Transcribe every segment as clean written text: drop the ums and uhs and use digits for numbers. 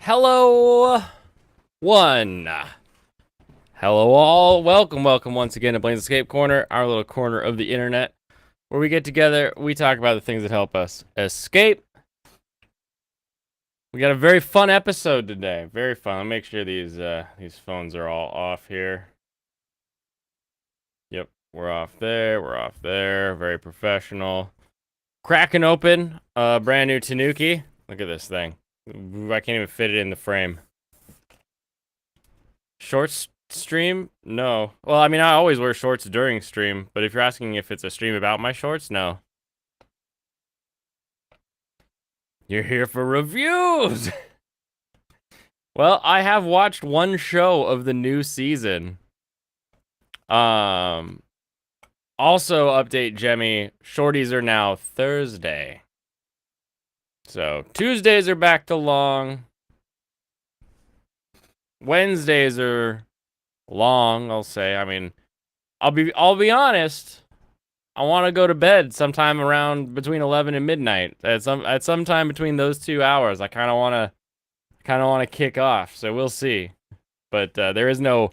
Hello, one. Hello, all. Welcome once again to Blaine's Escape Corner, our little corner of the internet, where we get together, we talk about the things that help us escape. We got a very fun episode today. Very fun. I'll make sure these phones are all off here. Yep, we're off there. We're off there. Very professional. Cracking open a brand new Tanuki. Look at this thing. I can't even fit it in the frame. Shorts stream? No. Well, I mean, I always wear shorts during stream, but if you're asking if it's a stream about my shorts, no. You're here for reviews! Well, I have watched one show of the new season. Also, update Jemmy, shorties are now Thursday. So, Tuesdays are back to long. Wednesdays are long, I'll say. I mean, I'll be honest. I want to go to bed sometime around between 11 and midnight. At some time between those 2 hours, I kind of want to kick off. So we'll see. But there is no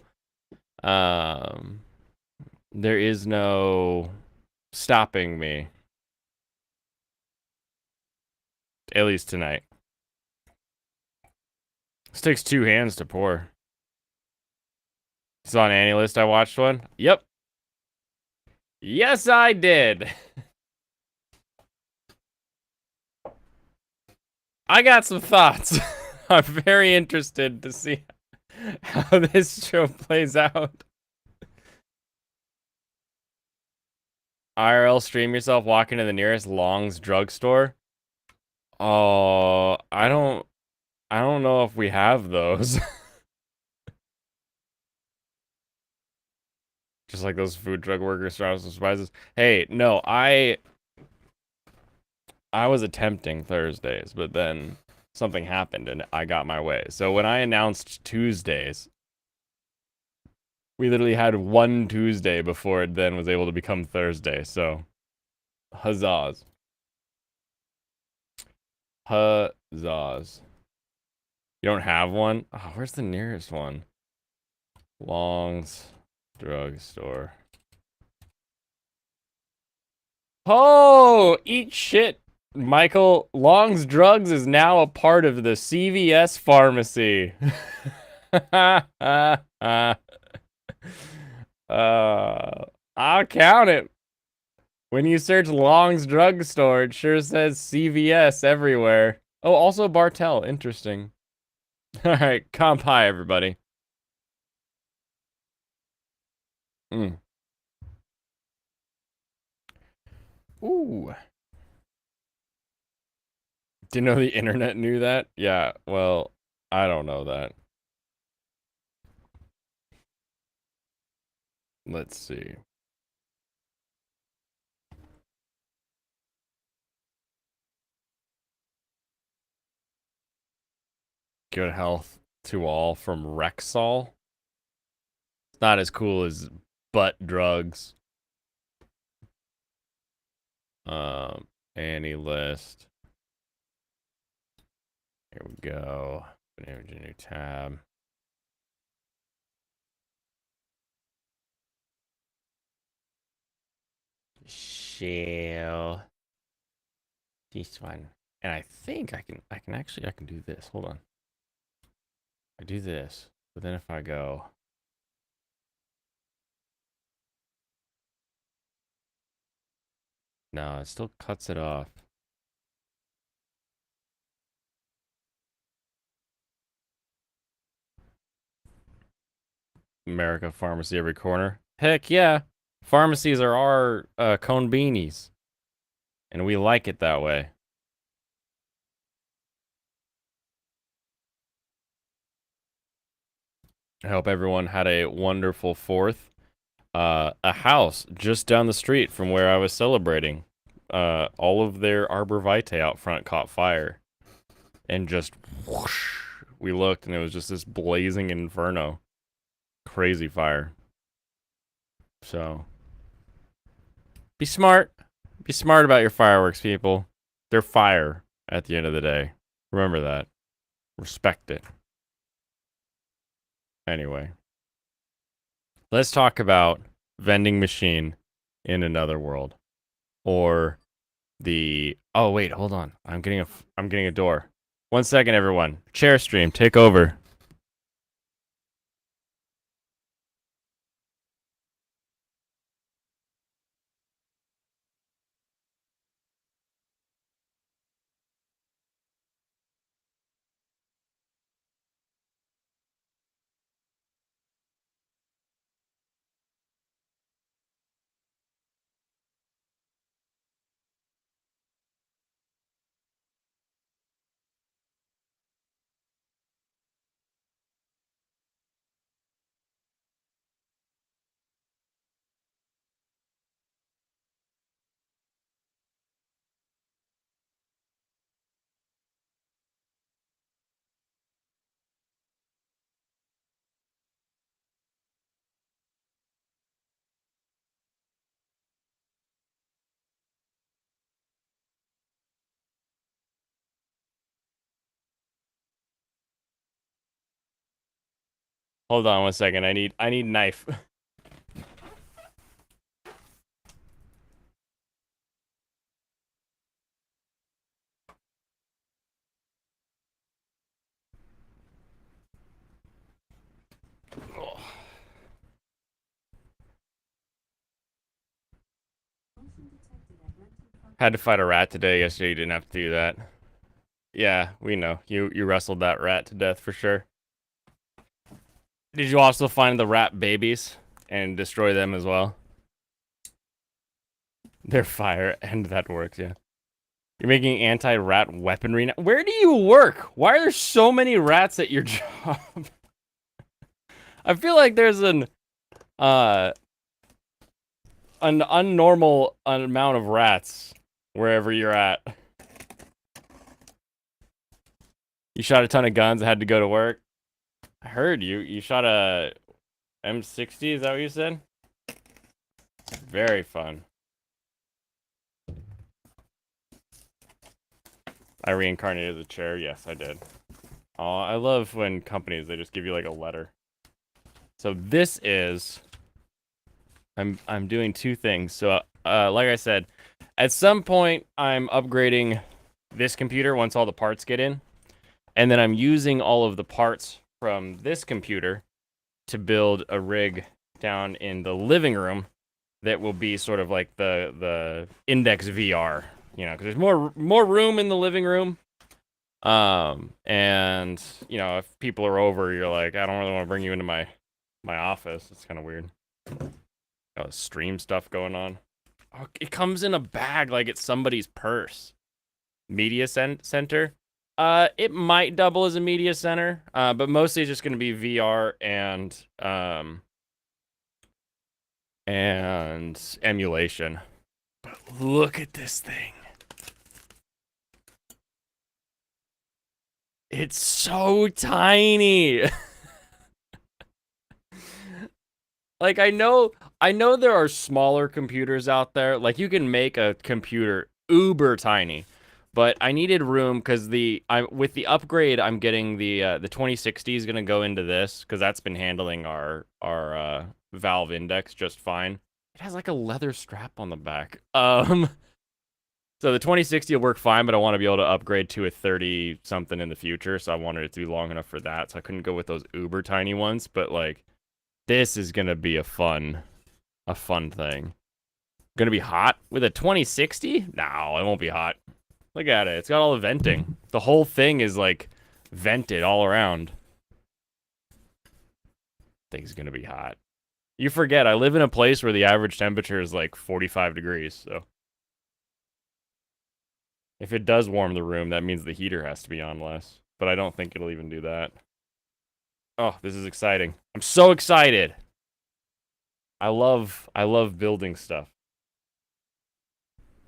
stopping me. At least tonight. This takes 2 hands to pour. It's on Annie List. I watched one. Yep. Yes, I did. I got some thoughts. I'm very interested to see how this show plays out. IRL stream yourself walking to the nearest Long's drugstore. Oh, I don't know if we have those. Just like those food drug workers surrounded with spices. Hey, no, I was attempting Thursdays, but then something happened and I got my way. So when I announced Tuesdays, we literally had one Tuesday before it then was able to become Thursday. So, huzzahs. Huzzahs. You don't have one? Oh, where's the nearest one? Long's drugstore. Oh, eat shit, Michael. Long's Drugs is now a part of the CVS pharmacy. I'll count it. When you search Long's Drugstore, it sure says CVS everywhere. Oh, also Bartell. Interesting. All right, comp high, everybody. Ooh. Didn't know the internet knew that? Yeah, well, I don't know that. Let's see. Good health to all from Rexall. It's not as cool as butt drugs. Annie List. Here we go. Image a new tab. Shell. This one. And I think I can do this. Hold on. I do this, but then if I go no, it still cuts it off. America pharmacy every corner. Heck yeah. Pharmacies are our cone beanies. And we like it that way. I hope everyone had a wonderful 4th. A house just down the street from where I was celebrating. All of their arborvitae out front caught fire. And just whoosh, we looked and it was just this blazing inferno. Crazy fire. So, be smart. Be smart about your fireworks, people. They're fire at the end of the day. Remember that. Respect it. Anyway, let's talk about vending machine in another world, or the. Oh wait, hold on. I'm getting a door. 1 second, everyone. Chair stream, take over. Hold on 1 second. I need knife. Had to fight a rat today. Yesterday you didn't have to do that. Yeah, we know. You wrestled that rat to death for sure. Did you also find the rat babies and destroy them as well? They're fire, and that works, yeah. You're making anti-rat weaponry now. Where do you work? Why are there so many rats at your job? I feel like there's an unnormal amount of rats wherever you're at. You shot a ton of guns and had to go to work. I heard you shot a M60, is that what you said? Very fun. I reincarnated the chair. Yes, I did. Oh, I love when companies, they just give you like a letter. So this is I'm doing two things. So like I said, at some point I'm upgrading this computer once all the parts get in. And then I'm using all of the parts from this computer to build a rig down in the living room that will be sort of like the Index VR, you know, because there's more room in the living room. And you know, if people are over, you're like, I don't really want to bring you into my office. It's kind of weird. Got stream stuff going on. Oh, it comes in a bag like it's somebody's purse. Media center. It might double as a media center, but mostly it's just going to be VR and emulation. But look at this thing. It's so tiny. Like I know there are smaller computers out there. Like you can make a computer uber tiny. But I needed room because with the upgrade I'm getting the 2060 is gonna go into this because that's been handling our Valve Index just fine. It has like a leather strap on the back. So the 2060 will work fine, but I want to be able to upgrade to a 30 something in the future. So I wanted it to be long enough for that. So I couldn't go with those uber tiny ones. But like, this is gonna be a fun thing. Gonna be hot with a 2060? No, it won't be hot. Look at it. It's got all the venting. The whole thing is like vented all around. Thing's gonna be hot. You forget, I live in a place where the average temperature is like 45 degrees, so. If it does warm the room, that means the heater has to be on less. But I don't think it'll even do that. Oh, this is exciting. I'm so excited. I love building stuff.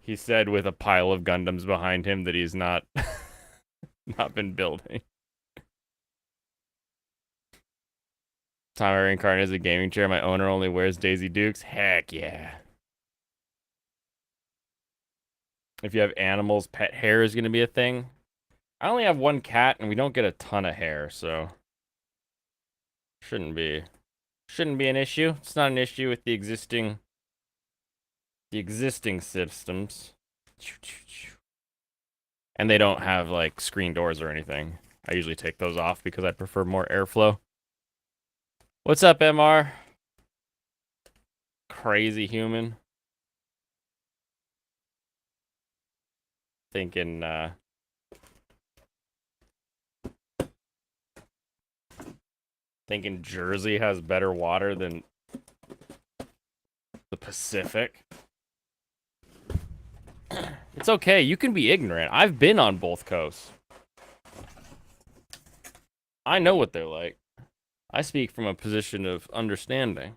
He said with a pile of Gundams behind him that he's not not been building. Time I reincarnated as a gaming chair, my owner only wears Daisy Dukes. Heck yeah. If you have animals, pet hair is going to be a thing. I only have one cat, and we don't get a ton of hair, so shouldn't be an issue. It's not an issue with the existing systems. And they don't have like screen doors or anything. I usually take those off because I prefer more airflow. What's up, MR? Crazy human. Thinking Jersey has better water than the Pacific. It's okay. You can be ignorant. I've been on both coasts. I know what they're like. I speak from a position of understanding.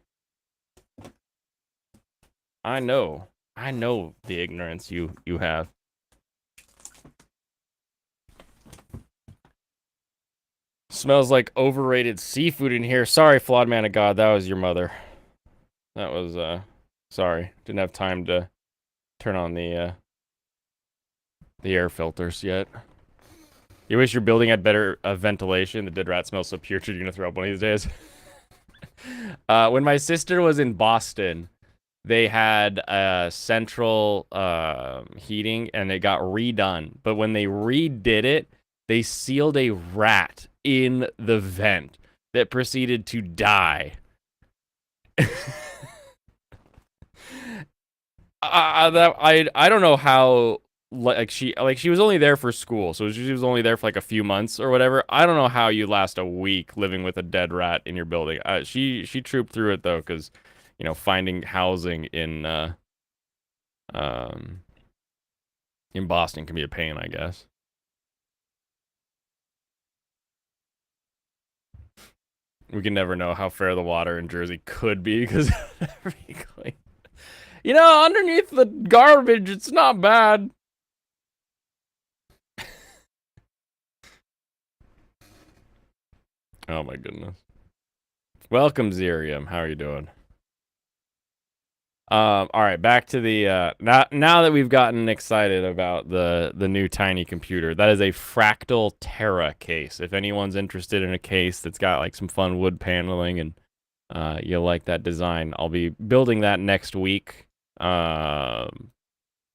I know the ignorance you have. Smells like overrated seafood in here. Sorry, flawed man of God, that was your mother. That was sorry. Didn't have time to turn on the air filters yet. You wish your building had better ventilation. The dead rat smells so putrid, you're gonna throw up one of these days. When my sister was in Boston, they had central heating and it got redone. But when they redid it, they sealed a rat in the vent that proceeded to die. I don't know how she was only there for school, so she was only there for like a few months or whatever. I don't know how you last a week living with a dead rat in your building. She trooped through it though, because finding housing in Boston can be a pain, I guess. We can never know how fair the water in Jersey could be because never be clean. Underneath the garbage, it's not bad. Oh my goodness. Welcome, Zerium. How are you doing? All right, back to the now that we've gotten excited about the new tiny computer. That is a Fractal Terra case. If anyone's interested in a case that's got like some fun wood paneling and you like that design, I'll be building that next week. I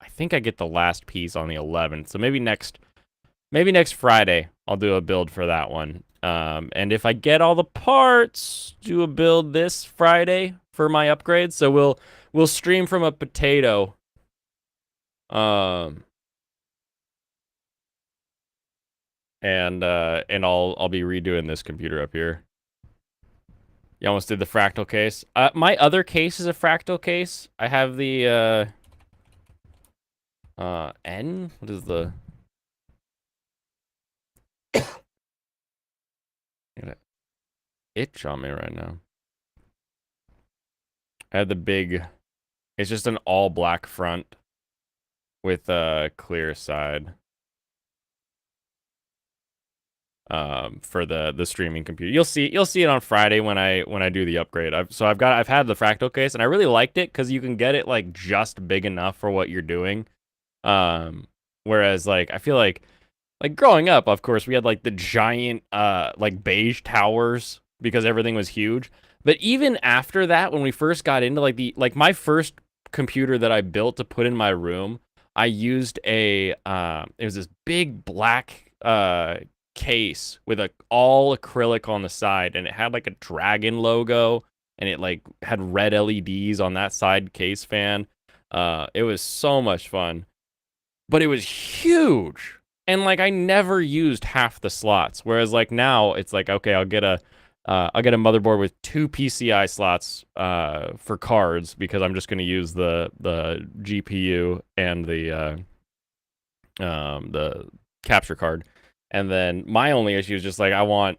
think I get the last piece on the 11th, so maybe next Friday I'll do a build for that one. And if I get all the parts, do a build this Friday for my upgrades. So we'll stream from a potato. And I'll be redoing this computer up here. You almost did the fractal case. My other case is a fractal case. I have the N. What is the itch on me right now? I have the big. It's just an all black front with a clear side. For the streaming computer. You'll see it on Friday when I do the upgrade. I've had the fractal case and I really liked it because you can get it like just big enough for what you're doing. Whereas like I feel like growing up, of course, we had like the giant like beige towers because everything was huge. But even after that, when we first got into like my first computer that I built to put in my room, I used it was this big black case with all acrylic on the side, and it had like a dragon logo, and it like had red LEDs on that side case fan. It was so much fun, but it was huge, and like I never used half the slots. Whereas like now it's like, okay, I'll get a motherboard with 2 PCI slots for cards because I'm just going to use the GPU and the capture card. And then my only issue is just like I want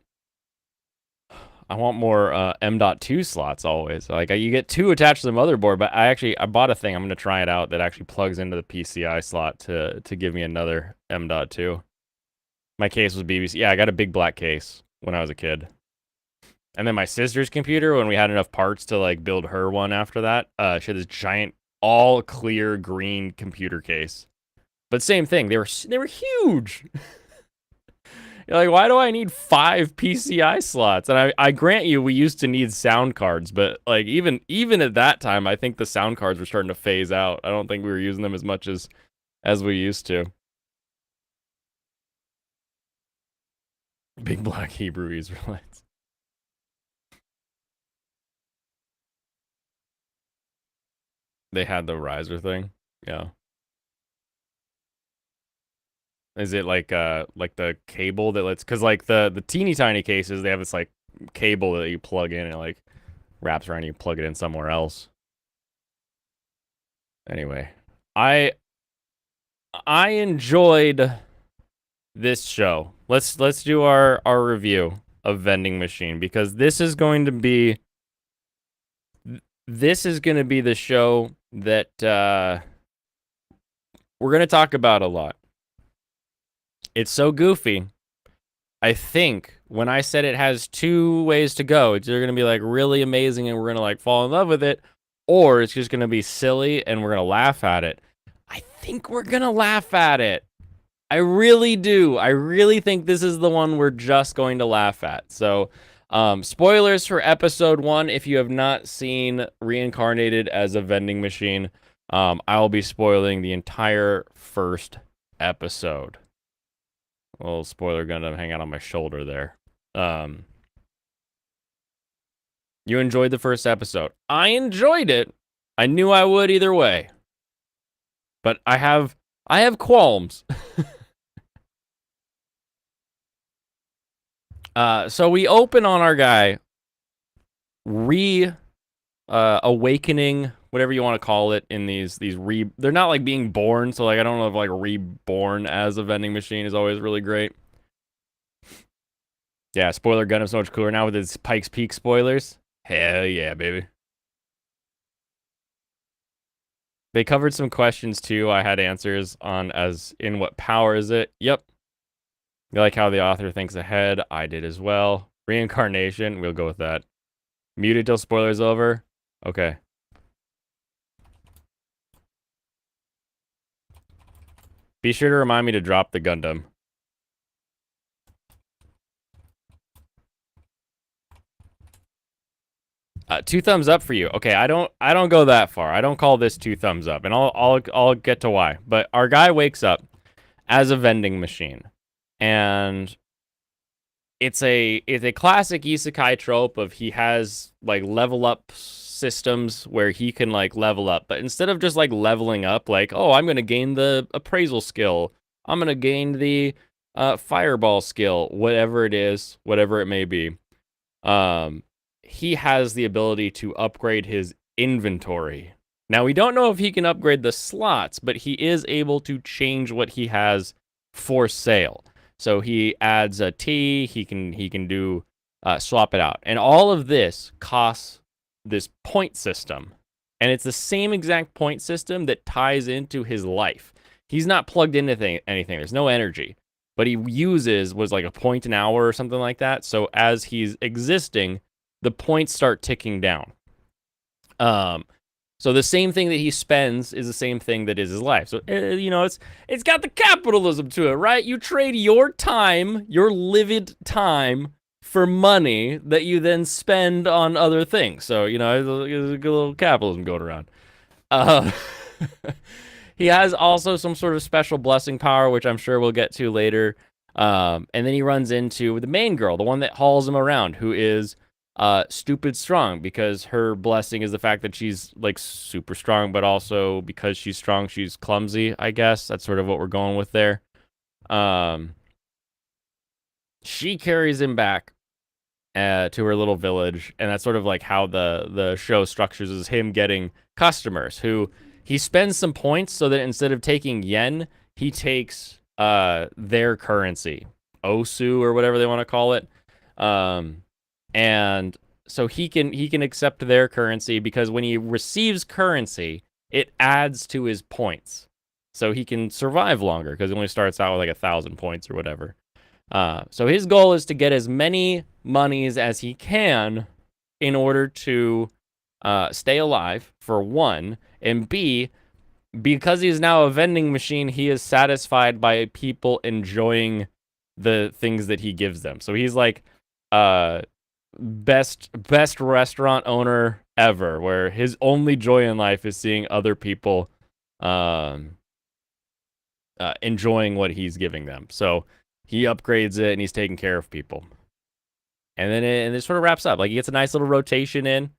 more M.2 slots always. Like you get 2 attached to the motherboard, but I bought a thing. I'm going to try it out that actually plugs into the PCI slot to give me another M.2. My case was BBC. Yeah, I got a big black case when I was a kid. And then my sister's computer, when we had enough parts to like build her one after that, she had this giant all clear green computer case. But same thing, they were huge. You're like, why do I need 5 PCI slots? And I grant you, we used to need sound cards, but like even at that time, I think the sound cards were starting to phase out. I don't think we were using them as much as we used to. Big black Hebrew Israelites. They had the riser thing. Yeah. Is it like the cable that lets, cause like the teeny tiny cases, they have this like cable that you plug in and it like wraps around and you plug it in somewhere else. Anyway, I enjoyed this show. Let's do our review of Vending Machine, because this is going to be the show that we're going to talk about a lot. It's so goofy. I think when I said it has 2 ways to go, it's either going to be like really amazing and we're going to like fall in love with it, or it's just going to be silly and we're going to laugh at it. I think we're going to laugh at it. I really do. I really think this is the one we're just going to laugh at. So, spoilers for episode 1. If you have not seen Reincarnated as a Vending Machine, I'll be spoiling the entire first episode. A little spoiler gun to hang out on my shoulder there. You enjoyed the first episode. I enjoyed it. I knew I would either way. But I have qualms. So we open on our guy awakening, whatever you want to call it, in these they're not like being born, so like I don't know if like reborn as a vending machine is always really great. Yeah, spoiler gun is so much cooler now with its Pikes Peak spoilers. Hell yeah, baby. They covered some questions too. I had answers on, as in what power is it? Yep. You like how the author thinks ahead? I did as well. Reincarnation, we'll go with that. Muted till spoilers over. Okay. Be sure to remind me to drop the Gundam. Two thumbs up for you. Okay, I don't go that far. I don't call this 2 thumbs up, and I'll get to why. But our guy wakes up as a vending machine, and it's a classic isekai trope of he has like level up systems where he can like level up, but instead of just like leveling up, like, oh, I'm gonna gain the appraisal skill, I'm gonna gain the fireball skill, whatever it is, whatever it may be. He has the ability to upgrade his inventory. Now, we don't know if he can upgrade the slots, but he is able to change what he has for sale. So he adds a T, he can do swap it out. And all of this costs this point system. And it's the same exact point system that ties into his life. He's not plugged into anything. There's no energy. But he was like a point an hour or something like that. So as he's existing, the points start ticking down. So the same thing that he spends is the same thing that is his life. So, it's got the capitalism to it, right? You trade your time, your lived time, for money that you then spend on other things. So, there's a good little capitalism going around. He has also some sort of special blessing power, which I'm sure we'll get to later. And then he runs into the main girl, the one that hauls him around, who is stupid strong, because her blessing is the fact that she's like super strong, but also because she's strong, she's clumsy, I guess. That's sort of what we're going with there. She carries him back to her little village, and that's sort of like how the show structures, is him getting customers who he spends some points so that instead of taking yen, he takes their currency, osu or whatever they want to call it. And so he can accept their currency, because when he receives currency, it adds to his points. So he can survive longer, because it only starts out with like 1,000 points or whatever. So his goal is to get as many monies as he can in order to stay alive, for one, and B, because he's now a vending machine, he is satisfied by people enjoying the things that he gives them. So he's like uh best restaurant owner ever, where his only joy in life is seeing other people um enjoying what he's giving them. So he upgrades it and he's taking care of people. And then it sort of wraps up. Like he gets a nice little rotation in.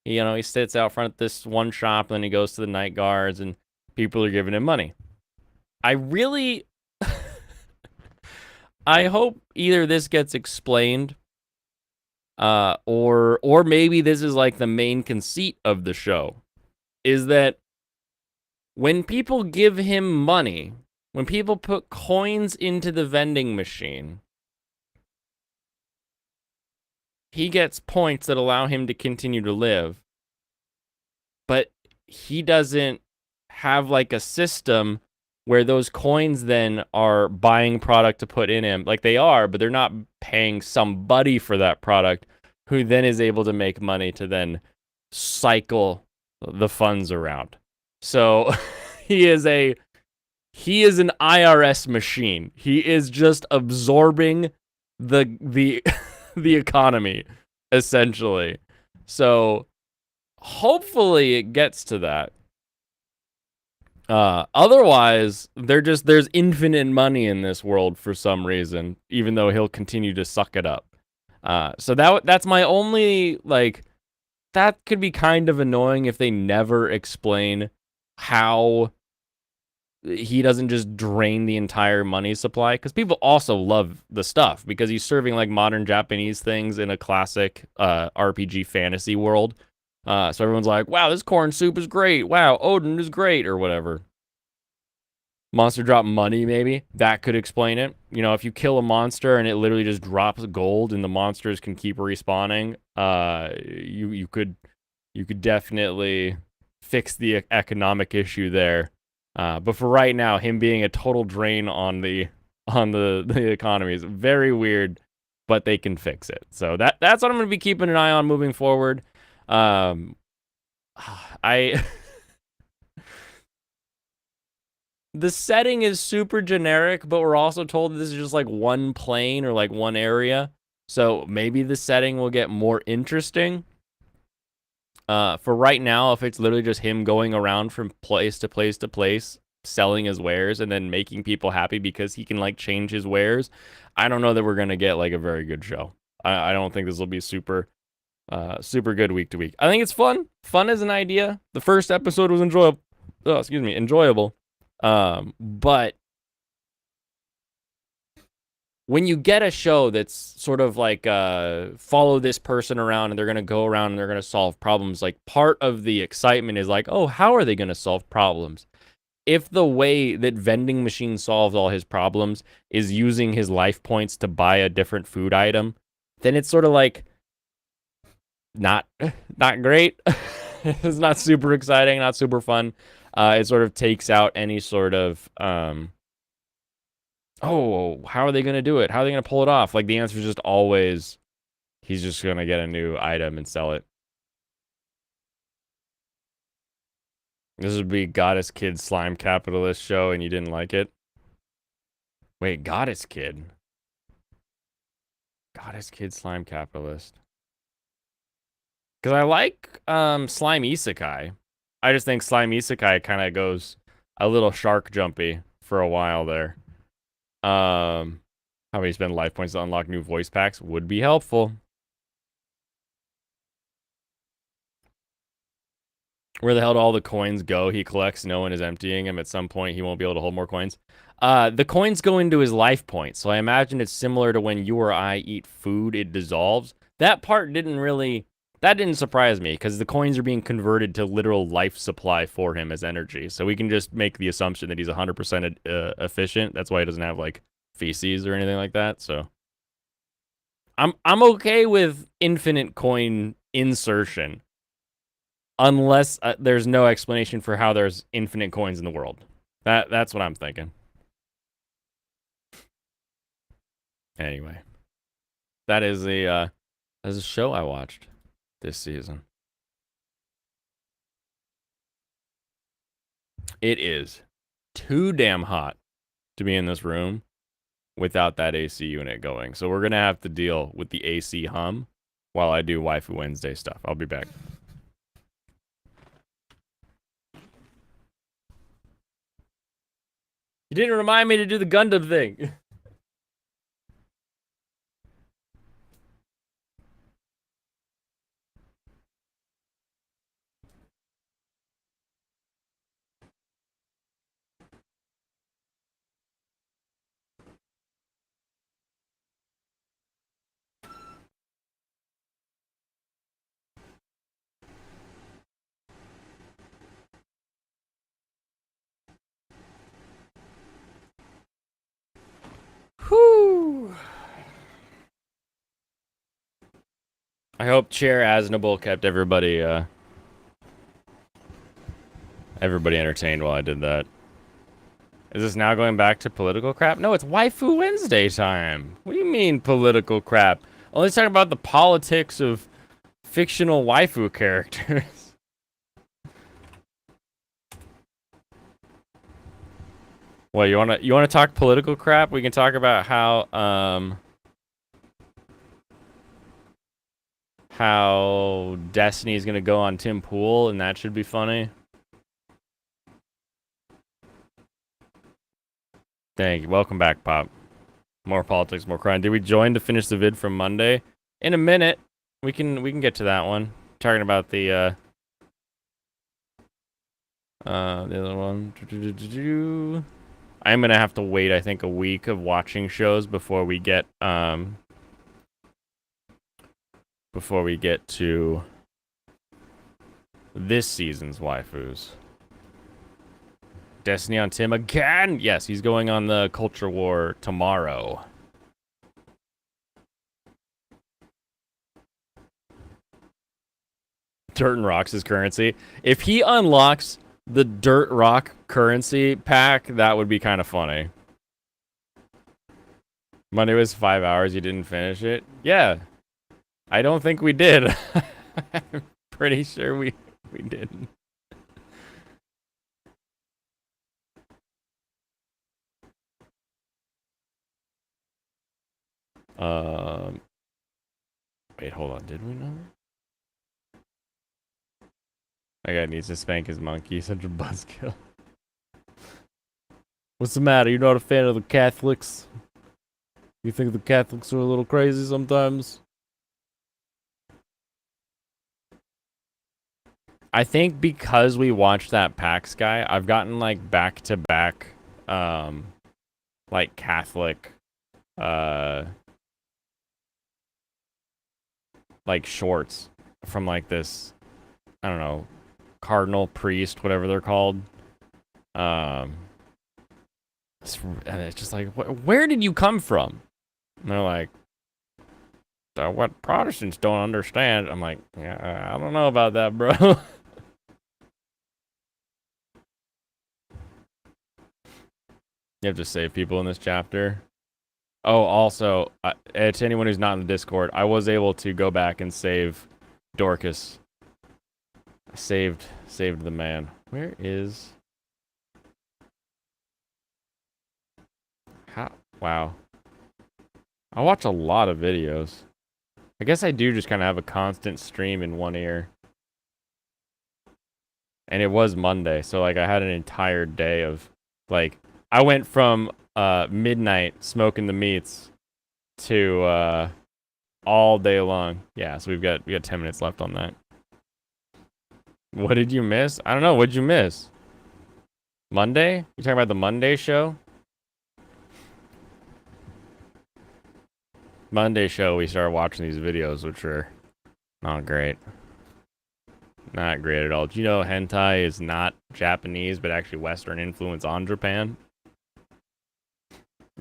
He sits out front of this one shop and then he goes to the night guards and people are giving him money. I really I hope either this gets explained or maybe this is like the main conceit of the show, is that when people give him money, when people put coins into the vending machine, he gets points that allow him to continue to live. But he doesn't have like a system where those coins then are buying product to put in him. Like they are, but they're not paying somebody for that product who then is able to make money to then cycle the funds around. So he is an IRS machine. He is just absorbing the the economy essentially. So hopefully it gets to that. Otherwise, there's infinite money in this world for some reason, even though he'll continue to suck it up. So that's my only, like, that could be kind of annoying if they never explain how he doesn't just drain the entire money supply, because people also love the stuff because he's serving like modern Japanese things in a classic RPG fantasy world. So everyone's like, wow, this corn soup is great. Wow, Odin is great, or whatever. Monster drop money, maybe. That could explain it. If you kill a monster and it literally just drops gold and the monsters can keep respawning, you could definitely fix the economic issue there. But for right now, him being a total drain on the economy is very weird, but they can fix it. So that's what I'm going to be keeping an eye on moving forward. The setting is super generic, but we're also told that this is just like one plane or like one area. So maybe the setting will get more interesting. For right now, if it's literally just him going around from place to place to place, selling his wares and then making people happy because he can like change his wares, I don't know that we're going to get like a very good show. I don't think this will be super good week to week. I think it's fun. Fun as an idea. The first episode was enjoyable. Enjoyable. But when you get a show that's sort of like follow this person around and they're going to go around and they're going to solve problems, like part of the excitement is like, oh, how are they going to solve problems? If the way that vending machine solves all his problems is using his life points to buy a different food item, then it's sort of like not great. It's not super exciting, not super fun. It sort of takes out any sort of oh, how are they going to do it? How are they going to pull it off? Like, the answer is just always, he's just going to get a new item and sell it. This would be Goddess Kid Slime Capitalist show and you didn't like it? Wait, Goddess Kid? Goddess Kid Slime Capitalist. Because I like Slime Isekai. I just think Slime Isekai kind of goes a little shark jumpy for a while there. How many spend life points to unlock new voice packs would be helpful. Where the hell do all the coins go? He collects, no one is emptying him. At some point, he won't be able to hold more coins. The coins go into his life points, so I imagine it's similar to when you or I eat food, it dissolves. That part didn't surprise me, because the coins are being converted to literal life supply for him as energy. So we can just make the assumption that he's 100% efficient. That's why he doesn't have, like, feces or anything like that, so. I'm okay with infinite coin insertion. Unless there's no explanation for how there's infinite coins in the world. That's what I'm thinking. Anyway, that is a show I watched this season. It is too damn hot to be in this room without that AC unit going. So we're going to have to deal with the AC hum while I do Waifu Wednesday stuff. I'll be back. You didn't remind me to do the Gundam thing. Whew. I hope Chair Aznable kept everybody entertained while I did that. Is this now going back to political crap? No, it's Waifu Wednesday time. What do you mean political crap? Only talking about the politics of fictional waifu characters. Well, you wanna talk political crap? We can talk about how Destiny is gonna go on Tim Pool, and that should be funny. Thank you. Welcome back, Pop. More politics, more crime. Did we join to finish the vid from Monday? In a minute, we can get to that one. Talking about the other one. I'm gonna have to wait, I think, a week of watching shows before we get to this season's waifus. Destiny on Tim again? Yes, he's going on the Culture War tomorrow. Dirt and Rocks is currency. If he unlocks the Dirt Rock currency pack, that would be kind of funny. Monday was 5 hours, you didn't finish it? Yeah. I don't think we did. I'm pretty sure we didn't. Wait, hold on. Did we know? My guy needs to spank his monkey. He's such a buzzkill. What's the matter? You're not a fan of the Catholics? You think the Catholics are a little crazy sometimes? I think because we watched that PAX guy, I've gotten like back-to-back like Catholic like shorts from like this, I don't know, cardinal priest, whatever they're called. And it's just like, where did you come from? And they're like, what Protestants don't understand. I'm like, yeah, I don't know about that, bro. You have to save people in this chapter. Oh, also, to anyone who's not in the Discord, I was able to go back and save Dorcas. I saved the man. Where is... How? Wow. I watch a lot of videos. I guess I do just kind of have a constant stream in one ear. And it was Monday, so like I had an entire day of like... I went from midnight smoking the meats to all day long. Yeah, so we got 10 minutes left on that. What did you miss? I don't know. What'd you miss? Monday? You talking about the Monday show? Monday show, we started watching these videos, which are not great. Not great at all. Do you know hentai is not Japanese, but actually Western influence on Japan?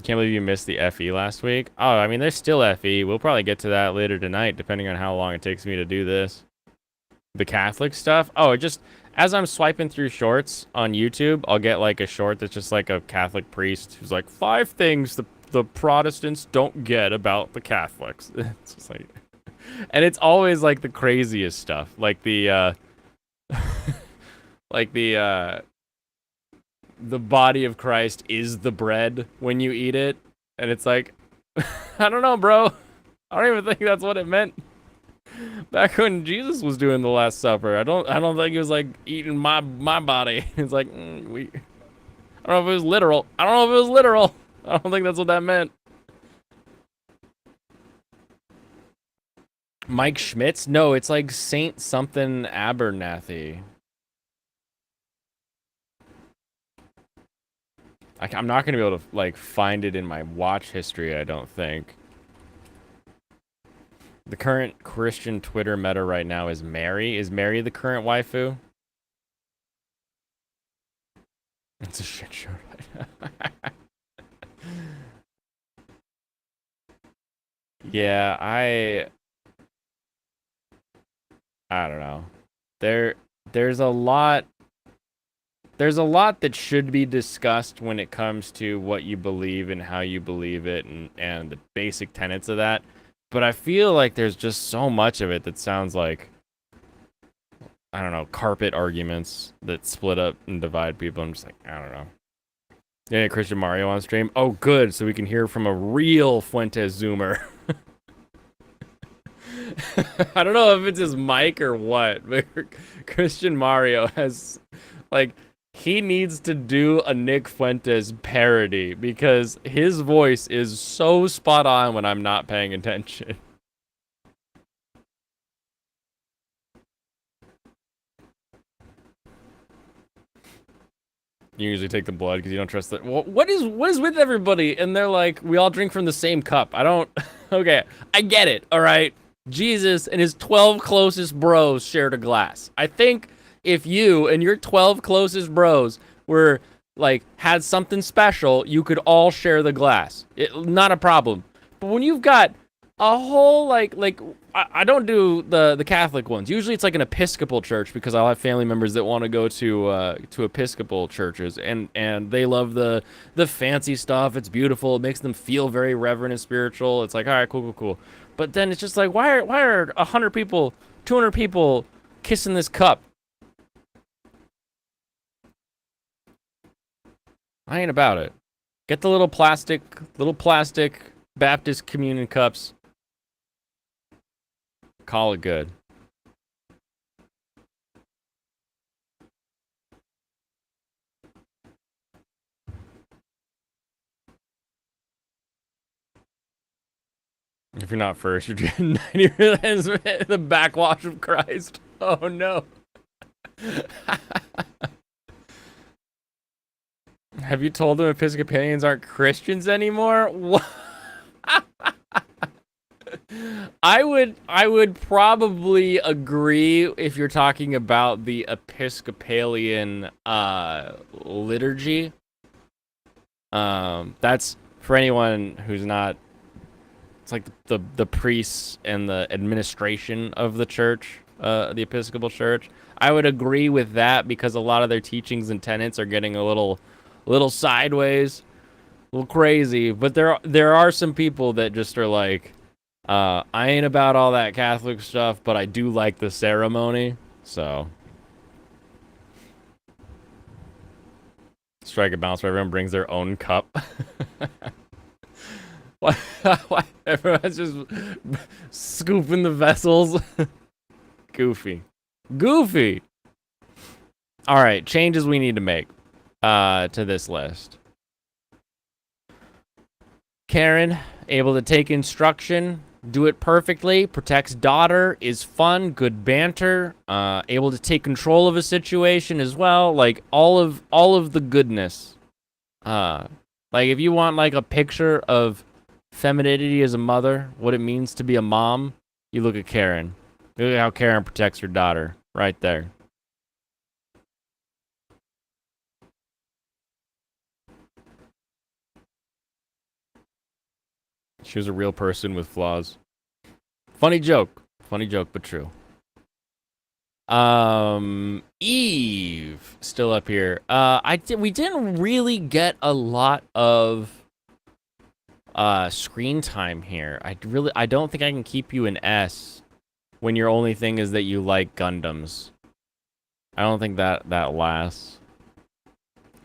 Can't believe you missed the FE last week. Oh, I mean, there's still FE. We'll probably get to that later tonight, depending on how long it takes me to do this. The Catholic stuff? Oh, it just... As I'm swiping through shorts on YouTube, I'll get, like, a short that's just, like, a Catholic priest who's like, 5 things the Protestants don't get about the Catholics. It's just like... And it's always, like, the craziest stuff. Like, the body of Christ is the bread when you eat it. And it's like, I don't know, bro. I don't even think that's what it meant back when Jesus was doing the Last Supper. I don't think he was like eating my body. It's like I don't know if it was literal. I don't know if it was literal. I don't think that's what that meant. Mike Schmitz? No, it's like Saint something Abernathy. I'm not gonna be able to like find it in my watch history, I don't think. The current Christian Twitter meta right now is Mary. Is Mary the current waifu? It's a shit show right now. Yeah, I don't know. There's a lot that should be discussed when it comes to what you believe and how you believe it and the basic tenets of that. But I feel like there's just so much of it that sounds like, I don't know, carpet arguments that split up and divide people. I'm just like, I don't know. Yeah, Christian Mario on stream. Oh, good. So we can hear from a real Fuentes Zoomer. I don't know if it's his mic or what, but Christian Mario has, like, he needs to do a Nick Fuentes parody because his voice is so spot on when I'm not paying attention. You usually take the blood because you don't trust it. Well, what is with everybody? And they're like, we all drink from the same cup. I don't. Okay, I get it. All right, Jesus and his 12 closest bros shared a glass. I think if you and your 12 closest bros were like had something special, you could all share the glass. Not a problem. But when you've got a whole like I don't do the Catholic ones. Usually it's like an Episcopal church because I'll have family members that want to go to Episcopal churches and they love the fancy stuff. It's beautiful. It makes them feel very reverent and spiritual. It's like, all right, cool. But then it's just like, why are 100 people, 200 people kissing this cup? I ain't about it. Get the little plastic Baptist communion cups. Call it good. If you're not first, you're getting 90% the backwash of Christ. Oh no. Have you told them Episcopalians aren't Christians anymore? What? I would probably agree if you're talking about the Episcopalian liturgy. That's for anyone who's not. It's like the priests and the administration of the church, the Episcopal Church. I would agree with that because a lot of their teachings and tenets are getting a little sideways, a little crazy. But there are some people that just are like, I ain't about all that Catholic stuff, but I do like the ceremony. So strike a balance where everyone brings their own cup. Why everyone's just scooping the vessels? Goofy. All right, changes we need to make to this list. Karen, able to take instruction, do it perfectly, protects daughter, is fun, good banter, able to take control of a situation as well, like all of the goodness. Like if you want like a picture of femininity as a mother, what it means to be a mom, you look at Karen. Look at how Karen protects her daughter right there. She was a real person with flaws. Funny joke, but true. Eve still up here. We didn't really get a lot of screen time here. I don't think I can keep you in S when your only thing is that you like Gundams. I don't think that lasts.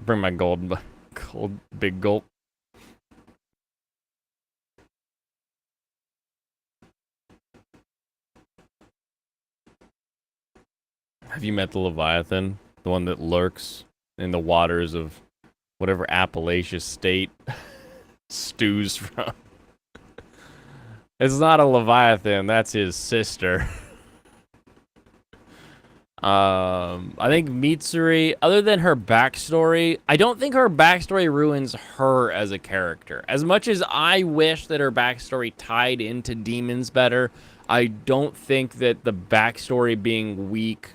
Bring my gold big gulp. Have you met the Leviathan? The one that lurks in the waters of whatever Appalachia state stews from. It's not a Leviathan, that's his sister. I think Mitsuri, other than her backstory, I don't think her backstory ruins her as a character. As much as I wish that her backstory tied into demons better, I don't think that the backstory being weak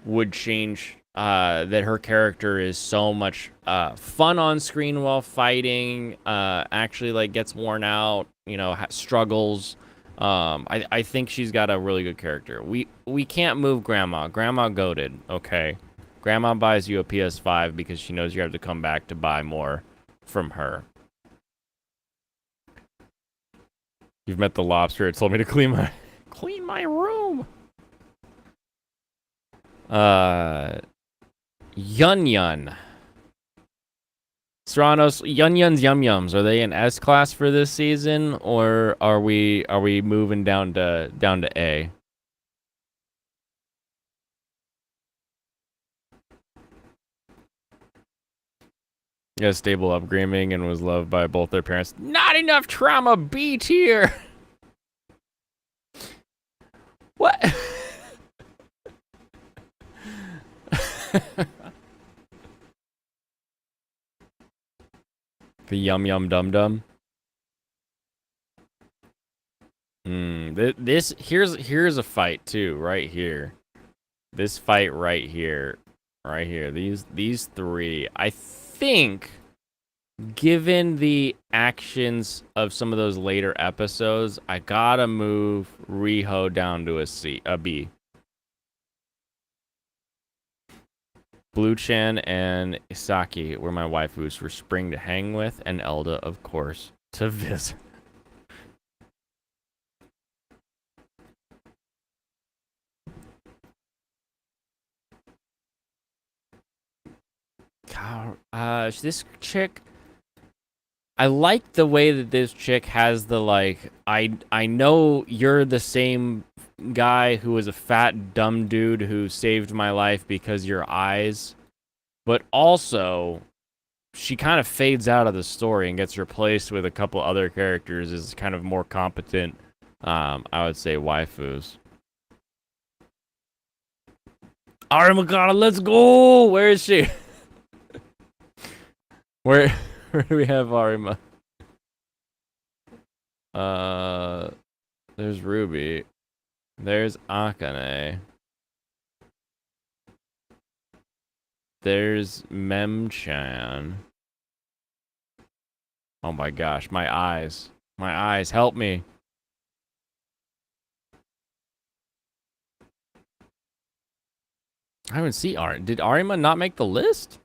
would change that her character is so much fun on screen while fighting, actually like gets worn out, you know, struggles. I think she's got a really good character. We can't move Grandma. Grandma goated, okay? Grandma buys you a PS5 because she knows you have to come back to buy more from her. You've met the lobster. It told me to clean my room. Yun Yun. Serranos, Yun Yun's Yum Yums, are they in S class for this season, or are we moving down to A? Yeah, stable upbringing and was loved by both their parents. Not enough trauma B tier. What? The Yum Yum Dum Dum. This here's a fight too, right here. This fight right here, These three, I think, given the actions of some of those later episodes, I gotta move Riho down to a B. Blue-chan and Isaki were my waifus for Spring to hang with, and Elda, of course, to visit. God, this chick, I like the way that this chick has the, like, I know you're the same guy who was a fat, dumb dude who saved my life because your eyes, but also she kind of fades out of the story and gets replaced with a couple other characters as kind of more competent, I would say, waifus. Aramagata, let's go! Where is she? Where do we have Arima? There's Ruby. There's Akane. There's Mem-chan. Oh my gosh, my eyes. My eyes, help me. I haven't seen Arima. Did Arima not make the list?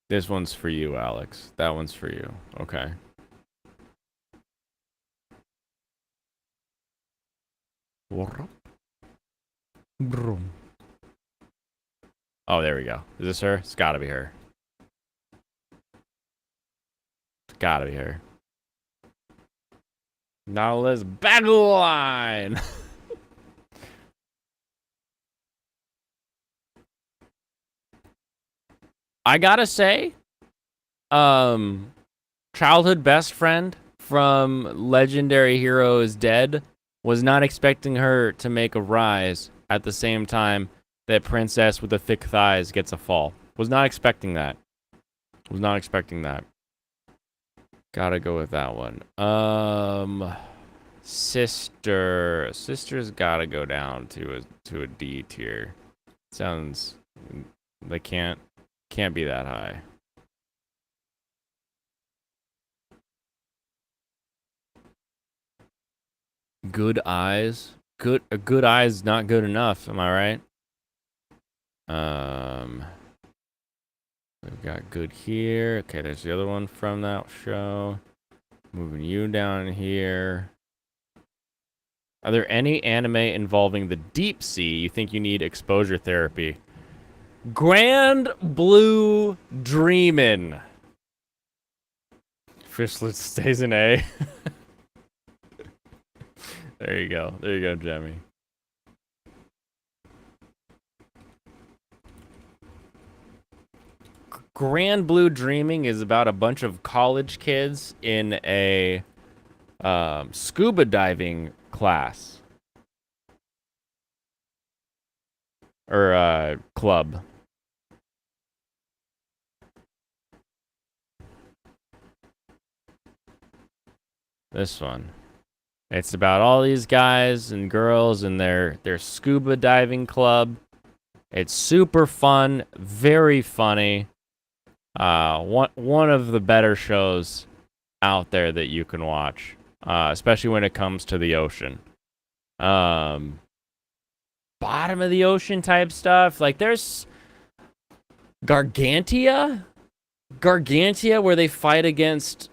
This one's for you, Alex. That one's for you. Okay. Oh, there we go. Is this her? It's gotta be her. It's gotta be her. Nautilus battle line! I gotta say, childhood best friend from Legendary Hero is Dead was not expecting her to make a rise at the same time that Princess with the thick thighs gets a fall. Was not expecting that. Was not expecting that. Gotta go with that one. Sister's gotta go down to a D tier. Sounds, they can't be that high. Good eyes. A good eye is not good enough, am I right? We've got good here. Okay, there's the other one from that show. Moving you down here. Are there any anime involving the deep sea you think you need exposure therapy? Grand Blue Dreamin'. Fishlet stays in A. There you go. There you go, Jemmy. Grand Blue Dreaming is about a bunch of college kids in a scuba diving class. Or club. This one. It's about all these guys and girls and their scuba diving club. It's super fun, very funny. One of the better shows out there that you can watch, especially when it comes to the ocean. Bottom of the ocean type stuff. Like there's Gargantia, where they fight against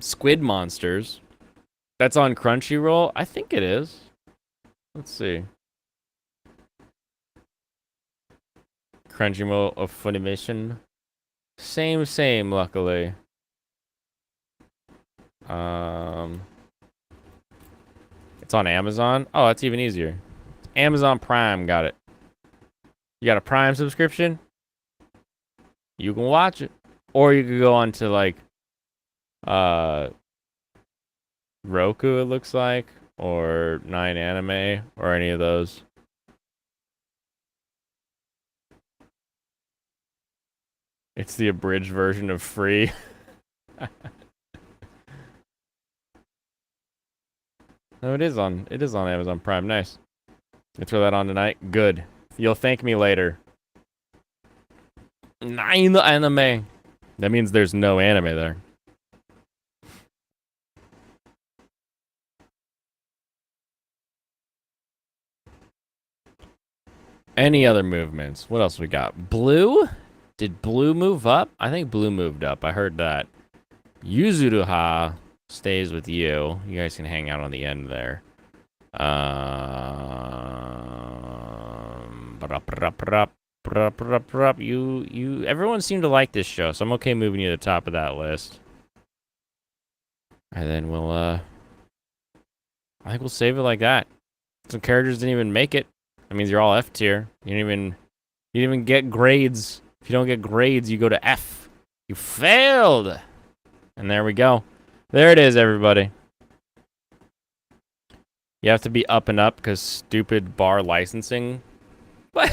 squid monsters. That's on Crunchyroll. I think it is. Let's see. Crunchyroll of Funimation. Same, luckily. It's on Amazon. Oh, that's even easier. Amazon Prime, got it. You got a Prime subscription? You can watch it. Or you could go on to like Roku, it looks like, or 9anime, or any of those. It's the abridged version of Free. No, it is on Amazon Prime. Nice. You throw that on tonight? Good. You'll thank me later. 9 anime. That means there's no anime there. Any other movements? What else we got? Blue? Did Blue move up? I think Blue moved up. I heard that. Yuzuruha stays with you. You guys can hang out on the end there. Everyone seemed to like this show, so I'm okay moving you to the top of that list. And then we'll, I think we'll save it like that. Some characters didn't even make it. That means you're all F tier. You didn't even get grades. If you don't get grades, you go to F. You failed. And there we go. There it is, everybody. You have to be up and up because stupid bar licensing. What?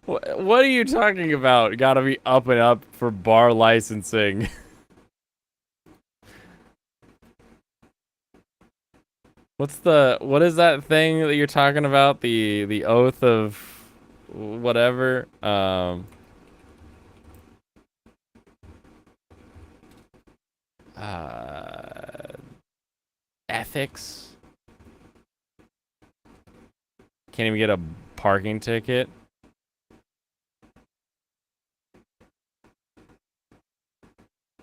What are you talking about? Gotta be up and up for bar licensing. What is that thing that you're talking about? The oath of whatever? Ethics. Can't even get a parking ticket.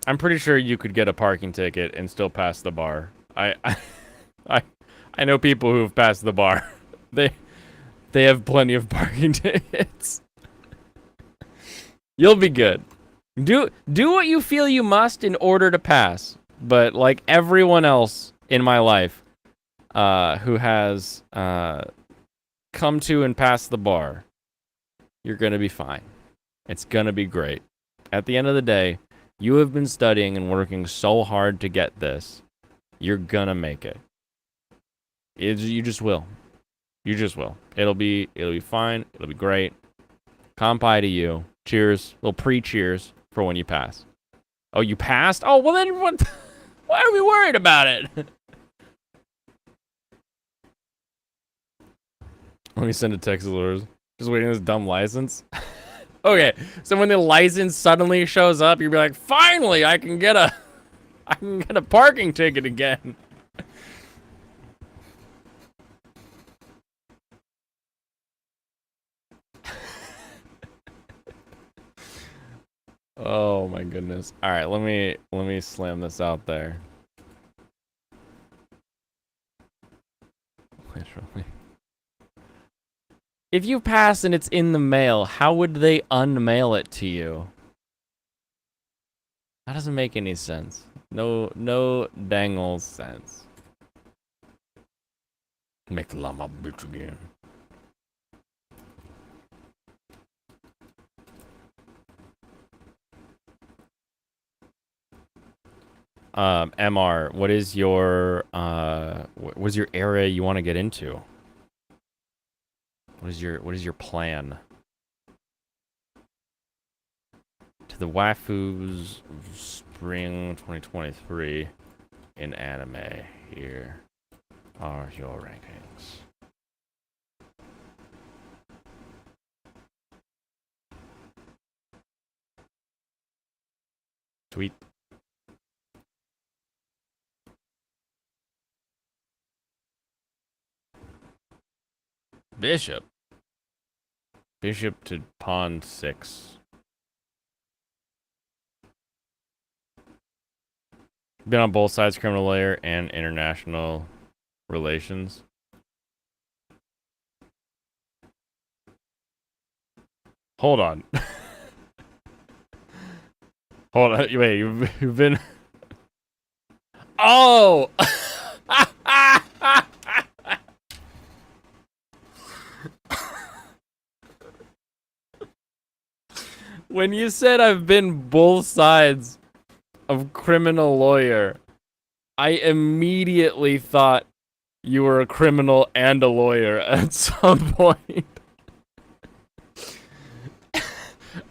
I'm pretty sure you could get a parking ticket and still pass the bar. I know people who've passed the bar. They have plenty of parking tickets. You'll be good. Do what you feel you must in order to pass. But like everyone else in my life who has come to and passed the bar, you're going to be fine. It's going to be great. At the end of the day, you have been studying and working so hard to get this. You're going to make it. You just will. You just will. It'll be fine. It'll be great. Kampai to you. Cheers. Little pre-cheers for when you pass. Oh, you passed? Oh, well then what? Why are we worried about it? Let me send a text alerts. Just waiting for this dumb license. Okay, so when the license suddenly shows up, you'll be like, finally, I can get a parking ticket again. Oh my goodness. All right, let me slam this out there. Literally. If you pass and it's in the mail, how would they unmail it to you? That doesn't make any sense. No dangle sense. Make llama bitch again. MR, what is your what's your area you want to get into? What is your plan? To the waifus spring 2023 in anime. Here are your rankings. Tweet. Bishop. Bishop to pawn 6. Been on both sides, criminal lawyer and international relations. Hold on. Hold on. Wait, you've been... Oh! When you said I've been both sides of criminal lawyer, I immediately thought you were a criminal and a lawyer at some point.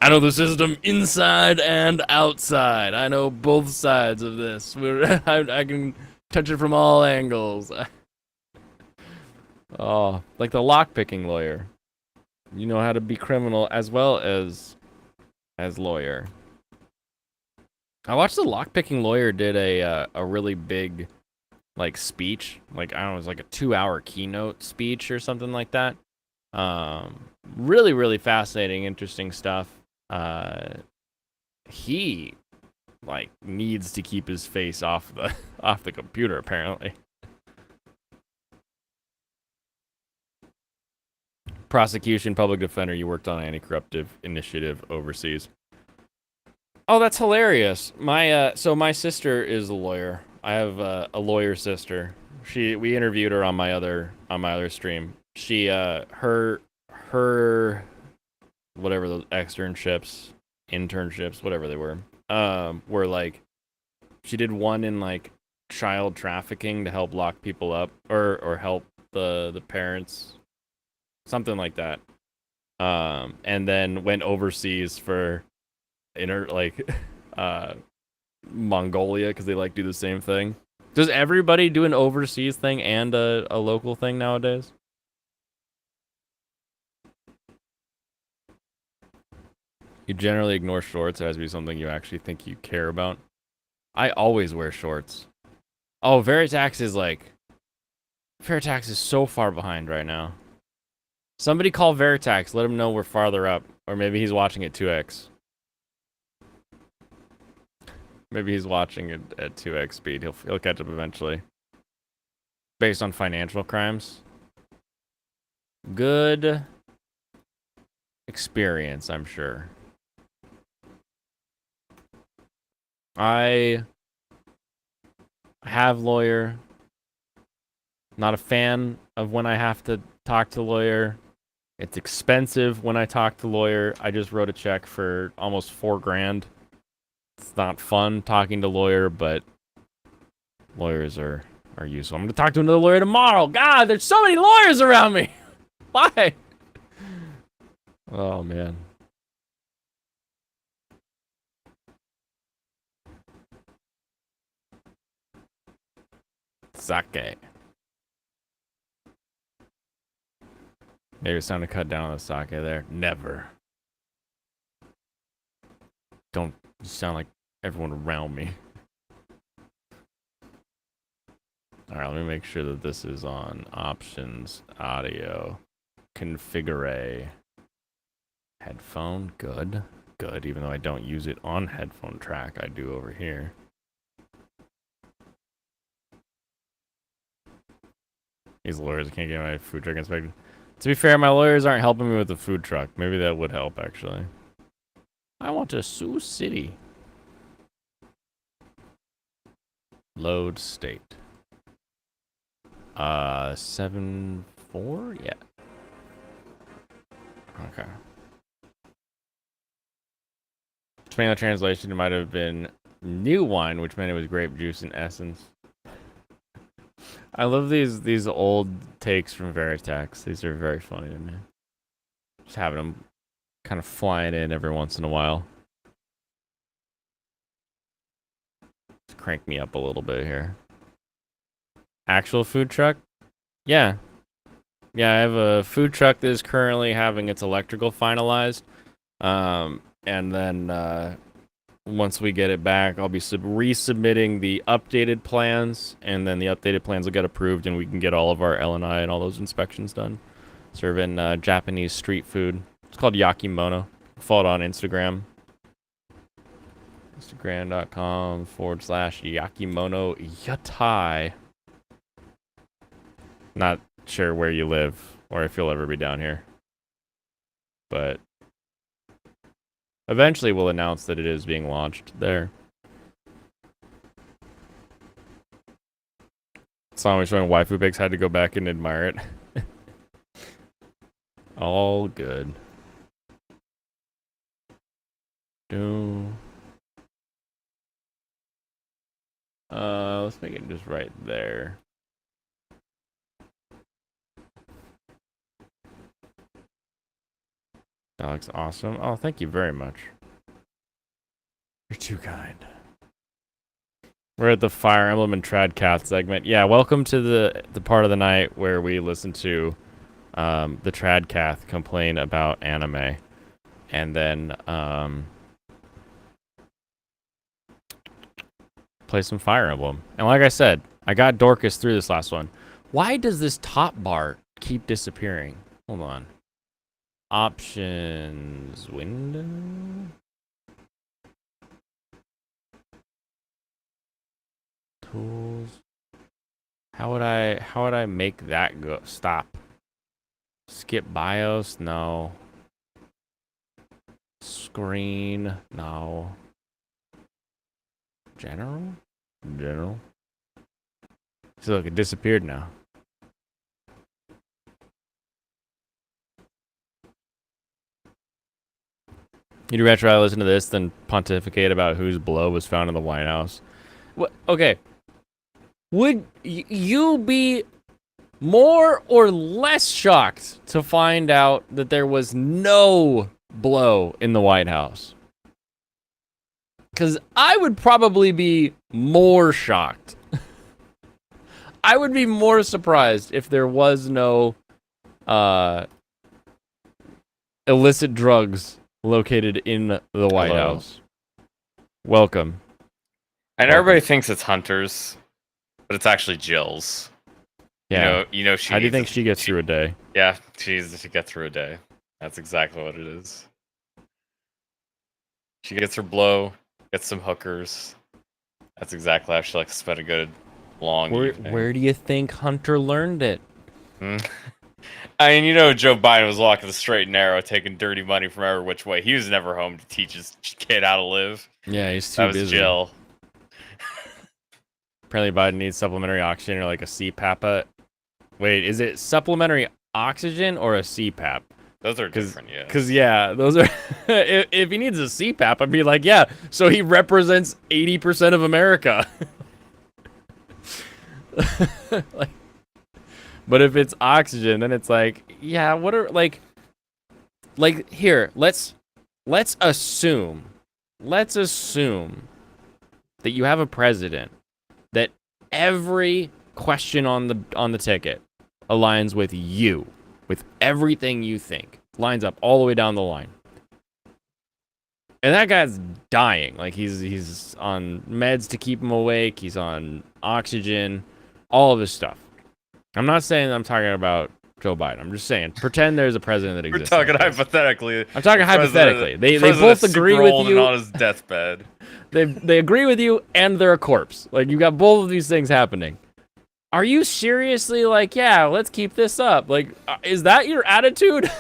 I know the system inside and outside. I know both sides of this. I can touch it from all angles. Oh, like the lockpicking lawyer. You know how to be criminal as well as lawyer. I watched the lockpicking lawyer did a really big like speech, like I don't know, it was like a 2-hour keynote speech or something like that. Really fascinating, interesting stuff. He like needs to keep his face off the computer apparently. Prosecution, public defender, you worked on anti-corruptive initiative overseas. Oh, that's hilarious. My sister is a lawyer. I have a lawyer sister. We interviewed her on my other stream. She her whatever those externships, internships, whatever they were like she did one in like child trafficking to help lock people up or help the parents, something like that. And then went overseas for Mongolia because they like do the same thing. Does everybody do an overseas thing and a local thing nowadays? You generally ignore shorts. It has to be something you actually think you care about. I always wear shorts. Oh, Veritax is so far behind right now. Somebody call Veritax. Let him know we're farther up. Or maybe he's watching at 2x. Maybe he's watching it at 2x speed. He'll catch up eventually. Based on financial crimes. Good experience, I'm sure. I have lawyer. Not a fan of when I have to talk to lawyer. It's expensive when I talk to lawyer. I just wrote a check for almost $4,000. It's not fun talking to lawyer, but lawyers are useful. I'm gonna talk to another lawyer tomorrow. God, there's so many lawyers around me. Why? Oh man. Sake. Maybe it's time to cut down on the sake there. Never. Don't sound like everyone around me. Alright, let me make sure that this is on options, audio, configure, headphone, good. Good, even though I don't use it on headphone track, I do over here. These lawyers can't get my food truck inspected. To be fair, my lawyers aren't helping me with the food truck. Maybe that would help, actually. I want to Sioux City. Load state. 7-4? Yeah. Okay. Depending on the translation, it might have been new wine, which meant it was grape juice in essence. I love these old takes from Veritax. These are very funny to me. Just having them kind of flying in every once in a while. Just crank me up a little bit here. Actual food truck? Yeah. Yeah, I have a food truck that is currently having its electrical finalized. And then once we get it back, I'll be resubmitting the updated plans, and then the updated plans will get approved, and we can get all of our L&I and all those inspections done. Serving Japanese street food. It's called Yakimono. Follow it on Instagram. Instagram.com/Yakimono Yatai. Not sure where you live or if you'll ever be down here. But eventually we'll announce that it is being launched there. Song was showing Waifu Pigs, had to go back and admire it. All good. Let's make it just right there. That looks awesome. Oh, thank you very much. You're too kind. We're at the Fire Emblem and Tradcath segment. Yeah, welcome to the part of the night where we listen to the Tradcath complain about anime. And then play some Fire Emblem. And like I said, I got Dorcas through this last one. Why does this top bar keep disappearing? Hold on. Options window. Tools. How would I make that go stop? Skip BIOS? No. Screen? No. General? So look, it disappeared now. You'd rather listen to this than pontificate about whose blow was found in the White House. What? Okay. Would you be more or less shocked to find out that there was no blow in the White House? Because I would probably be more shocked. I would be more surprised if there was no illicit drugs located in the White House. Welcome. And everybody thinks it's Hunter's, but it's actually Jill's. Yeah. You know she. How do you think she gets through a day? Yeah, she needs to get through a day. That's exactly what it is. She gets her blow, gets some hookers. That's exactly how she likes to spend a good long evening. Where do you think Hunter learned it? I mean, you know, Joe Biden was walking the straight and narrow, taking dirty money from every which way. He was never home to teach his kid how to live. Yeah, he's too busy. That was Jill. Apparently Biden needs supplementary oxygen or like a CPAP. Wait, is it supplementary oxygen or a CPAP? Those are different, yeah. Because, yeah, those are... if he needs a CPAP, I'd be like, yeah, so he represents 80% of America. Like, but if it's oxygen, then it's like, yeah, what are... Like, here, let's assume that you have a president that every question on the ticket aligns with you, with everything you think, lines up all the way down the line, and that guy's dying. Like he's on meds to keep him awake. He's on oxygen, all of this stuff. I'm not saying I'm talking about Joe Biden. I'm just saying, pretend there's a president that exists. We're talking hypothetically. I'm talking hypothetically. They both agree with you on his deathbed. They agree with you, and they're a corpse. Like, you got both of these things happening. Are you seriously like, yeah, let's keep this up? Like, is that your attitude?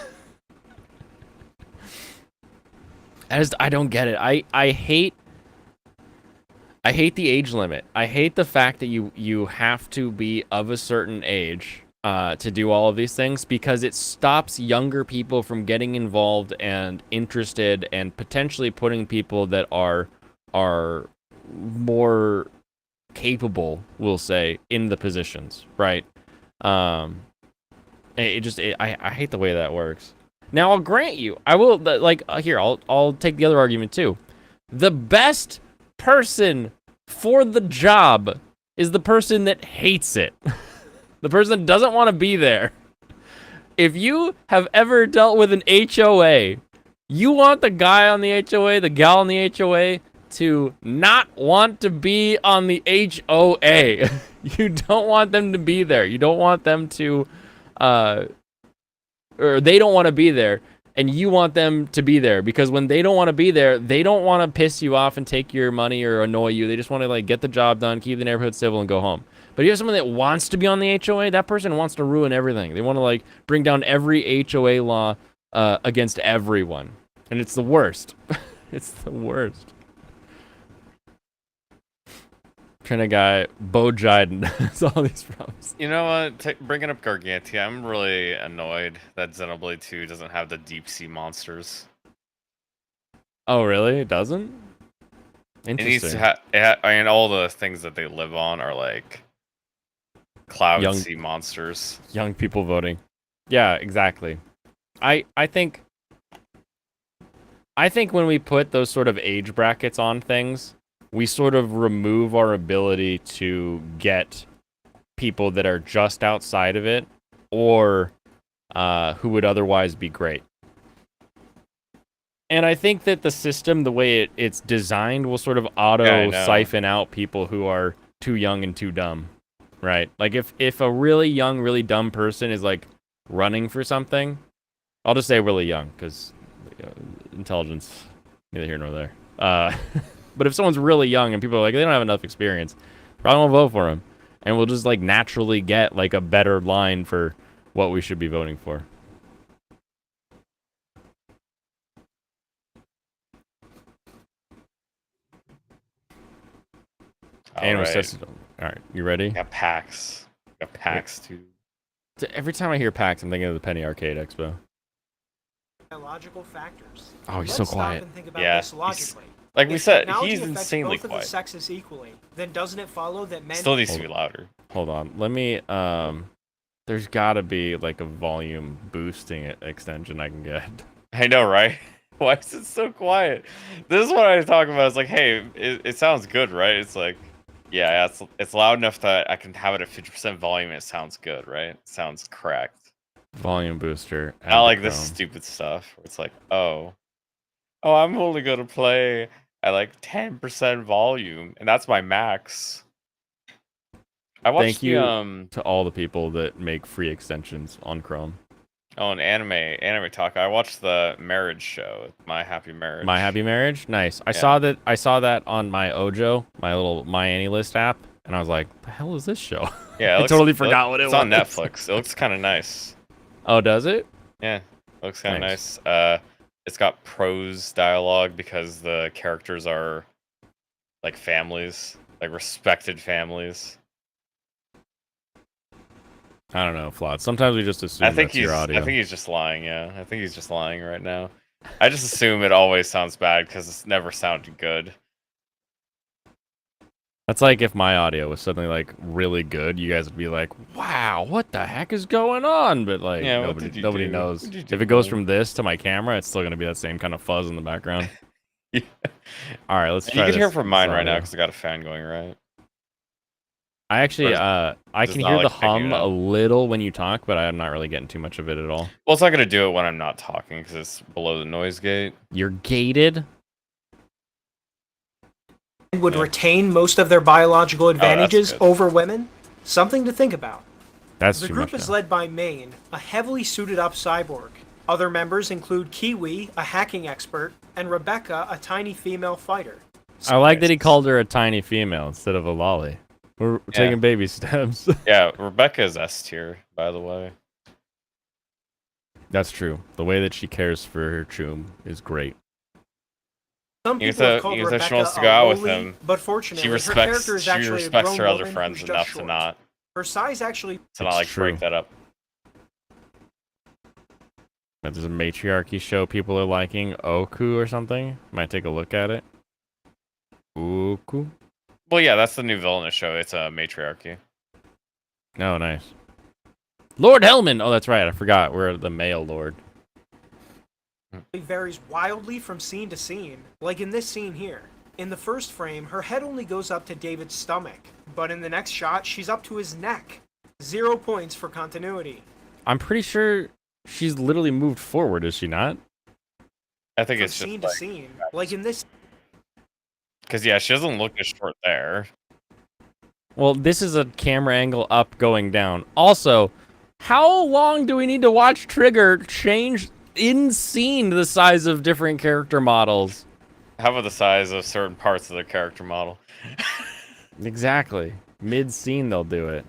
I don't get it. I hate the age limit. I hate the fact that you have to be of a certain age to do all of these things, because it stops younger people from getting involved and interested, and potentially putting people that are more capable, we'll say, in the positions, right? I hate the way that works. Now, I'll grant you, I will, like, here, I'll take the other argument too. The best person for the job is the person that hates it. The person that doesn't want to be there. If you have ever dealt with an HOA, you want the guy on the HOA, the gal on the HOA, to not want to be on the HOA. You don't want them to be there. You don't want them to, or they don't want to be there, and you want them to be there, because when they don't want to be there, they don't want to piss you off and take your money or annoy you. They just want to, like, get the job done, keep the neighborhood civil, and go home. But if you have someone that wants to be on the HOA, that person wants to ruin everything. They want to, like, bring down every HOA law against everyone. And it's the worst. It's the worst. Trying guy, Bo Jiden has all these problems. You know what? Bringing up Gargantia, I'm really annoyed that Xenoblade 2 doesn't have the deep sea monsters. Oh, really? It doesn't? Interesting. It needs to have. I mean, all the things that they live on are like cloud sea monsters. Young people voting. Yeah, exactly. I think when we put those sort of age brackets on things, we sort of remove our ability to get people that are just outside of it, or who would otherwise be great. And I think that the system, the way it's designed, will sort of siphon out people who are too young and too dumb, right? Like, if a really young, really dumb person is, like, running for something, I'll just say really young, because intelligence, neither here nor there. But if someone's really young and people are like, they don't have enough experience, probably won't vote for them. And we'll just, like, naturally get, like, a better line for what we should be voting for. All right, you ready? Got PAX. Got PAX too. Every time I hear PAX, I'm thinking of the Penny Arcade Expo. Biological factors. Oh, he's so quiet. Stop and think about this logically. Like we said, he's affects insanely both of quiet. the sexes equally, then doesn't it follow that men Still needs to be louder. Hold on. Let me, there's gotta be, like, a volume boosting extension I can get. I know, right? Why is it so quiet? This is what I was talking about. It's like, hey, it sounds good, right? It's like, yeah, it's loud enough that I can have it at 50% volume and it sounds good, right? It sounds correct. Volume booster. I like this stupid stuff where it's like, oh, I'm only gonna play at like 10% volume, and that's my max. I watched Thank you to all the people that make free extensions on Chrome. Oh, an anime talk. I watched the Marriage show, My Happy Marriage. My Happy Marriage? Nice. I saw that on my Ojo, my little My Annie List app, and I was like, the hell is this show? Yeah, I totally forgot what it was. It's on Netflix. It looks kind of nice. Oh, does it? Yeah, it looks kind of nice. It's got prose dialogue because the characters are like families, like respected families. I don't know, Flawed. Sometimes we just assume that's your audio. I think he's just lying, yeah. I think he's just lying right now. I just assume it always sounds bad because it's never sounded good. That's like if my audio was suddenly, like, really good, you guys would be like, wow, what the heck is going on? But, like, yeah, nobody knows. If it goes from this to my camera, it's still going to be that same kind of fuzz in the background. Yeah. All right, let's try this. You can hear this from mine right now because I got a fan going, right? I actually, I can hear the hum a little when you talk, but I'm not really getting too much of it at all. Well, it's not going to do it when I'm not talking because it's below the noise gate. You're gated? Would retain most of their biological advantages over women? Something to think about. The group is led by Maine, a heavily suited up cyborg. Other members include Kiwi, a hacking expert, and Rebecca, a tiny female fighter. I like that he called her a tiny female instead of a lolly. We're taking baby steps. Yeah, Rebecca is S tier, by the way. That's true. The way that she cares for her choom is great. Some Even people have though called she Rebecca wants to a go out with lowly, him, but fortunately, she her character respects is actually a grown her other woman friends who's enough just to short. not Her size actually. It's true. break that up. There's a matriarchy show people are liking, Oku or something. Might take a look at it. Oku. Well, yeah, that's the new villainous show. It's a matriarchy. Oh, nice. Lord Hellman. Oh, that's right. I forgot. We're the male lord. Varies wildly from scene to scene, like in this scene here. In the first frame, her head only goes up to David's stomach, but in the next shot, she's up to his neck. 0 points for continuity. I'm pretty sure she's literally moved forward, is she not? I think From it's scene just to scene, like in this. because yeah, she doesn't look as short there. Well, this is a camera angle up going down. Also, how long do we need to watch Trigger change in scene the size of different character models? How about the size of certain parts of the character model? Exactly. Mid-scene, they'll do it.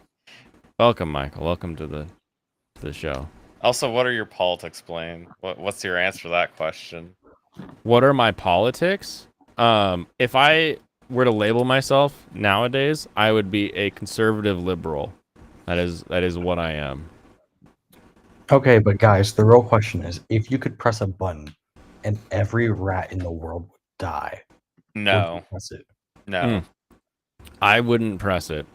Welcome, Michael. Welcome to the show. Also, what are your politics, Blaine? What's your answer to that question? What are my politics? If I were to label myself nowadays, I would be a conservative liberal. That is what I am. Okay, but guys, the real question is, if you could press a button and every rat in the world would die, would you No, press it? no. I wouldn't press it.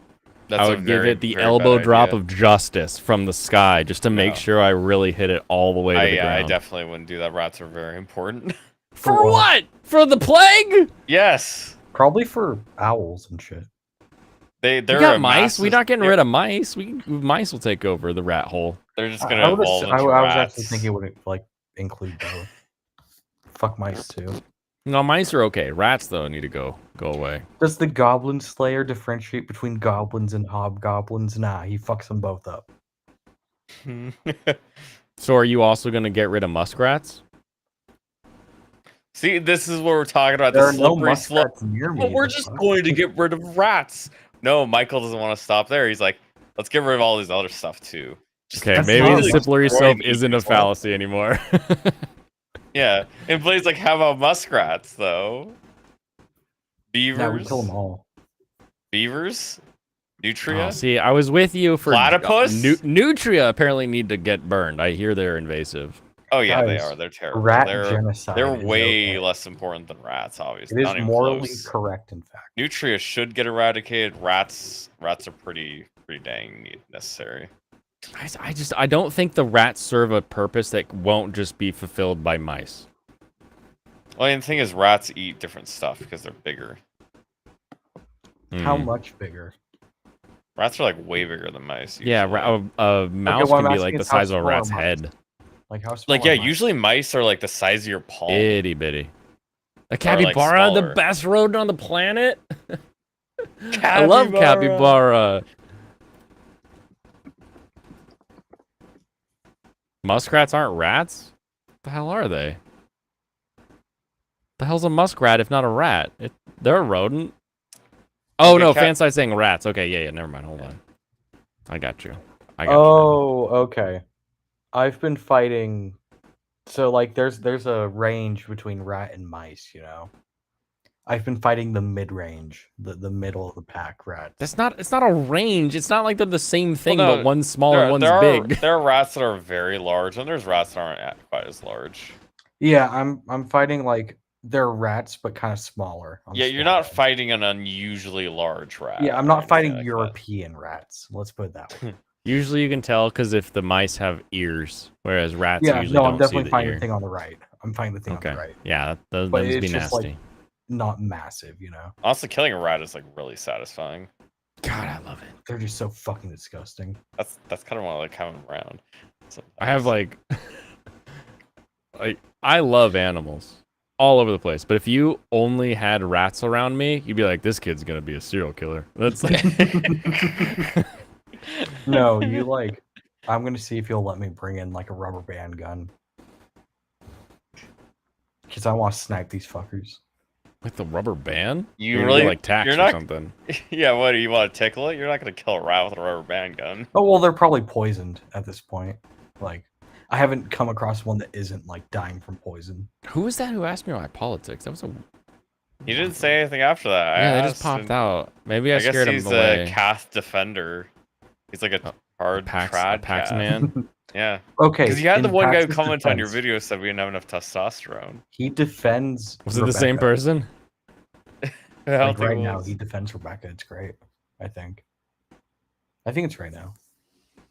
That's I a would give very, it the very elbow bad drop idea. of justice from the sky just to make No. sure I really hit it all the way to the I ground. definitely wouldn't do that. Rats are very important. For what? For the plague? Yes, Probably for owls and shit. they're We got a mice. We're massive- not getting rid of mice. Mice will take over the rat hole. They're just I gonna would evolve ass- into I was rats. actually thinking it would like include both. Fuck mice too. No, mice are okay. Rats though need to go away. Does the Goblin Slayer differentiate between goblins and hobgoblins? Nah, he fucks them both up. So are you also gonna get rid of muskrats? See, this is what we're talking about. There The are no slippery slope. muskrats near me. But we're the just fuck? going to get rid of rats. No, Michael doesn't want to stop there. He's like, let's get rid of all these other stuff too. Just Okay, That's maybe not the a slippery destroy slope me. isn't a fallacy anymore. Yeah, and Blade's like, how about muskrats though? Beavers. Nah, we kill them all. Beavers. Nutria. Oh, see, I was with you for Platypus? Nutria apparently need to get burned. I hear they're invasive. Oh yeah, they Guys, are. They're terrible. Rat they're genocide. they're is way okay. less important than rats. Obviously, It is not even morally close. correct, in fact. Nutria should get eradicated. Rats are pretty dang necessary. I don't think the rats serve a purpose that won't just be fulfilled by mice. Well, and the thing is, rats eat different stuff because they're bigger. How Hmm. much bigger? Rats are like way bigger than mice. Yeah, usually. a mouse what I'm can be asking like the is how size of a small are rat's mice? head. Like how small? Like yeah, are mice? usually mice are like the size of your palm. Itty bitty. A like, capybara, the smaller. best rodent on the planet. I love capybara. Muskrats aren't rats? The hell are they? The hell's a muskrat if not a rat? They're a rodent. Oh Okay, no, Fanside saying rats. Okay, yeah, never mind. Hold on. I got you. Oh, okay. I've been fighting. So like, there's a range between rat and mice. You know, I've been fighting the mid range, the middle of the pack rats. It's not a range. It's not like they're the same thing, no, but one's small and one's big. There are rats that are very large, and there's rats that aren't quite as large. Yeah, I'm fighting like they're rats, but kind of smaller. on the Yeah, you're small not end. fighting an unusually large rat. Yeah, I'm or not anything fighting like that. European rats. Let's put it that way. Usually you can tell because if the mice have ears, whereas rats Yeah, usually no, don't I'm definitely see the fighting ear. the thing on the right. I'm fighting the thing Okay. on the right. Yeah, those But must be it's just, nasty. like, Not massive, you know. Honestly, killing a rat is like really satisfying. God, I love it. They're just so fucking disgusting. That's kind of why I like having them around. I have like I love animals all over the place, but if you only had rats around me, you'd be like, this kid's gonna be a serial killer. That's like No, you like. I'm gonna see if you'll let me bring in like a rubber band gun, because I want to snipe these fuckers. With the rubber band? You You're gonna really get, like tax you're or not something. Yeah, what do you want to tickle it? You're not gonna kill a rat with a rubber band gun. Oh well, they're probably poisoned at this point. Like, I haven't come across one that isn't like dying from poison. Who was that who asked me about politics? That was a He didn't say anything after that. yeah. I They just asked popped him- out. Maybe I I guess scared him he's away. a Cath defender. He's like a hard Pax trad Pax Cath. man. Yeah, Okay, because you had the in one guy who Pax's commented on your defense, video said we didn't have enough testosterone. He defends. Was it the same Rebecca. person? I don't Like think right it now, was. he defends Rebecca. It's great. I think it's right now.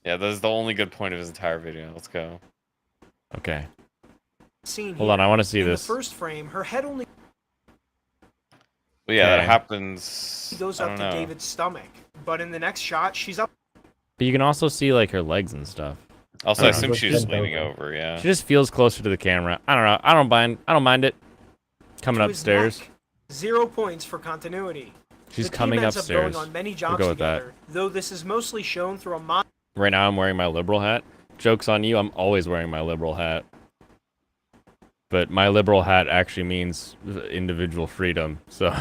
Yeah, that's the only good point of his entire video. Let's go. Okay. Scene Hold here. on, I want to see In this. the first frame, her head only But yeah, that Okay. happens. goes I up don't to know. David's stomach, but in the next shot, she's up. But you can also see like her legs and stuff. Also, I I don't know. assume Looks she's just bent leaning over. over. Yeah. She just feels closer to the camera. I don't know. I don't mind it. Coming to his upstairs. neck. 0 points for continuity. She's the team coming ends upstairs. Up going on many jobs go with that. together, though this is mostly shown through a mod. Right now I'm wearing my liberal hat. Joke's on you, I'm always wearing my liberal hat. But my liberal hat actually means individual freedom, so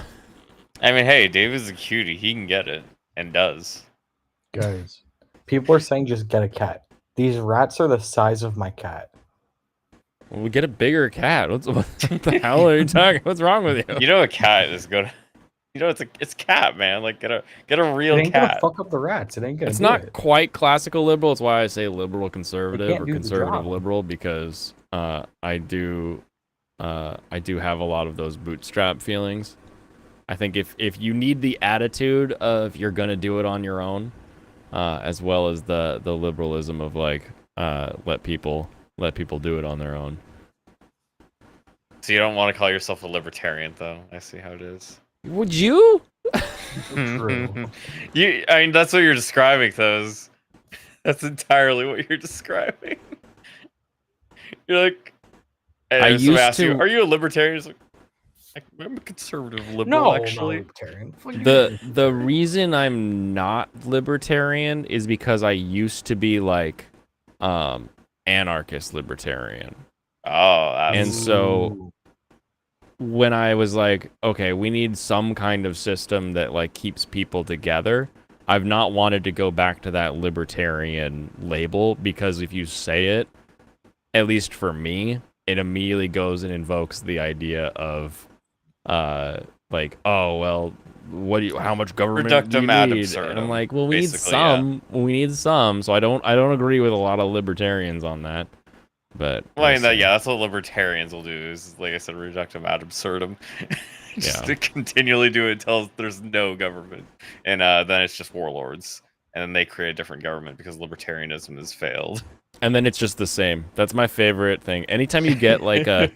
I mean, hey, David's a cutie. He can get it and does. Guys, people are saying just get a cat. These rats are the size of my cat. we get a bigger cat. What the hell are you talking? What's wrong with you? You know, a cat is good. You know, it's cat, man. Like, get a real It ain't gonna cat. fuck up the rats. It ain't gonna. It's do not it. quite classical liberal. It's why I say liberal conservative can't or do the conservative job. liberal because I do have a lot of those bootstrap feelings. I think if you need the attitude of you're gonna do it on your own, as well as the liberalism of like let people do it on their own. So you don't want to call yourself a libertarian, though. I see how it is. Would you? True. I mean, that's what you're describing, those. That's entirely what you're describing. You're like, I and somebody used asks you, to- "Are you a libertarian?" It's like, I'm a conservative liberal, No, actually. not libertarian. Fuck you. The reason I'm not libertarian is because I used to be like anarchist libertarian. Oh, that's... And so Ooh. when I was like, okay, we need some kind of system that like keeps people together, I've not wanted to go back to that libertarian label because if you say it, at least for me, it immediately goes and invokes the idea of like, oh well, how much government do Reductum you ad need? absurdum, And I'm like, well, we need basically, yeah. some. We need some. So I don't agree with a lot of libertarians on that. But Well, I mean, we'll see. that's what libertarians will do. Is like I said, reductum ad absurdum, just Yeah. to continually do it until there's no government, and then it's just warlords, and then they create a different government because libertarianism has failed. And then it's just the same. That's my favorite thing. Anytime you get like a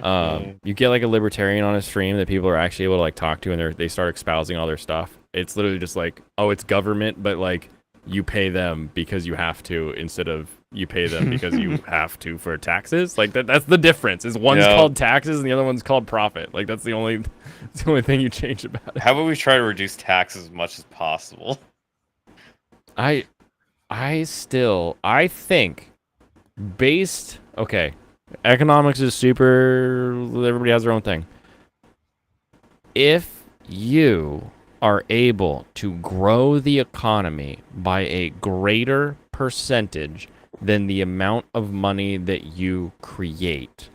libertarian on a stream that people are actually able to like talk to and they start espousing all their stuff, it's literally just like, oh, it's government, but like you pay them because you have to instead of you pay them because you have to for taxes. Like that's the difference. Is one's Yeah. called taxes and the other one's called profit. Like that's the only thing you change about it. How about we try to reduce taxes as much as possible? I think okay, economics is super, everybody has their own thing. If you are able to grow the economy by a greater percentage than the amount of money that you create,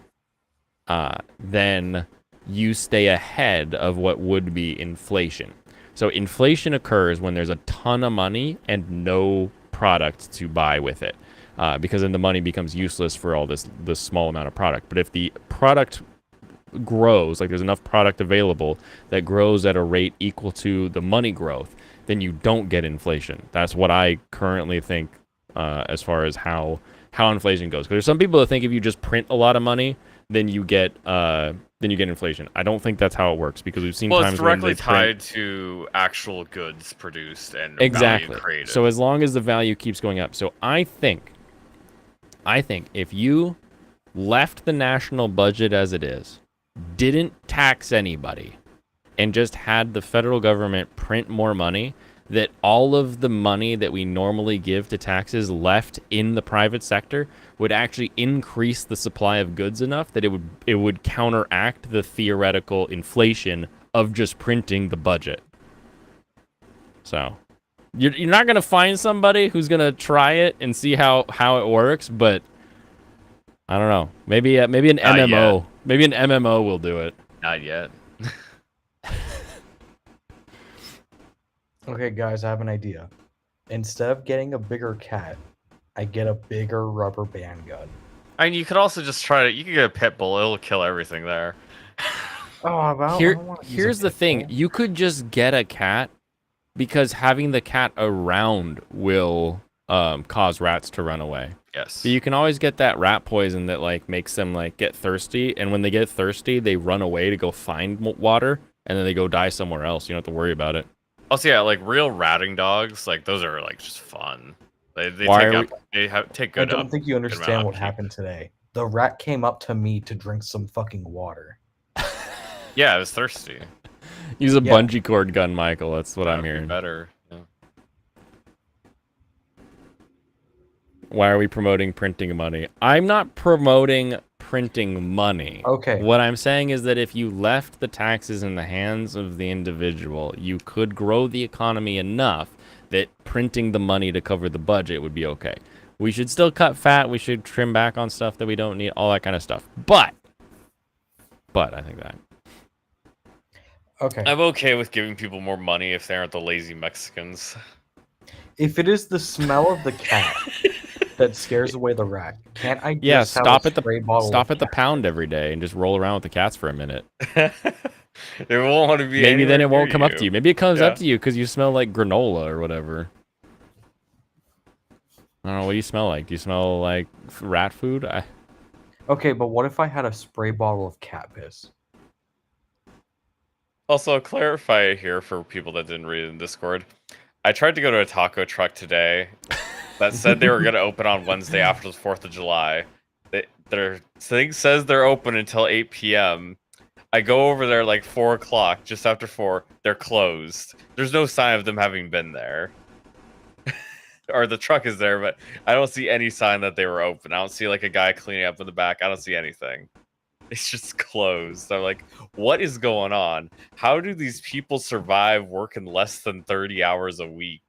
then you stay ahead of what would be inflation. So inflation occurs when there's a ton of money and no product to buy with it, because then the money becomes useless for all this small amount of product. But if the product grows, like there's enough product available that grows at a rate equal to the money growth, then you don't get inflation. That's what I currently think as far as how inflation goes. Because there's some people that think if you just print a lot of money, then you get inflation. I don't think that's how it works because we've seen Well, times it's when directly they print. tied to actual goods produced and Exactly. value created. So as long as the value keeps going up. So I think if you left the national budget as it is, didn't tax anybody, and just had the federal government print more money, that all of the money that we normally give to taxes left in the private sector would actually increase the supply of goods enough that it would counteract the theoretical inflation of just printing the budget. So you're not gonna find somebody who's gonna try it and see how it works, but I don't know. Maybe an MMO. Maybe an MMO will do it. Not yet. Okay, guys, I have an idea. Instead of getting a bigger cat, I get a bigger rubber band gun. I mean, you could also just try to. You could get a pit bull. It'll kill everything there. Oh, well, Here's the thing. You could just get a cat because having the cat around will cause rats to run away. Yes. So you can always get that rat poison that like makes them like get thirsty, and when they get thirsty, they run away to go find water, and then they go die somewhere else. You don't have to worry about it. Also, yeah, like real ratting dogs, like those are like just fun. They take good. I don't think you understand what upkeep. happened today. The rat came up to me to drink some fucking water. Yeah, I was thirsty. Use a bungee cord gun, Michael. That's what I'm That'd be hearing. Better. Yeah. Why are we promoting printing money? I'm not promoting printing money. Okay. What I'm saying is that if you left the taxes in the hands of the individual, you could grow the economy enough that printing the money to cover the budget would be okay. We should still cut fat. We should trim back on stuff that we don't need, all that kind of stuff. But I think that. Okay. I'm okay with giving people more money if they aren't the lazy Mexicans. If it is the smell of the cat that scares away the rat, can't I just have stop a at the spray bottle stop of at the cat? pound every day and just roll around with the cats for a minute. It won't want to be. Maybe then it anywhere won't near come up to you. Maybe it comes Yeah. up to you because you smell like granola or whatever. I don't know. What do you smell like? Do you smell like rat food? Okay, but what if I had a spray bottle of cat piss? Also, I'll clarify here for people that didn't read it in Discord. I tried to go to a taco truck today that said they were going to open on Wednesday after the 4th of July. Their thing says they're open until 8 p.m. I go over there like 4 o'clock, just after 4. They're closed. There's no sign of them having been there. Or the truck is there, but I don't see any sign that they were open. I don't see like a guy cleaning up in the back. I don't see anything. It's just closed. I'm like, what is going on? How do these people survive working less than 30 hours a week?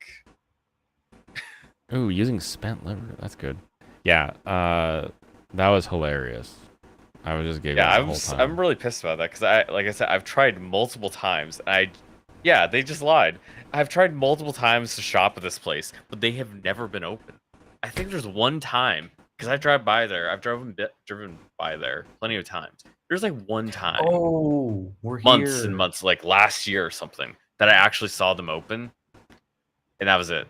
Ooh, using spent liver. That's good. Yeah, that was hilarious. I was just giggling the whole time. I'm really pissed about that because like I said, I've tried multiple times. And they just lied. I've tried multiple times to shop at this place, but they have never been open. I think there's one time because I drive by there. I've driven by there plenty of times. There's like one time. Oh, we're months here. and months, like last year or something, that I actually saw them open, and that was it.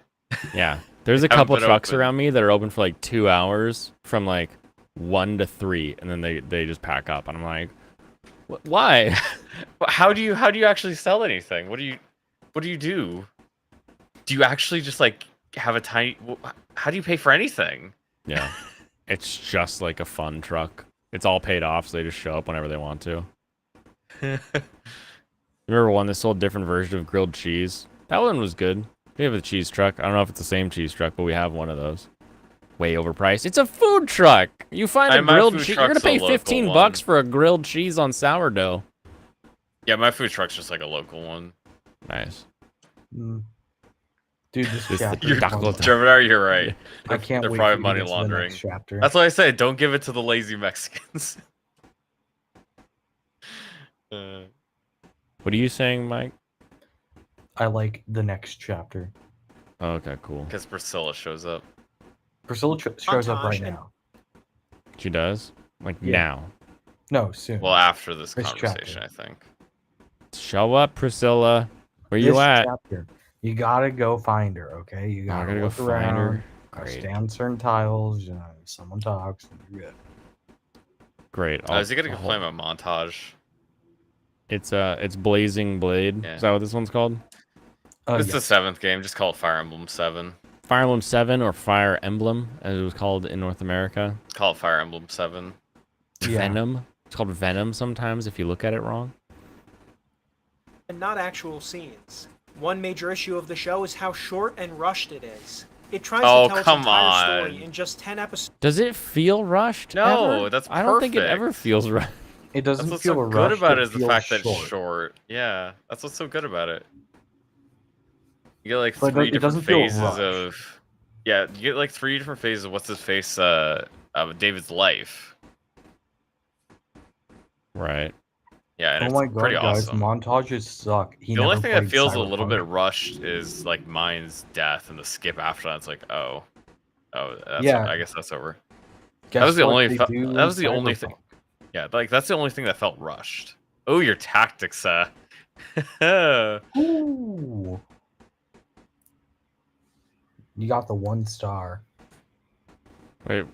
Yeah, there's a Haven't couple been trucks open. around me that are open for like 2 hours from like 1 to 3, and then they just pack up, and I'm like, why? How do you actually sell anything? What do you do? Do you actually just like have a tiny? How do you pay for anything? Yeah, it's just like a fun truck. It's all paid off, so they just show up whenever they want to. Remember one that sold a different version of grilled cheese? That one was good. We have a cheese truck. I don't know if it's the same cheese truck, but we have one of those. Way overpriced. It's a food truck. You find a My grilled food cheese. You're gonna truck's a pay local 15 one. bucks for a grilled cheese on sourdough. Yeah, my food truck's just like a local one. Nice. Mm. Dude, this This- chapter. you're is not one- gonna- Trevor, you're right. I can't They're wait probably for you to money get to the laundering. next chapter. That's why I say don't give it to the lazy Mexicans. What are you saying, Mike? I like the next chapter. Oh, okay, cool. Because Priscilla shows up. Priscilla shows up right Montage and- now. She does? Like Yeah. now. No, soon. Well, after this This conversation, chapter. I think. Show up, Priscilla. Where you This at? chapter, you gotta go find her, okay? You I gotta, gotta go look find around, her. gotta Great. stay on certain tiles. You know, someone talks, and you're good. Great. Is he gonna play my montage? It's Blazing Blade. Yeah. Is that what this one's called? It's Yeah. the 7th game. Just call it Fire Emblem 7. Fire Emblem 7 or Fire Emblem, as it was called in North America. Call it Fire Emblem 7. Yeah. Venom. It's called Venom sometimes if you look at it wrong. And not actual scenes. One major issue of the show is how short and rushed it is. It tries Oh, to tell its come entire on. story in just 10 episodes. Does it feel rushed? No, ever? that's I don't think it ever perfect. feels rushed. It That's doesn't what's feel so rushed. good about it it is the feels fact that it's short. short. Yeah, that's what's so good about it. You get like But three it different doesn't feel phases rushed. of. Yeah, you get like 3 different phases of what's his face of David's life. Right. Yeah, and Oh it's my god, pretty guys, awesome. montages suck. He The only never thing that played feels a little bit Cyberpunk. rushed is like Mine's death and the skip after that. It's like, oh, that's Yeah. I guess that's over. Guess That was the what only. they do That in was the only thing. Cyberpunk? Yeah, like that's the only thing that felt rushed. Oh, your tactics, Ooh. You got the 1 star. Wait,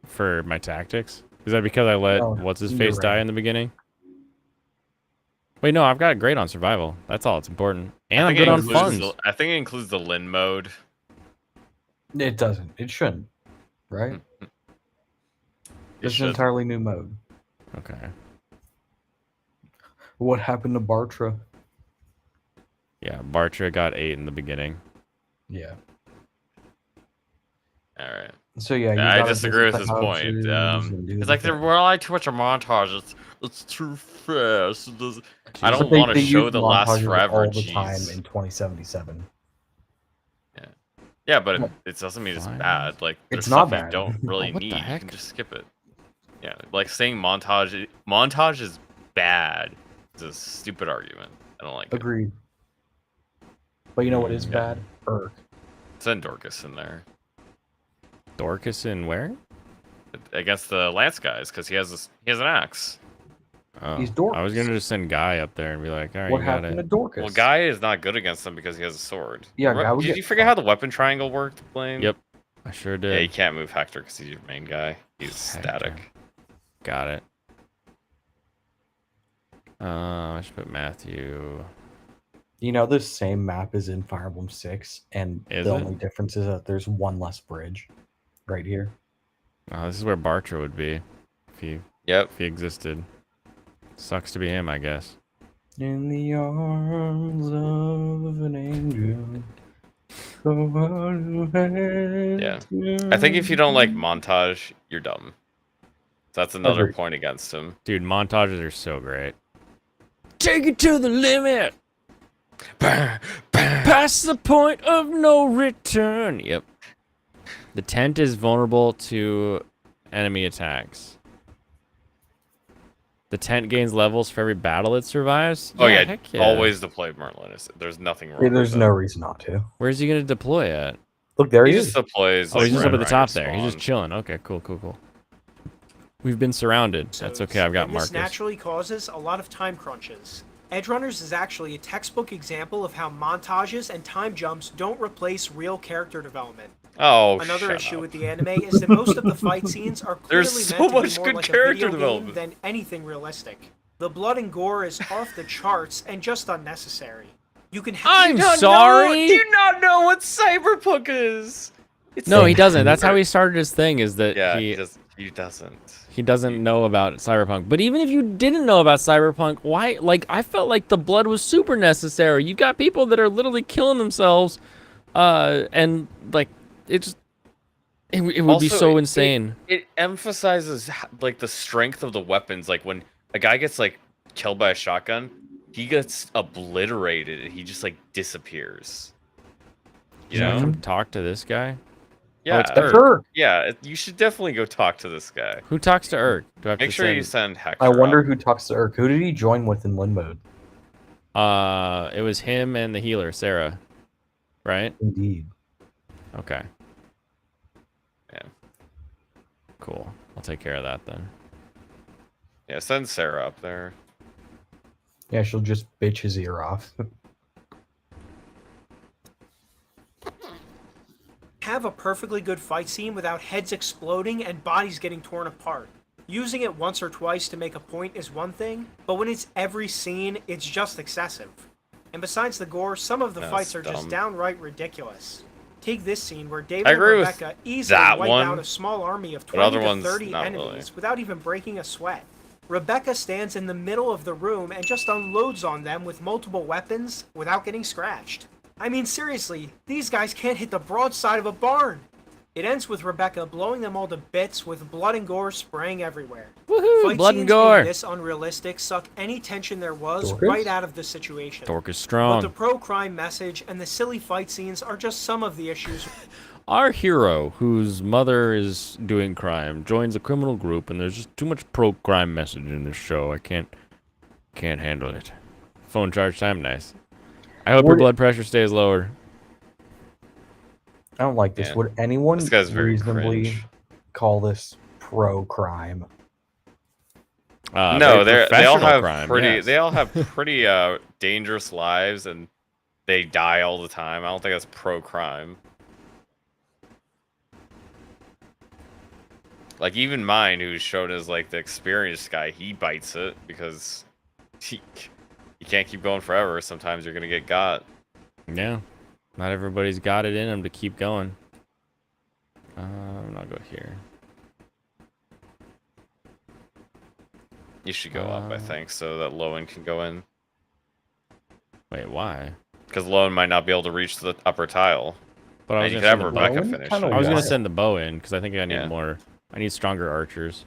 for my tactics? Is that because I let No, what's his you're face die right. in the beginning? Wait, no, I've got great on survival. That's all that's important. And I'm good on funds. I think it includes the Lin mode. It doesn't. It shouldn't. Right? It This is should. an entirely new mode. Okay. What happened to Bartra? Yeah, Bartra got 8 in the beginning. Yeah. All right. So yeah, you I gotta disagree with visit his the point. houses and do It's the like there thing. were like too much of montages. It's too fast. I But don't they- want to they show use that lasts montages forever. all the time Jeez. in 2077. Yeah, but Well, it doesn't mean it's fine. bad. Like there's It's not stuff you bad. don't really What the need. You heck? can just skip it. Yeah, like saying montage is bad. It's a stupid argument. I don't like it. Agreed. But you know what is Yeah. bad? Urk. Send Dorcas in there Dorcas in where? against the Lance guys because he has an axe. Oh, He's I was Dorcas. gonna just send Guy up there and be like, all right, What you got happened to it. Dorcas? Well, Guy is not good against them because he has a sword. Yeah, Guy would Did get you forget how the weapon triangle worked, Blaine? Yep, I sure Yeah, you did. can't move Hector because he's your main guy. He's Hector. static. Got it. I should put Matthew. You know, this same map is in Fire Emblem 6, and Is the it? only difference is that there's one less bridge right here. Oh, this is where Bartra would be if Yep. he existed. Sucks to be him, I guess. In the arms of an angel. Yeah. I think if you don't like montage, you're dumb. That's another Agreed. point against him. Dude, montages are so great. Take it to the limit. Past the point of no return. Yep. The tent is vulnerable to enemy attacks. The tent gains levels for every battle it survives. Oh yeah, heck yeah. always deploy Merlin. There's nothing wrong. There's with no it. reason not to. Where's he gonna deploy at? Look, there He he just is. deploys. Oh, like, he's just right up at the around top your there. He's just spawn. chilling. Okay, cool. We've been surrounded. That's okay. I've got and this Marcus. naturally causes a lot of time crunches. Edgerunners is actually a textbook example of how montages and time jumps don't replace real character development. Oh, Another shut issue up. with the anime is that most of the fight scenes are clearly There's so meant to much be more good like a character video game development. than anything realistic. The blood and gore is off the charts and just unnecessary. You can I'm Do you not sorry. know- do you not know what cyberpunk is? It's No, like- he doesn't. That's how he started his thing. Is that Yeah, he he doesn't. he doesn't know about Cyberpunk. But even if you didn't know about Cyberpunk, why? Like, I felt like the blood was super necessary. You got people that are literally killing themselves, and like it would be Also, so insane. It emphasizes like the strength of the weapons. Like when a guy gets like killed by a shotgun, he gets obliterated and he just like disappears. You Should I know? come talk to this guy? Yeah, it's That's Urk. her. yeah. You should definitely go talk to this guy. Who talks to Urk? Do I have Make to sure send... you send Hector. I wonder up. who talks to Urk. Who did he join with in Lin mode? It was him and the healer, Sarah. Right? Indeed. Okay. Yeah. Cool. I'll take care of that then. Yeah, send Sarah up there. Yeah, she'll just bitch his ear off. have a perfectly good fight scene without heads exploding and bodies getting torn apart. Using it once or twice to make a point is one thing, but when it's every scene, it's just excessive. And besides the gore, some of the That's fights are dumb. just downright ridiculous. Take this scene where David I and agree with Rebecca easily that wipe one, out a small army of but other 20 to ones, 30 not enemies really. without even breaking a sweat. Rebecca stands in the middle of the room and just unloads on them with multiple weapons without getting scratched. I mean, seriously, these guys can't hit the broadside of a barn. It ends with Rebecca blowing them all to bits with blood and gore spraying everywhere. Woohoo! Fight Blood and scenes gore. being this unrealistic suck any tension there was Dorcas? right out of the situation. Dork is But strong. the pro-crime message and the silly fight scenes are just some of the issues. Our hero, whose mother is doing crime, joins a criminal group, and there's just too much pro-crime message in this show. I can't handle it. Phone charge time, nice. I hope your Would- blood pressure stays lower. I don't like this. Yeah. Would anyone This guy's very reasonably cringe. call this pro-crime? No, very they all professional have crime, pretty. yes. They all have pretty dangerous lives, and they die all the time. I don't think that's pro-crime. Like even mine, who's shown as like the experienced guy, he bites it because you can't keep going forever. Sometimes you're gonna get got. Yeah, not everybody's got it in them to keep going. I'll go here. You should go up, I think, so that Lowen can go in. Wait, why? Because Lowen might not be able to reach the upper tile. But I And was you gonna could have send the Rebecca Lowen finish. kinda it. I was gonna wild. send the bow in because I think I need Yeah. more. I need stronger archers.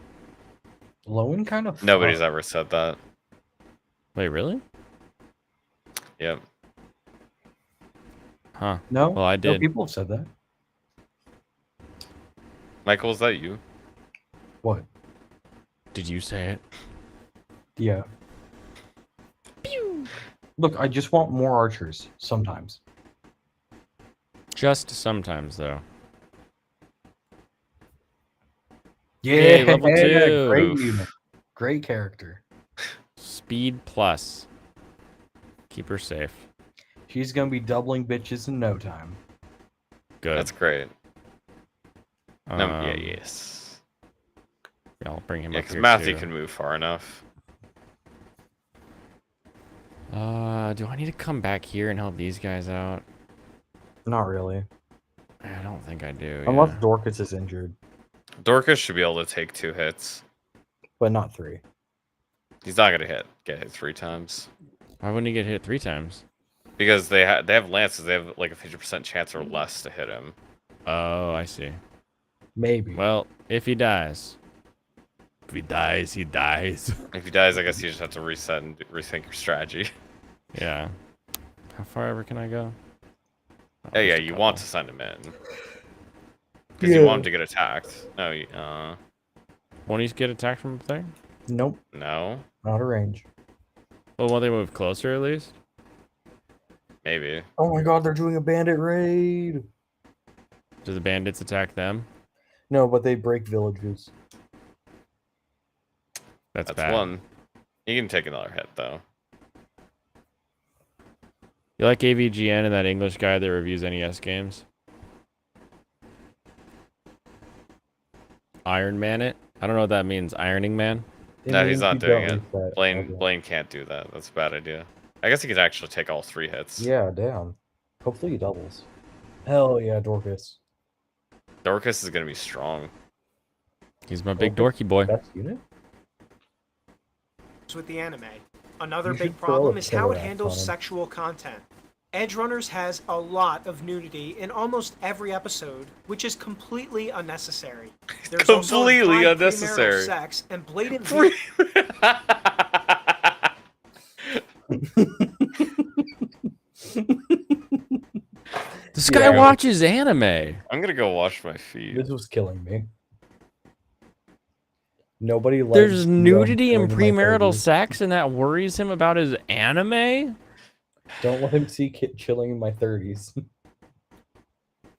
Lowen kind of. Nobody's ever said that. Wait, really? Yep. Huh? No. Well, I No, did. people have said that. Michael, is that you? What? Did you say it? Yeah. Look, I just want more archers sometimes. Just sometimes, though. Yeah, level 2. great Oof. unit. Great character. Speed plus. Keep her safe. She's gonna be doubling bitches in no time. Good. That's great. No, yeah, Um, yes. Yeah, I'll bring him Yeah, up because here Matthew too. can move far enough. Do I need to come back here and help these guys out? Not really. I don't think I do. Unless yeah. Dorcas is injured, Dorcas should be able to take 2 hits. but not 3. He's not gonna get hit 3 times Why wouldn't he get hit 3 times? because they have lances. They have like a 50% chance or less to hit him. Oh, I see. Maybe. Well, if he dies. If he dies, he dies. If he dies, I guess you just have to reset and rethink your strategy. Yeah. How far ever can I go? Oh, Yeah, just a you couple. want to send him in because you want him to get attacked. No, Won't he get attacked from up there? Nope. no, Not a range. Well, won't they move closer at least? maybe. Oh my god, they're doing a bandit raid. Do the bandits attack them? No, but they break villages. That's That's bad. one. You can take another hit though. You like AVGN and that English guy that reviews NES games? Iron Man it? I don't know what that means. Ironing Man? It No, he's means not you doing don't it. reset. Blaine Okay. Blaine can't do that. That's a bad idea. I guess he could actually take all 3 hits. Yeah, damn. Hopefully he doubles. Hell yeah, Dorcas. Dorcas is gonna be strong. He's my big Dorcas? dorky boy. Best unit? With the anime. Another You big should throw problem a is how it killer axe handles on him. sexual content. Edgerunners has a lot of nudity in almost every episode, which is completely unnecessary. There's also Completely implied unnecessary. premarital sex and blatant This guy Yeah. watches anime. I'm gonna go wash my feet. This was killing me. Nobody likes There's young nudity and children in my premarital 30s. sex, and that worries him about his anime? Don't let him see chilling in my 30s.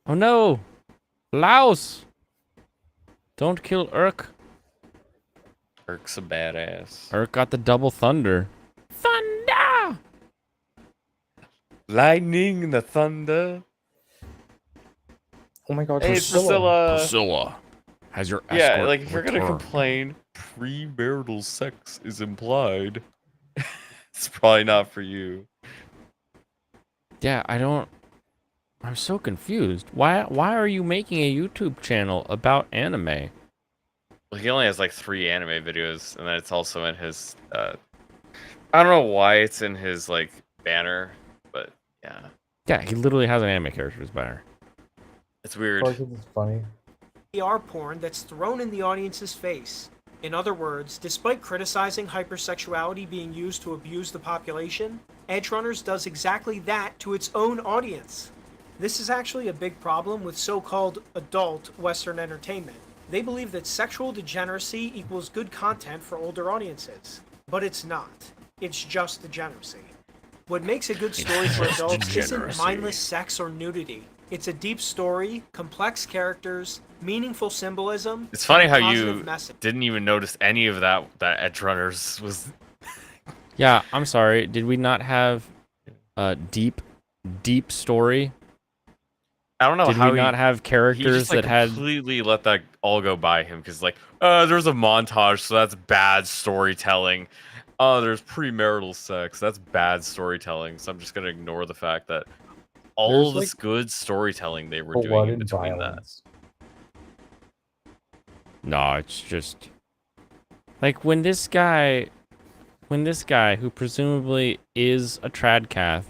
Oh no! Laos! Don't kill Urk. Urk's a badass. Urk got the double thunder. Thunder! Lightning and the thunder. Oh my god, Hey, Priscilla. Priscilla has your escort Yeah, like if you're gonna returned. complain, premarital sex is implied. It's probably not for you. Yeah, I'm so confused. Why are you making a YouTube channel about anime? Well, he only has like 3 anime videos, and then it's also in his. I don't know why it's in his like banner, but yeah. Yeah, he literally has an anime character as banner. It's weird. Because it's funny. AR porn that's thrown in the audience's face. In other words, despite criticizing hypersexuality being used to abuse the population, Edgerunners does exactly that to its own audience. This is actually a big problem with so-called adult Western entertainment. They believe that sexual degeneracy equals good content for older audiences. But it's not. It's just degeneracy. What makes a good story for adults isn't degeneracy. mindless sex or nudity. It's a deep story, complex characters, meaningful symbolism. It's funny and how a you positive message. didn't even notice any of that Edgerunners was. Yeah, I'm sorry. Did we not have a deep story? I don't know Did how we not have he characters just like that had? completely let that all go by him because like there's a montage, so that's bad storytelling. Oh, there's premarital sex, that's bad storytelling. So I'm just gonna ignore the fact that all There's, this good storytelling they were Blood doing in and between violence. No, it's just like when this guy who presumably is a tradcath,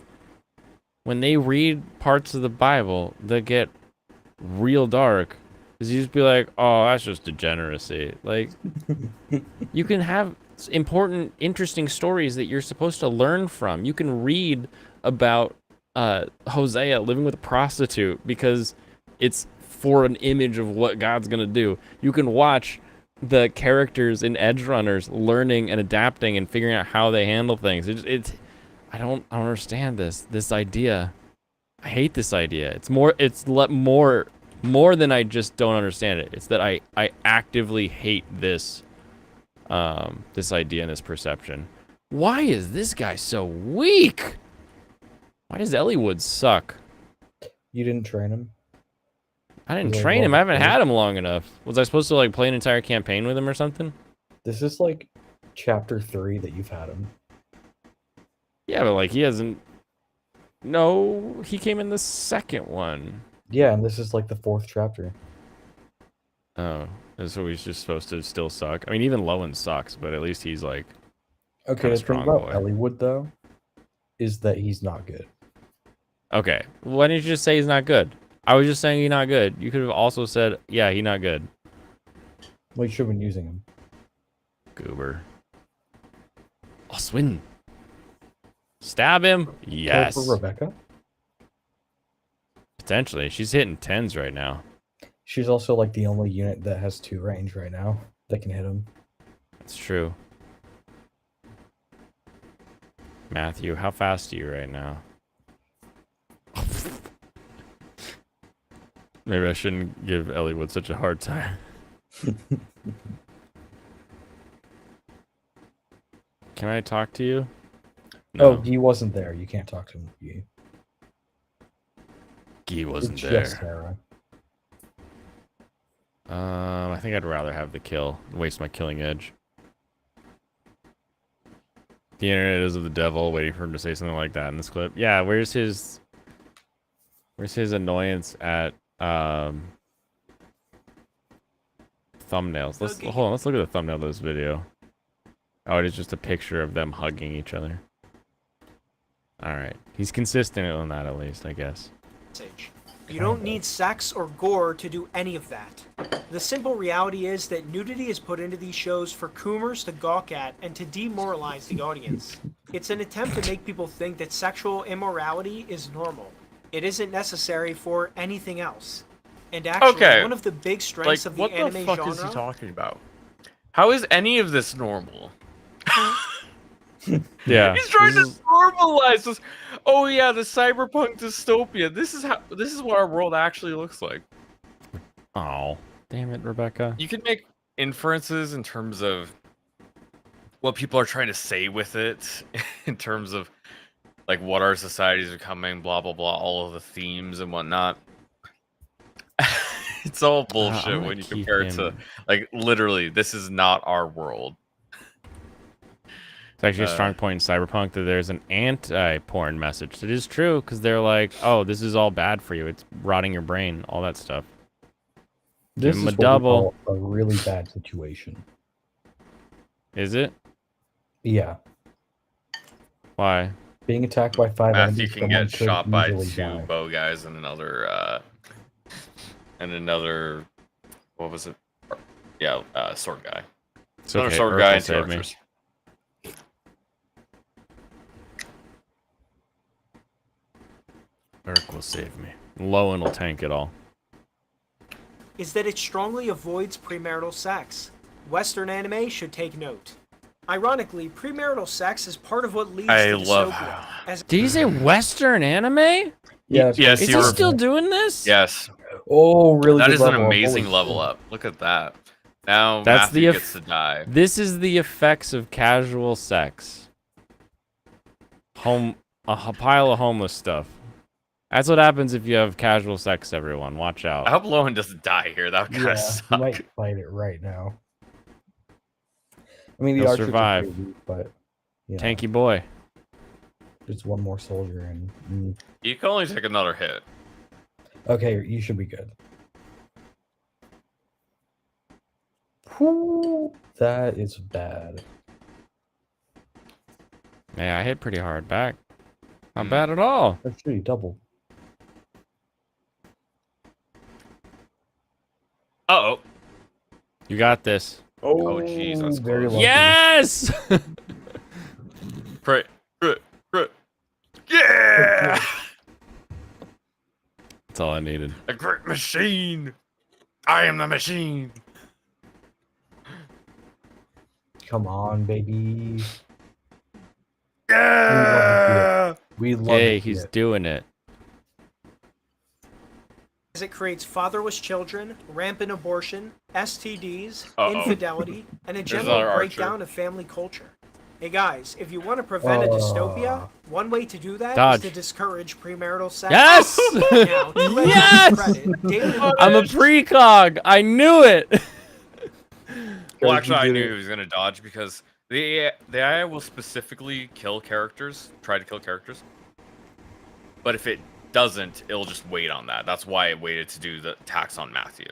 when they read parts of the Bible that get real dark, is you just be like, oh, that's just degeneracy. Like, you can have important, interesting stories that you're supposed to learn from. You can read about Hosea living with a prostitute because it's for an image of what God's gonna do. You can watch the characters in Edgerunners learning and adapting and figuring out how they handle things. I don't understand this idea. I hate this idea. It's more than I just don't understand it. It's that I actively hate this this idea and this perception. Why is this guy so weak? Why does Elliewood suck? You didn't train him. I didn't He's like train him. I level haven't 3. had him long enough. Was I supposed to like play an entire campaign with him or something? This is like chapter 3 that you've had him. Yeah, but like he hasn't. No, he came in the second one. Yeah, and this is like the 4th chapter. Oh, so he's just supposed to still suck. I mean, even Lowen sucks, but at least he's like. Okay, Kinda the thing strong about boy. Elliewood though is that he's not good. Okay, why didn't you just say he's not good? I was just saying he's not good. You could have also said, yeah, he's not good. Well, you should have been using him. Goober. Oh, Swin. Stab him. Kill Yes. for Rebecca. Potentially. She's hitting 10s right now. She's also like the only unit that has 2 range right now that can hit him. That's true. Matthew, how fast are you right now? Maybe I shouldn't give Elliewood such a hard time. Can I talk to you? Oh, he wasn't there. You can't talk to him. He wasn't It's there. just Sarah. I think I'd rather have the kill. Waste my killing edge. The internet is of the devil, waiting for him to say something like that in this clip. Yeah, where's his annoyance at thumbnails? Hold on, let's look at the thumbnail of this video. Oh, it is just a picture of them hugging each other. Alright. He's consistent on that at least, I guess. You don't need sex or gore to do any of that. The simple reality is that nudity is put into these shows for coomers to gawk at and to demoralize the audience. It's an attempt to make people think that sexual immorality is normal. It isn't necessary for anything else. And actually, one of the big strengths of the anime genre... What the fuck is he talking about? How is any of this normal? Yeah. He's trying to normalize this. Oh yeah, the cyberpunk dystopia. This is what our world actually looks like. Oh, damn it, Rebecca. You can make inferences in terms of what people are trying to say with it, in terms of like what our society is becoming, blah blah blah, all of the themes and whatnot. It's all bullshit when you compare it to like literally. This is not our world. It's actually a strong point in Cyberpunk that there's an anti-porn message. It is true, because they're like, oh, this is all bad for you. It's rotting your brain, all that stuff. This Give him is a what we double. call a really bad situation. Is it? Yeah. Why? Being attacked by 5 Matthew enemies, can someone get could shot by easily 2 die. bow guys and another what was it? Yeah, sword guy. It's Another okay. sword Urk guy will and 2 save me. archers. Urk will save me. Lowen will tank it all. Is that it strongly avoids premarital sex. Western anime should take note. Ironically, premarital sex is part of what leads I to love dystopia. As Did you say Western anime? Yeah, Yes, Is you he were- still doing this? Yes, Oh, really that good is an level up. amazing Holy level shit. up. Look at that. Now That's Matthew the gets to die. This is the effects of casual sex. A pile of homeless stuff. That's what happens if you have casual sex, everyone. Watch I out. hope Lowen doesn't die here. That would kind Yeah, of you suck. might fight it right now. I mean, the He'll archers survive. are pretty weak, but you know, Tanky boy. there's one more soldier and You can only take another hit. okay, you should be good. Whew, that is bad. Yeah, I hit pretty hard back. Not Mm. bad at all. That's pretty double. Uh-oh. You got this. Oh, jeez, that's very close. lucky. Yes! Pray. Yeah! That's all I needed. A great machine! I am the machine! Come on, baby. Yeah! We love Hey, it. he's doing it. it creates fatherless children, rampant abortion, STDs, Uh-oh. infidelity, and a There's general another archer. breakdown of family culture. Hey guys, if you want to prevent a dystopia, one way to do that is Dodge. to discourage premarital sex. Yes! Now, to Ed's Yes! credit, David I'm a precog. I knew it. Well, Guys, actually, you I did knew it. he was gonna dodge because the AI will specifically kill characters, try to kill characters. But if it doesn't, it'll just wait on that. That's why it waited to do the attacks on Matthew,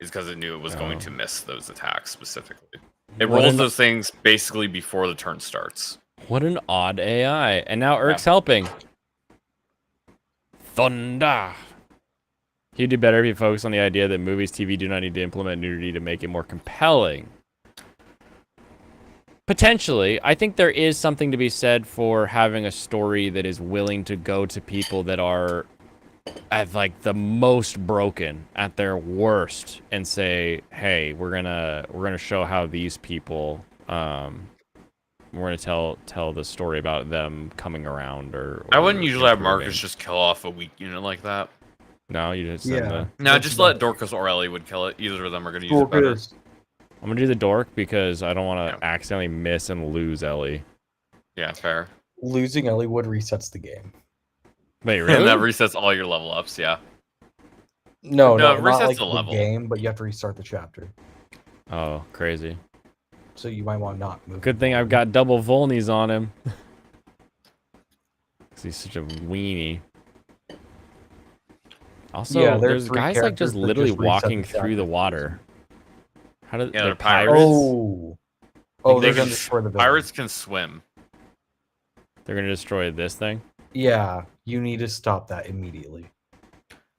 is because it knew it was going to miss those attacks specifically. It What rolls an- those things basically before the turn starts. What an odd AI. And now Urk's helping. Thunder. He'd do better if he focused on the idea that movies, TV do not need to implement nudity to make it more compelling. Potentially. I think there is something to be said for having a story that is willing to go to people that are at like the most broken, at their worst, and say, hey, we're gonna show how these people we're gonna tell the story about them coming around or I wouldn't usually have improving. Marcus just kill off a weak unit like that. No, you just send Yeah. the... No, That's just about let it. Dorcas or Ellie would kill it. Either of them are gonna use it better. Dorcas. I'm gonna do the dork because I don't want to Yeah. accidentally miss and lose Ellie. Yeah, fair. Losing Elliewood resets the game. Wait, And really? that resets all your level ups, yeah. No, No, no, it not resets like the the level. game, but you have to restart the chapter. Oh, crazy. So you might want to not move. Good thing I've got double Volnies on him. 'Cause he's such a weenie. Also, Yeah, there are there's 3 guys like characters just that literally just reset walking the through the chapter. water. How did Yeah, they're they're pirates. pirates? Oh, oh, They they're can gonna s- destroy the village. Pirates can swim. They're gonna destroy this thing. Yeah, you need to stop that immediately.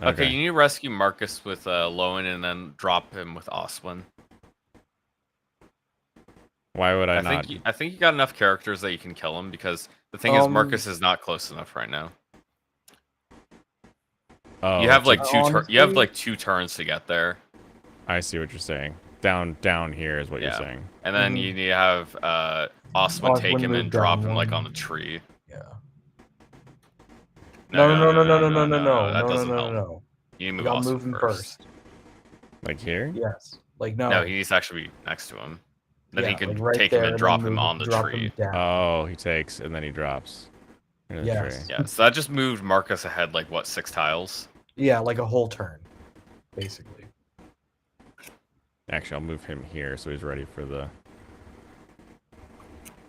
Okay, you need to rescue Marcus with Lowen and then drop him with Oswin. Why would I, not? I think you got enough characters that you can kill him because the thing is Marcus is not close enough right now. Oh, You have it's like you have honestly- like 2 turns to get there. I see what you're saying. Down here is what you're Yeah. saying. And then Mhm. you need to have Oswin take Oswin him move and drop down him like one. on the tree. Yeah. No, no, no, that doesn't no, help. no. You need to You move gotta Oswin move him first. first. Like here? Yes. Like no. No, he needs to actually be next to him. Then he Yeah, can like right take him there, and then drop him move- on the drop tree. him down. Oh, he takes and then he drops. Into the Yes. tree. Yeah, so that just moved Marcus ahead like what, 6 tiles? Yeah, like a whole turn, basically. Actually, I'll move him here so he's ready for the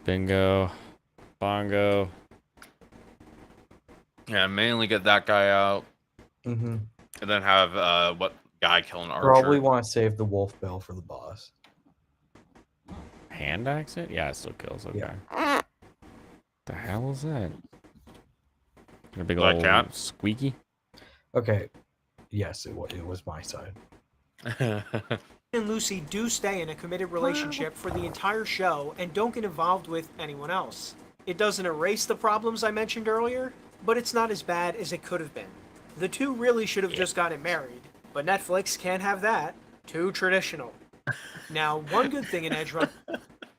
bingo, bongo. Yeah, mainly get that guy out, Mm-hmm. and then have what guy kill an archer. Probably want to save the wolf bell for the boss. Hand axe it? Yeah, it still kills. Okay. Yeah. The hell is that? A big Like old cat? squeaky. Okay. Yes, it was my side. and Lucy do stay in a committed relationship for the entire show and don't get involved with anyone else. It doesn't erase the problems I mentioned earlier, but it's not as bad as it could have been. The two really should have just gotten married, but Netflix can't have that. Too traditional. Now, one good thing in Edge Run.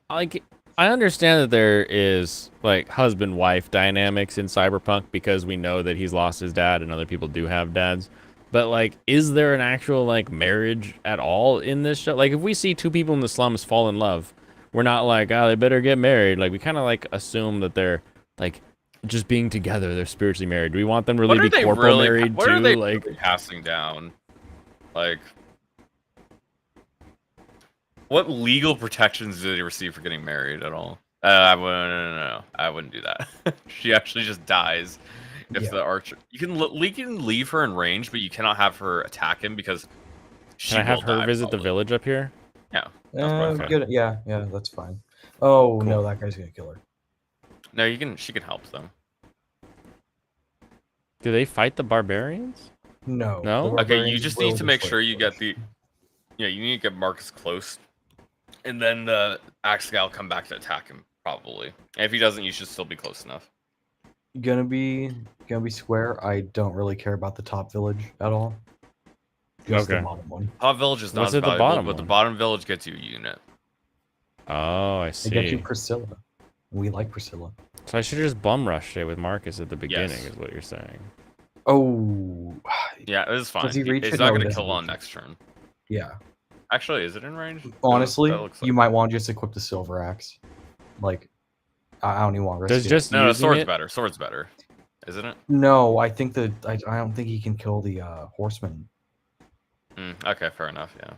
Like, I understand that there is like husband-wife dynamics in Cyberpunk because we know that he's lost his dad and other people do have dads. But like, is there an actual like marriage at all in this show? Like, if we see two people in the slums fall in love, we're not like, oh, they better get married. Like, we kind of like assume that they're like just being together. They're spiritually married. Do we want them to really be corporal married what too? are they Like, really passing down? Like, what legal protections did they receive for getting married at all? I wouldn't. No, I wouldn't do that. She actually just dies if Yeah. the archer. You can leave her in range, but you cannot have her attack him because she can I have will her die, visit the probably. village up here? Yeah. That's probably fine. Good. Yeah, that's fine. Oh Cool. no, that guy's gonna kill her. No, you can. She can help them. Do they fight the barbarians? No. No? the Okay, Okay, you barbarians just will need to make destroy sure the you get village. the. Yeah, you need to get Marcus close, and then the axe guy will come back to attack him probably. And if he doesn't, you should still be close enough. Gonna be square. I don't really care about the top village at all. Just the Okay. bottom one. Top village is not What's as at the valuable, bottom but the one? bottom village gets you a unit. Oh, I They get you see. Priscilla. We like Priscilla. So I should have just bum rushed it with Marcus at the beginning, Yes. is what you're saying. Oh, Yeah, it is fine. Does he reach It's it? not No, going he to kill doesn't on reach it. next turn. yeah. Actually, is it in range? Honestly, That looks like... you might want to just equip the silver axe. Like, I don't even want to risk Does it. just No, using sword's it? better. Sword's better. Isn't it? No, I think that I don't think he can kill the horseman. Okay, fair enough, yeah.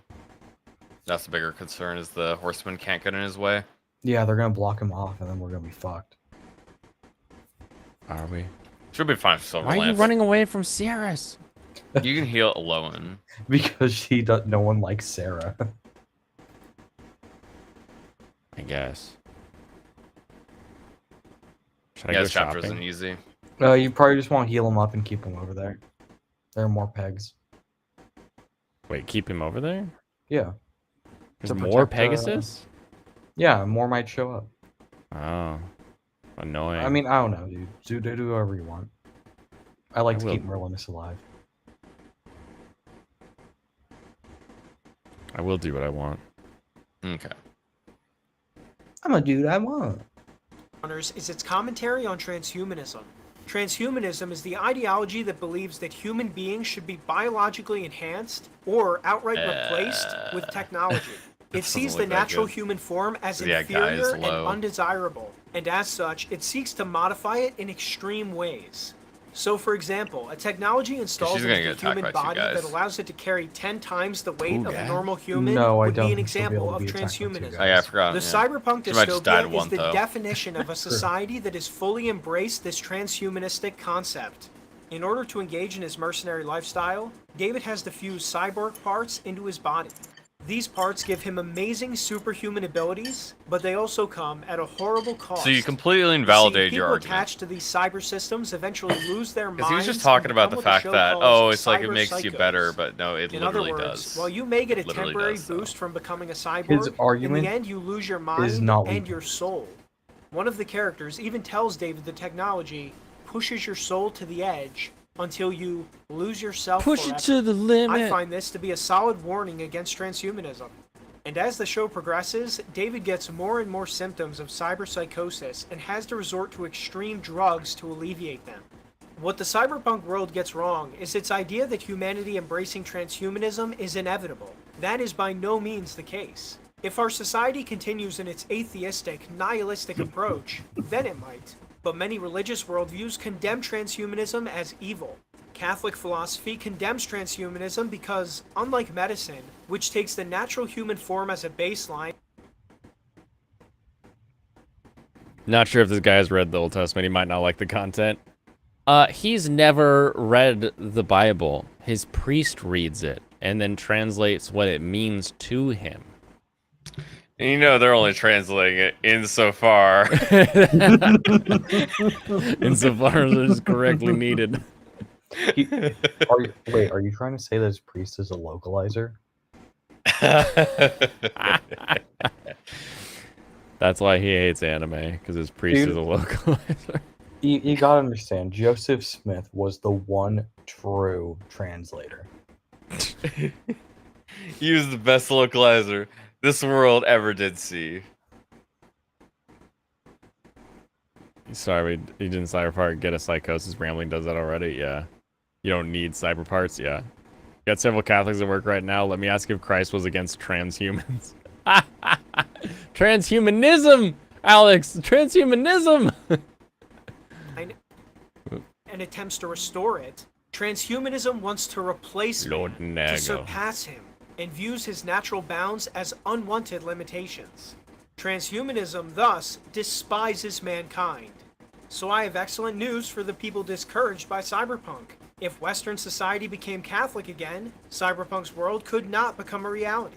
That's the bigger concern, is the horseman can't get in his way. Yeah, they're gonna block him off, and then we're gonna be fucked. Are we? Should be fine for Silver Why are you Lance. running away from Sierras? You can heal alone. Because she does. No one likes Sarah. I guess. Should I Yeah, go this chapter shopping? isn't easy. You probably just want to heal him up and keep him over there. There are more pegs. Wait, keep him over there? Yeah. There's To more protect, Pegasus? Yeah, more might show up. Oh. Annoying. I mean, I don't know, dude. Do whatever you want. I like I to will. keep Merlinus alive. I will do what I want. Okay. I'm a dude I want. Is its commentary on transhumanism. Transhumanism is the ideology that believes that human beings should be biologically enhanced or outright replaced with technology. It doesn't sees the look that natural good. human form as Yeah, guy is inferior and low. undesirable, and as such, it seeks to modify it in extreme ways. So, for example, a technology installed She's gonna into get the attacked human by two body guys. that allows it to carry 10 times the weight Two of a guys? normal human No, I would don't be an think she'll be able example to of be attacked by two transhumanism. guys. Oh, yeah, I forgot. The yeah. cyberpunk She might just died dystopia is one, the though. definition of a society that has fully embraced this transhumanistic concept. In order to engage in his mercenary lifestyle, David has to fuse cyborg parts into his body. These parts give him amazing superhuman abilities, but they also come at a horrible cost. So you completely See, invalidated your people argument. attached to these cyber systems eventually lose their Because minds. he was just talking and about the become what fact show that, calls oh, it's like it cyber makes you psychos. better, but no, it In other literally words, does. while you may get a Literally temporary does, though. boost from becoming a cyborg, His in argument the end you lose your mind not and legal. your soul. One of the characters even tells David the technology pushes your soul to the edge until you lose yourself Push it forever. to the limit. I find this to be a solid warning against transhumanism. And as the show progresses, David gets more and more symptoms of cyberpsychosis and has to resort to extreme drugs to alleviate them. What the cyberpunk world gets wrong is its idea that humanity embracing transhumanism is inevitable. That is by no means the case. If our society continues in its atheistic, nihilistic approach, then it might. But many religious worldviews condemn transhumanism as evil. Catholic philosophy condemns transhumanism because, unlike medicine, which takes the natural human form as a baseline, Not sure if this guy's read the Old Testament. He might not like the content. He's never read the Bible. His priest reads it and then translates what it means to him. And you know they're only translating it insofar. Insofar as it is correctly needed. Wait, are you trying to say this priest is a localizer? That's why he hates anime, because his priest is a localizer. You gotta understand, Joseph Smith was the one true translator. He was the best localizer this world ever did see. Sorry, he didn't cyber part. Get a psychosis. Rambling does that already. Yeah. You don't need cyber parts. Yeah. Got several Catholics at work right now. Let me ask if Christ was against transhumans. Transhumanism, Alex. Transhumanism. And attempts to restore it. Transhumanism wants to replace Lord man, Nago. to surpass him, and views his natural bounds as unwanted limitations. Transhumanism, thus, despises mankind. So I have excellent news for the people discouraged by cyberpunk. If Western society became Catholic again, cyberpunk's world could not become a reality.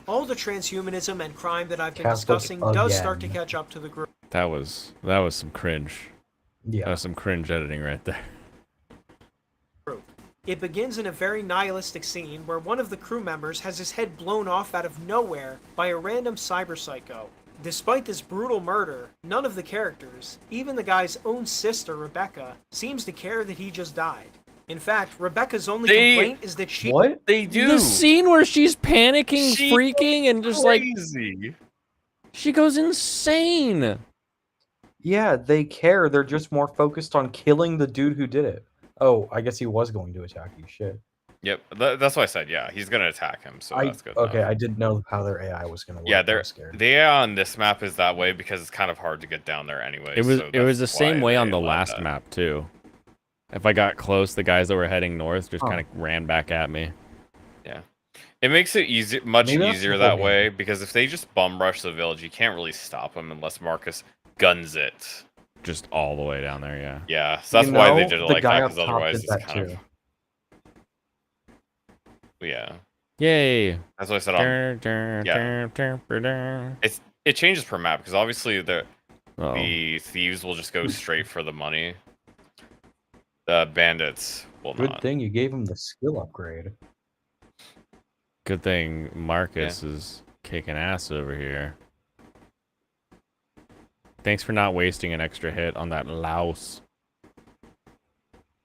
All the transhumanism and crime that I've been discussing does start to catch up to the group. That was some cringe. Yeah. That was some cringe editing right there. It begins in a very nihilistic scene where one of the crew members has his head blown off out of nowhere by a random cyber psycho. Despite this brutal murder, none of the characters, even the guy's own sister Rebecca, seems to care that he just died. In fact, Rebecca's only complaint is that she— What? They do. The scene where she's panicking, freaking, and just crazy. she goes insane. Yeah, they care. They're just more focused on killing the dude who did it. Oh, I guess he was going to attack you. Shit. Yep, that's why I said, yeah, he's gonna attack him, so that's good. Okay, enough. I didn't know how their AI was gonna work. Yeah, I was scared. the AI on this map is that way because it's kind of hard to get down there anyway. It was so it was the that's same why way they on the allowed last that. map too. If I got close, the guys that were heading north just kind of ran back at me. Yeah, it makes it much Maybe that's easier the that whole way game. because if they just bum rush the village, you can't really stop them unless Marcus guns it. Just all the way down there, yeah. Yeah, so that's why they did it the like guy that up because top otherwise did it's that kind too. of yeah. Yay. That's what I said. It changes per map because obviously the thieves will just go straight for the money. The bandits will Good not. thing you gave him the skill upgrade. Good thing Marcus is kicking ass over here. Thanks for not wasting an extra hit on that louse.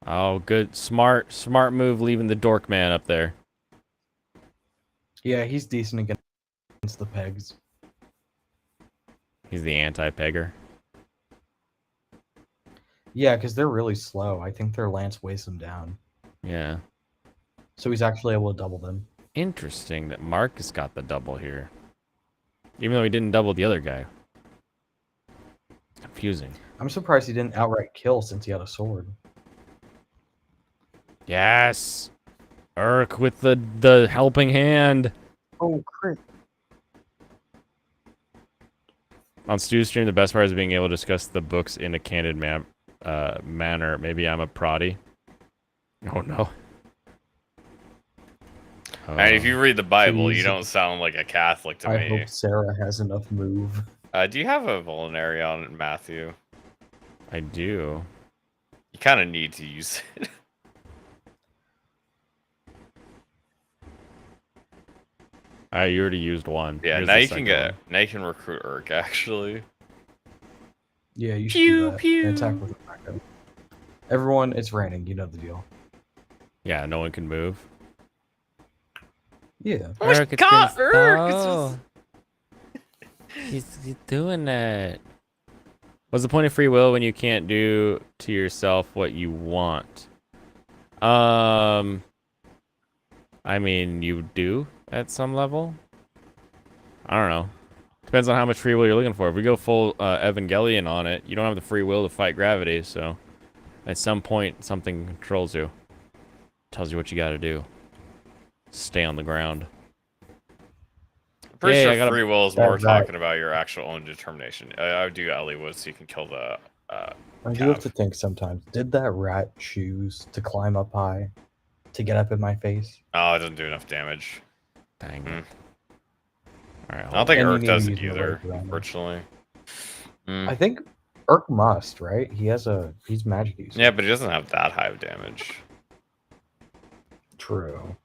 Oh, good. Smart move leaving the dork man up there. Yeah, he's decent against the pegs. He's the anti-pegger. Yeah, because they're really slow. I think their lance weighs them down. Yeah. So he's actually able to double them. Interesting that Marcus got the double here. Even though he didn't double the other guy. Confusing. I'm surprised he didn't outright kill since he had a sword. Yes! Urk with the helping hand. Oh, crit. On Stu's stream, the best part is being able to discuss the books in a candid manner. Maybe I'm a proddy. Oh, no. And if you read the Bible, you Jeez. don't sound like a Catholic to I me. hope Sarah has enough move. Do you have a vulnerary on Matthew? I do. You kind of need to use it. I already used one. Yeah, Here's now the you can second now you can recruit Urk actually. Yeah, you should Pew, do that. pew. And attack with a backup. Everyone, it's raining. You know the deal. one. Yeah, no one can move. Yeah. Oh my Urk, it's God, been Urk! slow. He's doing that. What's the point of free will when you can't do to yourself what you want? I mean, you do at some level. I don't know. Depends on how much free will you're looking for. If we go full Evangelion on it, you don't have the free will to fight gravity, so at some point something controls you. Tells you what you gotta do. Stay on the ground. Pretty Yeah, sure I gotta- free will is more That right. talking about your actual own determination. I would do Elliewood so you can kill the. I do have Cav. to think sometimes. Did that rat choose to climb up high to get up in my face? Oh, it doesn't do enough damage. Dang Hmm. it. All right, I don't think And you Urk need to does it use more either, Rapier on him. unfortunately. I think Urk must, right? He's magic user. Yeah, but he doesn't have that high of damage. True.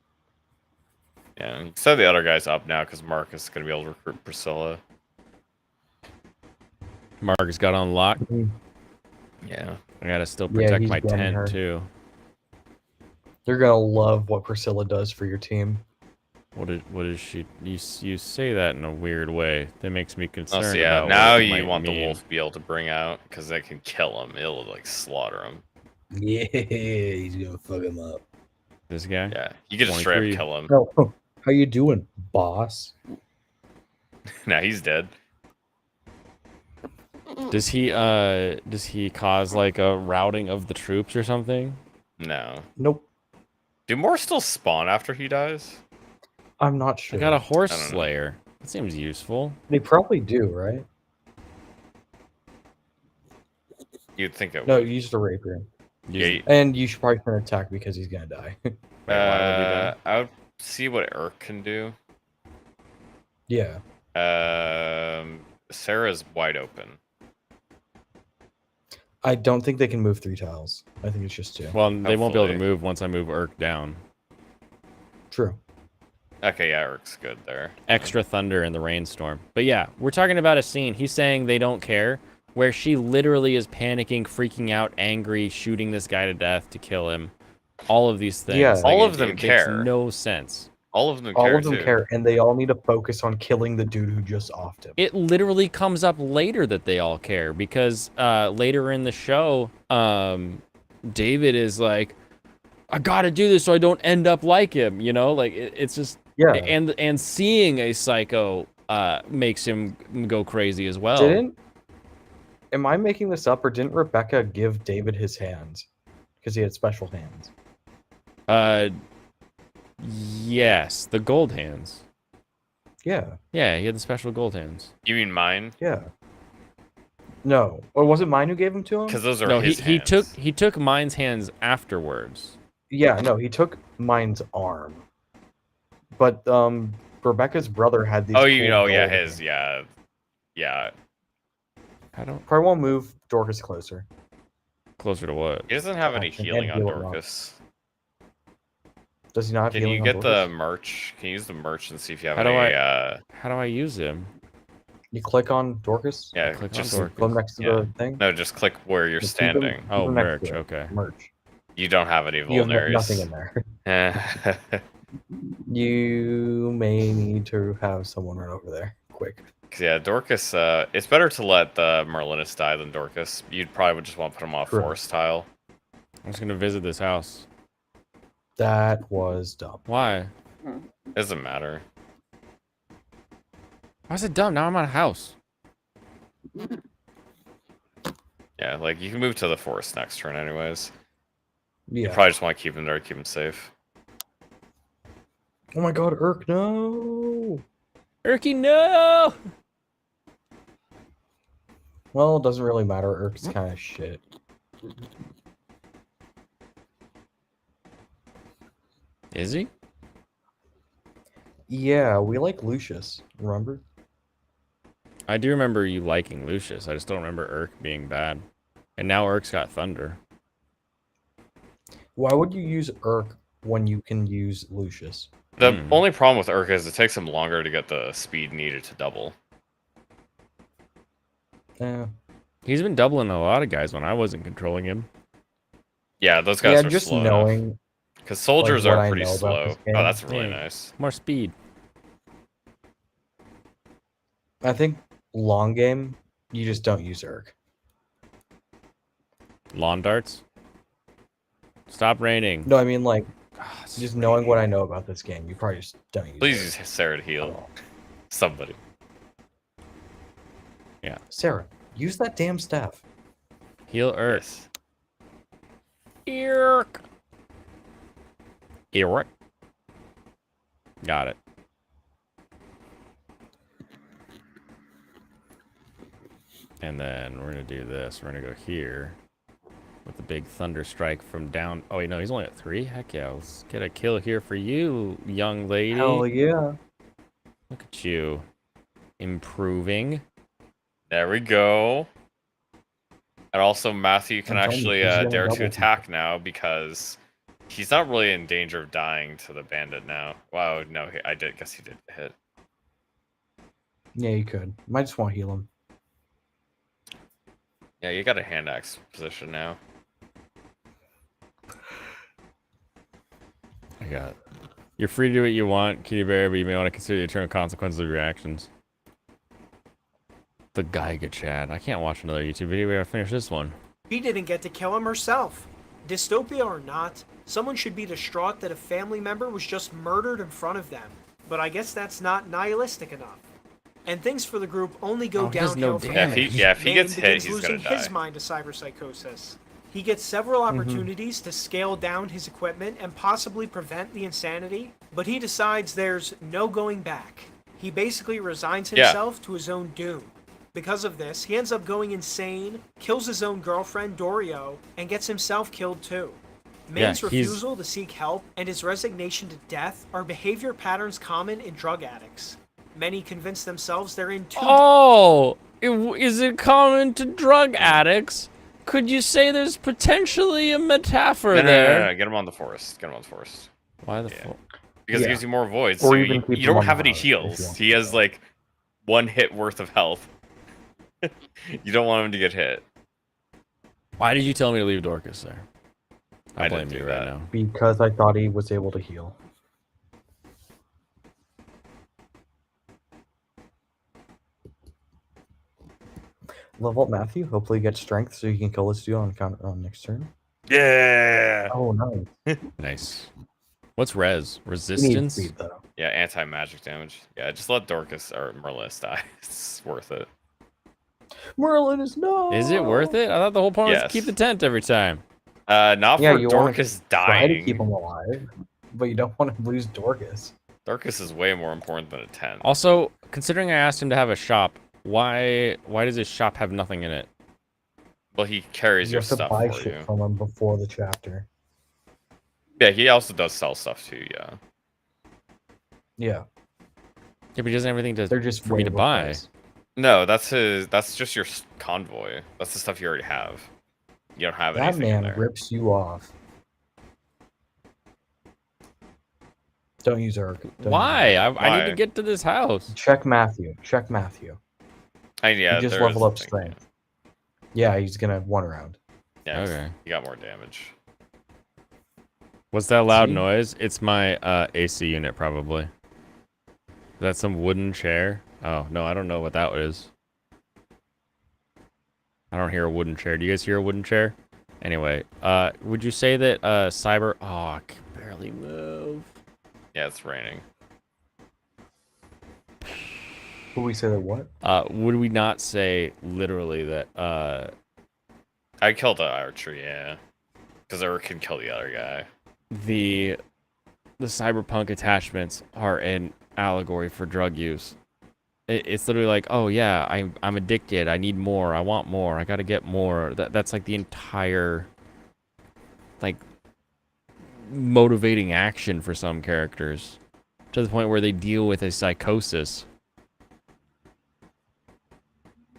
Yeah, and so the other guy's up now because Marcus is going to be able to recruit Priscilla. Marcus got on lock. Yeah. I gotta still Yeah, protect he's my gunning tent her. too. You're gonna love what Priscilla does for your team. What is she? You say that in a weird way. That makes me Oh, concerned so yeah, about now what it you might want the mean. wolf to be able to bring out because they can kill him. It'll like slaughter him. Yeah, he's gonna fuck him up. This guy? Yeah, you can just straight 23. up kill him. Oh, how you doing, boss? Now he's dead. Does he cause like a routing of the troops or something? No. Nope. Do more still spawn after he dies? I'm not sure. I got a horse I don't know. slayer. That seems useful. They probably do, right? You'd think it No, would. you used a rapier. Yeah, And you should probably turn attack because he's gonna die. Wait, why would we die? I would see what Urk can do. Yeah. Sarah's wide open. I don't think they can move 3 tiles. I think it's just 2. Well, they won't be able to Hopefully. move once I move Urk down. True. Okay, yeah, Urk's good there. Extra thunder in the rainstorm. But yeah, we're talking about a scene. He's saying they don't care, where she literally is panicking, freaking out, angry, shooting this guy to death to kill him. All of these things. Yeah. All of them makes care. no sense. All of them All care of them too. care, and they all need to focus on killing the dude who just offed him. It literally comes up later that they all care because later in the show, David is like, I gotta do this so I don't end up like him, you know? Like it's just Yeah. and seeing a psycho makes him go crazy as well. Am I making this up, or didn't Rebecca give David his hands because he had special hands? Yes, the gold hands. Yeah. Yeah, he had the special gold hands. You mean mine? Yeah. No, or was it mine who gave them to him? Because those are No, his he hands. took mine's hands afterwards. Yeah, no, he took mine's arm. But Rebecca's brother had these. Oh, you cool know, yeah, gold his, hands. yeah. I don't Probably won't move Dorcas closer. closer to what? He doesn't have any Action healing and on heal it up. Dorcas. Does he not have Can healing you on get the Dorcas? merch? Can you use the merch and see if you have How do any? How do I use him? You click on Dorcas. Yeah, click on just Dorcas. Put him next to Yeah. the thing. no, just click where you're Just keep him- standing. Oh, keep him next merch. to it. Okay. Merch. You don't have any You have nothing in vulneraries. there. You may need to have someone run over there quick. Yeah, Dorcas. It's better to let the Merlinus die than Dorcas. You'd probably just want to put him on a True. forest tile. I'm just gonna visit this house. That was dumb. Why? Doesn't matter. Why is it dumb? Now I'm on a house. Yeah, like you can move to the forest next turn, anyways. You Yeah. probably just want to keep him there, keep him safe. Oh my god, Urk, no! Erky, no! Well, it doesn't really matter. Urk's kind of shit. Is he? Yeah, we like Lucius, remember? I do remember you liking Lucius. I just don't remember Urk being bad. And now Urk's got thunder. Why would you use Urk when you can use Lucius? The only problem with Urk is it takes him longer to get the speed needed to double. Yeah. He's been doubling a lot of guys when I wasn't controlling him. Yeah, those guys Yeah, are just slow knowing. because soldiers what are I pretty know about slow. this Oh, game. that's really Yeah. nice. More speed. I think long game, you just don't use Urk. Lawn darts. Stop raining. No, I mean like Ah, it's just knowing what I know about this game, you probably just don't use Please Urk use Sarah to at heal all. somebody. Sarah, use that damn staff. Heal Urk. Yes. Urk. Urk. Got it. And then we're gonna do this. We're gonna go here with the big thunder strike from down. Oh wait, no, he's only at 3. Heck yeah, let's get a kill here for you, young lady. Hell yeah. Look at you. improving. There we go. And also, Matthew can I'm telling you, actually he's gonna dare to double attack now because he's not really in danger of dying to the bandit now. Wow, no, guess he did hit. Yeah, you could. Might just want to heal him. Yeah, you got a hand axe position now. I got it. You're free to do what you want, Kitty Bear, but you may want to consider the eternal consequences of your actions. The Geiga Chat. I can't watch another YouTube video. We gotta finish this one. She didn't get to kill him herself. Dystopia or not, someone should be distraught that a family member was just murdered in front of them. But I guess that's not nihilistic enough. And things for the group only go he has no downhill from damage. there. If he Vane gets hit, begins he's losing gonna his die. mind to cyberpsychosis. He gets several opportunities to scale down his equipment and possibly prevent the insanity, but he decides there's no going back. He basically resigns himself to his own doom. Because of this, he ends up going insane, kills his own girlfriend, Dorio, and gets himself killed too. Maine's refusal to seek help and his resignation to death are behavior patterns common in drug addicts. Many convince themselves they're in too Oh! Is it common to drug addicts? Could you say there's potentially a metaphor there? No. Get him on the forest. Get him on the forest. Why the Yeah. fuck? Because it Yeah. gives you more voids. Or So even you keep him don't on have the any house if you heals. want. He has like 1 hit worth of health. You don't want him to get hit. Why did you tell me to leave Dorcas there? I I blame didn't you do right that. now. Because I thought he was able to heal. Level up Matthew. Hopefully, get strength so you can kill this dude on next turn. Yeah. Oh, nice. Nice. What's res? He needs Resistance? speed though. Yeah, anti-magic damage. Yeah, just let Dorcas or Merlis die. It's worth it. Merlin is no. Is it worth it? I thought the whole point was to Yes. keep the tent every time. Not Yeah, for you want Dorcas to try to keep dying. him alive, but you don't want to lose Dorcas. Dorcas is way more important than a 10. Also, considering I asked him to have a shop, why does his shop have nothing in it? Well, he carries You your have to stuff buy for shit you. from him before the chapter. Yeah, he also does sell stuff too. Yeah. Yeah, Yeah, but he doesn't have anything they're just for me to way buy. overpriced. No, that's his. That's just your convoy. That's the stuff you already have. You don't have That anything in man there. rips you off. Don't use Urg. Don't use Why? Urg. I need Why? to get to this house. Check Matthew. Check Matthew. Yeah, he just there is leveled up something, strength. Yeah, he's gonna one round. Yeah, Okay. you got more damage. What's that loud See? noise? It's my AC unit, probably. Is that some wooden chair? Oh, no, I don't know what that is. I don't hear a wooden chair. Do you guys hear a wooden chair? Anyway, would you say that cyber... Oh, I can barely move. Yeah, it's raining. Who we say that what? Would we not say literally that I killed the archer, yeah, because Urk can kill the other guy. the cyberpunk attachments are an allegory for drug use? It's literally like, oh yeah, I'm addicted. I need more. I want more. I gotta get more. That's like the entire like motivating action for some characters, to the point where they deal with a psychosis.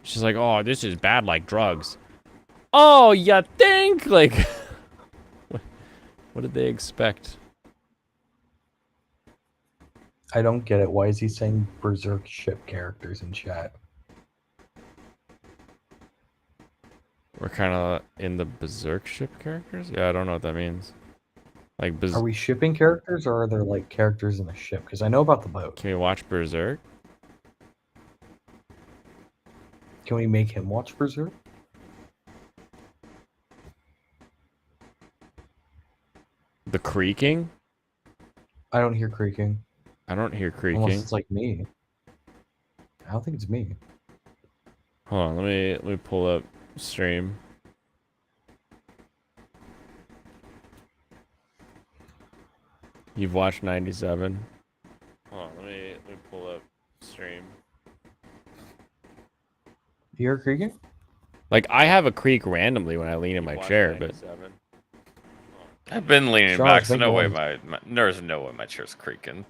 It's just like, oh, this is bad like drugs. Oh, you think? Like, what did they expect? I don't get it. Why is he saying berserk ship characters in chat? We're kind of in the berserk ship characters? Yeah, I don't know what that means. Like, Are we shipping characters or are there like characters in the ship? Because I know about the boat. can we watch Berserk? Can we make him watch Berserk? The creaking? I don't hear creaking. I don't hear Unless creaking. it's like me. I don't think it's me. Hold on, let me pull up stream. You've watched 97. Hold on, let me pull up stream. You hear creaking? Like, I have a creak randomly when I lean in my chair, but I've been leaning Charles, back, so make no way noise. there's no way my chair's creaking.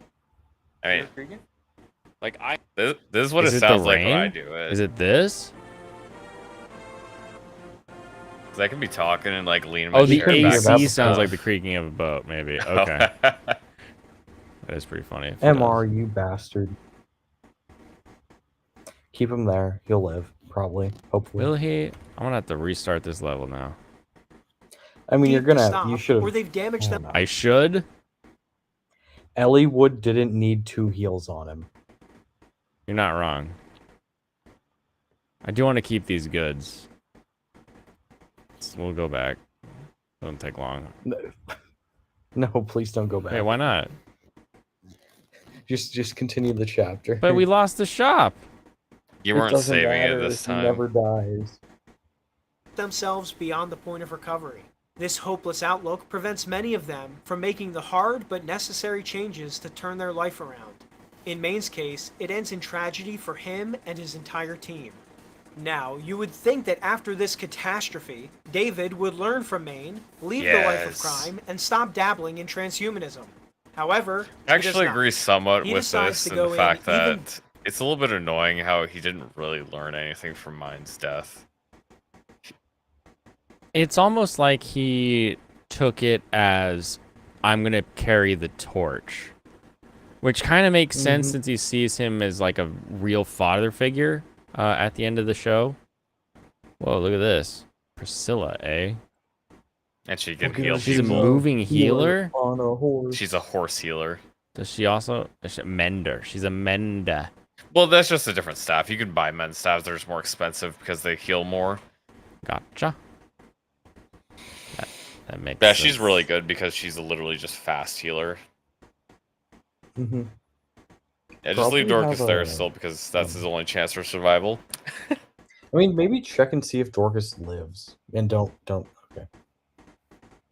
I mean, creaking? Like I. This is what Is it it the sounds like when I rain? do it. Is it this? 'Cause I can be talking and like leaning my Oh, the chair couldn't back. hear that AC sounds before. like the creaking of a boat. Maybe. Okay, that is pretty funny. if it MR, does. you bastard. Keep him there. He'll live, probably. Hopefully. Will he? I'm gonna have to restart this level now. I mean, you're Need to gonna. stop, You should or have. they've damaged them. I should. Ellie Wood didn't need 2 heals on him. You're not wrong. I do want to keep these goods. So we'll go back. Doesn't take long. No, please don't go back. Hey, why not? Just continue the chapter. But we lost the shop. You It weren't doesn't saving it matter this if he time. never dies. themselves beyond the point of recovery. This hopeless outlook prevents many of them from making the hard but necessary changes to turn their life around. In Maine's case, it ends in tragedy for him and his entire team. Now, you would think that after this catastrophe, David would learn from Maine, leave the life of Yes. crime, and stop dabbling in transhumanism. However, I he does actually not. agree somewhat He with decides this to and the go in fact even- that it's a little bit annoying how he didn't really learn anything from Mine's death. It's almost like he took it as I'm gonna carry the torch, which kind of makes sense since he sees him as like a real father figure at the end of the show. Whoa, look at this, Priscilla, eh? And she can Look at heal her, She's a people. moving healer. on a horse. She's a horse healer. Does she also mender? She's a mender. Well, that's just a different staff. You can buy men's staffs. They're just more expensive because they heal more. Gotcha. That makes Yeah, sense. she's really good because she's a literally just fast healer. hmm Yeah, just leave Probably Dorcas have there a- still because that's his only chance for survival. I mean, maybe check and see if Dorcas lives, and don't. Okay.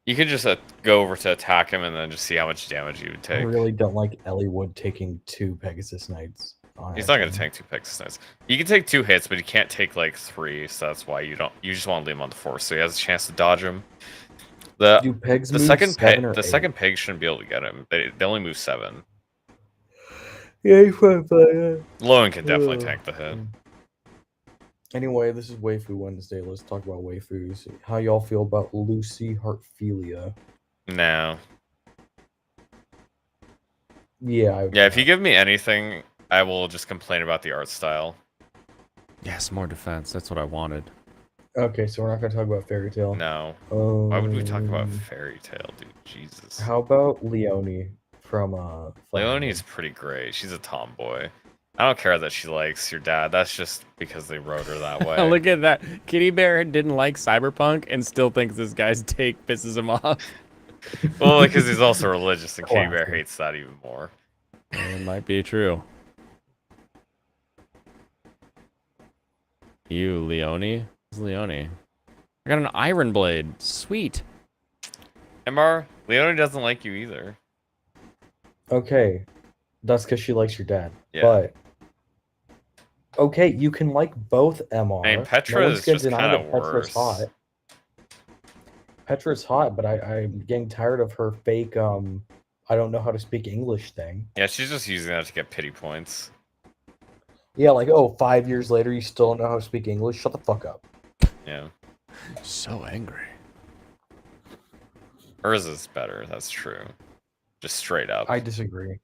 You can just go over to attack him and then just see how much damage you would I take. really don't like Ellie Wood taking 2 Pegasus Knights. He's not going to tank 2 Pegasus Knights. You can take 2 hits, but you can't take like 3, so that's why you don't. You just want to leave him on the force, so he has a chance to dodge him. Do pegs The move second 7 or the 8? second pig shouldn't be able to get him. They only move 7. Yeah, you fight fire. Lowen can definitely Ugh. tank the hit. Anyway, this is Waifu Wednesday. Let's talk about waifus. How y'all feel about Lucy Heartphilia? No. Yeah. Yeah, if you give me anything, I will just complain about the art style. Yes, more defense. That's what I wanted. Okay, so we're not gonna talk about Fairy Tale. No. Why would we talk about Fairy Tale, dude? Jesus. How about Leonie from Leonie is pretty great. She's a tomboy. I don't care that she likes your dad. That's just because they wrote her that way. Look at that. Kitty Bear didn't like Cyberpunk and still thinks this guy's take pisses him off. Well, because he's also religious, and Kitty Bear Classic. hates that even more. It might be true. You, Leonie? Who's Leonie? I got an iron blade. Sweet. MR, Leonie doesn't like you either. Okay, that's because she likes your dad. Yeah. But okay, you can like both MR. I mean, Petra one's is gonna just deny kinda that Petra's worse. hot. Petra's hot, but I'm getting tired of her fake I don't know how to speak English thing. Yeah, she's just using that to get pity points. Yeah, like, oh, 5 years later, you still don't know how to speak English? Shut the fuck up. Yeah. So angry. Hers is better, that's true. Just straight up. I disagree.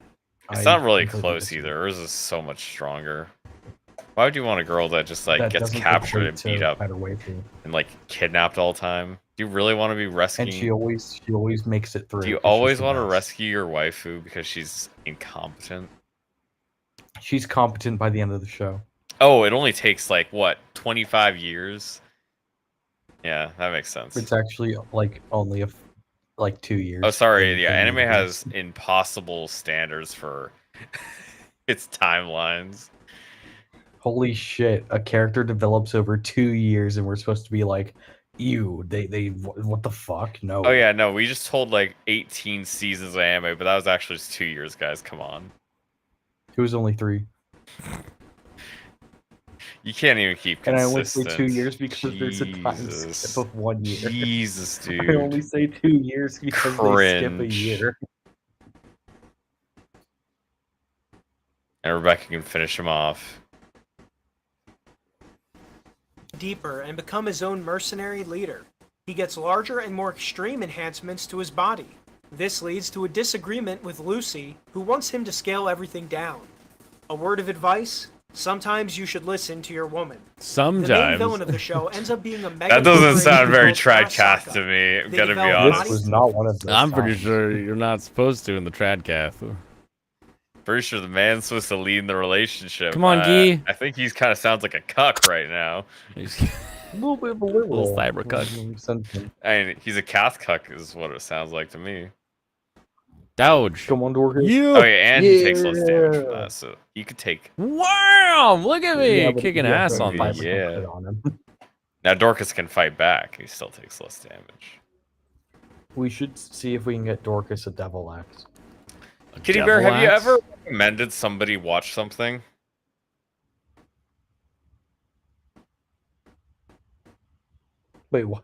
It's I not really completely close disagree. either. Hers is so much stronger. Why would you want a girl that just like That gets doesn't captured equate and to beat up better waifu. and like kidnapped all the time? Do you really want to be rescuing? And she always makes it through. Do you 'cause she's always the want to best. rescue your waifu because she's incompetent? She's competent by the end of the show. Oh, it only takes like what, 25 years? Yeah, that makes sense. It's actually like only like 2 years. Oh, sorry. in- Yeah, in anime movies. has impossible standards for its timelines. Holy shit! A character develops over 2 years, and we're supposed to be like, "Ew, what the fuck?" No. Oh yeah, no, we just told like 18 seasons of anime, but that was actually just 2 years, guys. Come on. It was only 3, You can't even keep and I consistent. only say 2 years because there's a time Jesus. skip of 1 year. Jesus, dude. I only say 2 years because they skip a Cringe. year. And Rebecca can finish him off. Deeper and become his own mercenary leader. He gets larger and more extreme enhancements to his body. This leads to a disagreement with Lucy, who wants him to scale everything down. A word of advice? Sometimes you should listen to your woman. The main Sometimes. villain of the show ends up being a mega. That doesn't corporation sound very called Tradcast Arasaka. to me. I'm They gonna be develop This honest. was not one of those. I'm pretty times. sure you're not supposed to in the Tradcast. Pretty sure the man's supposed to lead in the relationship. Come on, Guy. I think he's kind of sounds like a cuck right now. He's A little bit of a Little cyber cuck. I mean, he's a Cath cuck is what it sounds like to me. Dodge. Come on, Dorcas. Oh yeah, and he takes less damage from Yeah. that, so he could take. Wow! Look at me Yeah, but kicking you have ass to on have these. 5% Yeah. crit on him. Now Dorcas can fight back. He still takes less damage. We should see if we can get Dorcas a devil axe. Kitty Bear, have you ever recommended somebody watch something? Wait, what?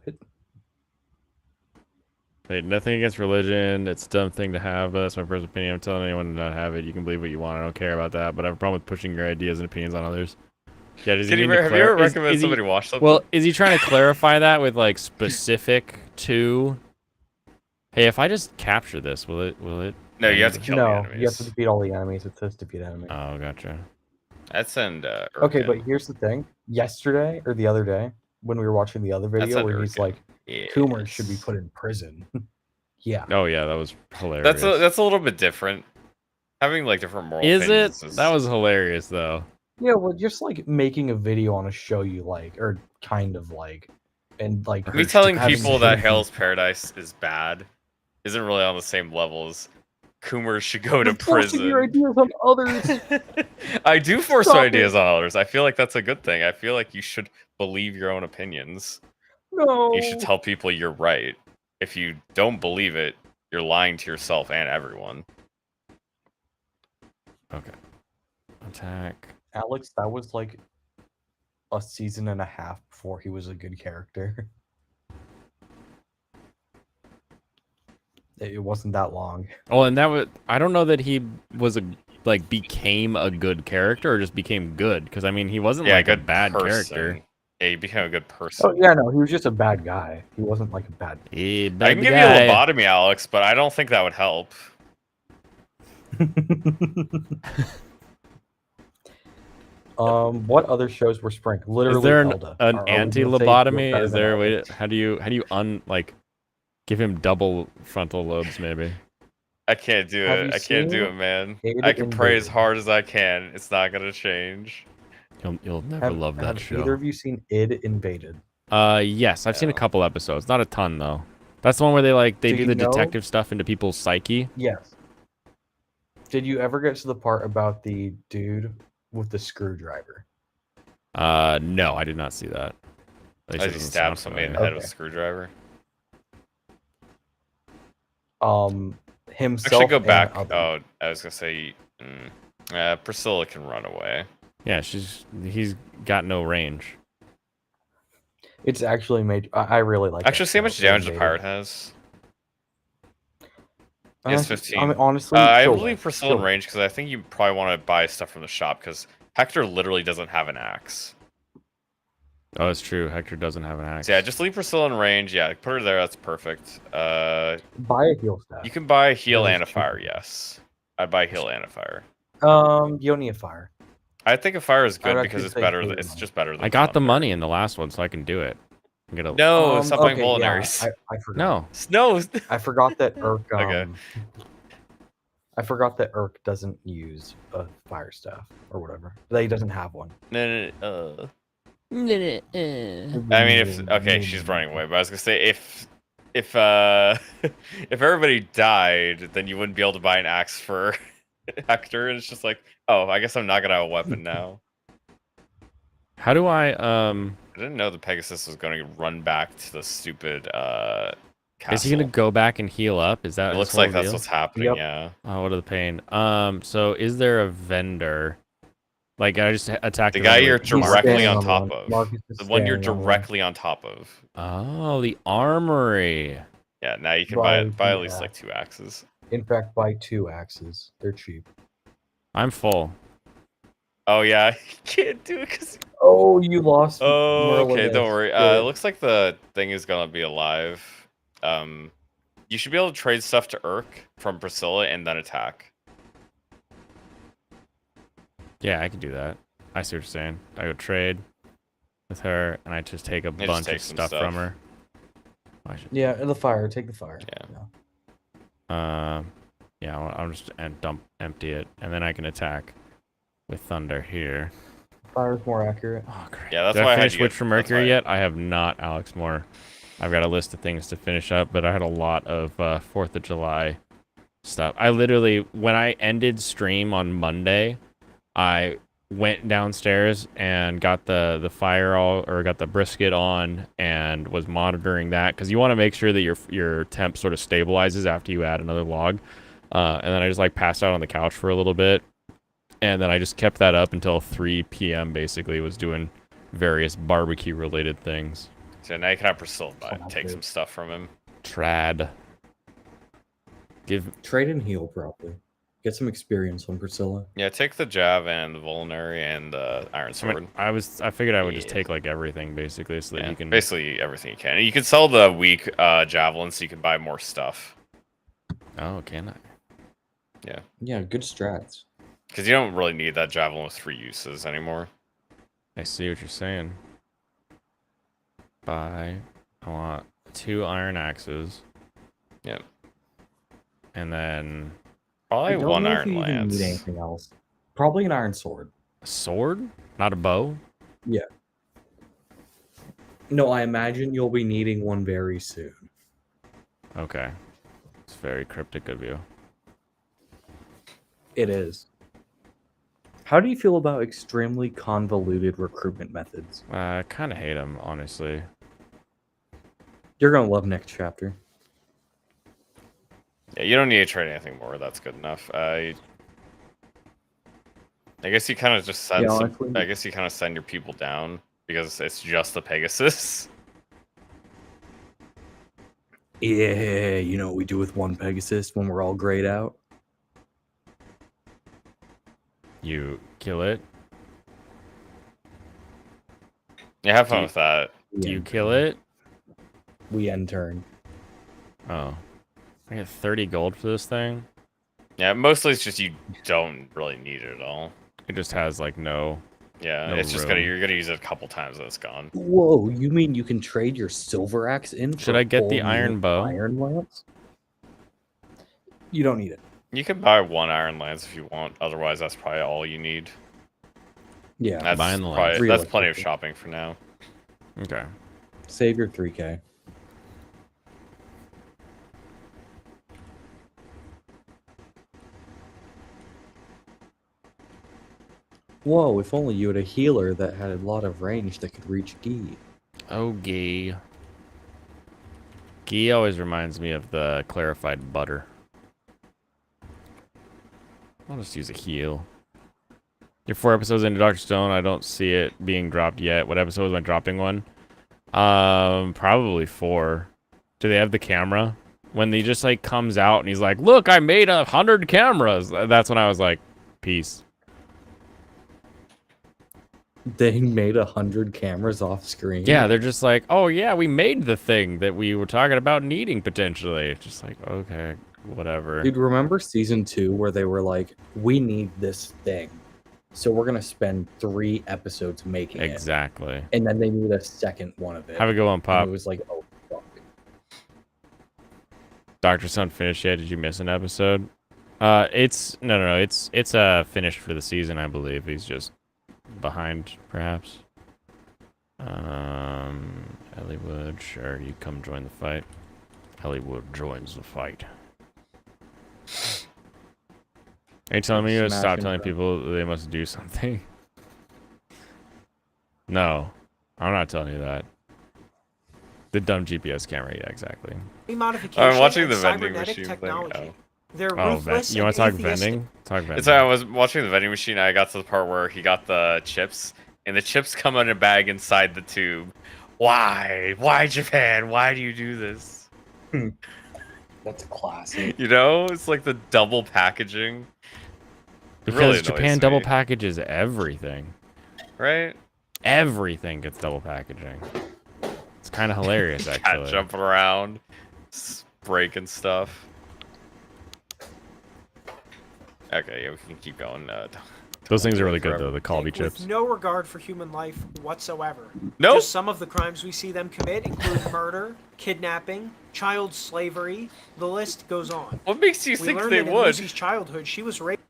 Hey, nothing against religion. It's a dumb thing to have. That's my personal opinion. I'm telling anyone to not have it. You can believe what you want. I don't care about that. But I have a problem with pushing your ideas and opinions on others. Yeah, does he Kitty mean Bear, to have you ever is recommended he- somebody watch something? Well, is he trying to clarify that with like specific to? Hey, if I just capture this, will it? no, you have to kill the No, enemies. you have to defeat all the enemies. It says defeat enemy. Oh, gotcha. I'd send. Okay, Urkin. but here's the thing. Yesterday or the other day, when we were watching the other video, send where he's Urkin. like, Coomer should be Yes. put in prison. Yeah. Oh yeah, that was hilarious. That's a little bit different. Having like different moral Is it? opinions That was hilarious though. Yeah, well, just like making a video on a show you like, or kind of like, and like me telling having people that him- Hell's Paradise is bad isn't really on the same level as Coomer should go to You're forcing prison. your ideas on others. I do force Stop my it. ideas on others. I feel like that's a good thing. I feel like you should believe your own opinions. No. You should tell people you're right. If you don't believe it, you're lying to yourself and everyone. Okay. Attack. Alex, that was like a season and a half before he was a good character. It wasn't that long. Oh, and that was. I don't know that he was became a good character or just became good. Because I mean, he wasn't like a good bad person. character. Yeah, you became a good person. Oh yeah, no, he was just a bad guy. He wasn't like a bad. Hey, I bad can give guy. you a lobotomy, Alex, but I don't think that would help. What other shows were Spring? Literally, Is there Zelda. an Are we gonna say anti-lobotomy? better Is than there a way Alex? to, how do you give him double frontal lobes maybe? I can't do Have it. you I can't do seen it, man. Hated I can pray as Invasion? hard as I can. It's not gonna change. You'll never love that have show. either of you seen Id Invaded? Yes, I've seen a No. couple episodes. Not a ton though. That's the one where they Do do you the know- detective stuff into people's psyche. Yes. Did you ever get to the part about the dude with the screwdriver? No, I did not see that. At least I it just doesn't stabbed sound somebody in the familiar. head with a Okay. screwdriver. Himself. Actually, go and back. other- Oh, I was gonna say, Priscilla can run away. Yeah, he's got no range. It's actually made. I really like. Actually, that see how much show, damage the Invaded. pirate has. He has Uh, 15. I mean, honestly, I sure, believe Priscilla in sure. range because I think you probably want to buy stuff from the shop because Hector literally doesn't have an axe. Oh, it's true. Hector doesn't have an axe. So yeah, just leave Priscilla in range. Yeah, put her there. That's perfect. Buy a heal staff. You can buy a heal That is and a fire. cheap. Yes, I'd buy a heal and a fire. You don't need a fire. I think a fire is I'd good actually because it's say better. heal It's money. just better than I got the thunder. money in the last one, so I can do it. I'm gonna... No, stop buying okay, yeah, vulneraries. I forgot. No. No. I forgot that Urk. Okay. I forgot that Urk doesn't use a fire staff or whatever. That he doesn't have one. No. I mean, if okay, she's running away. But I was gonna say if if everybody died, then you wouldn't be able to buy an axe for Hector. And it's just like, oh, I guess I'm not gonna have a weapon now. How do I I didn't know the Pegasus was going to run back to the stupid castle. Is he gonna go back and heal up? Is that It his looks whole like that's deal? what's happening. Yep. Yeah. Oh, what a pain. So is there a vendor? Like I just attacked The guy you're He's directly standing on the top one. of. Marcus is The one you're standing on one. directly on top of. Oh, the armory. Yeah. Now you can Right, buy at least yeah. like 2 axes. In fact, buy 2 axes. They're cheap. I'm full. Oh yeah, you can't do it because. Oh, you lost. Oh, okay. Don't Merlinus. worry. Shit. It looks like the thing is gonna be alive. You should be able to trade stuff to Urk from Priscilla and then attack. Yeah, I can do that. I see what you're saying. I go trade with her, and I just take a just bunch take of some stuff stuff. from her. I should, Yeah, the fire. Take the fire. Yeah. yeah, I'll just empty it, and then I can attack with thunder here. Fire's more accurate. Oh, great. Yeah, that's Did why I I had finish to Witch get- from that's Mercury why- yet? I have not, Alex Moore. I've got a list of things to finish up, but I had a lot of 4th of July stuff. I literally, when I ended stream on Monday, I went downstairs and got the fire got the brisket on and was monitoring that because you want to make sure that your temp sort of stabilizes after you add another log. And then I just like passed out on the couch for a little bit, and then I just kept that up until 3 p.m. basically, was doing various barbecue related things. So now you can have Priscilla Classic. take some stuff from him. Trad. Trade and heal properly. Get some experience on Priscilla. Yeah, take the Jav and the Vulnerary and the Iron I Sword. mean, I figured I would just Yeah. take like everything basically, so that Yeah, you can. basically everything you can. You can sell the weak Javelin so you can buy more stuff. Oh, can I? Yeah, good strats. Because you don't really need that Javelin with 3 uses anymore. I see what you're saying. I want 2 iron axes. Yep. And then Probably I don't 1 know if Iron you even Lance. need anything else. Probably an iron sword. a sword, not a bow. No, I imagine you'll be needing one very soon. Okay, it's very cryptic of you. It is. How do you feel about extremely convoluted recruitment methods? I kind of hate them, honestly. You're gonna love next chapter. Yeah, you don't need to trade anything more. That's good enough. I guess you kind of just send. Yeah, some, honestly- I guess you kind of send your people down because it's just the Pegasus. Yeah, you know what we do with one Pegasus when we're all grayed out? You kill it. Yeah, have fun Do- with that. Do you kill it? We end turn. Oh, I get 30 gold for this thing. Yeah, mostly it's just you don't really need it at all. It just has like no. Yeah, No it's just room. you're gonna use it a couple times and it's gone. Whoa, you mean you can trade your silver axe in? Should for I get the full iron unit bow? Iron lance? You don't need it. You can buy 1 Iron Lance if you want. Otherwise, that's probably all you need. Yeah, That's Buying the probably, lance. that's plenty of Realistically. shopping for now. Okay. save your 3k. Whoa, if only you had a healer that had a lot of range that could reach Gi. Oh, ghee. Ghee always reminds me of the clarified butter. I'll just use a heal. You're 4 episodes into Dr. Stone. I don't see it being dropped yet. What episode was I dropping one? Probably 4. Do they have the camera? When he just like comes out and he's like, "Look, I made 100 cameras." That's when I was like, "Peace." They made 100 cameras off screen. Yeah, they're just like, "Oh yeah, we made the thing that we were talking about needing potentially." Just like, okay, whatever. Dude, remember season 2 where they were like, we need this thing. So we're going to spend 3 episodes making it. Exactly. And then they need a second one of it. Have a good one, And Pop. it was like, oh, fuck. Dr. Stone finished yet? Did you miss an episode? It's no. It's finished for the season, I believe. He's just behind, perhaps. Elliewood, sure, you come join the fight. Elliewood joins the fight. Are you telling me to stop Smashing telling them. people they must do something? No, I'm not telling you that. The dumb GPS camera, yeah, exactly. Modification I'm watching and the vending cybernetic machine technology. thing. They're Oh, ruthless you want to and talk atheistic. vending? Talk vending. It's I was watching the vending machine. I got to the part where he got the chips, and the chips come in a bag inside the tube. Why? Why Japan? Why do you do this? That's classic. You know, it's like the double packaging. Because really Japan annoys double me, packages everything. right? Everything gets double packaging. It's kind of hilarious, Cat actually. jumping around, breaking stuff. Okay, yeah, we can keep going. Those things are really good, forever. though, the Colby chips. With no regard for human life whatsoever. Nope. Just some of the crimes we see them commit include murder, kidnapping, child slavery. The list goes on. What makes you We think learned they that in would? Lucy's childhood, she was raped.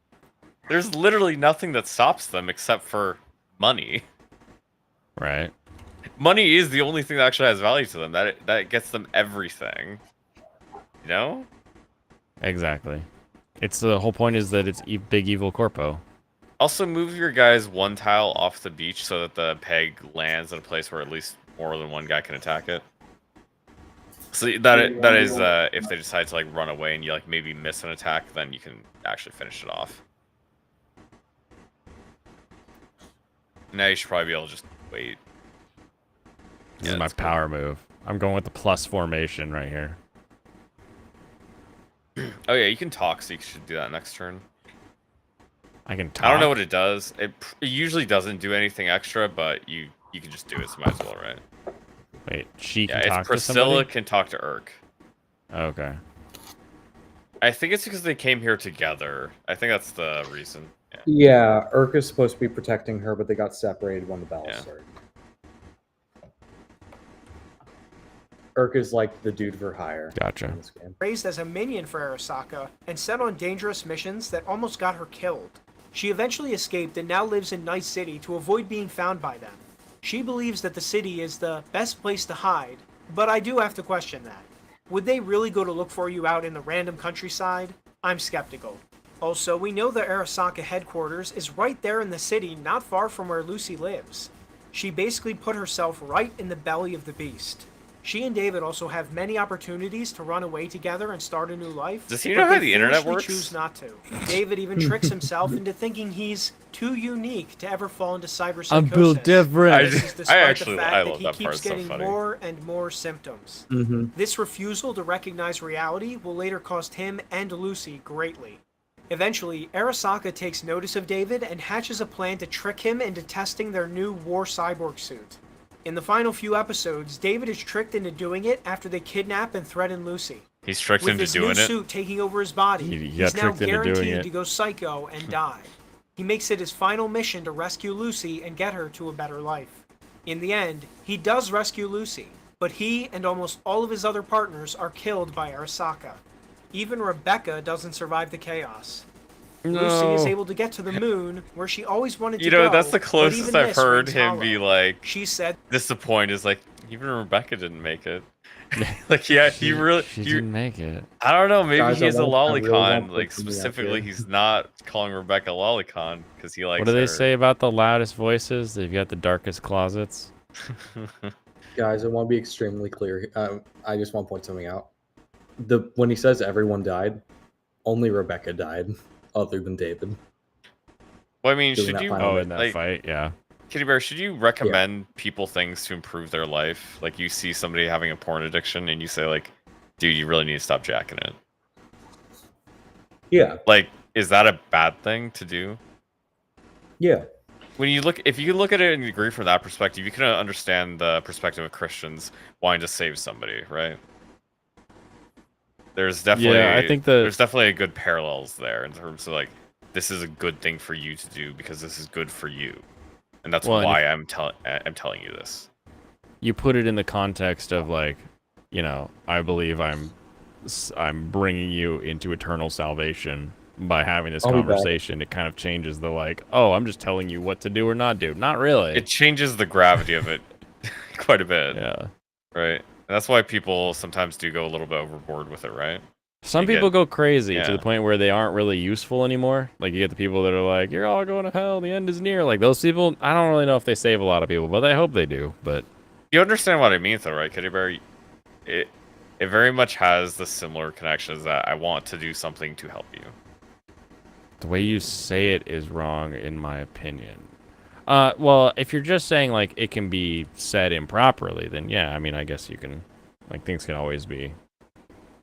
There's literally nothing that stops them except for money. Right. Money is the only thing that actually has value to them. That gets them everything. You know? Exactly. It's the whole point is that it's big evil corpo. Also, move your guys one tile off the beach so that the peg lands in a place where at least more than one guy can attack it. So that is if they decide to like run away and you like maybe miss an attack, then you can actually finish it off. Now you should probably be able to just wait. This is my power move. I'm going with the plus formation right here. Oh yeah, you can talk, so you should do that next turn. I can talk. I don't know what it does. It usually doesn't do anything extra, but you can just do it, so might as well, right? Wait, she can Yeah, talk it's to Priscilla somebody? can talk to Urk. Okay. I think it's because they came here together. I think that's the reason. Yeah. Yeah, Urka's supposed to be protecting her, but they got separated when the battle Yeah. started. Urka's like the dude for hire. Gotcha. In this game. Raised as a minion for Arasaka and sent on dangerous missions that almost got her killed. She eventually escaped and now lives in Night City to avoid being found by them. She believes that the city is the best place to hide, but I do have to question that. Would they really go to look for you out in the random countryside? I'm skeptical. Also, we know the Arasaka headquarters is right there in the city, not far from where Lucy lives. She basically put herself right in the belly of the beast. She and David also have many opportunities to run away together and start a new life. Does he but know how they the internet foolishly works? choose not to. David even tricks himself into thinking he's too unique to ever fall into cyberpsychosis. I'm built different. This is despite actually- the fact I that love he that part, keeps it's so getting funny. more and more symptoms. Mm-hmm. This refusal to recognize reality will later cost him and Lucy greatly. Eventually, Arasaka takes notice of David and hatches a plan to trick him into testing their new war cyborg suit. In the final few episodes, David is tricked into doing it after they kidnap and threaten Lucy. He's tricked With into this doing new it. suit taking over his body, He he's got now tricked into doing guaranteed it. to go psycho and die. He makes it his final mission to rescue Lucy and get her to a better life. In the end, he does rescue Lucy, but he and almost all of his other partners are killed by Arasaka. Even Rebecca doesn't survive the chaos. Lucy is able to get to the moon, where she always wanted to You go. know, that's the but closest even I've this heard rings him be hollow. like She said, disappointed. Is like even Rebecca didn't make it. Like yeah, he really. She didn't make it. I don't know. Maybe Guys, I he's a really lolicon. want Like this to be specifically, up, yeah. he's not calling Rebecca lolicon because he likes. What do they her. say about the loudest voices? They've got the darkest closets. Guys, I want to be extremely clear. I just want to point something out. When he says everyone died, only Rebecca died, other than David. Well, I mean, Doing should that you? final Oh, in that like, fight, yeah. Kitty Bear, should you recommend people things to improve their life? Like you see somebody having a porn addiction and you say like, dude, you really need to stop jacking it. Yeah, Like, is that a bad thing to do? yeah. When you look, if you look at it and you agree from that perspective, you can understand the perspective of Christians wanting to save somebody, right? There's definitely, Yeah, I think there's definitely a good parallels there in terms of like, this is a good thing for you to do because this is good for you, and that's Well, and why I'm telling you this. You put it in the context of like, you know, I believe I'm bringing you into eternal salvation by having this I'll be back. conversation. It kind of changes the like, oh, I'm just telling you what to do or not do. Not really. It changes the gravity of it quite a bit, Yeah. right? And that's why people sometimes do go a little bit overboard with it, right? Some You get- people go crazy to yeah. the point where they aren't really useful anymore. Like you get the people that are like, "You're all going to hell. The end is near." Like those people, I don't really know if they save a lot of people, but I hope they do. But You understand what I mean, though, right, Kitty Bear? It very much has the similar connections that I want to do something to help you. the way you say it is wrong, in my opinion. Well, if you're just saying like it can be said improperly, then yeah, I mean, I guess you can, like things can always be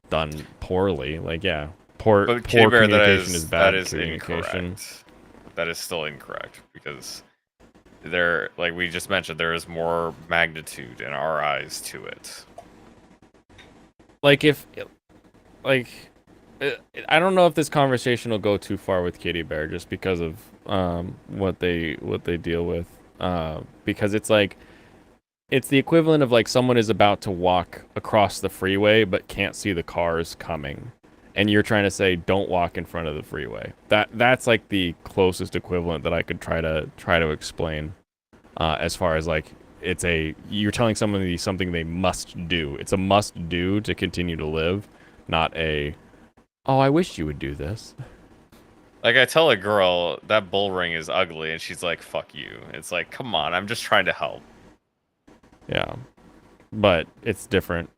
done poorly. Like yeah, poor But Kitty Bear, communication is bad that is communication. incorrect. that is still incorrect because there, like we just mentioned, there is more magnitude in our eyes to it. Like I don't know if this conversation will go too far with Kitty Bear just because of what they deal with. Because it's like it's the equivalent of like someone is about to walk across the freeway but can't see the cars coming. And you're trying to say don't walk in front of the freeway. That's like the closest equivalent that I could try to explain. As far as like you're telling somebody something they must do. It's a must do to continue to live, not a oh, I wish you would do this. Like I tell a girl that bull ring is ugly, and she's like, "Fuck you." It's like, come on, I'm just trying to help. Yeah, but it's different.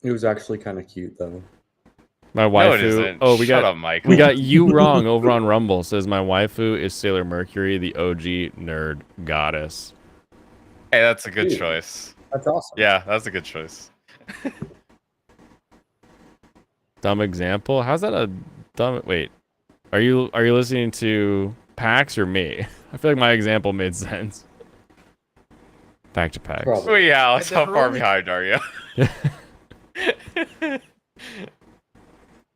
It was actually kind of cute though. My No, waifu. it isn't. Oh, we Shut got up, Mike. we got you wrong over on Rumble. Says my waifu is Sailor Mercury, the OG nerd goddess. Hey, that's a good Dude. choice. That's awesome. Yeah, that's a good choice. Dumb example. How's that a dumb? Wait, are you listening to PAX or me? I feel like my example made sense. Back to PAX. Probably. Wait, yeah, Alex, The how far Harumi- behind are you?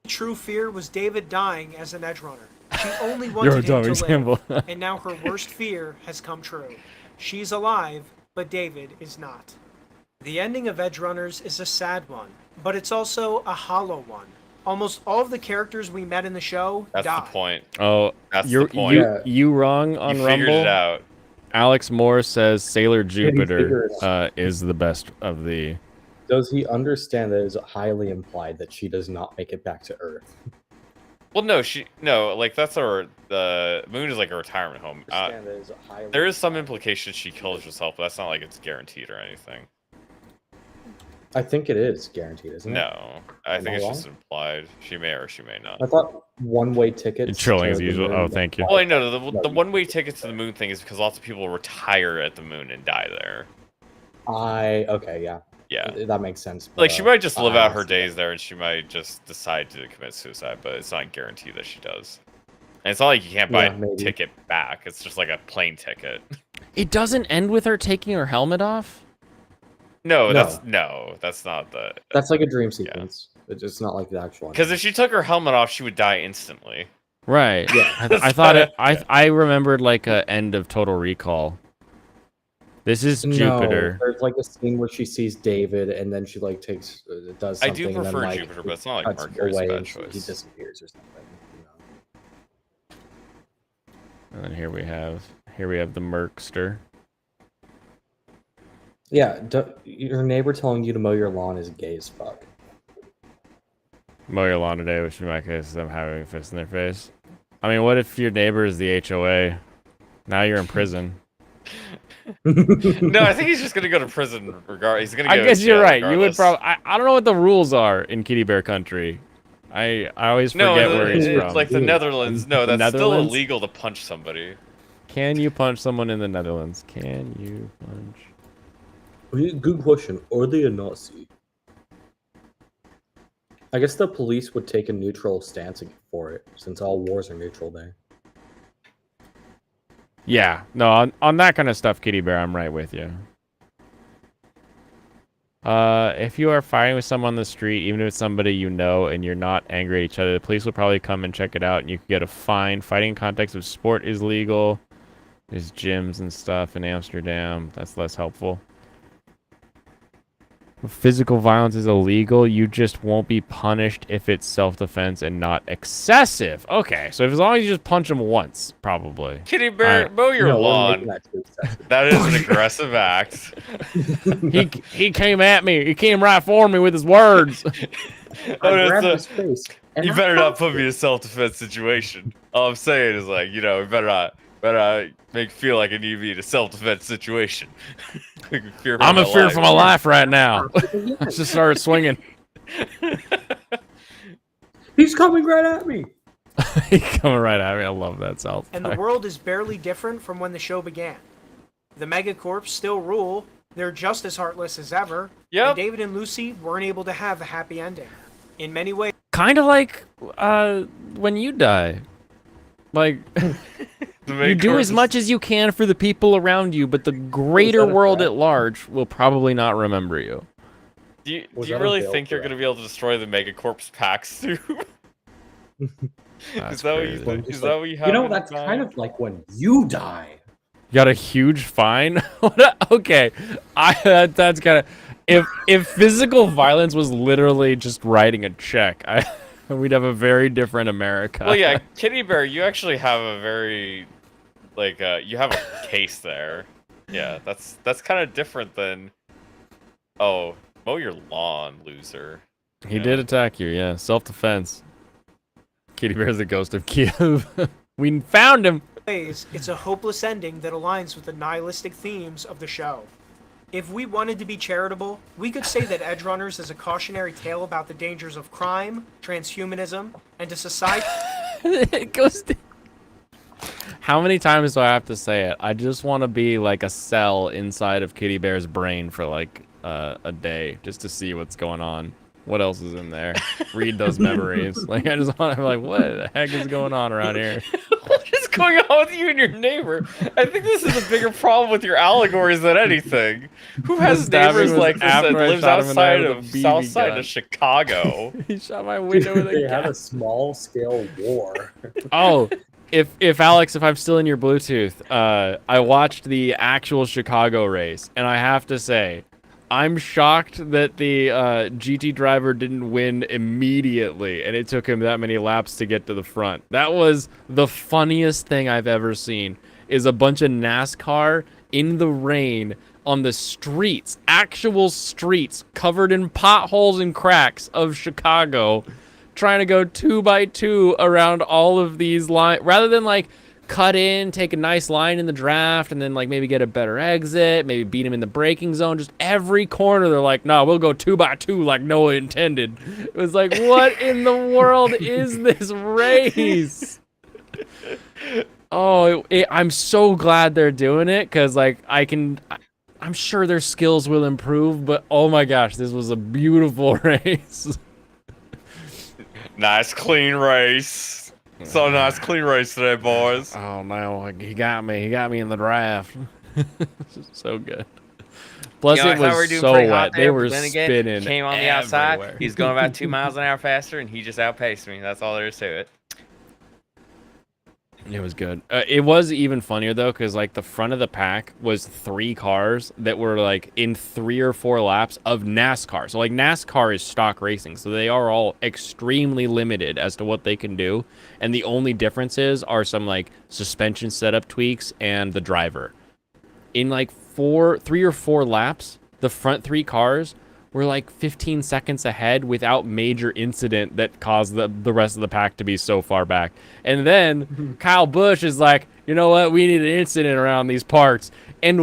True fear was David dying as an edge runner. She only You're wanted a him dumb to example. live, and now her worst fear has come true. She's alive, but David is not. The ending of Edge Runners is a sad one, but it's also a hollow one. Almost all of the characters we met in the show That's die. the point. Oh, That's you're the point. you wrong on You figured Rumble. it out. Alex Moore says Sailor figured Jupiter it is the best of the. Does he understand that it is highly implied that she does not make it back to Earth? Well, no, like that's the moon is like a retirement home. Understand that it is highly There is some implied. implication she kills herself, but that's not like it's guaranteed or anything. I think it is guaranteed, isn't it? No, I Am think I it's wrong? just implied. She may or she may not. I thought one-way tickets. You're trolling to as the usual. moon Oh, were thank you. Well, I know the No. one-way tickets to the moon thing is because lots of people retire at the moon and die there. Okay, yeah. Yeah, That makes sense. like she might just live out her honestly, days there, and she might just decide to commit suicide, but it's not guaranteed that she does. And it's not like you can't buy Yeah, a maybe. ticket back. It's just like a plane ticket. It doesn't end with her taking her helmet off. No, No. that's not the. That's like a dream sequence. It's not like the actual one. Because if she took her helmet off, she would die instantly. Right. Yeah. I thought it. I remembered like a end of Total Recall. This is Jupiter. No, there's like a scene where she sees David, and then she like does I something. do and then, prefer like, Jupiter, but it's not like cuts Mercury's a away bad and choice. He disappears or something. You know. And then here we have the Merkster. Yeah, your neighbor telling you to mow your lawn is gay as fuck. Mow your lawn today, which in my case is them having a fist in their face. I mean, what if your neighbor is the HOA? Now you're in prison. No, I think he's just gonna go to prison. He's gonna. I Go guess to you're jail right. You would regardless. probably. I don't know what the rules are in Kitty Bear Country. I always No, forget where he's it's from. like the Netherlands. No, The that's still Netherlands? illegal to punch somebody. Can you punch someone in the Netherlands? Can you punch? Good question. Are they a Nazi? I guess the police would take a neutral stance for it, since all wars are neutral there. Yeah, no, on that kind of stuff, Kitty Bear, I'm right with you. If you are fighting with someone on the street, even if it's somebody you know and you're not angry at each other, the police will probably come and check it out, and you could get a fine. Fighting in context of sport is legal. There's gyms and stuff in Amsterdam. That's less helpful. Physical violence is illegal. You just won't be punished if it's self-defense and not excessive. Okay, so as long as you just punch them once, probably. Kitty Bear, Alright. mow your No, we're making lawn. that too excessive. That is an aggressive act. He came at me. He came right for me with his words. I Oh, grabbed it's his face. and you I better not punched put him. me in a self-defense situation. All I'm saying is like, we better not make feel like I need to be in a self-defense situation. Fear for I'm in my fear life. for my life right now. I just started swinging. He's coming right at me. He coming right at me. I love that South And the Park. world is barely different from when the show began. The Megacorps still rule, they're just as heartless as ever, Yep. and David and Lucy weren't able to have a happy ending. In many ways, Kind of like when you die. Like, The you main do as course much as you can for the people around you, but the greater that a world threat? at large will probably not remember you. Do you Was that a really veiled think you're threat? gonna be able to destroy the Megacorp's packs too? That's Is that what you crazy. think? Just Is like, that what you have? you know, in that's kind mind? of like when you die. You got a huge fine? Okay, that's kind of if physical violence was literally just writing a check, we'd have a very different America. Well, yeah, Kitty Bear, you actually have a very like you have a case there. Yeah, that's kind of different than mow your lawn, loser. He did attack you, yeah. Self-defense. Kitty Bear's the ghost of Kiev. We found him. ways, it's a hopeless ending that aligns with the nihilistic themes of the show. If we wanted to be charitable, we could say that Edgerunners is a cautionary tale about the dangers of crime, transhumanism, and a society. It goes to... How many times do I have to say it? I just want to be like a cell inside of Kitty Bear's brain for like a day just to see what's going on. What else is in there? Read those memories. Like, I just want to be like, what the heck is going on around here? What is going on with you and your neighbor? I think this is a bigger problem with your allegories than anything. Who has Stabbing neighbors was like this that after I lives shot him in the head outside with a of BB south side gun. of Chicago? He shot my window with a They had a gas. small scale war. Oh, if Alex, if I'm still in your Bluetooth, I watched the actual Chicago race, and I have to say, I'm shocked that the GT driver didn't win immediately, and it took him that many laps to get to the front. That was the funniest thing I've ever seen, is a bunch of NASCAR in the rain on the streets, actual streets, covered in potholes and cracks of Chicago, trying to go 2x2 around all of these lines, rather than like cut in, take a nice line in the draft, and then like maybe get a better exit, maybe beat him in the braking zone. Just every corner, they're like, no, we'll go 2x2 like Noah intended. It was like, what in the world is this race? Oh, I'm so glad they're doing it, because like I'm sure their skills will improve, but oh my gosh, this was a beautiful race. Nice clean race. So nice clean race today, boys. Oh no, he got me. He got me in the draft. So good. Plus, You know, I it thought we were was doing so pretty wet. hot They there, were but then again, spinning. came on the outside. everywhere. He's going about 2 miles an hour faster, and he just outpaced me. That's all there is to it. It was good. It was even funnier though, because like the front of the pack was 3 cars that were like in 3 or 4 laps of NASCAR. So like NASCAR is stock racing, so they are all extremely limited as to what they can do, and the only differences are some like suspension setup tweaks and the driver. In like 3 or 4 laps, the front 3 cars were like 15 seconds ahead without major incident that caused the rest of the pack to be so far back. And then Kyle Busch is like, you know what, we need an incident around these parts, and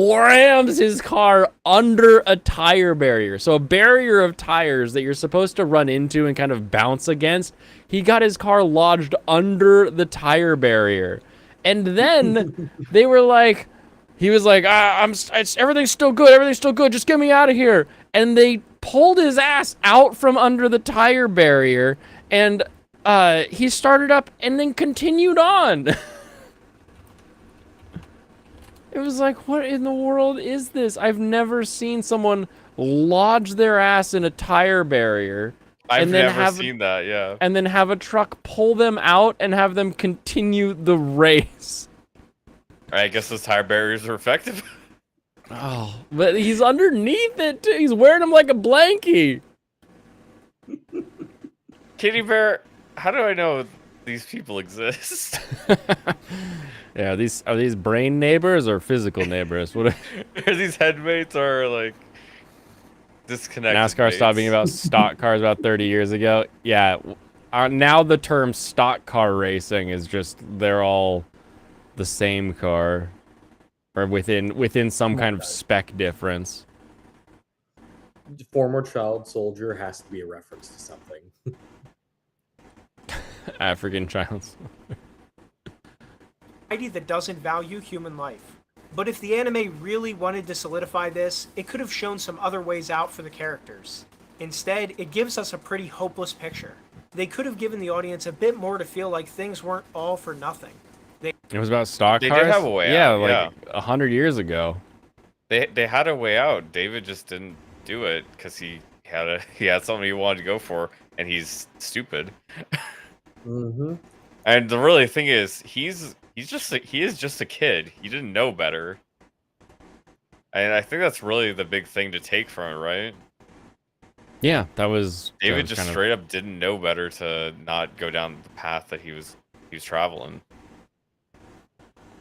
rams his car under a tire barrier. So a barrier of tires that you're supposed to run into and kind of bounce against. He got his car lodged under the tire barrier. And then they were like, he was like, everything's still good, just get me out of here. And they pulled his ass out from under the tire barrier, and he started up and then continued on. It was like, what in the world is this? I've never seen someone lodge their ass in a tire barrier. I've and then never seen that, yeah. And then have a truck pull them out and have them continue the race. I guess those tire barriers are effective. Oh, but he's underneath it too. He's wearing them like a blankie. Kitty Bear, how do I know these people exist? Yeah, are these brain neighbors or physical neighbors? What Are these headmates or like disconnected? NASCAR stopped being about stock cars about 30 years ago. Yeah, now the term stock car racing is just they're all the same car, or within some kind of spec difference. Former child soldier has to be a reference to something. African child. That doesn't value human life. But if the anime really wanted to solidify this, it could have shown some other ways out for the characters. Instead, it gives us a pretty hopeless picture. they could have given the audience a bit more to feel like things weren't all for nothing. It was about stock They cars. did have a way yeah, out, like 100 years ago. They had a way out. David just didn't do it because he had something he wanted to go for, and he's stupid. Mm-hmm. And the really thing is, he is just a kid. He didn't know better. And I think that's really the big thing to take from it, right? Yeah, that was David just just straight up didn't know better to not go down the path that he was traveling.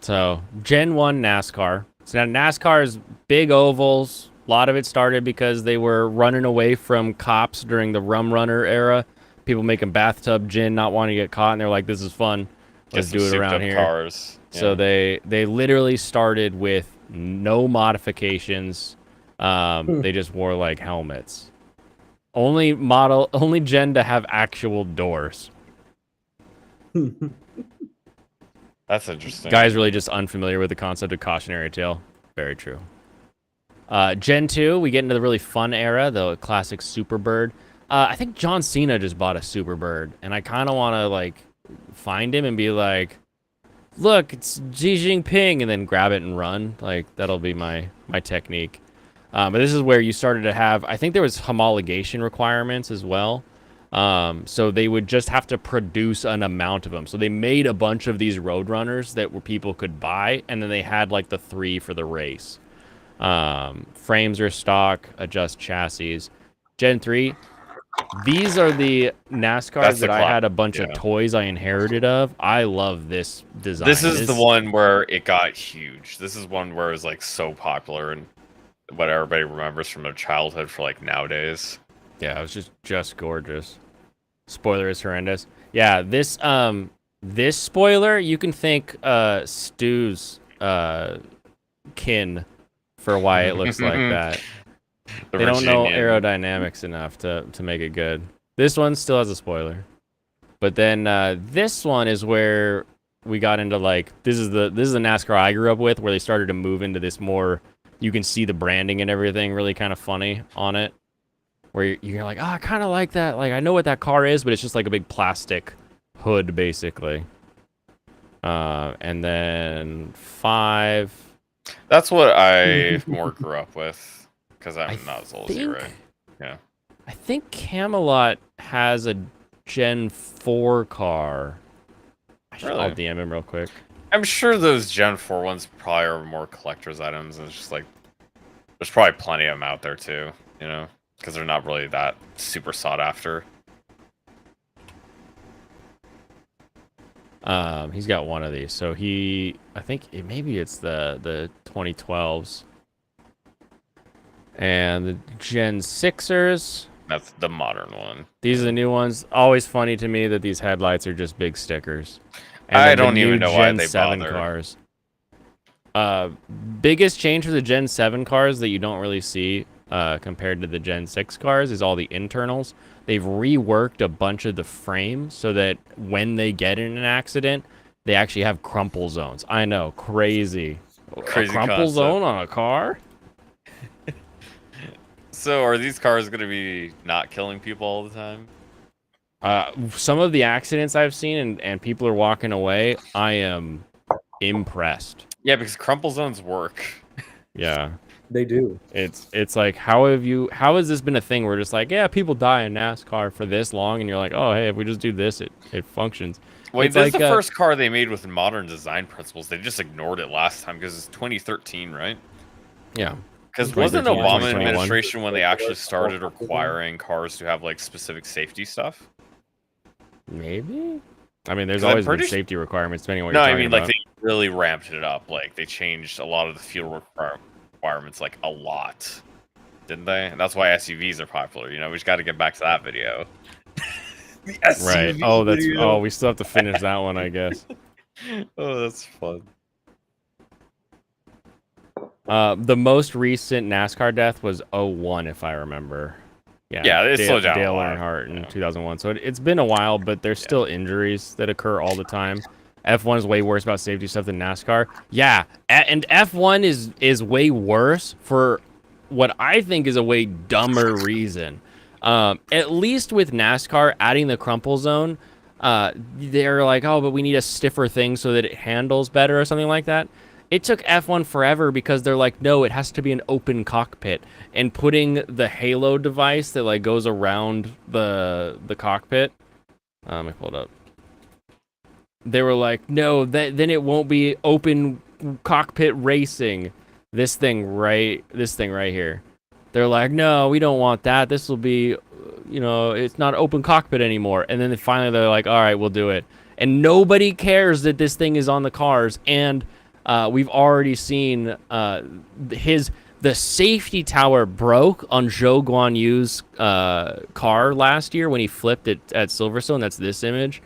So, Gen 1 NASCAR. So now NASCAR is big ovals. A lot of it started because they were running away from cops during the rum runner era. People making bathtub gin, not wanting to get caught, and they're like, "This is fun. Let's do it around here." Cars. So they literally started with no modifications. They just wore like helmets. Only gen to have actual doors. That's interesting. Guys really just unfamiliar with the concept of cautionary tale. Very true. Gen 2, we get into the really fun era, the classic Superbird. I think John Cena just bought a Superbird, and I kind of want to like find him and be like, "Look, it's Xi Jinping," and then grab it and run. Like that'll be my technique. But this is where you started to have, I think there was homologation requirements as well. So they would just have to produce an amount of them. So they made a bunch of these Roadrunners that people could buy, and then they had like the 3 for the race. Frames are stock, adjust chassis. Gen 3, these are the NASCARs that I had a bunch of toys I inherited of. I love this design. This is the one where it got huge. This is one where it was like so popular and what everybody remembers from their childhood for like nowadays. Yeah, it was just gorgeous. Spoiler is horrendous. Yeah, this spoiler, you can thank Stu's kin for why it looks like that. They don't know aerodynamics enough to make it good. This one still has a spoiler. But then this one is where we got into like this is the NASCAR I grew up with, where they started to move into this more, you can see the branding and everything really kind of funny on it. Where you're like, I kind of like that. Like, I know what that car is, but it's just like a big plastic hood, basically. And then 5. That's what I more grew up with, because I'm not as old as you, right? Yeah. I think Camelot has a Gen 4 car. I'll DM him real quick. I'm sure those Gen 4 ones probably are more collector's items. And it's just like, there's probably plenty of them out there too, you know? Because they're not really that super sought after. He's got one of these. So I think maybe it's the 2012s. And the Gen 6ers. That's the modern one. These are the new ones. Always funny to me that these headlights are just big stickers. And I don't even know why they Gen 7 bother. Cars. Biggest change for the Gen 7 cars that you don't really see compared to the Gen 6 cars is all the internals. They've reworked a bunch of the frame so that when they get in an accident, they actually have crumple zones. I know, crazy. A crumple concept. zone on a car? So are these cars going to be not killing people all the time? Some of the accidents I've seen and people are walking away, I am impressed. Yeah, because crumple zones work. Yeah. They do. It's like, how has this been a thing where just like, yeah, people die in NASCAR for this long, and you're like, oh, hey, if we just do this, it functions. Wait, it's this like, is the first car they made with modern design principles. They just ignored it last time because it's 2013, right? Yeah. Because wasn't the 2013, Obama 2021. administration when they actually started requiring cars to have like specific safety stuff? Maybe. I mean, there's 'Cause I'm always been pretty safety requirements depending on what No, you're I talking mean about. like they really ramped it up. Like they changed a lot of the fuel requirements like a lot, didn't they? And that's why SUVs are popular. You know, we just got to get back to that video. The SUV Right. Oh, video. we still have to finish that one, I guess. Oh, that's fun. The most recent NASCAR death was 01, if I remember. Yeah, it slowed down a Dale lot. Earnhardt in 2001. So it's been a while, but there's still injuries that occur all the time. F1 is way worse about safety stuff than NASCAR. Yeah, and F1 is way worse for what I think is a way dumber reason. At least with NASCAR adding the crumple zone, they're like, oh, but we need a stiffer thing so that it handles better or something like that. It took F1 forever because they're like, no, it has to be an open cockpit. And putting the halo device that like goes around the cockpit. Let me pull it up. They were like, no, then it won't be open cockpit racing. This thing right here. They're like, no, we don't want that. This will be, it's not open cockpit anymore. And then finally they're like, all right, we'll do it. And nobody cares that this thing is on the cars. And we've already seen the safety tower broke on Zhou Guan Yu's car last year when he flipped it at Silverstone. That's this image.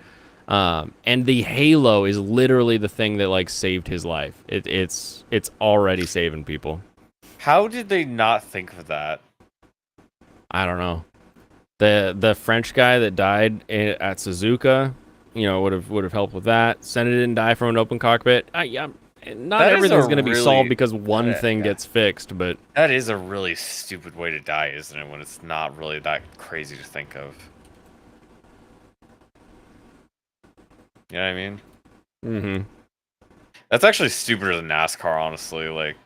And the halo is literally the thing that like saved his life. It's already saving people. How did they not think of that? I don't know. The French guy that died at Suzuka, would have helped with that. Senna didn't die from an open cockpit. Yeah, not everything's going to be solved because one thing gets fixed, but that is a really stupid way to die, isn't it? When it's not really that crazy to think of. You know what I mean? Mm-hmm. That's actually stupider than NASCAR, honestly. Like,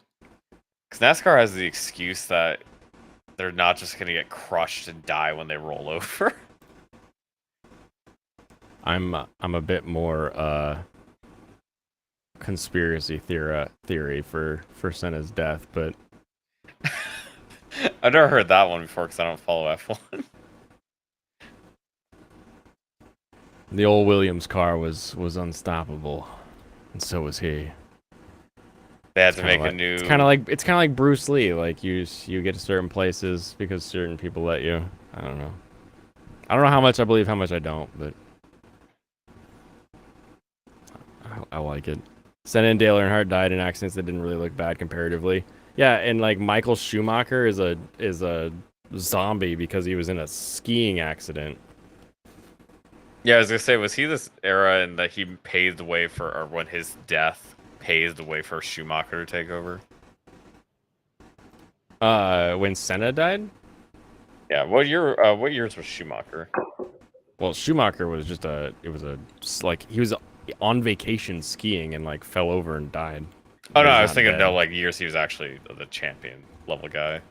because NASCAR has the excuse that they're not just gonna get crushed and die when they roll over. I'm a bit more conspiracy theory for Senna's death, but I've never heard that one before because I don't follow F1. The old Williams car was unstoppable, and so was he. They had to make a new. It's kind of like Bruce Lee. Like you get to certain places because certain people let you. I don't know how much I believe, how much I don't, but I like it. Senna and Dale Earnhardt died in accidents that didn't really look bad comparatively. Yeah, and like Michael Schumacher is a zombie because he was in a skiing accident. Yeah, I was gonna say, was he this era and that he paved the way for, or when his death paved the way for Schumacher to take over? When Senna died? Yeah, what years was Schumacher? Well, Schumacher was he was on vacation skiing and like fell over and died. Oh no, I was thinking like years he was actually the champion level guy.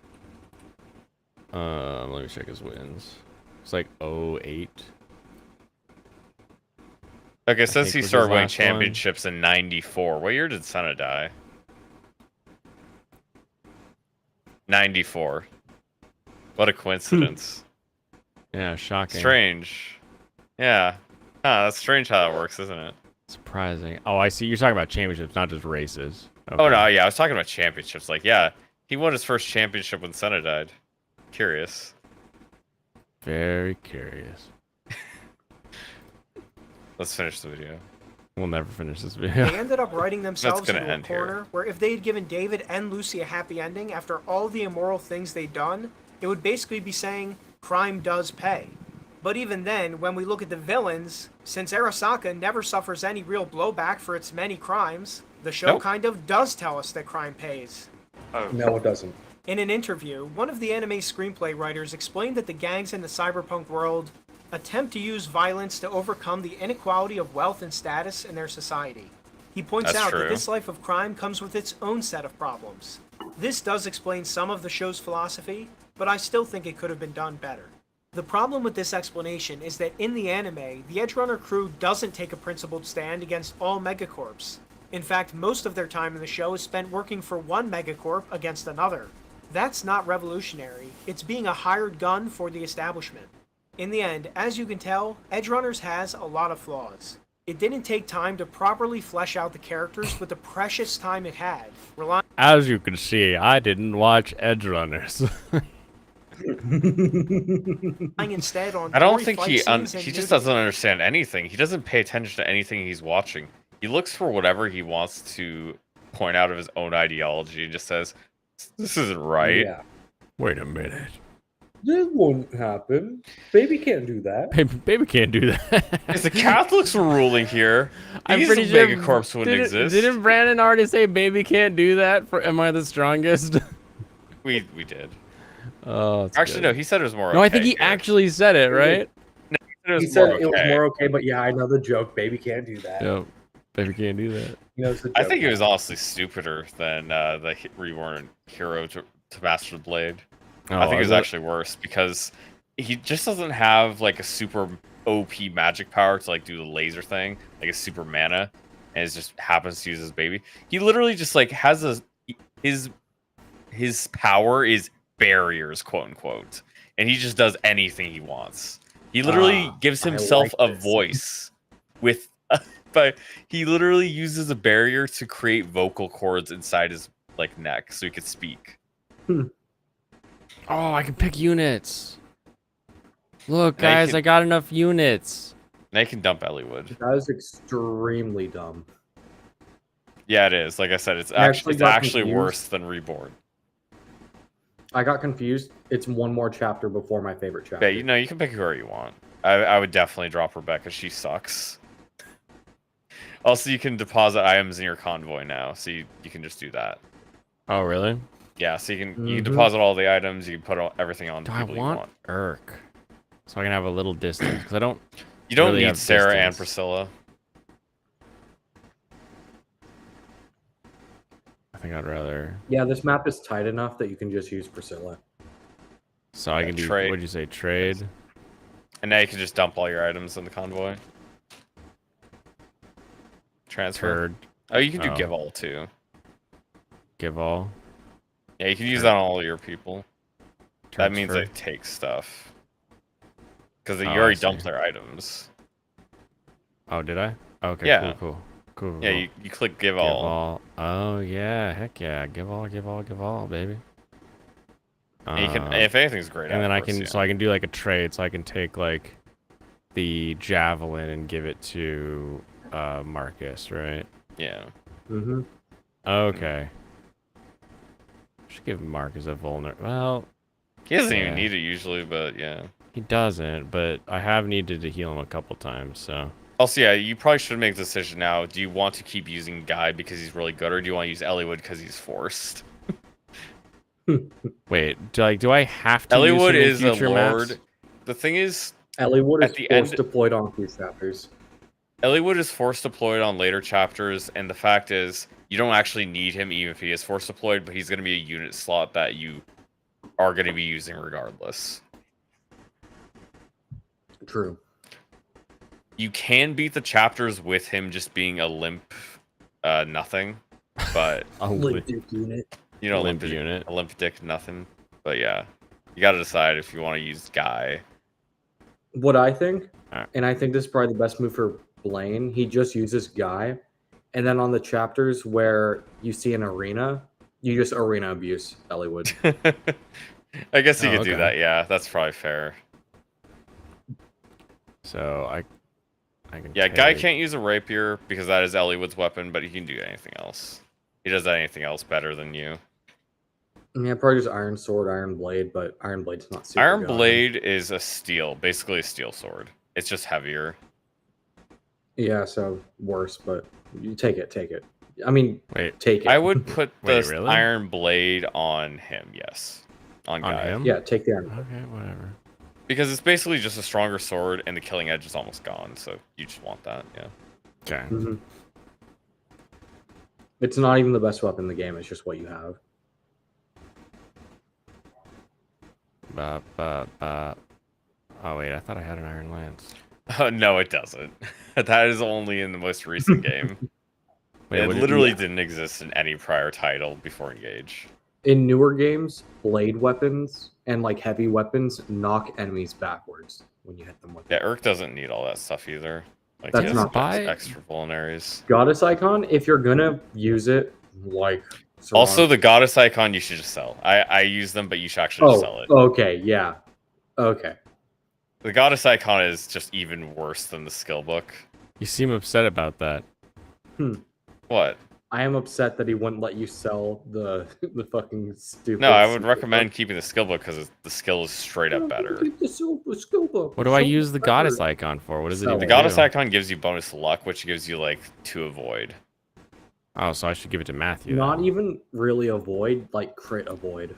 Let me check his wins. It's like 08. Okay, since he started winning championships in '94, what year did Senna die? 94. What a coincidence. Yeah, shocking. Strange. Yeah. That's strange how that works, isn't it? Surprising. Oh, I see. You're talking about championships, not just races. Okay. Oh, no, yeah, I was talking about championships. Like, yeah, he won his first championship when Senna died. Curious. Very curious. Let's finish the video. We'll never finish this video. They ended up writing themselves into a corner here. where if they had given David and Lucy a happy ending after all the immoral things they'd done, it would basically be saying crime does pay. But even then, when we look at the villains, since Arasaka never suffers any real blowback for its many crimes, the show kind of does tell us that crime pays. Oh. No, it doesn't. In an interview, one of the anime's screenplay writers explained that the gangs in the cyberpunk world attempt to use violence to overcome the inequality of wealth and status in their society. He points out that this life of crime comes with its own set of problems. This does explain some of the show's philosophy, but I still think it could have been done better. The problem with this explanation is that in the anime, the Edgerunner crew doesn't take a principled stand against all megacorps. In fact, most of their time in the show is spent working for one megacorp against another. That's not revolutionary, it's being a hired gun for the establishment. In the end, as you can tell, Edgerunners has a lot of flaws. It didn't take time to properly flesh out the characters with the precious time it had. As you can see, I didn't watch Edgerunners. Instead on I don't think he just doesn't understand anything. He doesn't pay attention to anything he's watching. He looks for whatever he wants to point out of his own ideology and just says, "This isn't right." Yeah. Wait a minute. This won't happen. Baby can't do that. Baby can't do that. If the Catholics were ruling here, I'm pretty sure megacorps wouldn't exist. Didn't Brandon already say baby can't do that for Am I the Strongest? We did. Oh, it's Actually, good. no, he said it was more. No, Okay I think he here. actually said it, right? He said it was more okay, but yeah, I know the joke. Baby can't do that. Yep. Baby can't do that. He knows the joke. I think it now. was honestly stupider than the Reborn hero to master the blade. Oh, I think it was is it? actually worse because he just doesn't have like a super OP magic power to like do the laser thing, like a super mana, and it just happens to use his baby. He literally just like has his power is barriers, quote unquote, and he just does anything he wants. He literally gives I himself like a this. voice with, but he literally uses a barrier to create vocal cords inside his like neck so he could speak. Oh, I can pick units. Look, Now you guys, can- I got enough units. Now you can dump Elliewood. That is extremely dumb. Yeah, it is. Like I said, it's I actually got actually confused. worse than Reborn. I got confused. It's one more chapter before my favorite chapter. Yeah, you can pick whoever you want. I would definitely drop Rebecca. She sucks. Also, you can deposit items in your convoy now, so you can just do that. Oh, really? Yeah, so you can Mhm. deposit all the items. You can put everything on. Do the I people you want Urk? So I can have a little distance because I don't. You don't really need have Sarah and distance. Priscilla. I think I'd rather. Yeah, this map is tight enough that you can just use Priscilla. So I Yeah, can do. trade. What'd you say? Trade. And now you can just dump all your items in the convoy. Transfer. Turd. Oh, you can do Oh. give all too. Give all. Yeah, you can use that on all your people. That means Transfer. they take stuff. Because you Oh, I already see. dumped their items. Oh, did I? Okay. Yeah. Cool. Yeah, you click give Give all. all. Oh yeah. Heck yeah. Give all. Baby. And you can, if anything's great. And then I afterwards, can, so I can do like a trade. So I can take like the javelin and give it to Marcus, right? yeah. Mm-hmm. Okay. Should give Marcus a vulnerable. Well, He doesn't Yeah. even need it usually, but yeah. he doesn't, but I have needed to heal him a couple times, so. Also, yeah, you probably should make a decision now. Do you want to keep using Guy because he's really good, or do you want to use Elliewood because he's forced? Wait, do I have to use Elliewood him in is a future lord. maps? The thing is, Elliewood At is the force end- deployed on a few chapters. Elliewood is force deployed on later chapters, and the fact is, you don't actually need him even if he is force deployed, but he's going to be a unit slot that you are going to be using regardless. True. You can beat the chapters with him just being a limp nothing, but, A Limp Dick unit. you know, limp limp unit. a limp dick nothing. But yeah, you got to decide if you want to use Guy. What I think, Alright. and I think this is probably the best move for Blaine, he just uses Guy. And then on the chapters where you see an arena, you just arena abuse Elliewood. I guess you Oh, could do okay. that. Yeah, that's probably fair. So I can. Yeah, Guy take- can't use a rapier because that is Elliewood's weapon, but he can do anything else. He does anything else better than you. I mean, I probably just Iron Sword, Iron Blade, but Iron Blade's not super Iron good. Blade is a steel, basically a steel sword. It's just heavier. Yeah, so worse, but you take it. I mean, Wait, take it. I would put the Wait, really? Iron Blade on him, yes. On on Guy. him? Yeah, take the Iron Blade. Okay, whatever. Because it's basically just a stronger sword and the killing edge is almost gone, so you just want that, yeah. Okay. Mhm. It's not even the best weapon in the game, it's just what you have. Oh wait, I thought I had an iron lance. No, it doesn't. That is only in the most recent game. Wait, It what did- literally yeah. didn't exist in any prior title before Engage. In newer games, blade weapons and like heavy weapons knock enemies backwards when you hit them with Yeah, it. Urk doesn't need all that stuff either. Like, That's he not doesn't have bad. extra vulneraries. Goddess icon, if you're gonna use it, like Also, Saran- the goddess icon you should just sell. I use them, but you should actually just sell it. okay, yeah, okay. The goddess icon is just even worse than the skill book. You seem upset about that. What? I am upset that he wouldn't let you sell the the fucking stupid. No, I would secret recommend book. keeping the skill book because the skill is straight No, up better. keep the silver skill book. What do I Silver use the better. goddess icon for? What does it Sell even The goddess do? icon gives you bonus luck, which gives you like 2 avoid. Oh, so I should give it to Matthew. Not then. even really avoid, like crit avoid.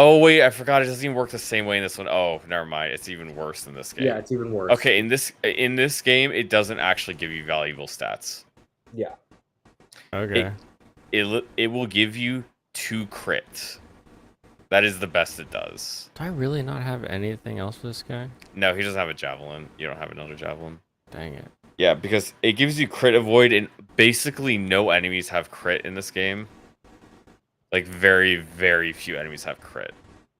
Oh wait, I forgot. It doesn't even work the same way in this one. Oh, never mind. It's even worse in this game. Yeah, it's even worse. Okay, in this game, it doesn't actually give you valuable stats. Yeah. Okay. It will give you 2 crits. That is the best it does. Do I really not have anything else for this guy? No, he doesn't have a javelin. You don't have another javelin. Dang it. Yeah, because it gives you crit avoid, and basically no enemies have crit in this game. Like very, very few enemies have crit.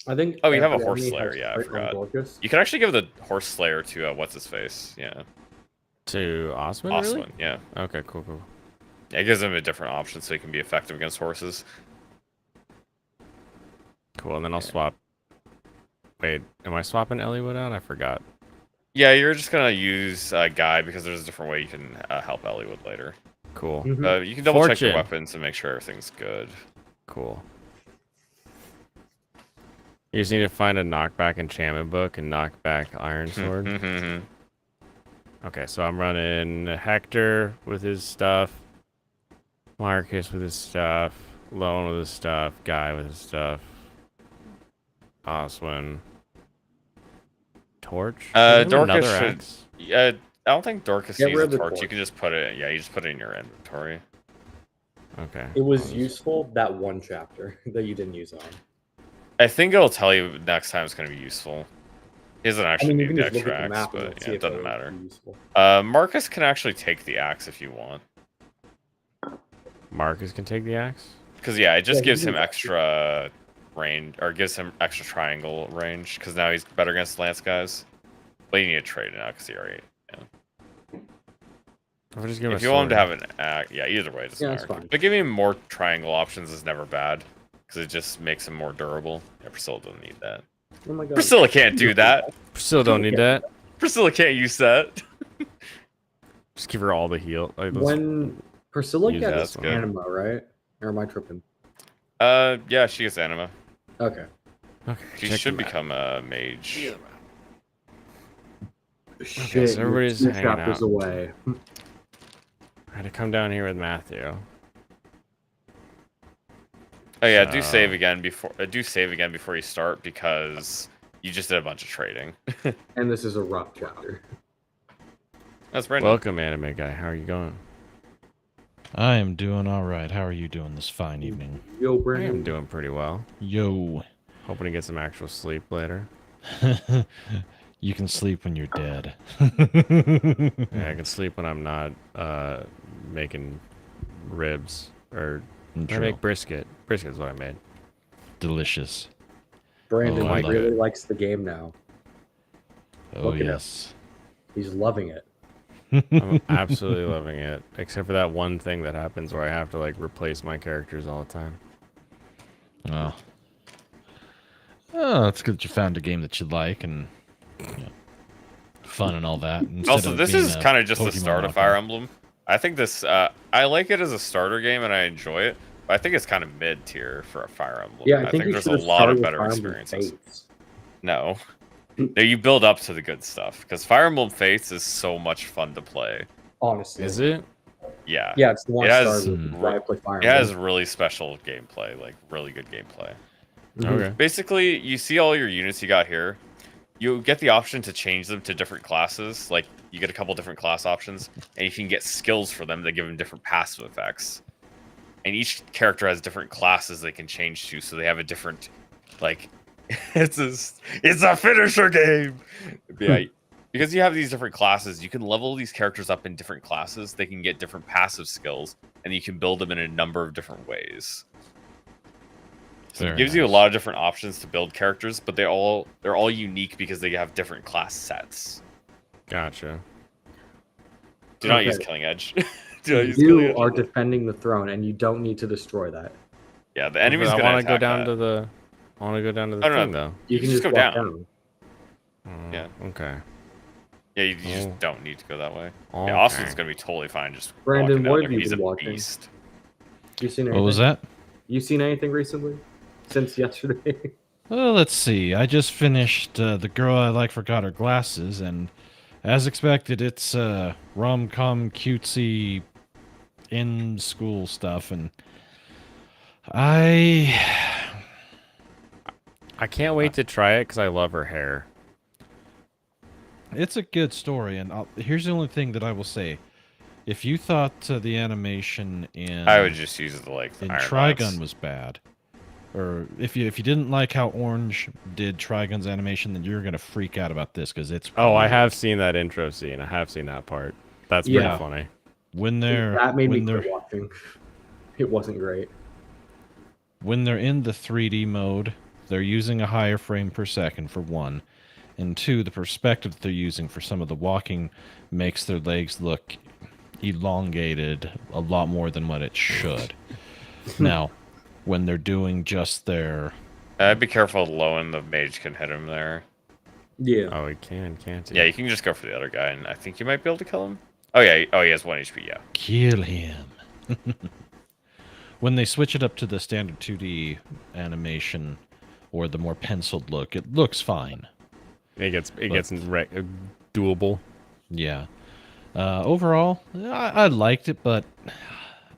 I think. Oh, you have a every horse enemy slayer. has Yeah, I crit on forgot. Dorcas. You can actually give the horse slayer to what's his face. Yeah, To Osman, Osman. really? Yeah. Okay, cool. Yeah, it gives him a different option so he can be effective against horses. Cool, and then I'll swap. Wait, am I swapping Elliewood out? I forgot. Yeah, you're just gonna use Guy because there's a different way you can help Elliewood later. Cool. Mhm. You can double check your Fortune. weapons and make sure everything's good. Cool. You just need to find a knockback enchantment book and knock back Iron Sword. Mhm. Okay, so I'm running Hector with his stuff, Marcus with his stuff, Lone with his stuff, Guy with his stuff, Oswin, Torch. Does he have Dorcas another should- axe? Yeah, I don't think Dorcas Get needs rid a of the torch. torch. You can just put it. Yeah, you just put it in your inventory. Okay. It was I'll just- useful that one chapter that you didn't use on. I think it'll tell you next time it's going to be useful. He doesn't I actually mean, you need can the just look extra at the axe, map and but see yeah, it if doesn't would matter. be useful. Marcus can actually take the axe if you want. Marcus can take the axe. Because, yeah, it just Yeah, gives you him can- extra range, or gives him extra triangle range, because now he's better against lance guys. But you need to trade it now, because he already... If I just give him If a you want him to sword. have an axe, yeah, either way, it doesn't Yeah, that's matter. fine. But giving him more triangle options is never bad, because it just makes him more durable. Yeah, Priscilla doesn't need that. Oh my god. Priscilla can't do that. Still don't need that. Priscilla can't use that. Just give her all the heal. Like those- When Priscilla Use gets that's good. anima, right? Or am I tripping? Yeah, she gets anima. Okay. Okay, She check should the map. become a mage. Shit, so you're everybody's 2 hanging chapters out. away. I had to come down here with Matthew. Oh yeah, do So- save again before you start because you just did a bunch of trading. And this is a rough chapter. That's Brandon. Welcome, anime guy. How are you going? I am doing all right. How are you doing this fine evening? Yo, I am Brandon. doing pretty well. Yo. Hoping to get some actual sleep later. You can sleep when you're dead. Yeah, I can sleep when I'm not making ribs or I True. make brisket. Brisket's what I made. Delicious. Brandon Oh, I love really it. likes the game now. Oh, Look at him. yes. He's loving it. I'm absolutely loving it, except for that one thing that happens where I have to like replace my characters all the time. Oh. Oh, it's good that you found a game that you like and fun and all that. instead Also, of this being is a kind of just the Pokemon start of knockoff. Fire Emblem. I think this. I like it as a starter game and I enjoy it. But I think it's kind of mid tier for a Fire Emblem. Yeah, I think you there's should a have lot started of with better Fire Emblem experiences. Fates. No. No, you build up to the good stuff because Fire Emblem Fates is so much fun to play. Honestly. Is it? Yeah. Yeah, it's the one It I has started with. Hmm. Why I play Fire It Emblem. has really special gameplay, like really good gameplay. Mhm. Okay. Basically, you see all your units you got here. You get the option to change them to different classes. Like, you get a couple different class options, and you can get skills for them that give them different passive effects. And each character has different classes they can change to, so they have a different, like, it's a finisher game. Yeah, because you have these different classes, you can level these characters up in different classes. They can get different passive skills, and you can build them in a number of different ways. So it Very gives you a nice. lot of different options to build characters, but they're all unique because they have different class sets. Gotcha. Do not Okay. use Killing Edge. Do not use Killing You Edge. are defending the throne, and you don't need to destroy that. Yeah, the enemy's I gonna want to go attack down that. to the. I want to go down to the Oh, no, thing though. You can just go walk down. Yeah. Okay. Yeah, you just Oh. don't need to go that way. Okay. Yeah, Austin's gonna be totally fine just Brandon, walking down what there. have you He's been a watching? beast. You seen anything? What was that? You seen anything recently? Since yesterday? Well, let's see. I just finished The Girl I Like Forgot Her Glasses, and as expected, it's rom-com cutesy in-school stuff, and I I can't wait to try it because I love her hair. It's a good story, and here's the only thing that I will say: if you thought the animation in I would just use the like in Iron Trigun Lance. was bad, or if you didn't like how Orange did Trigun's animation, then you're gonna freak out about this because it's Oh, I weird. have seen that intro scene. I have seen that part. That's pretty Yeah. funny. When they're That made me when they're quit watching. It wasn't great. when they're in the 3D mode, they're using a higher frame per second for one, and two, the perspective that they're using for some of the walking makes their legs look elongated a lot more than what it should. Now, when they're doing just their I'd be careful. Lowen, the mage can hit him there. Yeah. Oh, he can, can't he? Yeah, you can just go for the other guy, and I think you might be able to kill him. Oh yeah. Oh, he has 1 HP. Yeah. kill him. When they switch it up to the standard 2D animation or the more penciled look, it looks fine. It gets doable. Yeah. Overall, I liked it, but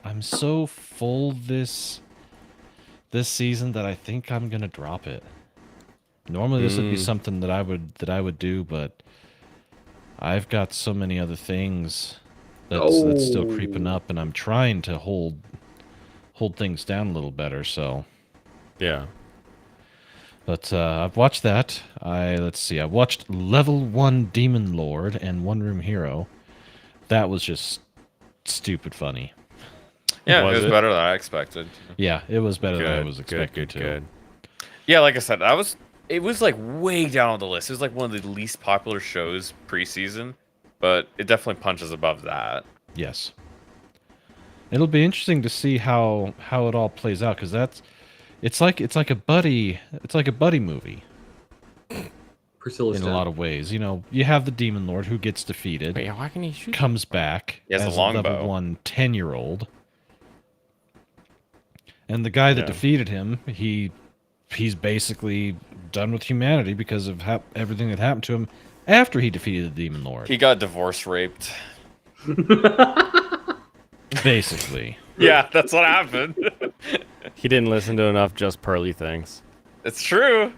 I'm so full this season that I think I'm gonna drop it. Normally, this would be something that I would do, but I've got so many other things that's still creeping up, and I'm trying to hold things down a little better. So, Yeah. but I've watched that. Let's see. I watched Level 1 Demon Lord and One Room Hero. That was just stupid funny. Yeah, Was it was it? better than I expected. Yeah, it was better than I Good, was good, expecting good, to. good. Yeah, like I said, it was like way down on the list. It was like one of the least popular shows preseason, but it definitely punches above that. Yes. It'll be interesting to see how it all plays out, because it's like a buddy movie Priscilla's in a dead. lot of ways. You know, you have the Demon Lord who gets defeated, Wait, why can he shoot? comes back He has a as a level longbow. 1 10-year-old, and the guy that Yeah. defeated him, he's basically done with humanity because of everything that happened to him after he defeated the Demon Lord. He got divorce raped. Basically. Yeah, that's what happened. He didn't listen to enough Just Pearly things. It's true.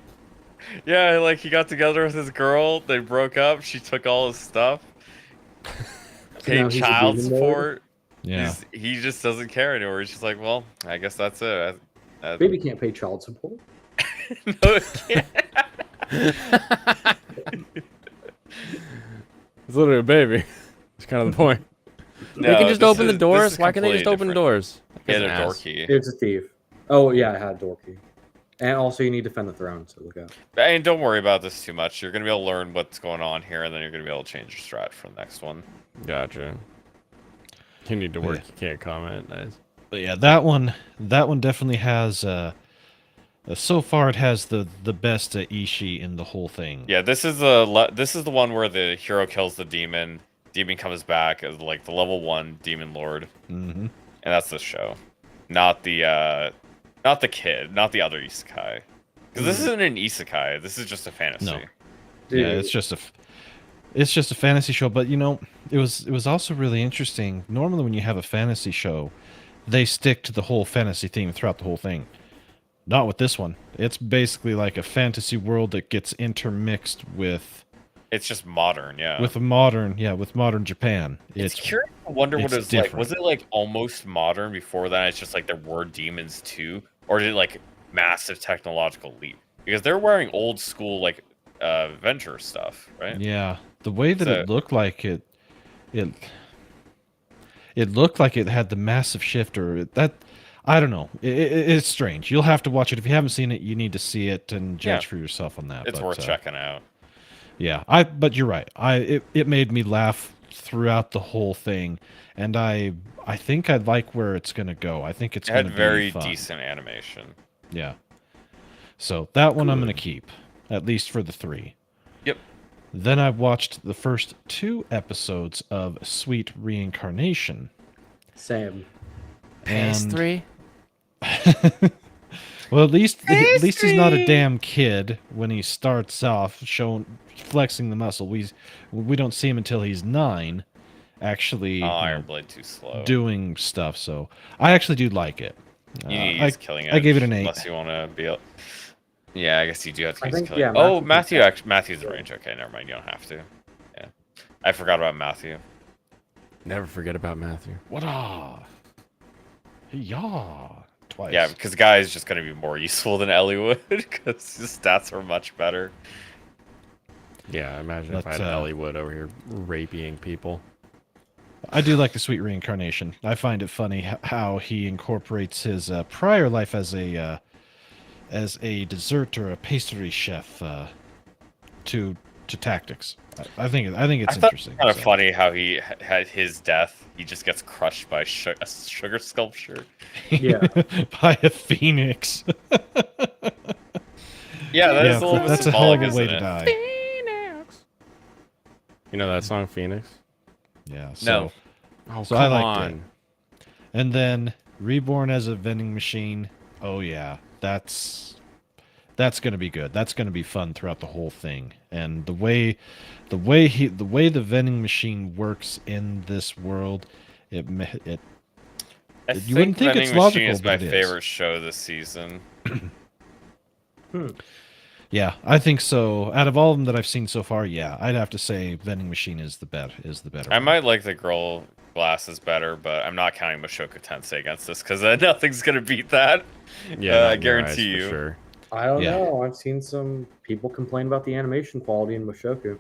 Yeah, like he got together with his girl. They broke up. She took all his stuff. now Paid he's a child demon lord? support. Yeah. He just doesn't care anymore. He's just like, well, I guess that's it. Baby can't pay child support. No, it can't. It's literally a baby. It's kind of the point. No, They can just this open the is- doors. this is Why can't they just completely open the different. doors? He had He's a an door ass. key. It's a thief. Oh yeah, it had a door key. And also you need to defend the throne, so look out. And don't worry about this too much. You're gonna be able to learn what's going on here, and then you're gonna be able to change your strat for the next one. Gotcha. You need to work. Yeah. You can't comment. Nice. But yeah, that one definitely has so far it has the best Ishi in the whole thing. Yeah, this is the one where the hero kills the demon. Demon comes back as like the level 1 demon lord, Mm-hmm. and that's the show, not the kid, not the other isekai. Because this isn't an isekai. This is just a fantasy. No. Dude, Yeah, it's just a fantasy show, but you know, it was also really interesting. Normally when you have a fantasy show, they stick to the whole fantasy theme throughout the whole thing. Not with this one. It's basically like a fantasy world that gets intermixed with It's just modern, yeah. modern Japan. It's curious to wonder what it's it was different. like. Was it like almost modern before that? It's just like there were demons too, or did it like massive technological leap? Because they're wearing old school like Venture stuff, right? Yeah, the way that So- it looked like it looked like it had the massive shift, or that I don't know. It's strange. You'll have to watch it if you haven't seen it. You need to see it and judge Yeah. for yourself on that. It's but, worth checking out. Yeah, but you're right. It made me laugh throughout the whole thing, and I think I like where it's gonna go. I think it's It gonna had very be fun. decent animation. Yeah. So that one I'm gonna keep, at least for the 3. Yep. Then I watched the first 2 episodes of Sweet Reincarnation. Sam. And- PS3. Well, at least he's not a damn kid when he starts off flexing the muscle. We don't see him until he's 9, actually Oh, you know, Iron Blade too slow. doing stuff. So I actually do like it. You need to I use Killing I gave it Edge, an 8. Unless you want to be able... Yeah, I guess you do have to I use think, killing. yeah, Oh, Matthew Matthew's in range. Okay, never mind. You don't have to. Yeah, I forgot about Matthew. Never forget about Matthew. What Yeah. Twice. Yeah, because Guy is just going to be more useful than Ellie would because his stats are much better. Yeah, imagine if I had Ellie Wood over here raping people. I do like the sweet reincarnation. I find it funny how he incorporates his prior life as a dessert or a pastry chef to tactics. I think it's interesting. Kind of funny how he had his death. He just gets crushed by a sugar sculpture. Yeah. By a phoenix. Yeah, that's a little bit that's a hell of symbolic, a way isn't to it? die. You know that song, Phoenix? Yeah. So, No. Oh, So I liked it. And then reborn as a vending machine. Oh yeah, that's gonna be good. That's gonna be fun throughout the whole thing. And the way the vending machine works in this world, I you think wouldn't think Vending it's Machine logical, is my but it is. favorite show this season. Yeah, I think so. Out of all of them that I've seen so far, yeah, I'd have to say vending machine is the better. I one. might like the girl glasses better, but I'm not counting Mushoku Tensei against this because nothing's gonna beat that. Yeah, I guarantee you. for sure. I don't Yeah. know. I've seen some people complain about the animation quality in Mushoku.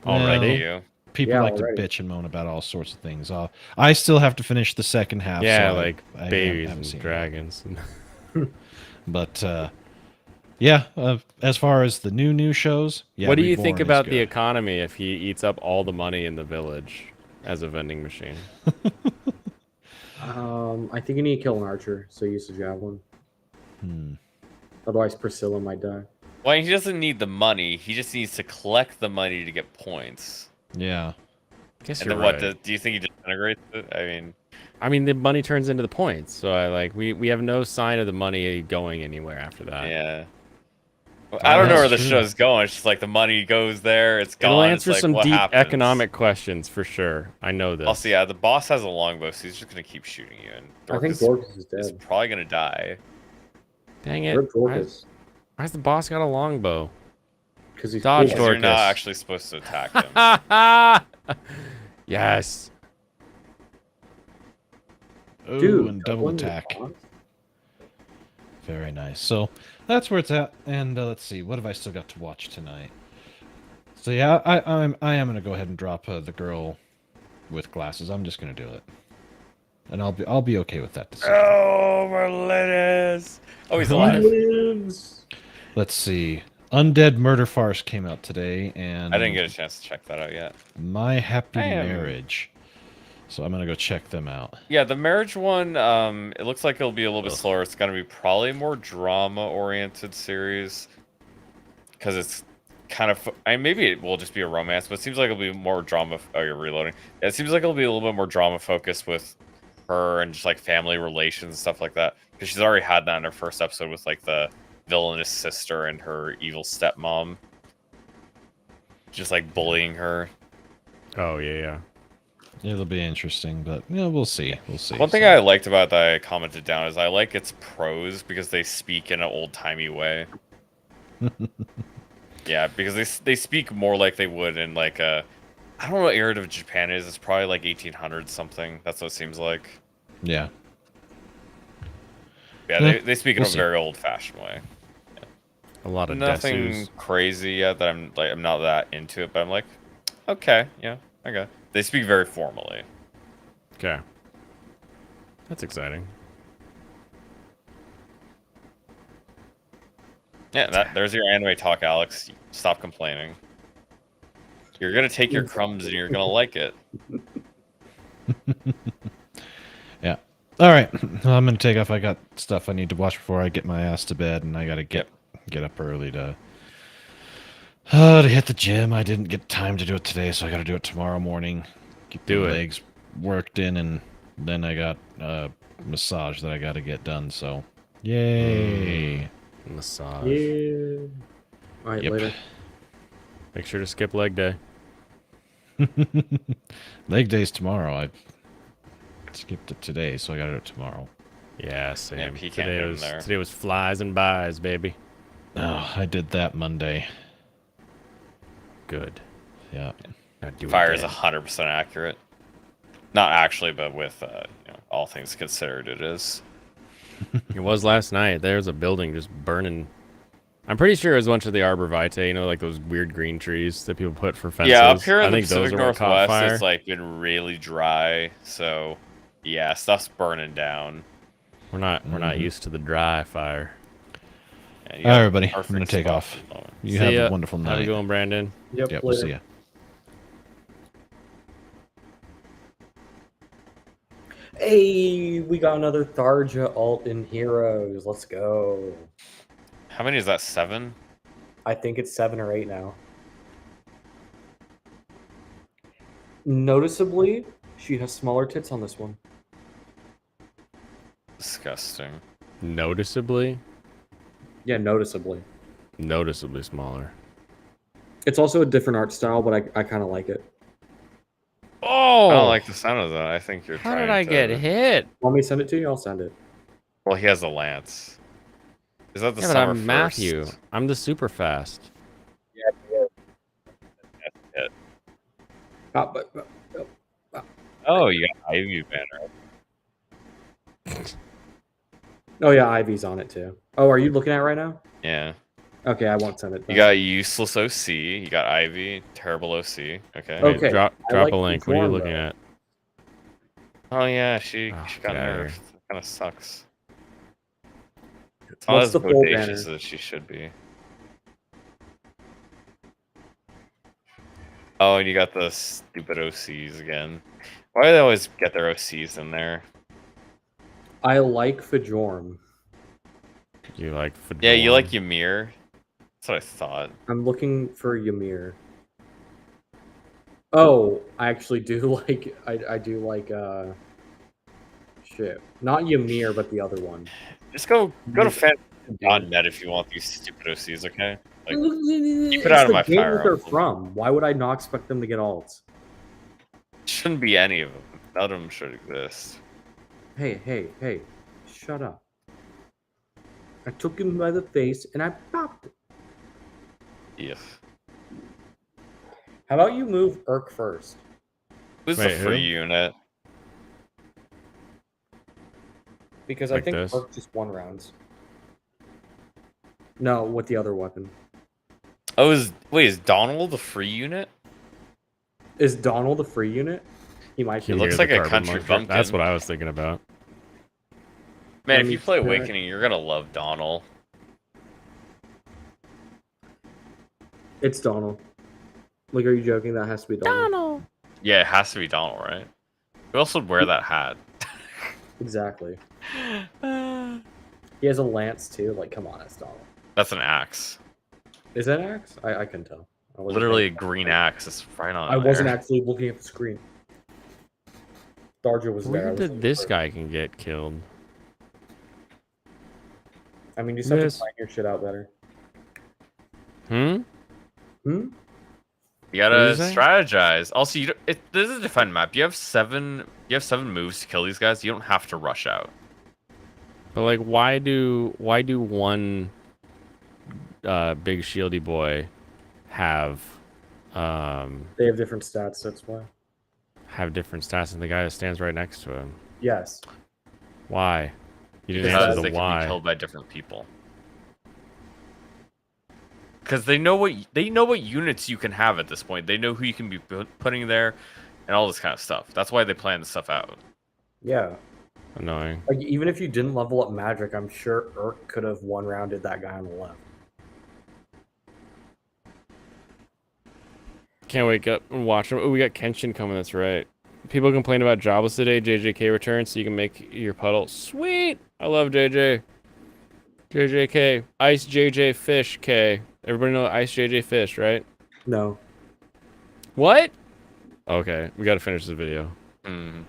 Already, Well, you. People Yeah, like already. to bitch and moan about all sorts of things. I still have to finish the second half. Yeah, so like I babies haven't and seen it. dragons. But yeah, as far as the new shows, yeah. What do you think Reborn is about the good. economy if he eats up all the money in the village as a vending machine? I think you need to kill an archer, so use the javelin. Otherwise, Priscilla might die. Well, he doesn't need the money. He just needs to collect the money to get points. Yeah. Guess And you're then what? right. Do you think he disintegrates it? I mean, the money turns into the points, so we have no sign of the money going anywhere after that. Yeah. Well, I don't know that's where the true. show's going. It's just like the money goes there, it's gone. It'll It's answer like, some what deep happens? economic questions for sure. I know this. Also, yeah, the boss has a longbow, so he's just gonna keep shooting you. And I think Dorcas Dorcas is is dead. probably gonna die. Dang it! Rip Dorcas. Why's the boss got a longbow? Because he's Dodge cool. Because you're not Dorcas. actually supposed to attack him. Yes. Ooh, Dude, and double Goblin is attack. on. Very nice. So that's where it's at. And let's see, what have I still got to watch tonight? So yeah, I am gonna go ahead and drop the girl with glasses. I'm just gonna do it, and I'll be okay with that decision. Oh, Merlinus! Oh, he's alive. Lives. Let's see. Undead Murder Farce came out today, and I didn't get a chance to check that out yet. My Happy Damn. Marriage. So I'm gonna go check them out. Yeah, the marriage one, it looks like it'll be a little bit slower. It's gonna be probably more drama-oriented series. Because it's kind of... maybe it will just be a romance, but it seems like it'll be more drama... Oh, you're reloading. Yeah, it seems like it'll be a little bit more drama-focused with her and just, like, family relations and stuff like that. Because she's already had that in her first episode with, like, the villainous sister and her evil stepmom. Just, like, bullying her. Oh yeah. It'll be interesting, but we'll see. We'll see. One thing I liked about that I commented down is I like its prose because they speak in an old-timey way. Yeah, because they speak more like they would in like a... I don't know what era of Japan is. It's probably like 1800 something. That's what it seems like. Yeah. Yeah, Yeah, they speak in we'll a see. very old-fashioned way. A lot of Nothing desus. crazy yet that I'm not that into it, but I'm like, okay, yeah, okay. They speak very formally. Okay. That's exciting. Yeah, there's your anime talk, Alex. Stop complaining. You're gonna take your crumbs and you're gonna like it. Yeah. All right. Well, I'm gonna take off. I got stuff I need to watch before I get my ass to bed, and I gotta get up early to hit the gym. I didn't get time to do it today, so I gotta do it tomorrow morning. Get Do my it. legs worked in, and then I got a massage that I gotta get done. So, yay! Massage. Yeah. All right, Yep. later. Make sure to skip leg day. Leg day's tomorrow. I skipped it today, so I gotta do it tomorrow. Yeah, same. Yeah, he can't get in there. Today was flies and buys, baby. Oh, I did that Monday. Good. Yeah. Not doing Fire is that. 100% accurate. Not actually, but with all things considered, it is. It was last night. There's a building just burning. I'm pretty sure it was a bunch of the arborvitae, like those weird green trees that people put for fences. Yeah, up here in I the think those Pacific are what caught Northwest, fire. it's like been really dry, so yeah, stuff's burning down. We're not used to the dry fire. Yeah, you All got right, a everybody. I'm perfect going to take spot off. at the moment. You See have ya. a wonderful How's it night. going, Brandon? Yep, Yep, we'll later. see ya. Hey, we got another Tharja alt in Heroes. Let's go. How many is that? 7? I think it's 7 or 8 now. Noticeably, she has smaller tits on this one. Disgusting. Noticeably Noticeably. smaller. It's also a different art style, but I kind of like it. Oh! I don't like the sound of that. I think you're How trying did I to... get hit? Want me to send it to you? I'll send it. Well, he has a lance. Is that the Yeah, but summer I'm Matthew. first? I'm the super fast. Oh, you got Ivy banner. Oh yeah, Ivy's on it too. Oh, are you looking at it right now? Yeah. Okay, I won't send it. You then. got useless OC. You got Ivy. Terrible OC. Okay. Wait, Okay, drop I like a link. What are you Reform, looking though. at? Oh yeah, she Oh, got get outta here. nerfed. That kind of sucks. It's not What's as the full bodacious banner? as she should be. Oh, and you got the stupid OCs again. Why do they always get their OCs in there? I like Fajorm. You like Yeah, you like Fedorn. Ymir. That's what I thought. I'm looking for Ymir. Oh, I actually do like. I do like. Shit, not Ymir, but the other one. Just go to Yeah. fan.net if you want these stupid OCs, okay? Like, Keep it out of the my game Fire that they're Emblem. from. Why would I not expect them to get alts? shouldn't be any of them. None of them should exist. Hey! Shut up! I took him by the face and I popped it. If. How about you move Urk first? Who's Wait, the free who? unit? Because Like I think this? Urk just 1 rounds. No, with the other weapon. Oh, is Donald the free unit? Is Donald the free unit? He might He be. looks hear the like a carbon country monkey. That's bumpkin. what I was thinking about. Man, Let if me you play check. Awakening, you're gonna love Donald. It's Donald. Like, are you joking? That has to be Donald. Yeah, it has to be Donald, right? Who else would wear that hat? Exactly. He has a lance too. Like, come on, it's Donald. That's an axe. Is that axe? I can tell. I wasn't Literally a paying green attention. axe. It's right on I wasn't there. actually looking at the screen. Darja was there. I Where was did looking this for- guy can get killed? I mean, you just have Miss. to plan your shit out better. Hmm? Hmm? You What gotta did you say? strategize. Also, you don't, this is a defined map. You have seven moves to kill these guys. You don't have to rush out. But like, why do one big shieldy boy have They have different stats. That's why. different stats than the guy that stands right next to him? Yes. Why? You didn't Because answer Because the they can be why. killed by different people. Because they know what units you can have at this point. They know who you can be putting there, and all this kind of stuff. That's why they plan this stuff out. Yeah. Annoying. Like, even if you didn't level up magic, I'm sure Urk could have one-rounded that guy on the left. Can't wake up and watch him. Oh, we got Kenshin coming. That's right. People complain about jobless today. JJK returns so you can make your puddle. Sweet. I love JJ. JJK. Ice JJ Fish K. Everybody know Ice JJ Fish, right? No. What? Okay, we gotta finish this video. Hmm.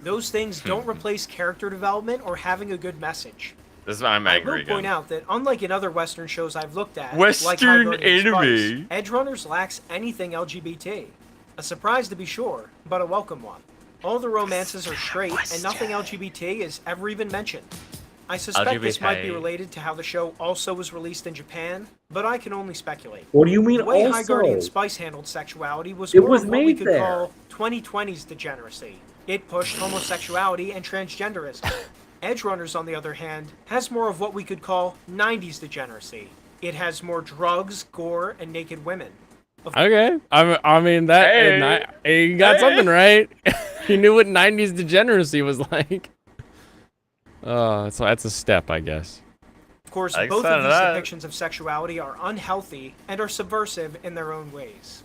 Those things don't replace character development or having a good message. This is why I'm I angry will point again. out that unlike in other Western shows I've looked at, Western like High Guardian and anime. Spice, Edge Runners lacks anything LGBT. A surprise to be sure, but a welcome one. All the romances are straight, and nothing LGBT is ever even mentioned. I suspect this might be LGBT. related to how the show also was released in Japan, but I can only speculate. What do you mean The way High Guardian also? Spice handled sexuality was It more was of what we made could there. call 2020's degeneracy. It pushed homosexuality and transgenderism. Edgerunners, on the other hand, has more of what we could call 90's degeneracy. It has more drugs, gore, and naked women. Okay. I mean that. Hey. You got Hey. something right. You knew what '90s degeneracy was like. Oh, so that's a step, I guess. Of course, I both said of these that. depictions of sexuality are unhealthy and are subversive in their own ways.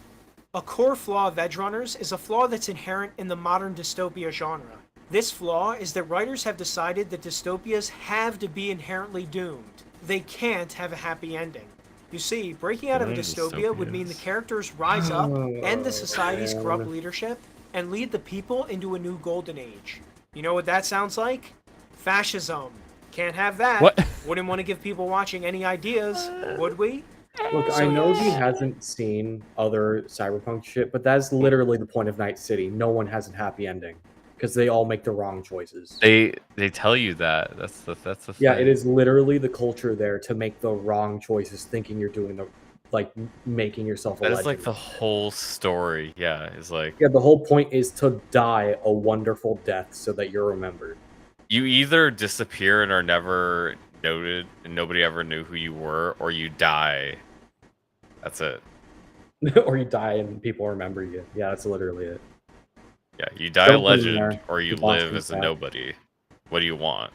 A core flaw of Edgerunners is a flaw that's inherent in the modern dystopia genre. This flaw is that writers have decided that dystopias have to be inherently doomed. They can't have a happy ending. You see, breaking out of a What are dystopia would mean the dystopias? characters rise up, end the Oh, society's man. corrupt leadership, and lead the people into a new golden age. You know what that sounds like? Fascism. Can't have that. What? Wouldn't want to give people watching any ideas, would we? Look, I know he hasn't seen other cyberpunk shit, but that's literally the point of Night City. No one has a happy ending because they all make the wrong choices. They tell you that. That's the Yeah, thing. it is literally the culture there to make the wrong choices, thinking you're doing the making yourself a That is legend. like the whole story. Yeah, it's like Yeah, the whole point is to die a wonderful death so that you're remembered. you either disappear and are never noted and nobody ever knew who you were, or you die. That's it. Or you die and people remember you. Yeah, that's literally it. Yeah, you die a Don't put it in legend there. or you Keep watching live as a that. nobody. What do you want?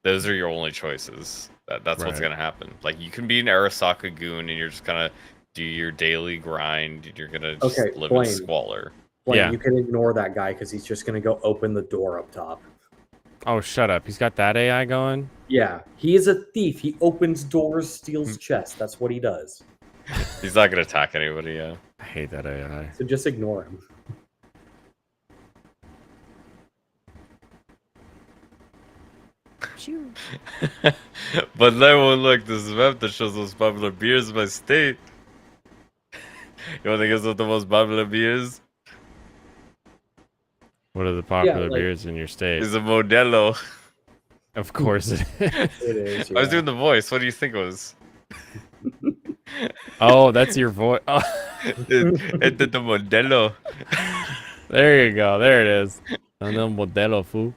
Those are your only choices. That's what's Right. gonna happen. Like you can be an Arasaka goon and you're just gonna do your daily grind. You're gonna just Okay, live in Blaine. squalor. Blaine, Yeah. you can ignore that guy because he's just gonna go open the door up top. Oh, shut up. He's got that AI going. Yeah, he is a thief. He opens doors, Hmm. steals chests. That's what he does. He's not gonna attack anybody. Yeah. I hate that AI. So just ignore him. But I won't like this map that shows those popular beers by state. You want to guess what the most popular beers? What are the popular like- beers in your state? Is a Modelo. Of course it is. It is. I was yeah. doing the voice. What do you think it was? Oh, that's your voice. Oh, It did the Modelo. there you go. There it is. Ano modelo, fool.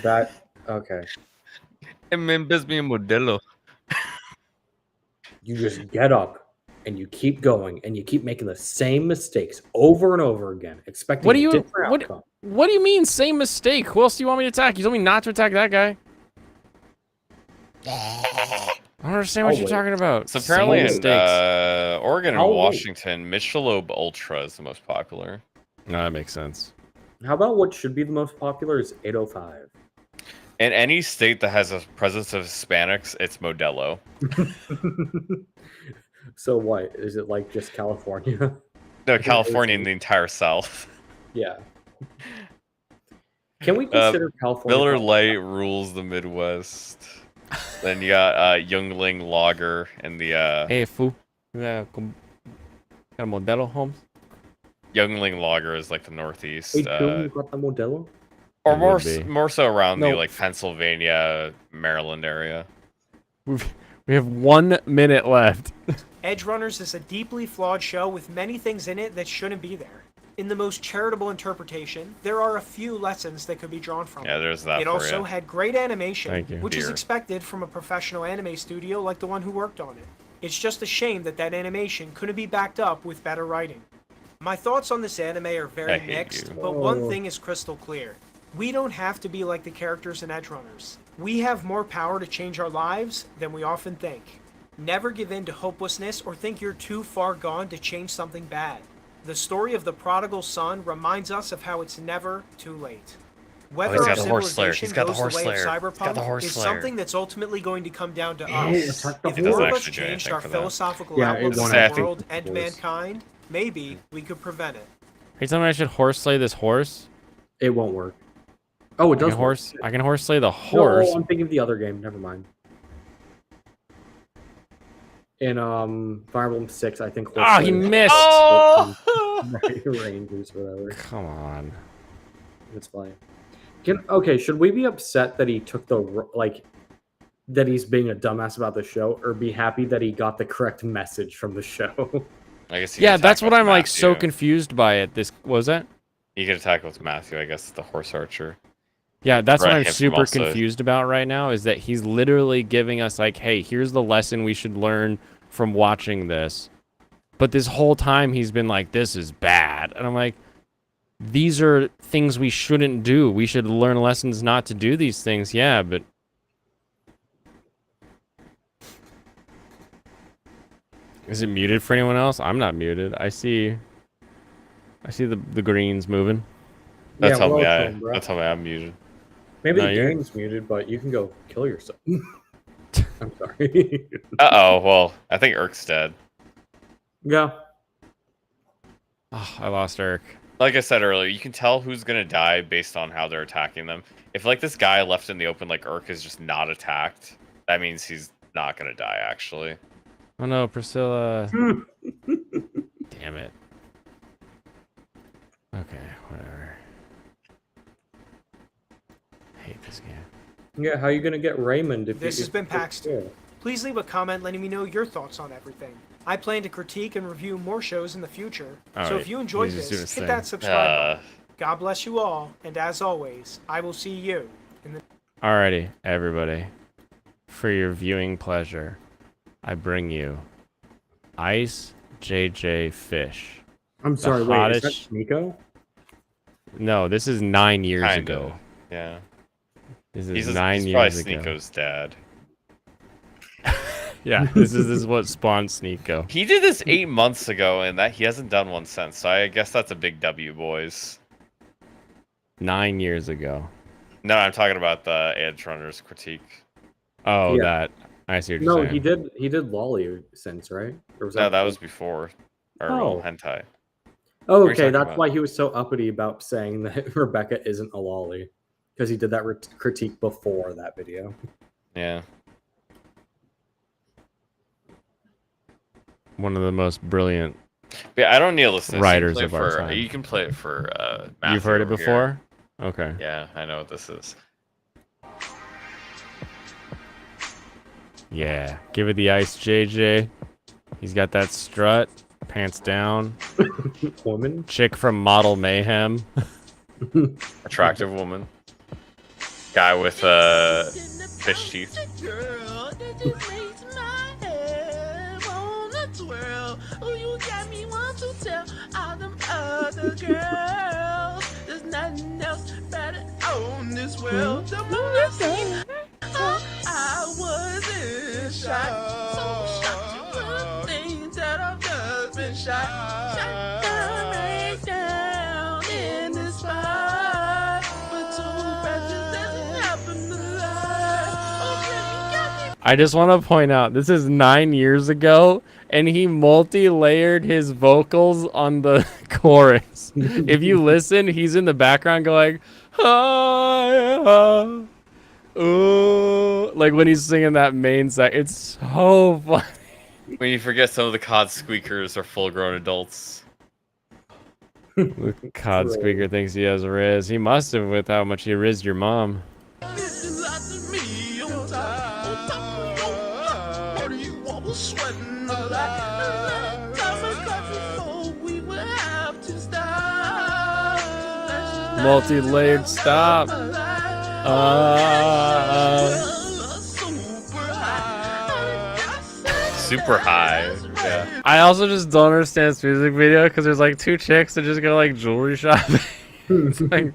That okay. Hey man, best me a Modelo. You just get up and you keep going and you keep making the same mistakes over and over again, expecting What do a you- different what- outcome. What do you mean, same mistake? Who else do you want me to attack? You told me not to attack that guy. I don't understand what I'll you're wait. talking about. So Same apparently in mistakes. Oregon I'll and wait. Washington, Michelob Ultra is the most popular. No, that makes sense. How about what should be the most popular is 805? In any state that has a presence of Hispanics, it's Modelo. So what? Is it like just California? No, California and the entire South. Yeah. Can we consider California? Miller Lite rules the Midwest. Then you got Youngling Lager and the Hey, fool. Yeah, got a Modelo, Holmes? Youngling Lager is like the Northeast, Hey, Joe, you got the Modelo? or It more would be. more so around the No. like Pennsylvania, Maryland area. We have 1 minute left. Edgerunners is a deeply flawed show with many things in it that shouldn't be there. In the most charitable interpretation, there are a few lessons that could be drawn from Yeah, it. there's that It for also you. had great animation, Thank you. which is Dear. expected from a professional anime studio like the one who worked on it. It's just a shame that that animation couldn't be backed up with better writing. My thoughts on this anime are very I hate mixed, you. but one Oh. thing is crystal clear. We don't have to be like the characters in Edgerunners. We have more power to change our lives than we often think. Never give in to hopelessness or think you're too far gone to change something bad. The story of the prodigal son reminds us of how it's never too late. Whether he's our got the horse slayer. civilization He's got the goes horse way of slayer. He's got cyberpunk the horse is slayer. something that's ultimately going to come down to Oh, us. attack the If It more doesn't of us actually do changed anything our for that. philosophical Yeah, it outlooks won't on the actually world and force. mankind, maybe we could prevent it. Are you telling me I should horse slay this horse? It won't work. Oh, it I does can horse. I can horse slay the horse. No, I'm thinking of the other game. Never mind. In Fire Emblem 6, I think. Ah, he Horse missed. Oh! Slayer- Rangers, whatever. Come on. It's fine. Okay, should we be upset that he took that he's being a dumbass about the show, or be happy that he got the correct message from the show? I guess he Yeah, could that's attack what with I'm like so Matthew. confused by it. This was that? He could attack with Matthew, I guess, the horse archer. Yeah, that's what Prevent I'm him from super also- confused about right now is that he's literally giving us like, hey, here's the lesson we should learn from watching this. But this whole time he's been like, this is bad. And I'm like, these are things we shouldn't do. We should learn lessons not to do these things. Yeah, but is it muted for anyone else? I'm not muted. I see the greens moving. That's how me welcome, bro. that's how I'm muted. Maybe No, the you're- game's muted, but you can go kill yourself. I'm sorry. Uh-oh, well, I think Urk's dead. Yeah. Oh, I lost Eric. Like I said earlier, you can tell who's gonna die based on how they're attacking them. If like this guy left in the open, like Urk is just not attacked, that means he's not gonna die actually. Oh no, Priscilla. Damn it. Okay, whatever. I hate this game. Yeah, how are you gonna get Raymond if This you has been Paxton. Please leave a comment letting me know your thoughts on everything. I plan to critique and review more shows in the future. So Alright, if you enjoyed he's just doing this, his hit thing. that subscribe button. God bless you all, and as always, I will see you in the Alrighty, everybody. For your viewing pleasure, I bring you Ice JJ Fish. I'm sorry, wait, is that hottest- Nico? No, this is 9 years Kinda. ago. Yeah. This is He's 9 probably years ago. Sneeko's dad. Yeah, this is what spawned Sneeko. He did this 8 months ago, and that he hasn't done one since. So I guess that's a big W, boys. 9 years ago. No, I'm talking about the Edge Runners critique. Oh, Yeah. that. I see what you're No, saying. he did Lolly since, right? Or was No, that was before. Or well, Oh. hentai. Oh, What are you okay, talking that's about? why he was so uppity about saying that Rebecca isn't a lolly, because he did that critique before that video. Yeah. One of the most brilliant. But yeah, I don't need to listen to this. Writers You of can our play it for- time. You can play it for You've Matthew heard it over here. before? Okay. Yeah, I know what this is. Yeah. Give it the ice, JJ. He's got that strut. Pants down. Woman? Chick from Model Mayhem. Attractive woman. Guy with fish teeth. Girl, that just makes my head wanna twirl. Oh, you got me want to tell all them other girls there's nothing else better on this world. The more I see, I was in shock. So shocked you would think that I've just been shot. Shot down, right down in this spot. But too bad this doesn't happen to lie. Oh, baby, got me. I just want to point out this is 9 years ago, and he multi-layered his vocals on the chorus. If you listen, he's in the background going, ah, ooh, like when he's singing that main song. It's so funny. When you forget some of the cod squeakers are full-grown adults. Cod Squeaker thinks he has a riz. He must have with how much he rizzed your mom. Missing lots of me on top. On top of your what do you want? Was sweating a lot. Time and coffee before we would have to stop. That's just not Multi-layered stop. super high. Super high. Yeah. I also just don't understand this music video because there's like two chicks that just go like jewelry shopping. It's like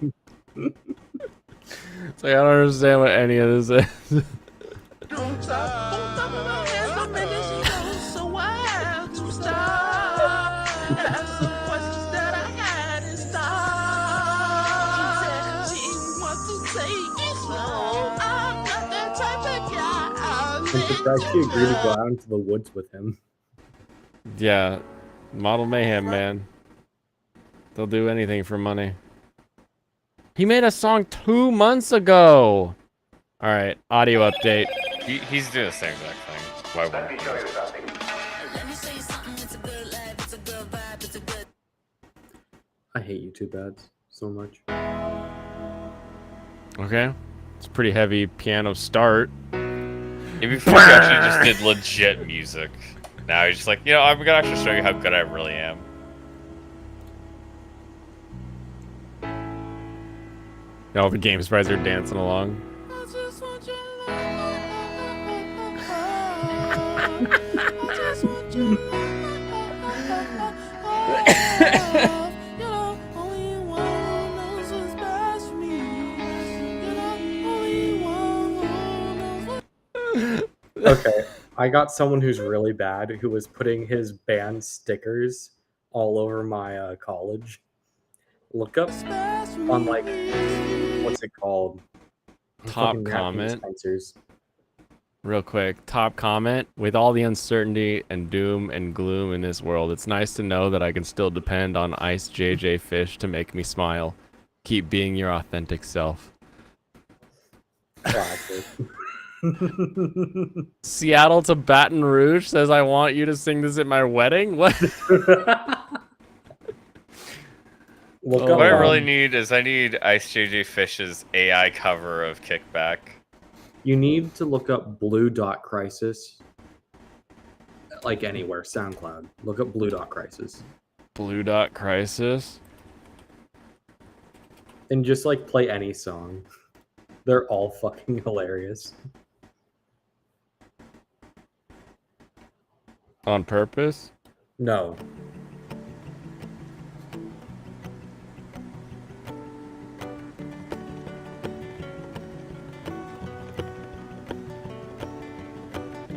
I don't understand what any of this is. On top of my head, my man, she goes, so I had to stop. Ask some questions that I had in stock. She said she wants to take it slow. I'm not that type of guy. I'm surprised she agreed to go out into the woods with him. Yeah, Model Mayhem, man. They'll do anything for money. He made a song 2 months ago. All right, audio update. He's doing the same exact thing. Why wouldn't he? I hate YouTube ads so much. Okay. It's a pretty heavy piano start. Yeah, before you actually just did legit music. Now you're just like, you know, I'm gonna actually show you how good I really am. All the game sprites are dancing along. I just want your love. I just want your love. You know, only one knows what's best for me. You know, only one knows what. Okay, I got someone who's really bad who was putting his band stickers all over my college. Look up on like what's it called? Top Fucking Happy comment. Dispensers. Real quick, top comment. With all the uncertainty and doom and gloom in this world, it's nice to know that I can still depend on Ice JJ Fish to make me smile. Keep being your authentic self. Classic. Seattle to Baton Rouge says I want you to sing this at my wedding? What? Look Oh, up. What I really need is I need Ice JJ Fish's AI cover of Kickback. You need to look up Blue Dot Crisis. Like anywhere, SoundCloud. Look up Blue Dot Crisis. Blue Dot Crisis? And just like play any song. They're all fucking hilarious. On purpose? No.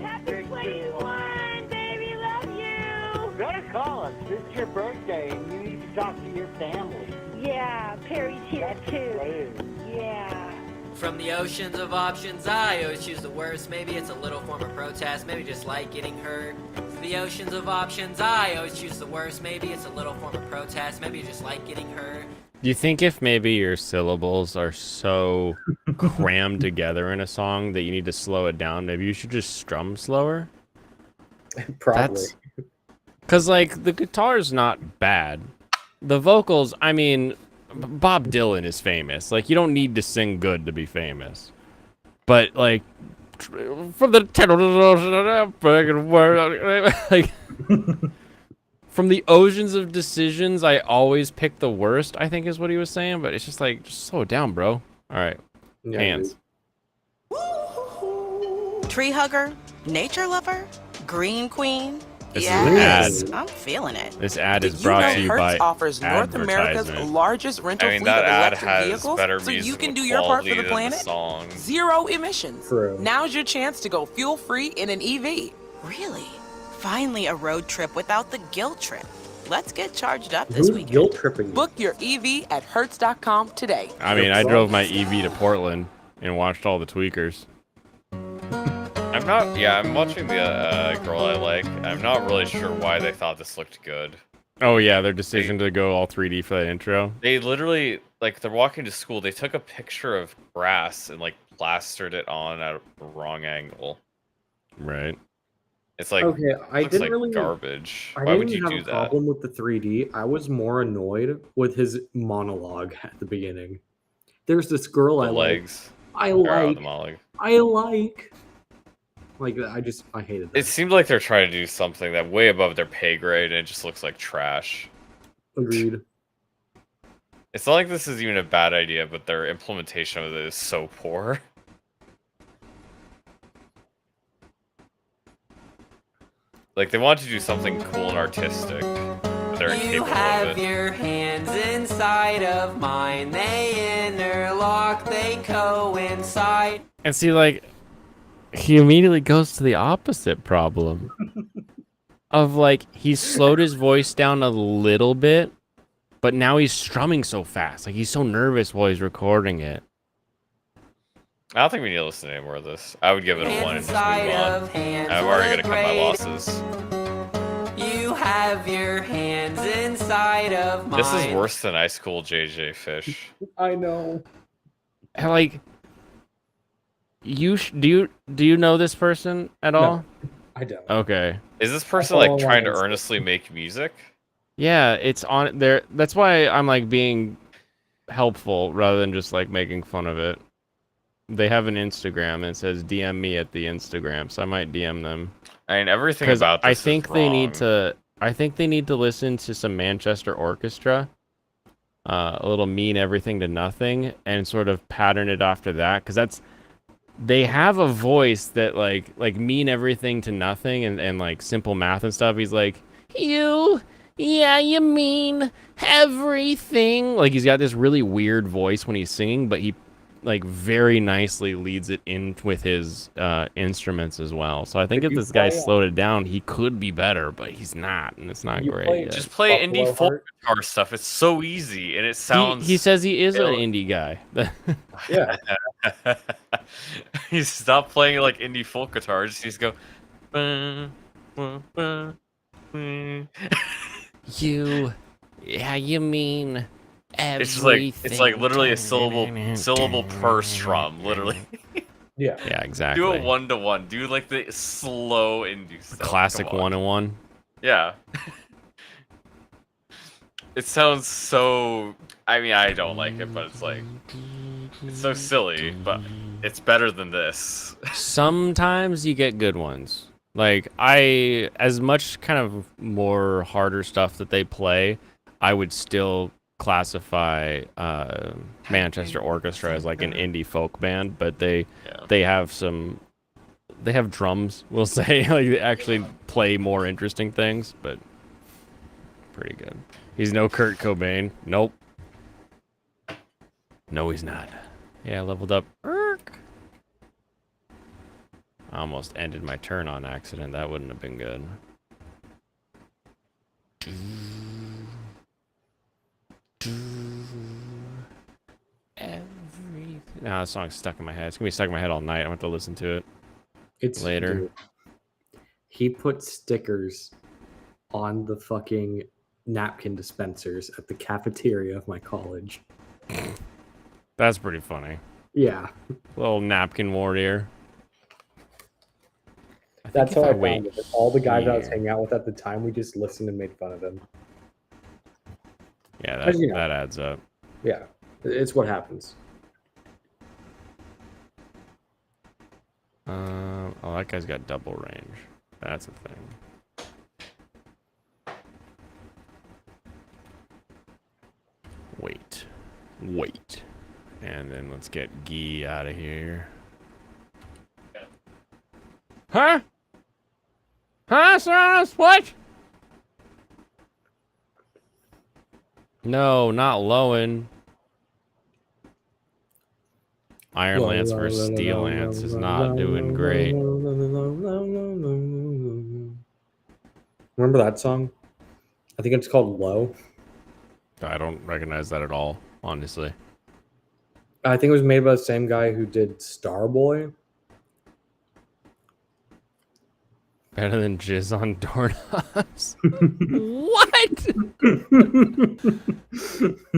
Happy 21, baby, love you. Better call us. This is your birthday, and you need to talk to your family. Yeah, Perry's here too. Right. Yeah. From the oceans of options, I always choose the worst. Maybe it's a little form of protest, maybe just like getting hurt. From the oceans of options, I always choose the worst. Maybe it's a little form of protest, maybe just like getting hurt. Do you think if maybe your syllables are so crammed together in a song that you need to slow it down, maybe you should just strum slower? Probably. Because, like, the guitar's not bad. The vocals, I mean, Bob Dylan is famous. Like, you don't need to sing good to be famous. But, like, from the like, from the oceans of decisions, I always pick the worst, I think is what he was saying. But it's just like, just slow it down, bro. All right. Yeah, Hands. Tree hugger, nature lover, green queen. This is Yes, an I'm feeling it. This ad Did is you brought know to you Hertz by offers North America's advertisement. largest rental I mean, fleet that of ad electric has vehicles, better so you musical can do your part for quality the than planet? song. Zero emissions. True. Now's your chance to go fuel-free in an EV. Really? Finally a road trip without the guilt trip. Let's get charged up this Who's weekend. guilt tripping? Book your EV at Hertz.com today. I mean, I drove my EV to Portland and watched all the tweakers. I'm watching the girl I like. I'm not really sure why they thought this looked good. Oh yeah, their decision to go all 3D for that intro. They literally, like, they're walking to school. They took a picture of grass and, like, plastered it on at a wrong angle. Right. It's like, Okay, I looks didn't like really. garbage. I Why would didn't you have do a that? problem with the 3D. I was more annoyed with his monologue at the beginning. There's this girl The I legs. like. Or out of the molly. I like. Like I hated that. It seemed like they're trying to do something that way above their pay grade, and it just looks like trash. Agreed. It's not like this is even a bad idea, but their implementation of it is so poor. Like, they want to do something cool and artistic, but they're You incapable have of it. your hands inside of mine. They interlock, they coincide. And see, like, he immediately goes to the opposite problem. Of, like, he's slowed his voice down a little bit, but now he's strumming so fast. Like, he's so nervous while he's recording it. I don't think we need to listen to any more of this. I would give it a 1 and just move Inside on. of hands, I'm already what gonna cut my great- losses. You have your hands inside of mine. This is worse than Ice Cool JJ Fish. I know. And, like, do you know this person at all? I don't. Okay. Is this person follow like trying to along. earnestly make music? Yeah, it's on there. That's why I'm like being helpful rather than just like making fun of it. they have an Instagram and it says DM me at the Instagram, so I might DM them. I mean, everything Because about this I think is they wrong. need to. I think they need to listen to some Manchester Orchestra. A little Mean Everything to Nothing, and sort of pattern it after that, because they have a voice that like Mean Everything to Nothing and like Simple Math and stuff. He's like, you mean everything. Like he's got this really weird voice when he's singing, but he like very nicely leads it in with his instruments as well. So I think if this guy slowed it down, he could be better, but he's not, and it's not great yet. Just play indie folk guitar stuff. It's so easy, and it sounds. He says he is an indie guy. Yeah. He's stopped playing like indie folk guitars. He's go. You mean everything. It's like literally a syllable per strum, literally. Yeah. Yeah, exactly. Do a 1-to-1. Do like the slow indie stuff. Classic 1-to-1. Yeah. It sounds so. I mean, I don't like it, but it's like it's so silly. But it's better than this. Sometimes you get good ones. Like as much kind of more harder stuff that they play, I would still classify Manchester Orchestra as like an indie folk band, but they have drums, we'll say, like they actually play more interesting things, but pretty good. He's no Kurt Cobain. Nope. No, he's not. Yeah, leveled up. I almost ended my turn on accident. That wouldn't have been good. Everything. Nah, that song's stuck in my head. It's gonna be stuck in my head all night. I'm gonna have to listen to it. It's later. Dude, he put stickers on the fucking napkin dispensers at the cafeteria of my college. That's pretty funny. Yeah. Little napkin warrior. That's how I found it. All the guys I was hanging out with at the time, we just listened and made fun of him. Yeah, As you know. that adds up. Yeah, it's what happens. Oh, that guy's got double range. That's a thing. Wait. And then let's get Gee out of here. Huh? Serranos? What? No, not Lowen. Iron Lance versus Steel Lance is not doing great. Remember that song? I think it's called Low. I don't recognize that at all, honestly. I think it was made by the same guy who did Starboy. Better than jizz on doorknobs? What?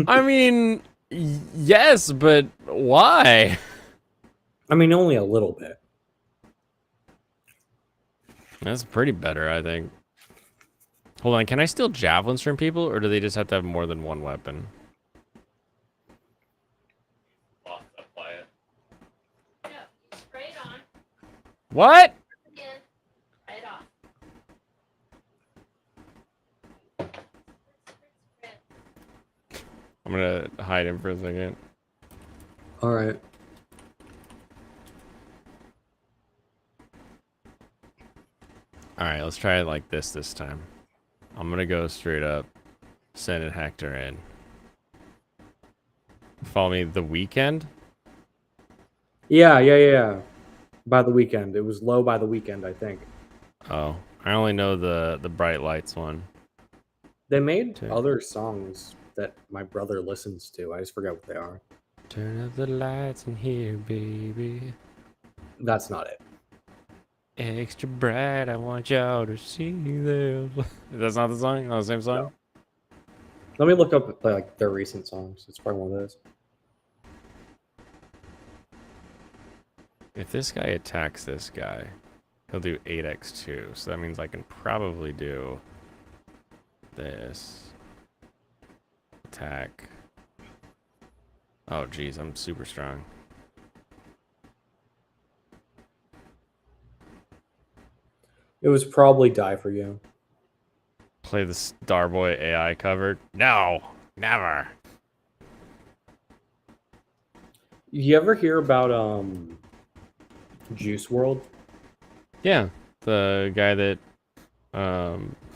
I mean, yes, but why? I mean, only a little bit. That's pretty better, I think. Hold on, can I steal javelins from people, or do they just have to have more than one weapon? What? I'm gonna hide him for a second. All right. All right, let's try it like this time. I'm gonna go straight up, send it Hector in. Follow me the weekend? Yeah. By the weekend. It was Low by the weekend, I think. Oh, I only know the Bright Lights one. They made other songs that my brother listens to. I just forgot what they are. Turn up the lights in here, baby. That's not it. Extra bright, I want y'all to see them. That's not the song? Not the same song? No. Let me look up like their recent songs. It's probably one of those. If this guy attacks this guy, he'll do 8x2. So that means I can probably do this. Attack. Oh, geez, I'm super strong. It was probably Die for You. Play the Starboy AI cover? No, never. You ever hear about Juice World? Yeah, the guy that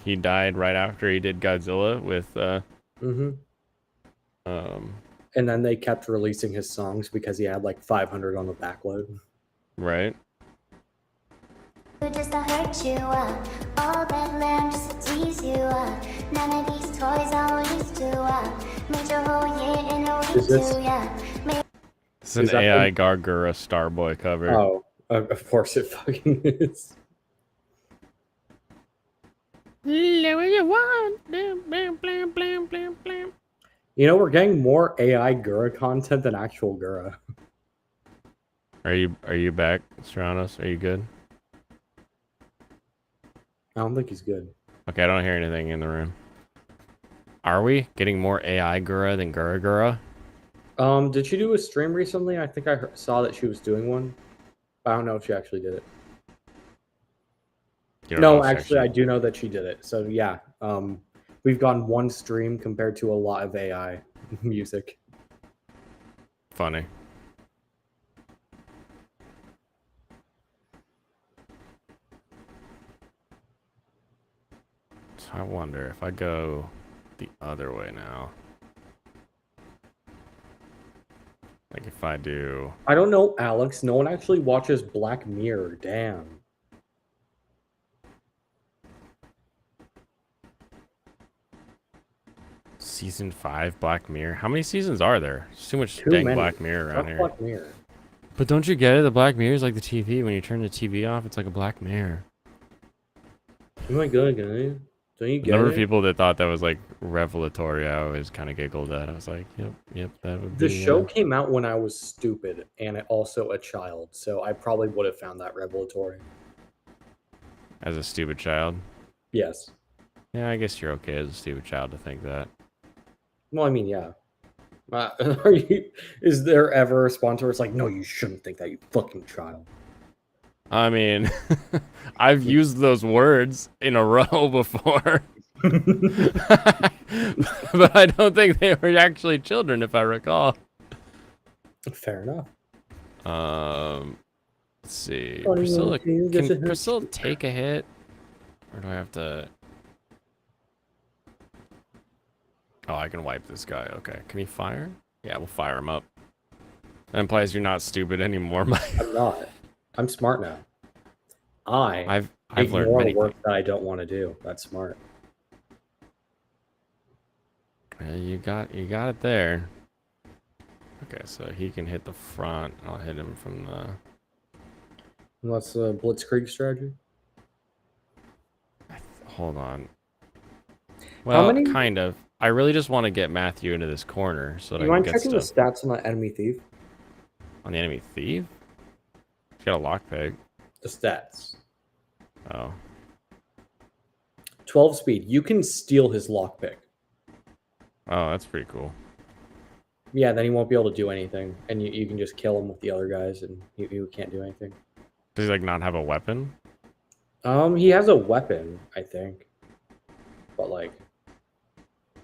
he died right after he did Godzilla with Mm-hmm. And then they kept releasing his songs because he had like 500 on the backload. Right. Just to hurt you, all that land just to tease you, none of these toys I used to, made your whole year in a week Is this- too, yeah. It's an Is that AI Gargura Starboy cover. Oh, of course it fucking is. You know, we're getting more AI Gura content than actual Gura. Are you back, Serranos? Are you good? I don't think he's good. Okay, I don't hear anything in the room. Are we getting more AI Gura than Gura Gura? Did she do a stream recently? I think I saw that she was doing one. I don't know if she actually did it. You don't know No, if she actually, I do know that she did it. So yeah, we've gone one stream compared to a lot of AI music. Funny. So I wonder if I go the other way now. Like if I do... I don't know, Alex. No one actually watches Black Mirror. Damn. Season 5 Black Mirror. How many seasons are there? There's too much Too dang many. Black Mirror around Fuck here. Black Mirror. But don't you get it? The Black Mirror is like the TV. When you turn the TV off, it's like a Black Mirror. Oh my god, guys. Don't you The get number it? of people that thought that was like revelatory, I always kind of giggled at. I was like, yep, that would be... The show came out when I was stupid and also a child, so I probably would have found that revelatory. As a stupid child. Yes. Yeah, I guess you're okay as a stupid child to think that. Well, I mean, yeah. Is there ever a response where it's like, no, you shouldn't think that, you fucking child? I mean, I've used those words in a row before. But I don't think they were actually children, if I recall. Fair enough. Let's see. Funny Priscilla, little kid gets a can hit. Priscilla take a hit? Or do I have to... Oh, I can wipe this guy. Okay. Can he fire? Yeah, we'll fire him up. That implies you're not stupid anymore, Mike. I'm not. I'm smart now. I've learned ignore many work things. that I don't want to do. That's smart. You got it there. Okay, so he can hit the front. I'll hit him from the... And that's the Blitzkrieg strategy. Hold on. Well, many- kind of. I really just want to get Matthew into this corner so that You I mind can get checking the stuff stats on that enemy thief? on the enemy thief. He's got a lockpick. The stats. Oh, 12 speed. You can steal his lockpick. oh, that's pretty cool. Yeah, then he won't be able to do anything, and you can just kill him with the other guys, and he can't do anything. Does he like not have a weapon? He has a weapon, I think, but like,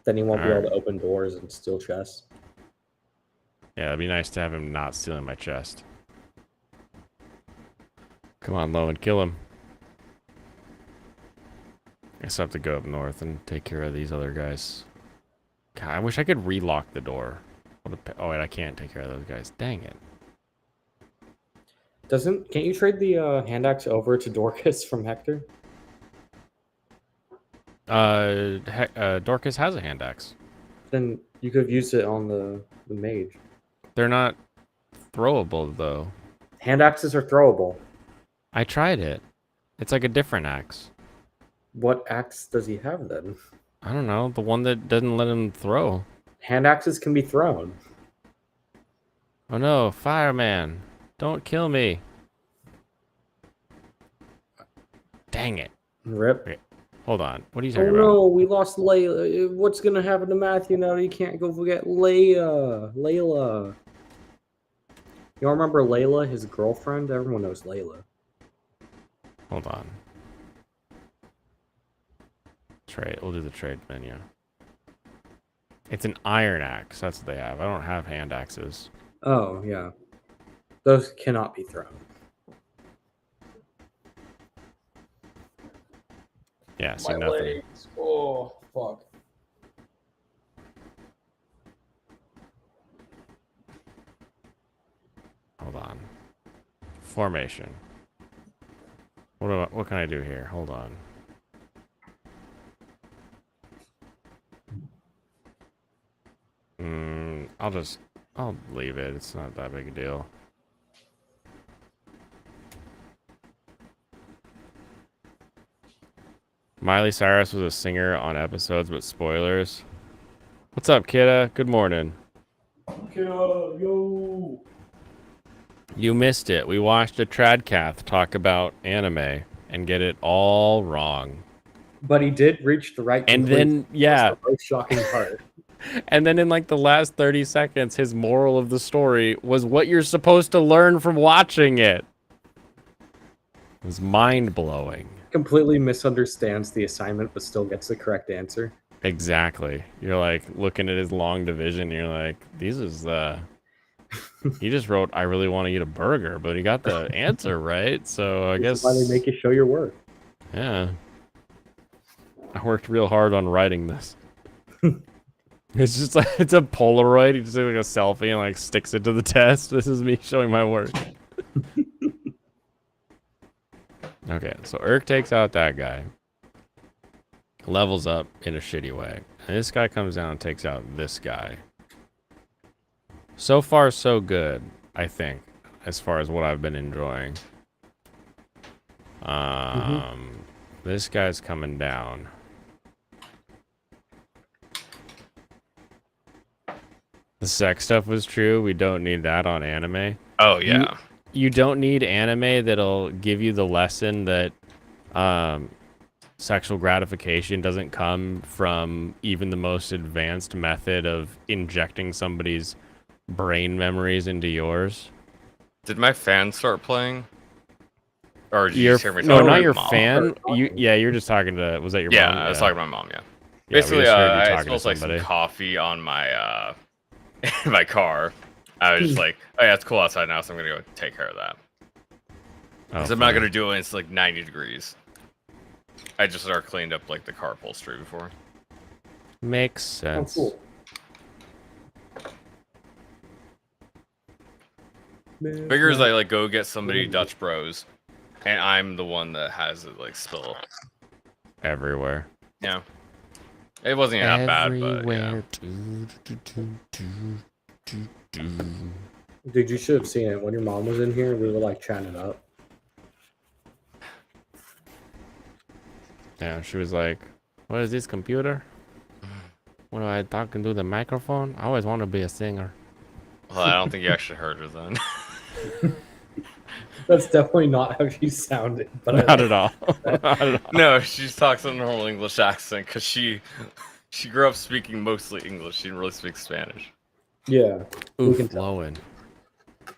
then he won't be able to open doors and steal chests. Yeah, it'd be nice to have him not stealing my chest. Come on, Lowen, kill him. I guess I have to go up north and take care of these other guys. God, I wish I could relock the door. Oh wait, I can't take care of those guys. Dang it. Can't you trade the hand axe over to Dorcas from Hector? Dorcas has a hand axe. Then you could have used it on the mage. They're not throwable though. Hand axes are throwable. I tried it. It's like a different axe. What axe does he have then? I don't know. The one that doesn't let him throw. Hand axes can be thrown. Oh no, fireman. Don't kill me. Dang it. Rip. Wait, hold on. What are you Oh talking about? no, we lost Layla. What's gonna happen to Matthew now that he can't go forget Layla? You all remember Layla, his girlfriend? Everyone knows Layla. Hold on. Trade. We'll do the trade menu. It's an iron axe. That's what they have. I don't have hand axes. Oh, yeah. Those cannot be thrown. Yeah, so My nothing. legs. Oh, fuck. Hold on. Formation. What can I do here? Hold on. I'll leave it. It's not that big a deal. Miley Cyrus was a singer on episodes, but spoilers. What's up, kidda? Good morning. Kidda, yo. You missed it. We watched a Tradcath talk about anime and get it all wrong. But he did reach the right And conclusion. then, yeah. That's the most shocking part. And then in like the last 30 seconds, his moral of the story was what you're supposed to learn from watching it. It was mind-blowing. Completely misunderstands the assignment, but still gets the correct answer. Exactly. You're like looking at his long division, and you're like, he just wrote, I really want to eat a burger, but he got the answer right, so I guess... Why they make you show your work. Yeah. I worked real hard on writing this. It's just like, it's a Polaroid. He just took like a selfie and like sticks it to the test. This is me showing my work. Okay, so Urk takes out that guy. Levels up in a shitty way. And this guy comes down and takes out this guy. So far, so good, I think, as far as what I've been enjoying. This guy's coming down. The sex stuff was true. We don't need that on anime. Oh, yeah. You don't need anime that'll give you the lesson that sexual gratification doesn't come from even the most advanced method of injecting somebody's brain memories into yours. Did my fan start playing? Or did you Your, just hear me no, talking not to your my mom? fan. You're just talking to. Was that your mom? Yeah, I was talking to my mom, yeah. Yeah, we Basically, just heard you I talking to spilled like some somebody. coffee on my my car. I was just like, oh yeah, it's cool outside now, so I'm gonna go take care of that. Because I'm not funny. gonna do it when it's like 90 degrees. I just cleaned up like the car upholstery before. Makes sense. Oh, cool. Figures I like go get somebody Dutch Bros, and I'm the one that has it like spill. Everywhere. Yeah. It wasn't that bad, but yeah. Dude, you should have seen it when your mom was in here. We were like chatting it up. Yeah, she was like, what is this computer? What do I talk into the microphone? I always want to be a singer. Well, I don't think you actually heard her then. That's definitely not how she sounded. But Not at all. Not at all. No, she talks in a normal English accent because she grew up speaking mostly English. She didn't really speak Spanish. Yeah. Oof, Lowen.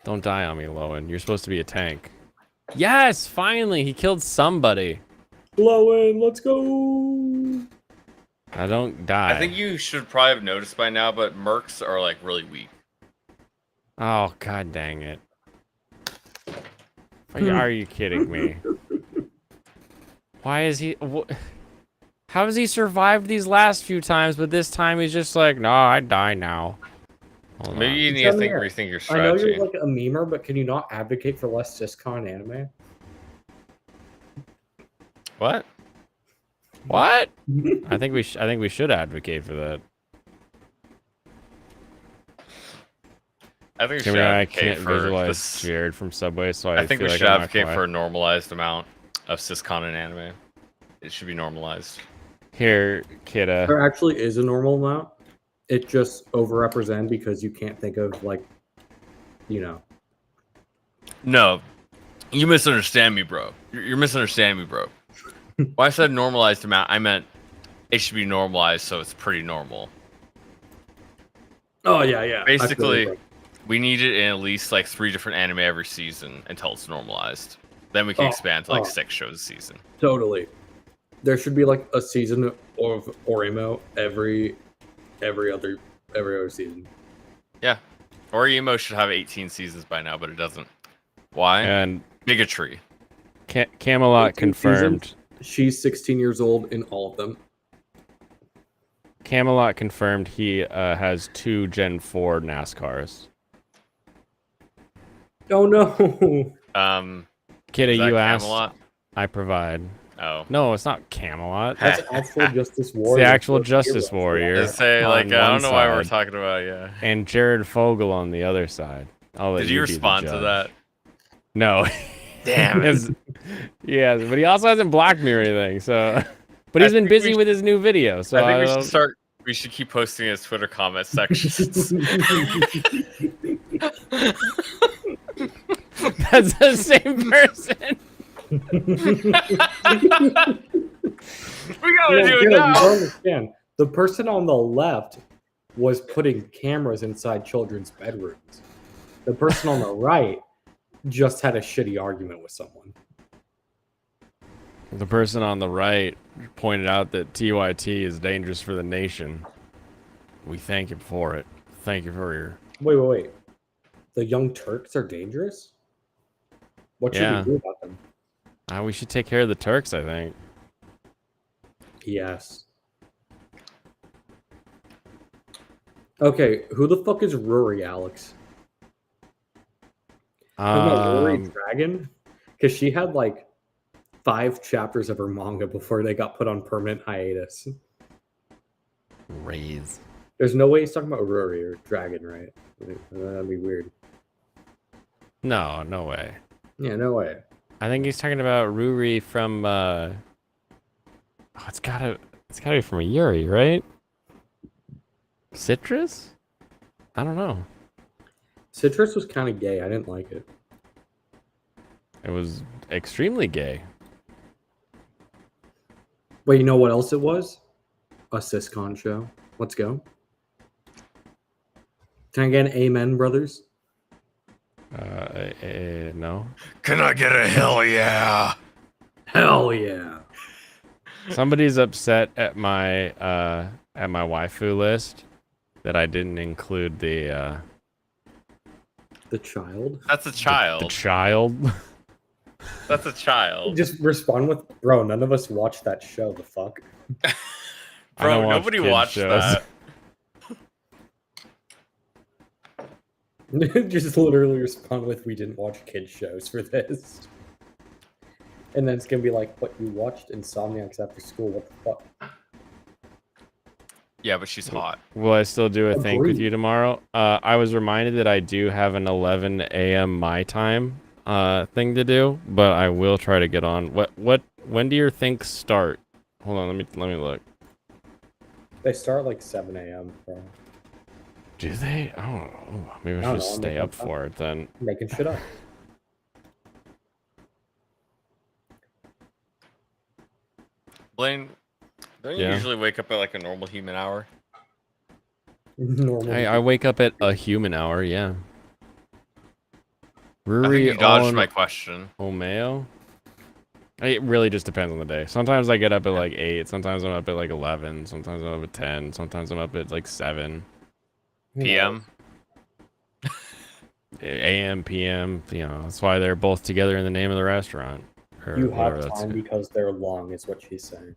Don't die on me, Lowen. You're supposed to be a tank. Yes, finally, he killed somebody. Lowen, let's go. I don't die. I think you should probably have noticed by now, but mercs are like really weak. Oh, god dang it. Are you kidding me? Why is he... How has he survived these last few times, but this time he's just like, no, I die now. Hold Maybe on. you need to rethink your strategy. I know you're like a memer, but can you not advocate for less siscon anime? What? What? I think we should advocate for that. I think we Can should we, I advocate can't for visualize this. Jared from Subway, so I think feel we like should I'm not advocate quite- for a normalized amount of siscon in anime. It should be normalized. Here, kidda. There actually is a normal amount. It's just overrepresented because you can't think of like, you know. No, you misunderstand me, bro. You're misunderstanding me, bro. When I said normalized amount, I meant it should be normalized so it's pretty normal. Oh yeah. Basically, we need it in at least like 3 different anime every season until it's normalized. Then we can expand to like 6 shows a season. Totally. There should be like a season of Orimo every other season. Yeah. Orimo should have 18 seasons by now, but it doesn't. Why? And Bigotry. Camelot 18 confirmed. seasons, she's 16 years old in all of them. Camelot confirmed he has 2 Gen 4 NASCARs. Oh no. Kidda, is that you asked. Camelot? I provide. Oh. No, it's not Camelot. That's actual Justice It's Warrior. the actual Justice Warrior. I say, like, on I one don't know why we're side, talking about, yeah. and Jared Fogel on the other side. I'll let Did you be the respond to judge. that? No. Damn it. Yeah, but he also hasn't blocked me or anything. So, but he's been busy with his new video. So I think we should start. We should keep posting his Twitter comment sections. That's the same person. We gotta do it You now. don't understand. The person on the left was putting cameras inside children's bedrooms. The person on the right just had a shitty argument with someone. The person on the right pointed out that TYT is dangerous for the nation. We thank you for it. Thank you for your... Wait. The Young Turks are dangerous? What should Yeah. we do about them? We should take care of the Turks, I think. Yes. Okay, who the fuck is Rory, Alex? Rory Dragon? Because she had like 5 chapters of her manga before they got put on permanent hiatus. Raise. There's no way he's talking about Rory or Dragon, right? That'd be weird. No, no way. Yeah, no way. I think he's talking about Ruri from it's gotta be from Yuri, right? Citrus? I don't know. Citrus was kind of gay. I didn't like it. It was extremely gay. But you know what else it was? A Syscon show. Let's go. Can I get an amen, brothers? No. Can I get a hell yeah? Hell yeah. Somebody's upset at my waifu list that I didn't include the child. That's a child. The child. That's a child. Just respond with, bro, none of us watched that show. The fuck? Bro, nobody watched that. Just literally respond with, we didn't watch kids shows for this. And then it's gonna be like, what, you watched Insomniacs after school? What the fuck? Yeah, but she's hot. Will I still do a thing with Agreed. you tomorrow? I was reminded that I do have an 11 a.m. my time thing to do, but I will try to get on. When do your things start? Hold on, let me look. They start like 7 a.m. bro. Do they? I don't know. Maybe I I don't should know, I'm stay making up for it then. Making shit up. Blaine, don't you Yeah. usually wake up at like a normal human hour? Normal. I wake up at a human hour, yeah. I think Ruri you dodged on my question. Omeo? It really just depends on the day. Sometimes I get up at like 8, sometimes I'm up at like 11, sometimes I'm up at 10, sometimes I'm up at like 7. PM? AM, PM, you know, that's why they're both together in the name of the restaurant. Or You whatever have that's- time because they're long, is what she's saying.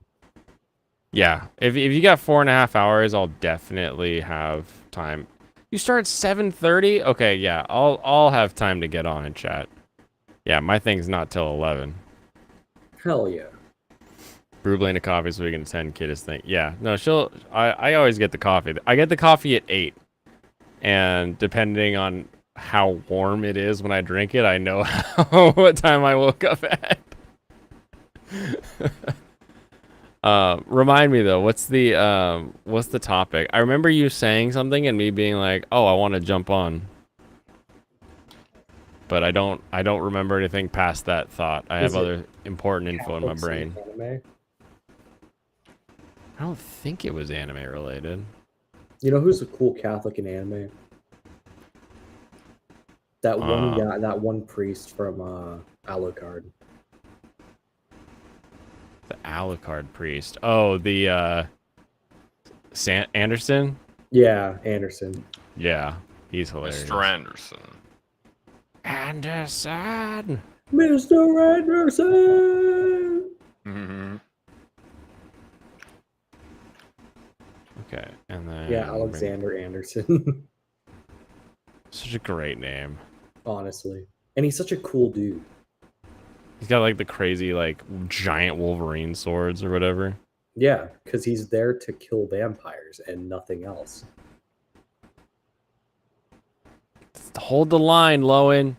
Yeah, if you got 4.5 hours, I'll definitely have time. You start at 7:30? Okay, yeah, I'll have time to get on and chat. Yeah, my thing's not till 11. Hell yeah. Brew Blaine a coffee so we can attend Kidda's thing. Yeah, no, I always get the coffee. I get the coffee at 8. And depending on how warm it is when I drink it, I know what time I woke up at. Remind me though, what's the topic? I remember you saying something and me being like, "Oh, I want to jump on." But I don't remember anything past that thought. I have other important info in my brain. Anime? I don't think it was anime related. You know who's a cool Catholic in anime? That one guy, that one priest from Alucard. The Alucard priest. Oh, the Anderson? Yeah, Anderson. Yeah, he's hilarious. Mr. Anderson. Anderson. Mr. Anderson. Mm-hmm. Okay, and then Yeah, Alexander Anderson. Such a great name. Honestly, and he's such a cool dude. He's got like the crazy like giant Wolverine swords or whatever. Yeah, because he's there to kill vampires and nothing else. Hold the line, Lowen.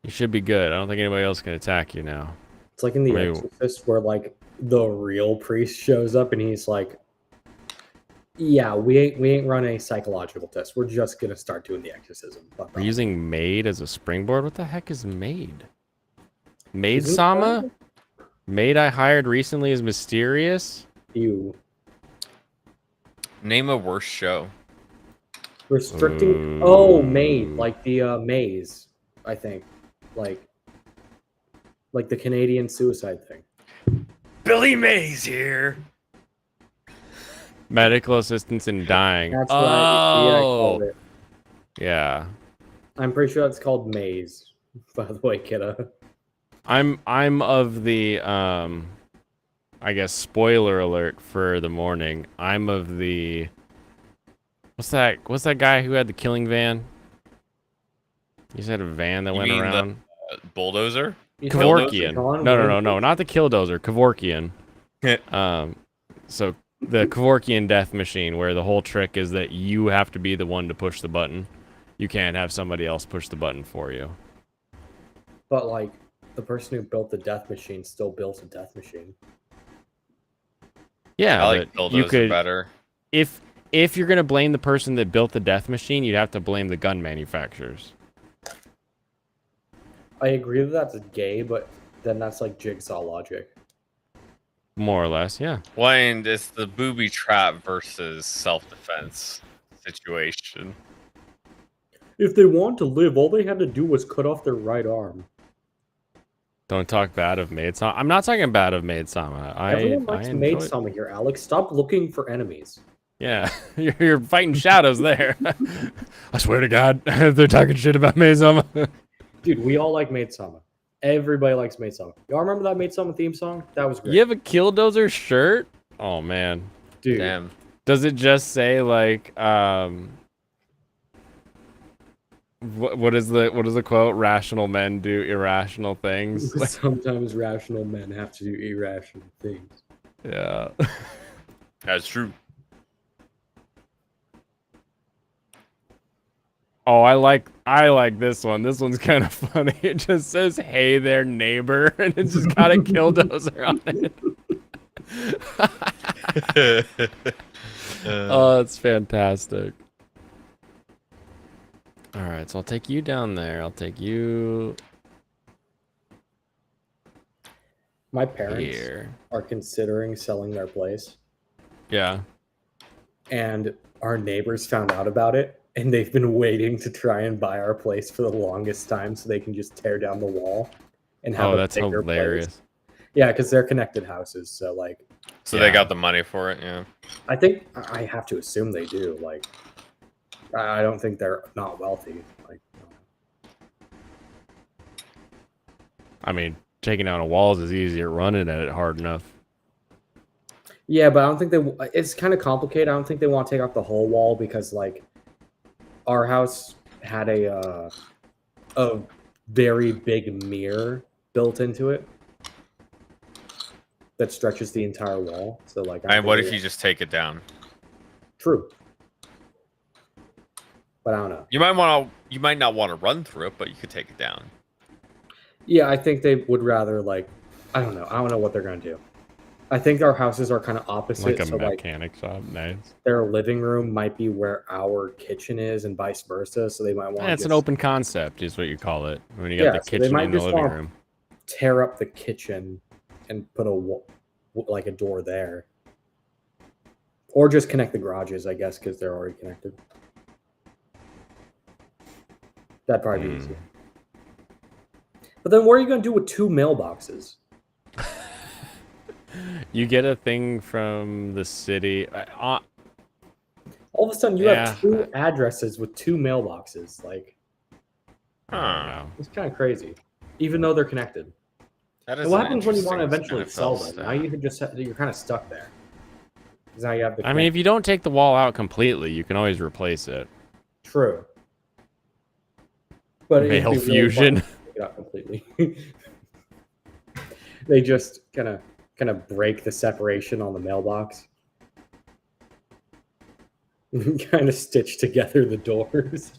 You should be good. I don't think anybody else can attack you now. It's like in The Maybe- Exorcist where like the real priest shows up and he's like, "Yeah, we ain't run a psychological test. We're just gonna start doing the exorcism." We're using Maid as a springboard. What the heck is Maid? Maid Isn't it Sama? Maid I hired recently is mysterious. You Name a worse show. restricting. Oh, maid, like the maze. I think, like the Canadian suicide thing. Billy Mays here. Medical assistance in dying. That's right. Yeah, I Oh, called it. yeah. I'm pretty sure that's called maze. By the way, kiddo. I'm of the I guess spoiler alert for the morning. I'm of the what's that guy who had the killing van? He just had a van that You went mean the- around. Bulldozer? Kevorkian. Gone No, not the Killdozer. Kevorkian. So the Kevorkian death machine, where the whole trick is that you have to be the one to push the button. You can't have somebody else push the button for you. But like the person who built the death machine still built a death machine. Yeah, I like but you Bulldozer could better. if you're gonna blame the person that built the death machine, you'd have to blame the gun manufacturers. I agree that that's gay, but then that's like jigsaw logic. More or less, yeah. Well, and it's the booby trap versus self-defense situation. If they want to live, all they had to do was cut off their right arm. Don't talk bad of Maid Sama. I'm not talking bad of Maid Sama. Everyone I likes enjoy Maid it. Sama here, Alex. Stop looking for enemies. Yeah, you're fighting shadows there. I swear to God, they're talking shit about Maid Sama. Dude, we all like Maid Sama. Everybody likes Maid Sama. Y'all remember that Maid Sama theme song? That was great. You have a Killdozer shirt? Oh man, Dude. Damn. does it just say like what is the quote? Rational men do irrational things. Like, Sometimes rational men have to do irrational things. yeah. That's true. Oh, I like this one. This one's kind of funny. It just says "Hey there, neighbor," and it's just got a Killdozer on it. Oh, it's fantastic. All right, so I'll take you down there. I'll take you My parents here. are considering selling their place, Yeah. and our neighbors found out about it, and they've been waiting to try and buy our place for the longest time so they can just tear down the wall and have Oh, a that's bigger hilarious. place. Yeah, because they're connected houses, so like So Yeah. they got the money for it, yeah. I think I have to assume they do. Like, I don't think they're not wealthy. Like, I mean, taking down a walls is easier. Running at it hard enough. yeah, but I don't think they. It's kind of complicated. I don't think they want to take off the whole wall because, like, our house had a very big mirror built into it that stretches the entire wall. So, like, I And what if think you just take it down? True, but I don't know. You might not want to run through it, but you could take it down. Yeah, I think they would rather like. I don't know. I don't know what they're gonna do. I think our houses are kind of opposite. Like a so like mechanic shop. Nice. their living room might be where our kitchen is, and vice versa. So they might want. Yeah, it's an open concept, is what you call it. When you got Yeah, the so they kitchen might in the just living wanna- room. tear up the kitchen and put like a door there, or just connect the garages, I guess, because they're already connected. That'd probably be easier. But then, what are you gonna do with two mailboxes? You get a thing from the city. All of a sudden, you have 2 addresses with 2 mailboxes. Like, I don't know. it's kind of crazy, even though they're connected. That And is what an happens when you want to interesting eventually sell NFL them? stat. Now you can just you're kind of stuck there. 'Cause now you have the. I mean, if you don't take the wall out completely, you can always replace it. True. But it'd Mail be really fusion. fun to take it out completely. They just kind of break the separation on the mailbox. Kind of stitch together the doors.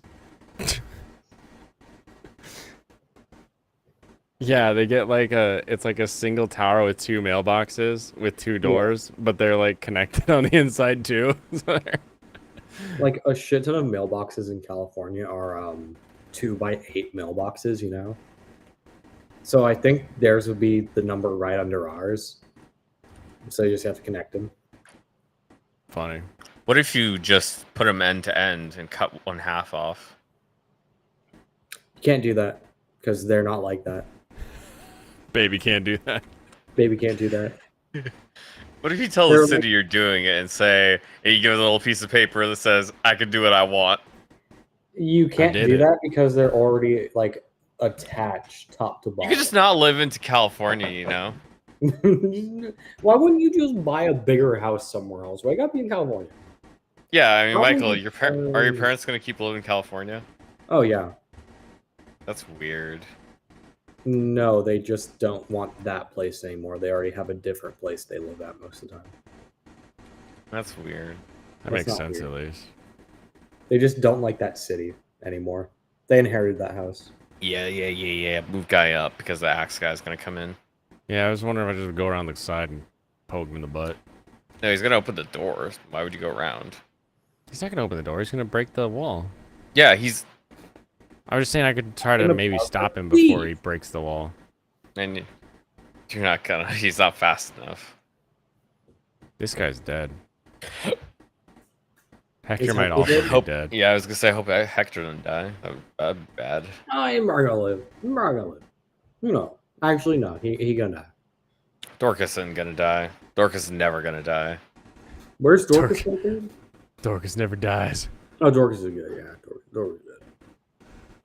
Yeah, they get like it's like a single tower with 2 mailboxes with 2 doors, but they're like connected on the inside too. Like a shit ton of mailboxes in California are 2x8 mailboxes, you know? So I think theirs would be the number right under ours. So you just have to connect them. Funny. What if you just put them end to end and cut one half off? You can't do that because they're not like that. Baby can't do that. Baby can't do that. What if you tell They're the city you're doing it and say, and you give it a little piece of paper that says, I can do what I want? You can't did do it. that because they're already like attached top to You bottom. could just not live into California, you know? Why wouldn't you just buy a bigger house somewhere else? Why gotta be in California? Yeah, I mean, Probably Michael, are your parents going to keep living in California? Oh yeah. That's weird. No, they just don't want that place anymore. They already have a different place they live at most of the time. That's weird. That That's makes not sense weird. at least. They just don't like that city anymore. They inherited that house. Yeah. Move guy up because the axe guy's going to come in. Yeah, I was wondering if I just go around the side and poke him in the butt. No, he's going to open the door. Why would you go around? He's not gonna open the door. He's gonna break the wall. Yeah, he's... I was just saying I could try to Gonna maybe buzz stop him it. before he breaks the wall. And you're not going to... He's not fast enough. This guy's dead. Hector Is might Hector also dead? be dead. Yeah, I was going to say, I hope Hector doesn't die. That'd be bad. I'm not gonna live. I'm not gonna live. No. Actually, no. He gonna die. Dorcas isn't going to die. Dorcas is never going to die. Where's Dorcas located? Dorcas never dies. Oh, Dorcas is good. Yeah, Dorcas is good.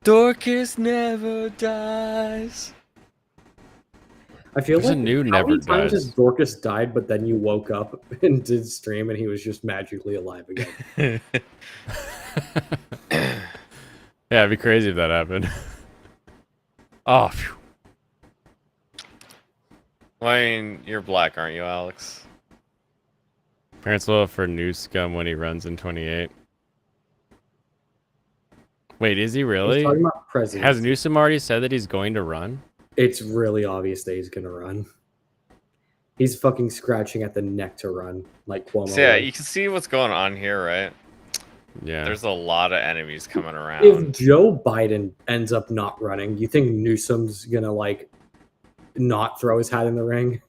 Dorcas never dies. I feel There's a like new how never many times dies. has Dorcas died, but then you woke up and did stream and he was just magically alive again. Yeah, it'd be crazy if that happened. Oh, phew. Well, I mean, you're black, aren't you, Alex? Parents will for new scum when he runs in 28. Wait, is he He's really? talking about presidents. Has Newsom already said that he's going to run? It's really obvious that he's gonna run. He's fucking scratching at the neck to run, like Cuomo. So yeah, was. you can see what's going on here, right? Yeah. There's a lot of enemies coming around. If Joe Biden ends up not running, you think Newsom's gonna like not throw his hat in the ring?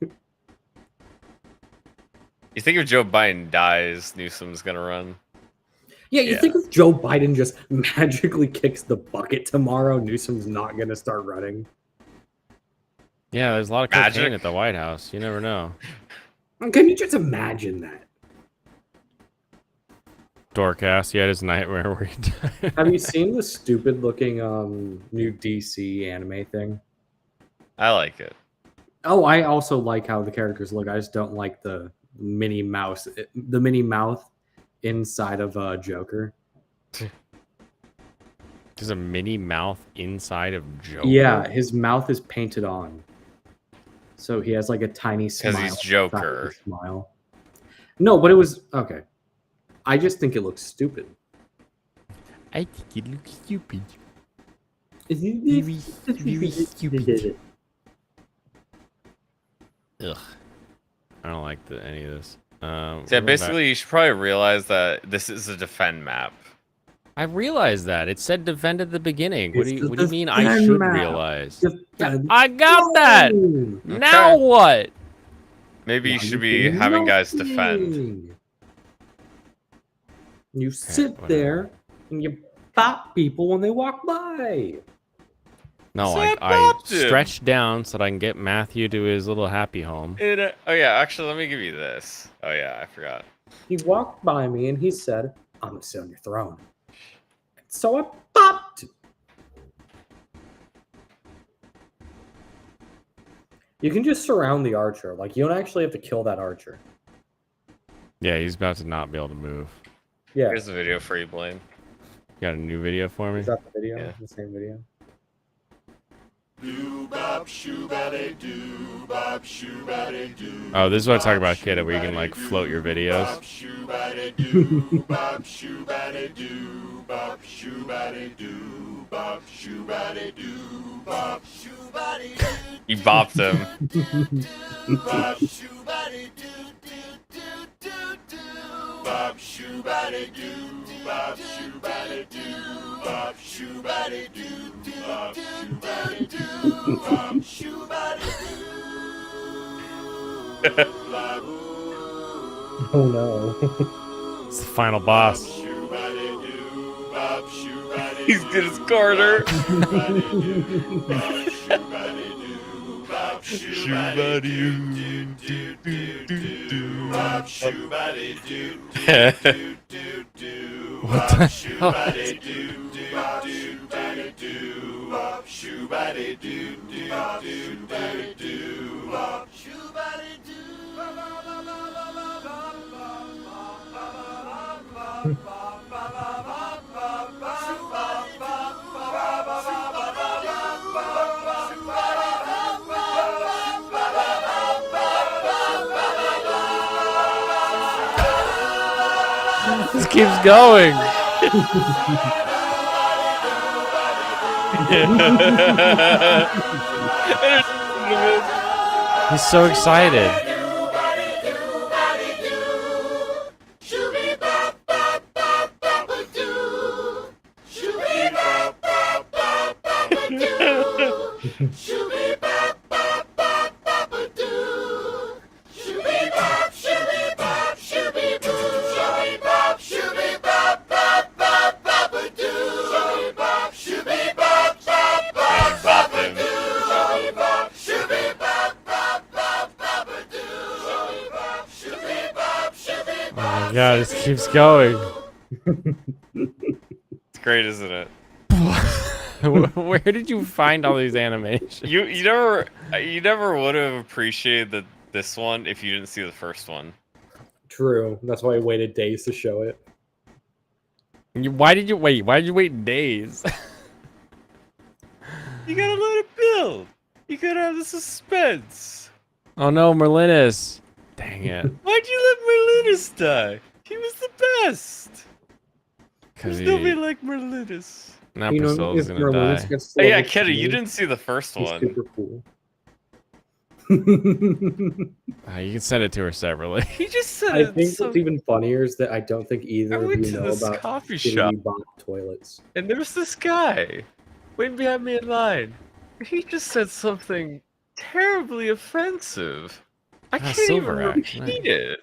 You think if Joe Biden dies, Newsom's gonna run? Yeah, you think if Joe Biden just magically kicks the bucket tomorrow, Newsom's not gonna start running? Yeah, there's a lot of Magic? cocaine at the White House. You never know. Can you just imagine that? Dorcas, he had his nightmare where he died. Have you seen the stupid looking new DC anime thing? I like it. Oh, I also like how the characters look. I just don't like the Minnie Mouse, the Minnie mouth inside of Joker. There's a mini mouth inside of Joker. Yeah, his mouth is painted on, so he has like a tiny smile. Because he's inside of Joker. his smile. No, but it was okay. I just think it looks stupid. I think it looks stupid. Very stupid. Ugh. I don't like any of this. So yeah, we're going basically, you should probably realize that this is a defend map. back. I realized that. It said defend at the beginning. What It's do you the mean I defend should map. realize? Defend. I got that! No! Now what? Maybe you Now should you be do having guys defend. nothing. You sit whatever. there and you pop people when they walk by. No, So I bopped him. stretched down so that I can get Matthew to his little happy home. Oh yeah, actually, let me give you this. Oh yeah, I forgot. He walked by me and he said, "I'm gonna sit on your throne." So I bopped. You can just surround the archer. Like, you don't actually have to kill that archer. Yeah, he's about to not be able to move. Yeah. Here's the video for you, Blaine. Got a new video for me? Is that the video? Yeah. The same video? Oh, this is what I talk about, kid, where you can like float your videos. You bopped him. Oh no. It's the final boss. He's good as Carter. What the hell? This keeps going. He's so excited. Yeah, this keeps going. It's great, isn't it? Where did you find all these animations? You never would have appreciated this one if you didn't see the first one. True. That's why I waited days to show it. Why did you wait? Why did you wait days? You gotta let it build. You gotta have the suspense. Oh no, Merlinus. Dang it. Why'd you let Merlinus die? He was the best. Because There's nobody like Merlinus. Now You know, Priscilla's if gonna Merlinus die. gets Oh, yeah, level Kidda, you 2, didn't see the first he's one. super cool. You can send it to her separately. He just said I it think so... what's even funnier is that I don't think either I of went you to know this about coffee skinny shop. bot toilets. And there was this guy waiting behind me in line. He just said something terribly offensive. I can't even Silver Axe, repeat nice. it.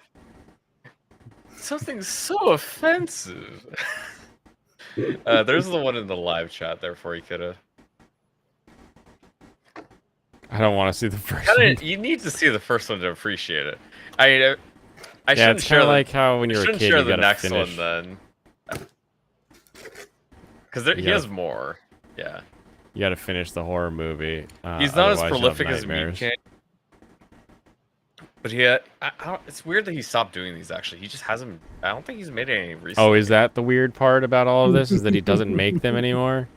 Something so offensive. There's the one in the live chat there for you, Kidda. I don't want to see the first one. You need to see the first one to appreciate it. I Yeah, shouldn't it's share kind of the- like how when I you're a shouldn't kid, share you the gotta next finish. one then. Because he Yeah. has more. Yeah. You gotta finish the horror movie. He's not as otherwise you'll have prolific as Meat nightmares. King. But he had, it's weird that he stopped doing these, actually. He just hasn't... I don't think he's made any recently. Oh, is that the weird part about all of this? Is that he doesn't make them anymore?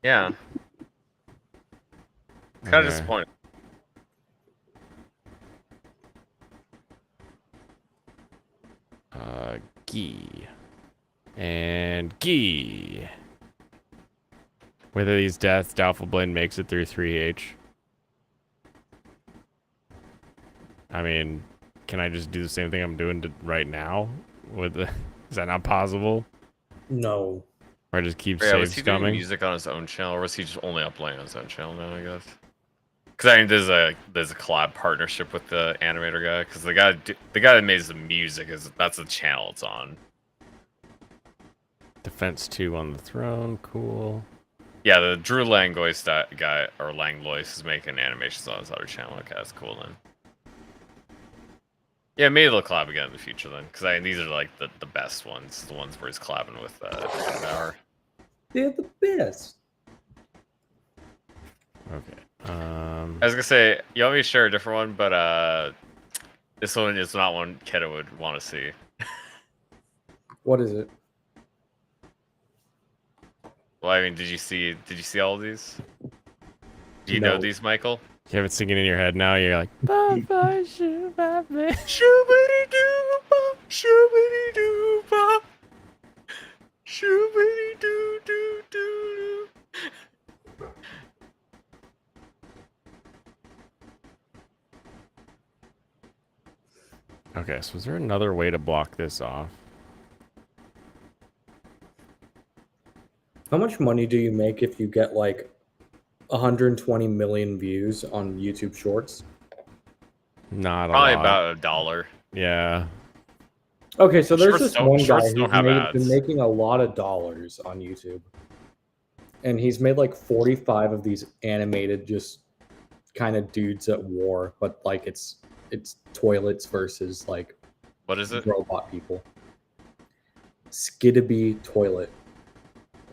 Yeah. Kind of Okay. disappointing. Gee. And Gee. Whether these deaths, Doubtful Blade makes it through 3H. I mean, can I just do the same thing I'm doing right now? With the, is that not possible? No. Or just keep Yeah, was saves he doing coming? music on his own channel, or was he just only uploading on his own channel now, I guess? Because I mean, there's a collab partnership with the animator guy, because the guy that made the music, that's the channel it's on. Defense 2 on the throne, cool. Yeah, the Drew Langlois guy, or Langlois, is making animations on his other channel. Okay, that's cool then. Yeah, maybe they'll collab again in the future then, because these are like the best ones, the ones where he's collabing with Bauer. They're the best. Okay. I was gonna say, you want me to share a different one, but this one is not one Keta would want to see. What is it? Well, I mean, did you see all of these? Do you know No. these, Michael? You have it singing in your head now. You're like, Bye-bye, shoo-bye-bye. Shoobity-doo-ba, shoobity-doo-ba, shoobity-doo-doo-doo-doo. Okay, so is there another way to block this off? How much money do you make if you get like 120 million views on YouTube Shorts? Not a Probably lot. about $1. Yeah. Okay, so there's Shorts this one guy Shorts who's don't have been ads. making a lot of dollars on YouTube. And he's made like 45 of these animated just kind of dudes at war, but like it's toilets versus like What is it? robot people. Skidabee toilet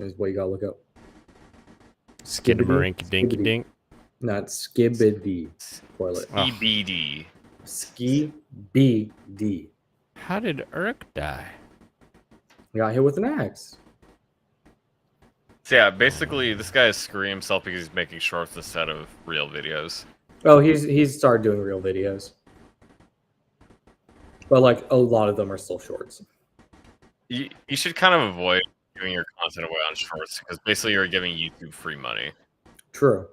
is what you gotta look up. Skidamarink dinky dink. Not Skibidi toilet. Oh. EBD. Skibidi. How did Urk die? Got hit with an axe. So yeah, basically, this guy is screwing himself because he's making shorts instead of real videos. Oh, he's started doing real videos. But like a lot of them are still shorts. You should kind of avoid giving your content away on shorts because basically you're giving YouTube free money. True.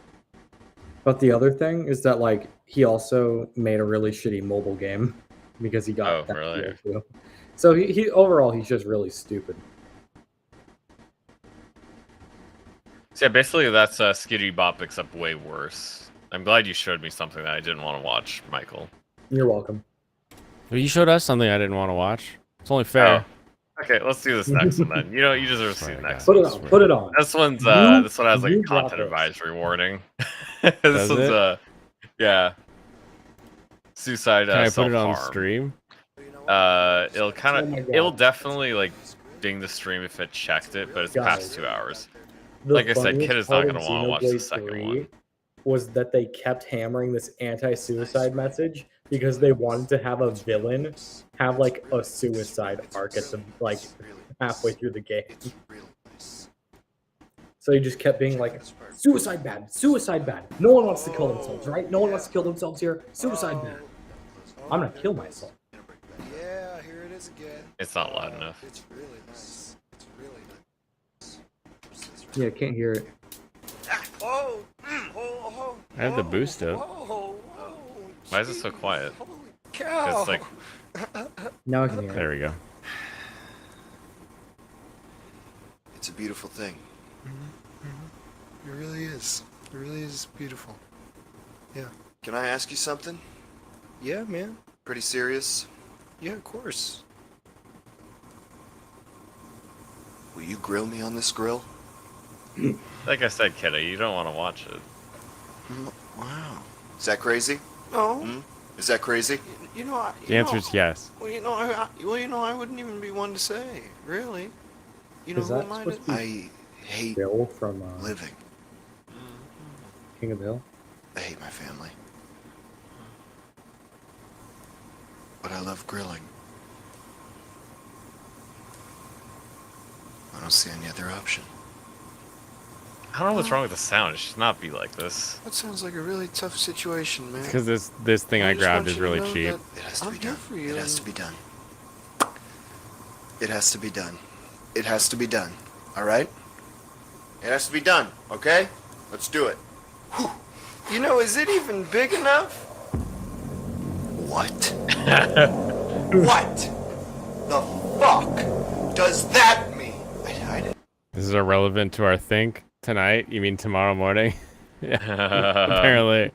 But the other thing is that like he also made a really shitty mobile game because he got that really? deal too. So he overall he's just really stupid. So yeah, basically that's Skitty Bop except way worse. I'm glad you showed me something that I didn't want to watch, Michael. You're welcome. Well, you showed us something I didn't want to watch. It's only fair. Oh. Okay, let's do this next one then. You know, you deserve to see the next Put one. it on. Put it on. This one's You- this one has like you a drop content it. advisory warning. Does This one's it? yeah. Suicide Can I put it on self-harm. stream? It'll kind Oh of my God. it'll definitely like ding the stream if it checked it, but it's Guys. past 2 hours. The Like I said, funniest Kid is not part gonna of wanna watch the Xenoblade second 3 one. Was that they kept hammering this anti-suicide message because they wanted to have a villain have like a suicide arc at the like halfway through the game. So he just kept being like, suicide bad, suicide bad. No one wants to kill themselves, right? No one wants to kill themselves here. Suicide bad. I'm gonna kill myself. Yeah, here it is again. It's not loud enough. It's really nice. It's really nice. Yeah, I can't hear it. Oh, oh, I have the boost up. Why is it so quiet? cow. It's like Now I can hear it. There we go. It's a beautiful thing. It really is. It really is beautiful. Yeah. Can I ask you something? Yeah, man. Pretty serious? Yeah, of course. Will you grill me on this grill? like I said, Kidda, you don't want to watch it. Wow. Is that crazy? No. Hmm? Is that crazy? You know, The answer is yes. Well, I wouldn't even be one to say, really. You know Is who that am I supposed to? to be I hate Bill from living. King of the Hill? I hate my family. But I love grilling. I don't see any other option. I don't know what's wrong with the sound. It should not be like this. That sounds like a really tough situation, man. Because this thing I just grabbed want is you to really know cheap. that It has to I'm be here done. for you. It has to be done. It has to be done. It has to be done. All right? It has to be done, okay? Let's do it. You know, is it even big enough? What? What the fuck does that mean? I didn't. This is irrelevant to our think tonight. You mean tomorrow morning? Yeah. Apparently.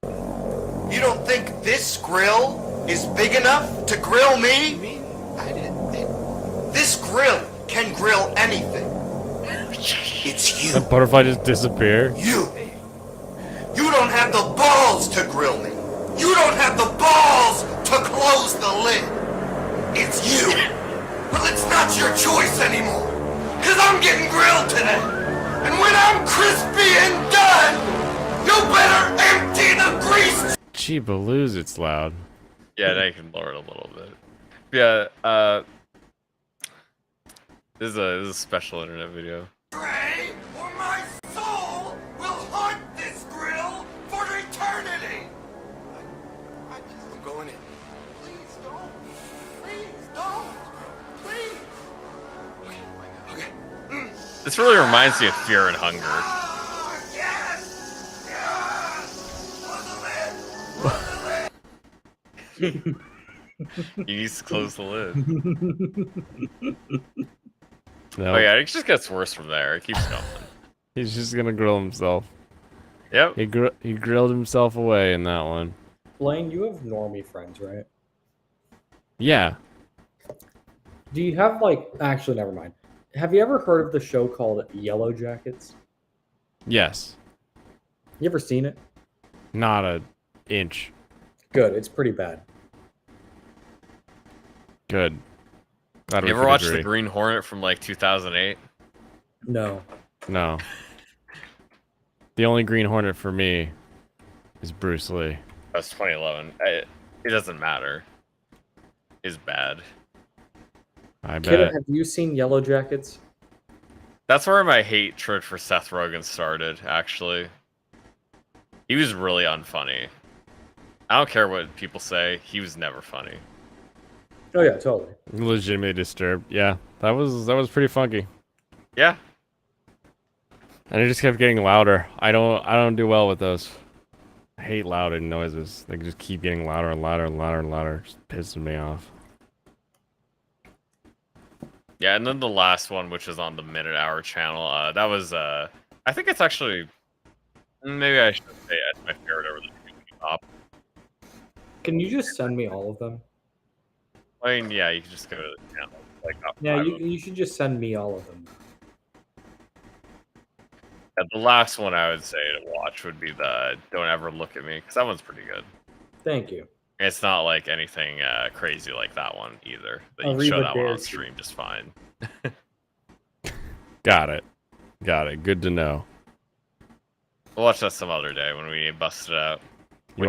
You don't think this grill is big enough to grill me? I didn't. This grill can grill anything. It's you. That butterfly just disappeared. You don't have the balls to grill me. You don't have the balls to close the lid. It's you. Well, it's not your choice anymore. Cause I'm getting grilled today. And when I'm crispy and done, you better empty the grease. Gee, Baloo's, it's loud. Yeah, now you can lower it a little bit. Yeah, this is a special internet video. Pray, or my soul will haunt this grill for eternity. I'm going in. Please don't. Please don't. Please. Okay. This really reminds me of Fear and Hunger. Yes. Yes. Close the lid. He needs to close the lid. No. Oh yeah, it just gets worse from there. It keeps going. He's just gonna grill himself. Yep. He grilled himself away in that one. Blaine, you have normie friends, right? Yeah. Do you have actually never mind. Have you ever heard of the show called Yellow Jackets? Yes. You ever seen it? Not an inch. Good, it's pretty bad. Good. Glad we You ever could watched agree. The Green Hornet from 2008? No. No. The only Green Hornet for me is Bruce Lee. That's 2011. It doesn't matter. It's bad. I Kid, bet. have you seen Yellow Jackets? That's where my hatred for Seth Rogen started, actually. He was really unfunny. I don't care what people say, he was never funny. Oh yeah, totally. Legitimately disturbed. Yeah, that was pretty funky. Yeah. And it just kept getting louder. I don't do well with those. I hate loud noises. They just keep getting louder and louder and louder and louder. It just pisses me off. Yeah, and then the last one, which is on the Minute Hour channel, that was, I think it's actually, maybe I should say it's my favorite over the top. Can you just send me all of them? I mean, yeah, you can just go to the channel. Yeah, you should just send me all of them. Yeah, the last one I would say to watch would be the Don't Ever Look at Me, because that one's pretty good. Thank you. It's not like anything crazy like that one either. But you I'll can show read that the one on dares. stream just fine. Got it. Good to know. We'll watch that some other day when we bust it out. You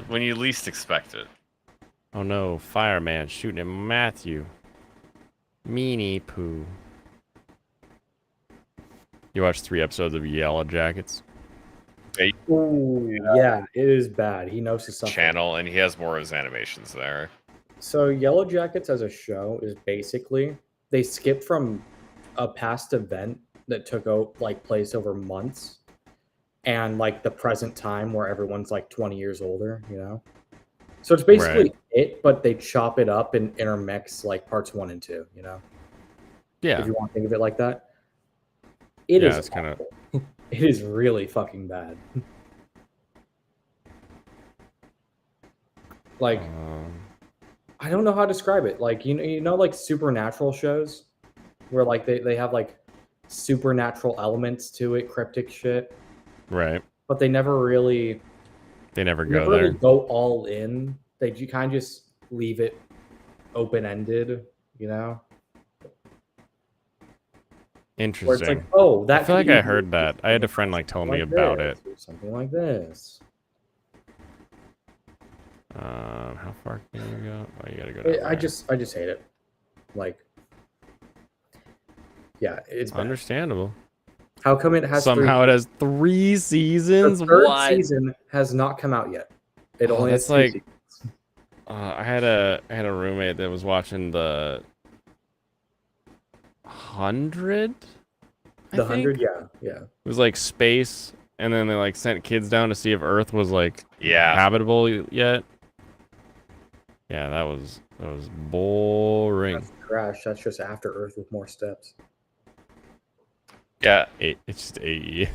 When you least expect it. Oh no, fireman shooting at Matthew. Meanie poo. You watched 3 episodes of Yellow Jackets? Ooh, yeah, it is bad. He knows his something. Channel, and he has more of his animations there. So Yellow Jackets as a show is basically they skip from a past event that took place over months and the present time where everyone's 20 years older, you know? So it's basically it, but they chop it up and intermix parts 1 and 2, you know? Yeah. If you want to think of it like that. It is it's kind of. It is really fucking bad. I don't know how to describe it. You know, supernatural shows where they have supernatural elements to it, cryptic shit. Right. But they never really. They never They go never there. really go all in. You kind of just leave it open ended. You know. Interesting. Where it's like, oh, that. I feel could like I be heard that. I had a friend tell me about it. or something like this. How far can you go? Oh, you gotta go down I just hate it. Yeah, it's bad. Understandable. How come it has somehow it has 3 seasons? The third What? season has not come out yet. It only has that's 2 seasons. I had a roommate that was watching the 100. The 100, yeah. It was space, and then they sent kids down to see if Earth was Yeah. habitable yet. Yeah, that was boring. That's Crash. That's just After Earth with more steps. Yeah. It's just AE.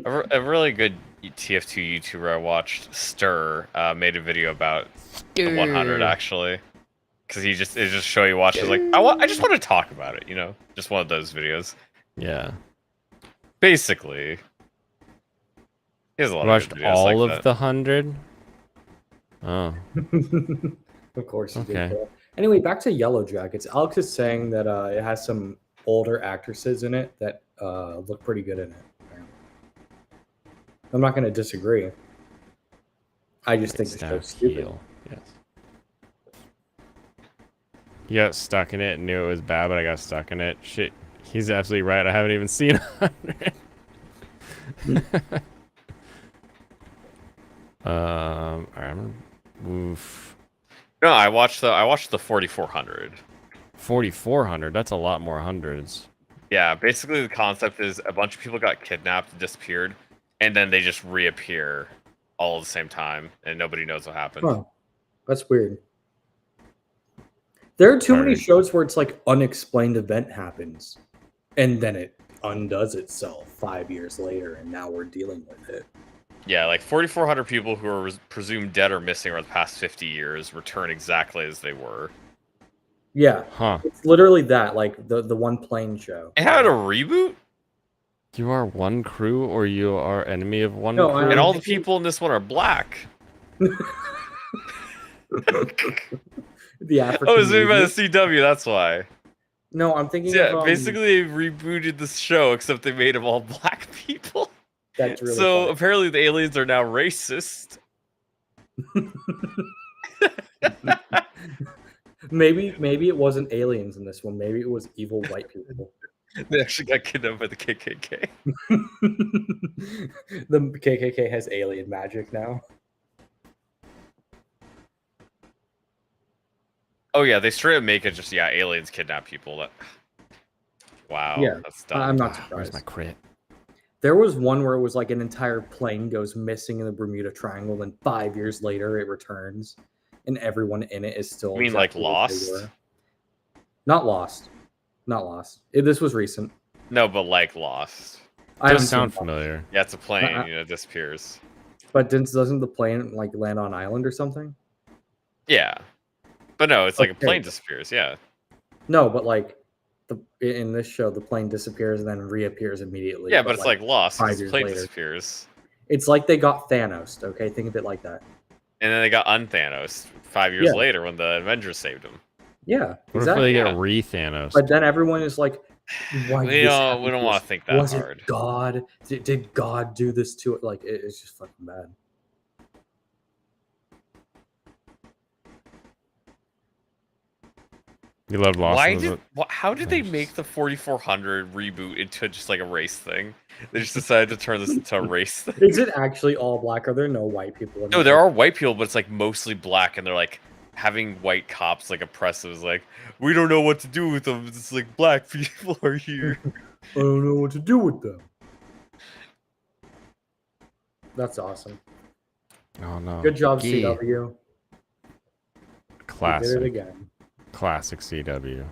A really good TF2 YouTuber I watched, Stir, made a video about the 100 actually, because it just show you watches I just want to talk about it, you know, just one of those videos. Yeah. Basically. He has a lot You watched of good videos all like of that. the 100? Oh. Of course he did. Okay. That. Anyway, back to Yellow Jackets. Alex is saying that it has some older actresses in it that look pretty good in it. Apparently. I'm not going to disagree. I just think the show's stupid. Heel. Yes. You got stuck in it and knew it was bad, but I got stuck in it. Shit. He's absolutely right. I haven't even seen 100. Oof. No, I watched the 4400. 4,400. That's a lot more hundreds. Yeah, basically the concept is a bunch of people got kidnapped and disappeared, and then they just reappear all at the same time, and nobody knows what happened. Huh. That's weird. There are too many Sorry. shows where it's like unexplained event happens, and then it undoes itself 5 years later, and now we're dealing with it. Yeah, like 4,400 people who are presumed dead or missing over the past 50 years return exactly as they were. Yeah, Huh. it's literally that, like the one plane show. It had a reboot? You are one crew or you are enemy of one No, crew? And all the people in this one are black. The African. Oh, it's made by the movie. CW, that's why. No, I'm thinking. Yeah, of, basically they rebooted this show, except they made them all black people. That's really so funny. apparently the aliens are now racist. Maybe it wasn't aliens in this one. Maybe it was evil white people. They actually got kidnapped by the KKK. The KKK has alien magic now. Oh yeah, they straight up make it just aliens kidnap people. That wow, Yeah, that's dumb. I'm not Where's surprised. my crit? There was one where it was like an entire plane goes missing in the Bermuda Triangle, then 5 years later it returns, and everyone in it is still. You mean like exactly what they Lost? were. Not Lost. Not Lost. This was recent. No, but like Lost. I haven't Does sound seen Lost. familiar. Yeah, it's a plane. Uh-uh. Disappears. But doesn't the plane like land on island or something? Yeah, but no, it's like a Okay. plane disappears. Yeah. No, but like in this show, the plane disappears and then reappears immediately. Yeah, but it's like Lost. 5 'cause The years plane later. disappears, It's like they got Thanos. Okay, think of it like that. and then they got un-Thanos 5 years Yeah. laid when the Avengers saved him. Yeah, What exactly. if they Yeah. get re-Thanos? But then everyone is like, "Why?" We don't want to think that Was hard. it God? Did God do this to it? Like it's just fucking bad. You love Lost. Why in the- did? How did they make the 4400 reboot into just like a race thing? They just decided to turn this into a race thing. Is it actually all black? Are there no white people in No, it? there are white people, but it's like mostly black, and they're like having white cops like oppressive. Is like, we don't know what to do with them. It's like black people are here. I don't know what to do with them. That's awesome. Oh no. Good job, Gee. CW. You did Classic. it again. Classic CW.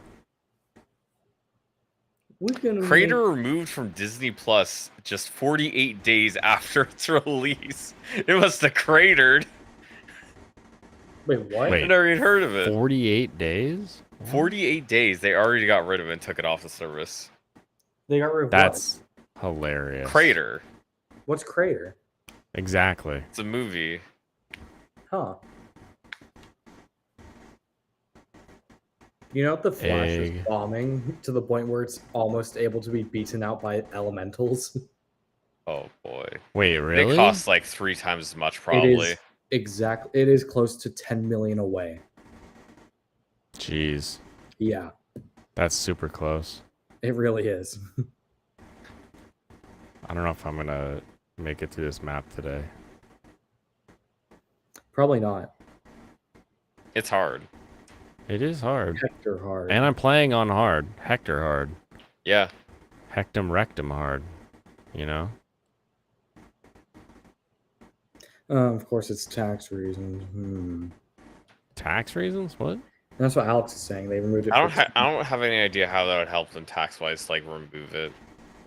We're gonna Crater removed from Disney Plus just 48 days after its release. It must have cratered. Wait, what? I Wait. never even heard of it. 48 days? 48 days. They already got rid of it and took it off the service. They got rid of That's hilarious. Crater. what? What's Crater? Exactly. It's a movie. Huh. You know what the Flash is Egg. bombing to the point where it's almost able to be beaten out by elementals? Oh boy. Wait, really? They cost like 3 times as much, It probably. is it is close to 10 million away. Jeez. Yeah, That's super close. it really is. I don't know if I'm gonna make it through this map today. Probably not. It's hard. It is hard. Hector hard. And I'm playing on hard. Hector hard. Yeah. Hectum rectum hard. You know? Of course, it's tax reasons. Tax reasons? What? That's what Alex is saying. They removed it. I don't have any idea how that would help them tax wise to like remove it.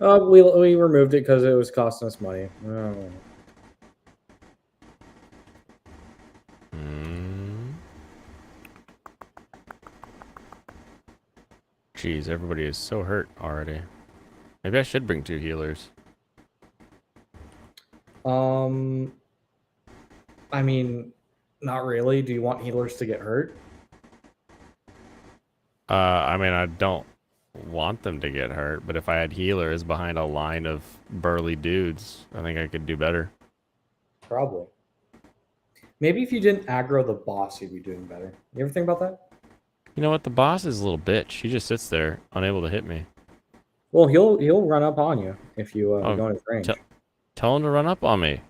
We removed it because it was costing us money. Oh. Jeez, everybody is so hurt already. Maybe I should bring 2 healers. I mean, not really. Do you want healers to get hurt? I mean, I don't want them to get hurt, but if I had healers behind a line of burly dudes, I think I could do better. Probably. Maybe if you didn't aggro the boss, you'd be doing better. You ever think about that? You know what? The boss is a little bitch. He just sits there, unable to hit me. Well, he'll run up on you if you go in his range. Tell him to run up on me.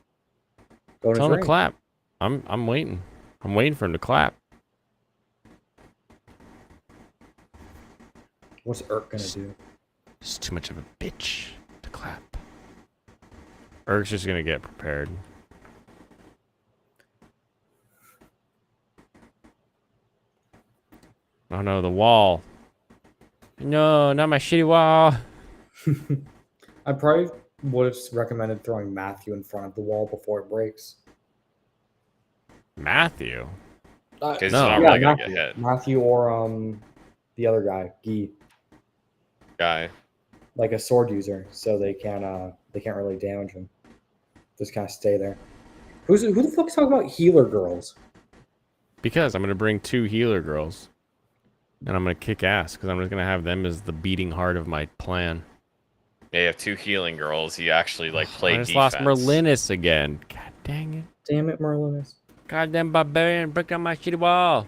Go in his Tell him to range. clap. I'm waiting. I'm waiting for him to clap. What's Urk gonna do? He's too much of a bitch to clap. Urk's just gonna get prepared. Oh no, the wall. No, not my shitty wall. I probably would have recommended throwing Matthew in front of the wall before it breaks. Matthew? Because he's No. not Yeah, really gonna Matthew. get hit. Matthew or the other guy, Guy. like a sword user, so they can't really damage him. Just kind of stay there. Who the fuck's talking about healer girls? Because I'm gonna bring 2 healer girls. And I'm gonna kick ass, because I'm just gonna have them as the beating heart of my plan. Yeah, you have 2 healing girls. You actually like play I just defense. lost Merlinus again. God dang it. Damn it, Merlinus. Goddamn barbarian, break down my shitty wall.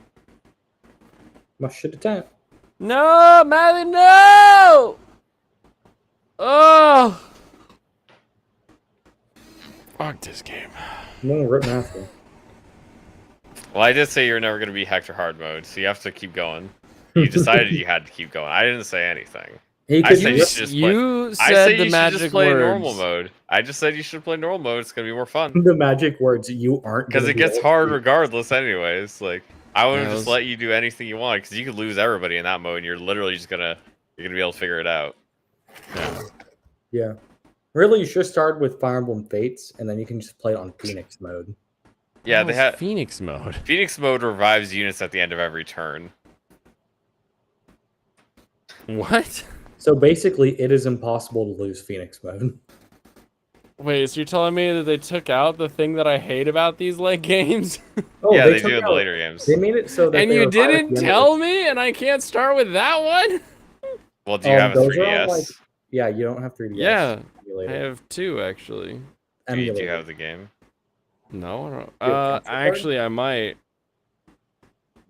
My shit attack. No, Miley, no! Oh! Fuck this game. No, rip Matthew. Well, I did say you're never gonna be Hector hard mode, so you have to keep going. You decided you had to keep going. I didn't say anything. I said you should just play. You I said said the you should magic just play words. normal mode. I just said you should play normal mode. It's gonna be more fun. The magic words you aren't. Because gonna it be gets able to hard do. regardless, anyways. Like I would have Yeah, just let you do anything you want, because you could lose everybody in that mode. And you're literally just gonna be able to figure it out. Yeah. Yeah. Really, you should start with Fire Emblem Fates, and then you can just play it on Phoenix mode. Yeah, Oh, they had Phoenix mode. Phoenix mode revives units at the end of every turn. What? So basically, it is impossible to lose Phoenix mode. Wait, so you're telling me that they took out the thing that I hate about these late games? Oh, Yeah, they took do in the out- later games. They made it so that And they you revive at didn't the end of tell me, and I can't start with that one? Well, do you have a those are 3DS? all, like, yeah, you don't have 3DS. Yeah, I emulator. have 2 actually. Do you Emulator. have the game? No, I don't. You have a capture card? Actually, I might.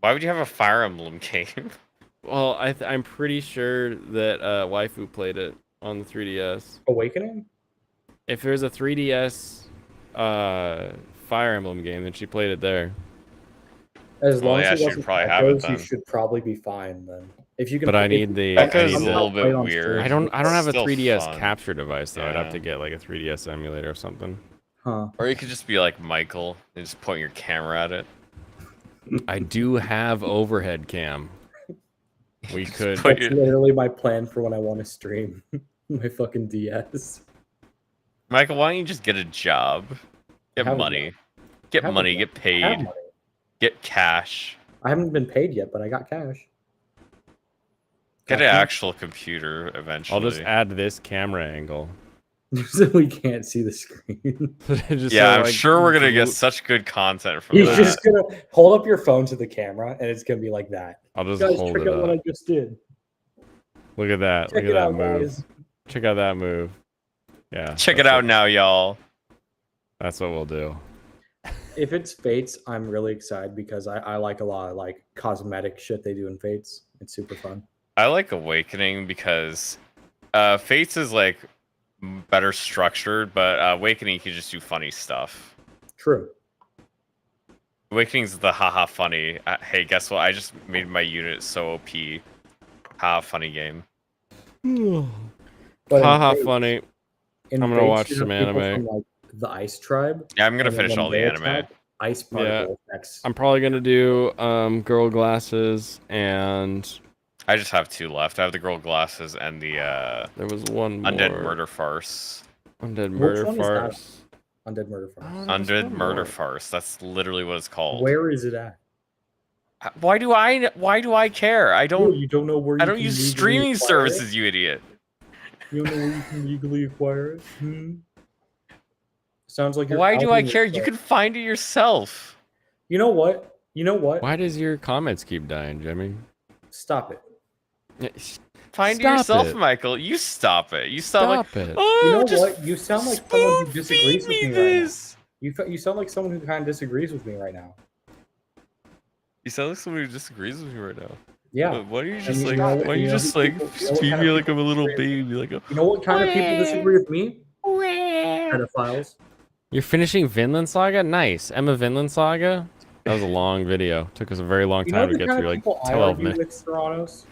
Why would you have a Fire Emblem game? Well, I'm pretty sure that Waifu played it on the 3DS. Awakening? If there's a 3DS Fire Emblem game, then she played it there. As Well, long yeah, as she it would wasn't probably have it Echoes, you then. should probably be fine then. If you can, But I if- need the. That I goes need a the- little Play bit on weird. stream. I don't have a Still 3DS fun. capture device though. I'd have Yeah. to get like a 3DS emulator or something. Huh. Or you could just be like Michael and just point your camera at it. I do have overhead cam. We could. put That's your- literally my plan for when I want to stream my fucking DS. Michael, why don't you just get a job? Get have a money. job. Get have a money, job. get I have paid, money. get cash. I haven't been paid yet, but I got cash. Get Got an cash. actual computer eventually. I'll just add this camera angle. So we can't see the screen. Just yeah, so, I'm like, sure we're gonna get glo- such good content from He's that. just gonna hold up your phone to the camera, and it's gonna be like that. I'll just Guys, hold check it out what I up. just did. Look at that. Check Look at it that out, move. guys. Check out that move. Yeah. Check it that's out now, y'all. That's what we'll do. If it's Fates, I'm really excited because I like a lot of like cosmetic shit they do in Fates. It's super fun. I like Awakening because Fates is like better structured, but Awakening you can just do funny stuff. True. Awakening's the haha funny. Hey, guess what? I just made my unit so OP. Haha funny game. But in Haha, Fates- funny. in I'm gonna Fates, watch you some have people anime. From, like, the Ice Tribe. Yeah, I'm gonna and then finish when all the they anime. attack, Ice particle effects. I'm probably gonna do girl glasses and I just have 2 left. I have the girl glasses and the there was one more. Undead Murder Farce. Undead Which Murder one is that? Farce. Undead Murder Farce. Undead Murder Farce. That's literally what it's called. Where is it at? Why do I care? I Oh, don't you don't know where I you don't can use legally streaming acquire it? services, you idiot. You don't know where you can legally acquire it? Sounds like you're Why do I outing care? You yourself. can find it yourself. You know what? You know what? Why does your comments keep dying, Jimmy? Stop it. Find it Stop yourself, it. Michael. You stop it. You sound like, Stop it. oh, You know just what? You sound like someone who disagrees with me right now. this. You sound like someone who kind of disagrees with me right now. You sound like someone who disagrees with me right now. Yeah. But why are you And just you like? know- Why are you you know just who like people- you know what treat kind me of like I'm a people little disagree baby? Like, You know what kind of people disagree with me? Pedophiles. You're finishing Vinland Saga? Nice. Emma Vinland Saga? That was a long video. Took us a very long You know time to the get kind through, of like people I 12 argue minutes. with, Serranos?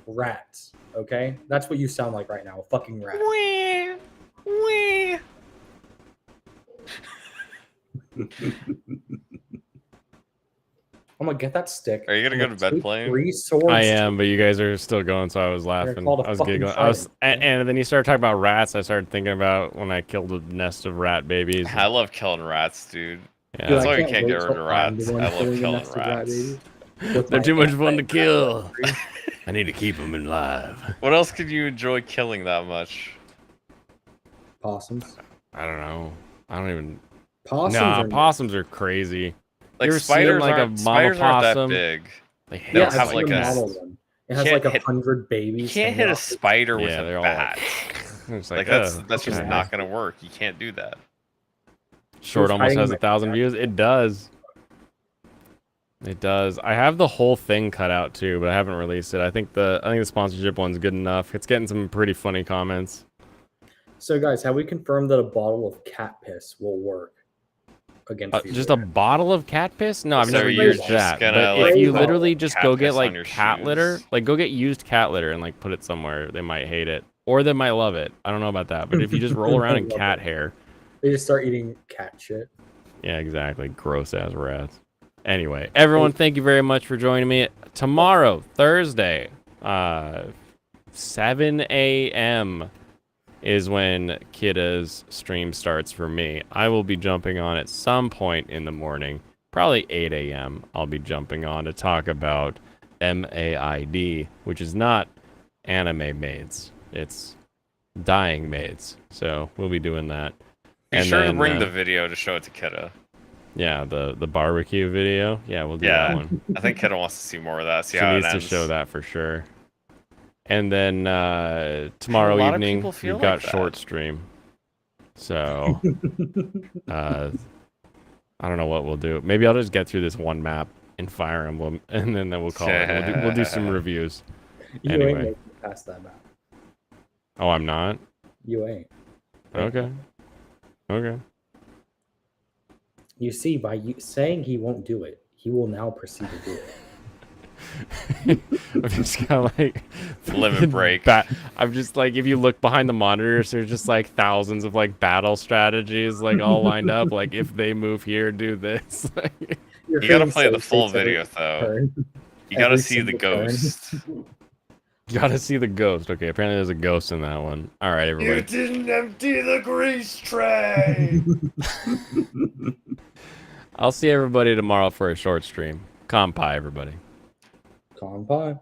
Rats. Okay? That's what you sound like right now. A fucking rat. I'm gonna get that stick. Are you gonna I'm go to bed take playing? 3 swords. I am, but you guys are still going, so I was laughing. called a I was fucking giggling. trident, And then you started talking about rats. I started thinking about when I killed a nest of rat babies. I love killing rats, dude. Yeah. That's I why you can't can't wait get rid till of I'm the rats. one I love killing the killing nested rat rats. babies. With They're my too much ant fun to rat kill. tree. I need to keep them alive. What else could you enjoy killing that much? Possums. I don't know. I don't even. Possums Nah, are possums are crazy. Like you ever seen spiders like a aren't, mama spiders aren't that possum? big. They hate They Yeah, don't I've have seen like the a. model one. It has can't like hit- 100 You babies. can't hanging hit a off it. spider with Yeah, a they're all bat. It's Like that's ugh, just okay. not gonna work. You can't do that. Short Who's almost hiding has my 1,000 views. It does. It does. I have the whole thing cut out too, but I haven't released it. I think the sponsorship one's good enough. It's getting some pretty funny comments. So, guys, have we confirmed that a bottle of cat piss will work against these? Just a bottle of cat piss? No, I've So never you're used just that. gonna, But like, if you put literally just cat go get piss on like your cat litter, shoes? like go get used cat litter and like put it somewhere, they might hate it, or they might love it. I don't know about that. But if you just roll around in Love cat it. hair, They just start eating cat shit. yeah, exactly. Gross ass rats. Anyway, everyone, thank you very much for joining me. Tomorrow, Thursday, 7 a.m. is when Kidda's stream starts for me. I will be jumping on at some point in the morning, probably 8 a.m. I'll be jumping on to talk about MAID, which is not anime maids. It's dying maids. So we'll be doing that. Be sure to then, bring the video to show it to Kidda. Yeah, the barbecue video. Yeah, we'll do that Yeah, one. I think Kidda wants to see more of that. See She how needs it to ends. show that for sure. And then tomorrow A lot of evening people we've feel got like that. short stream. So I don't know what we'll do. Maybe I'll just get through this one map in Fire Emblem, and then we'll call it. We'll do some reviews. You ain't Anyway. making it past that map. Oh, I'm not? You ain't. Okay. Okay. You see, by you saying he won't do it, he will now proceed to do it. I'm just kind of like Limit break. I'm just like, if you look behind the monitors, there's just like thousands of like battle strategies like all lined up. Like if they move here, do this. You're You gotta hitting play the save full states every video though. turn. You gotta Every see the single turn. ghost. Gotta see the ghost. Okay, apparently there's a ghost in that one. All right, everybody. didn't empty the grease tray. I'll see everybody tomorrow for a short stream. Kampai, everybody. Con pie.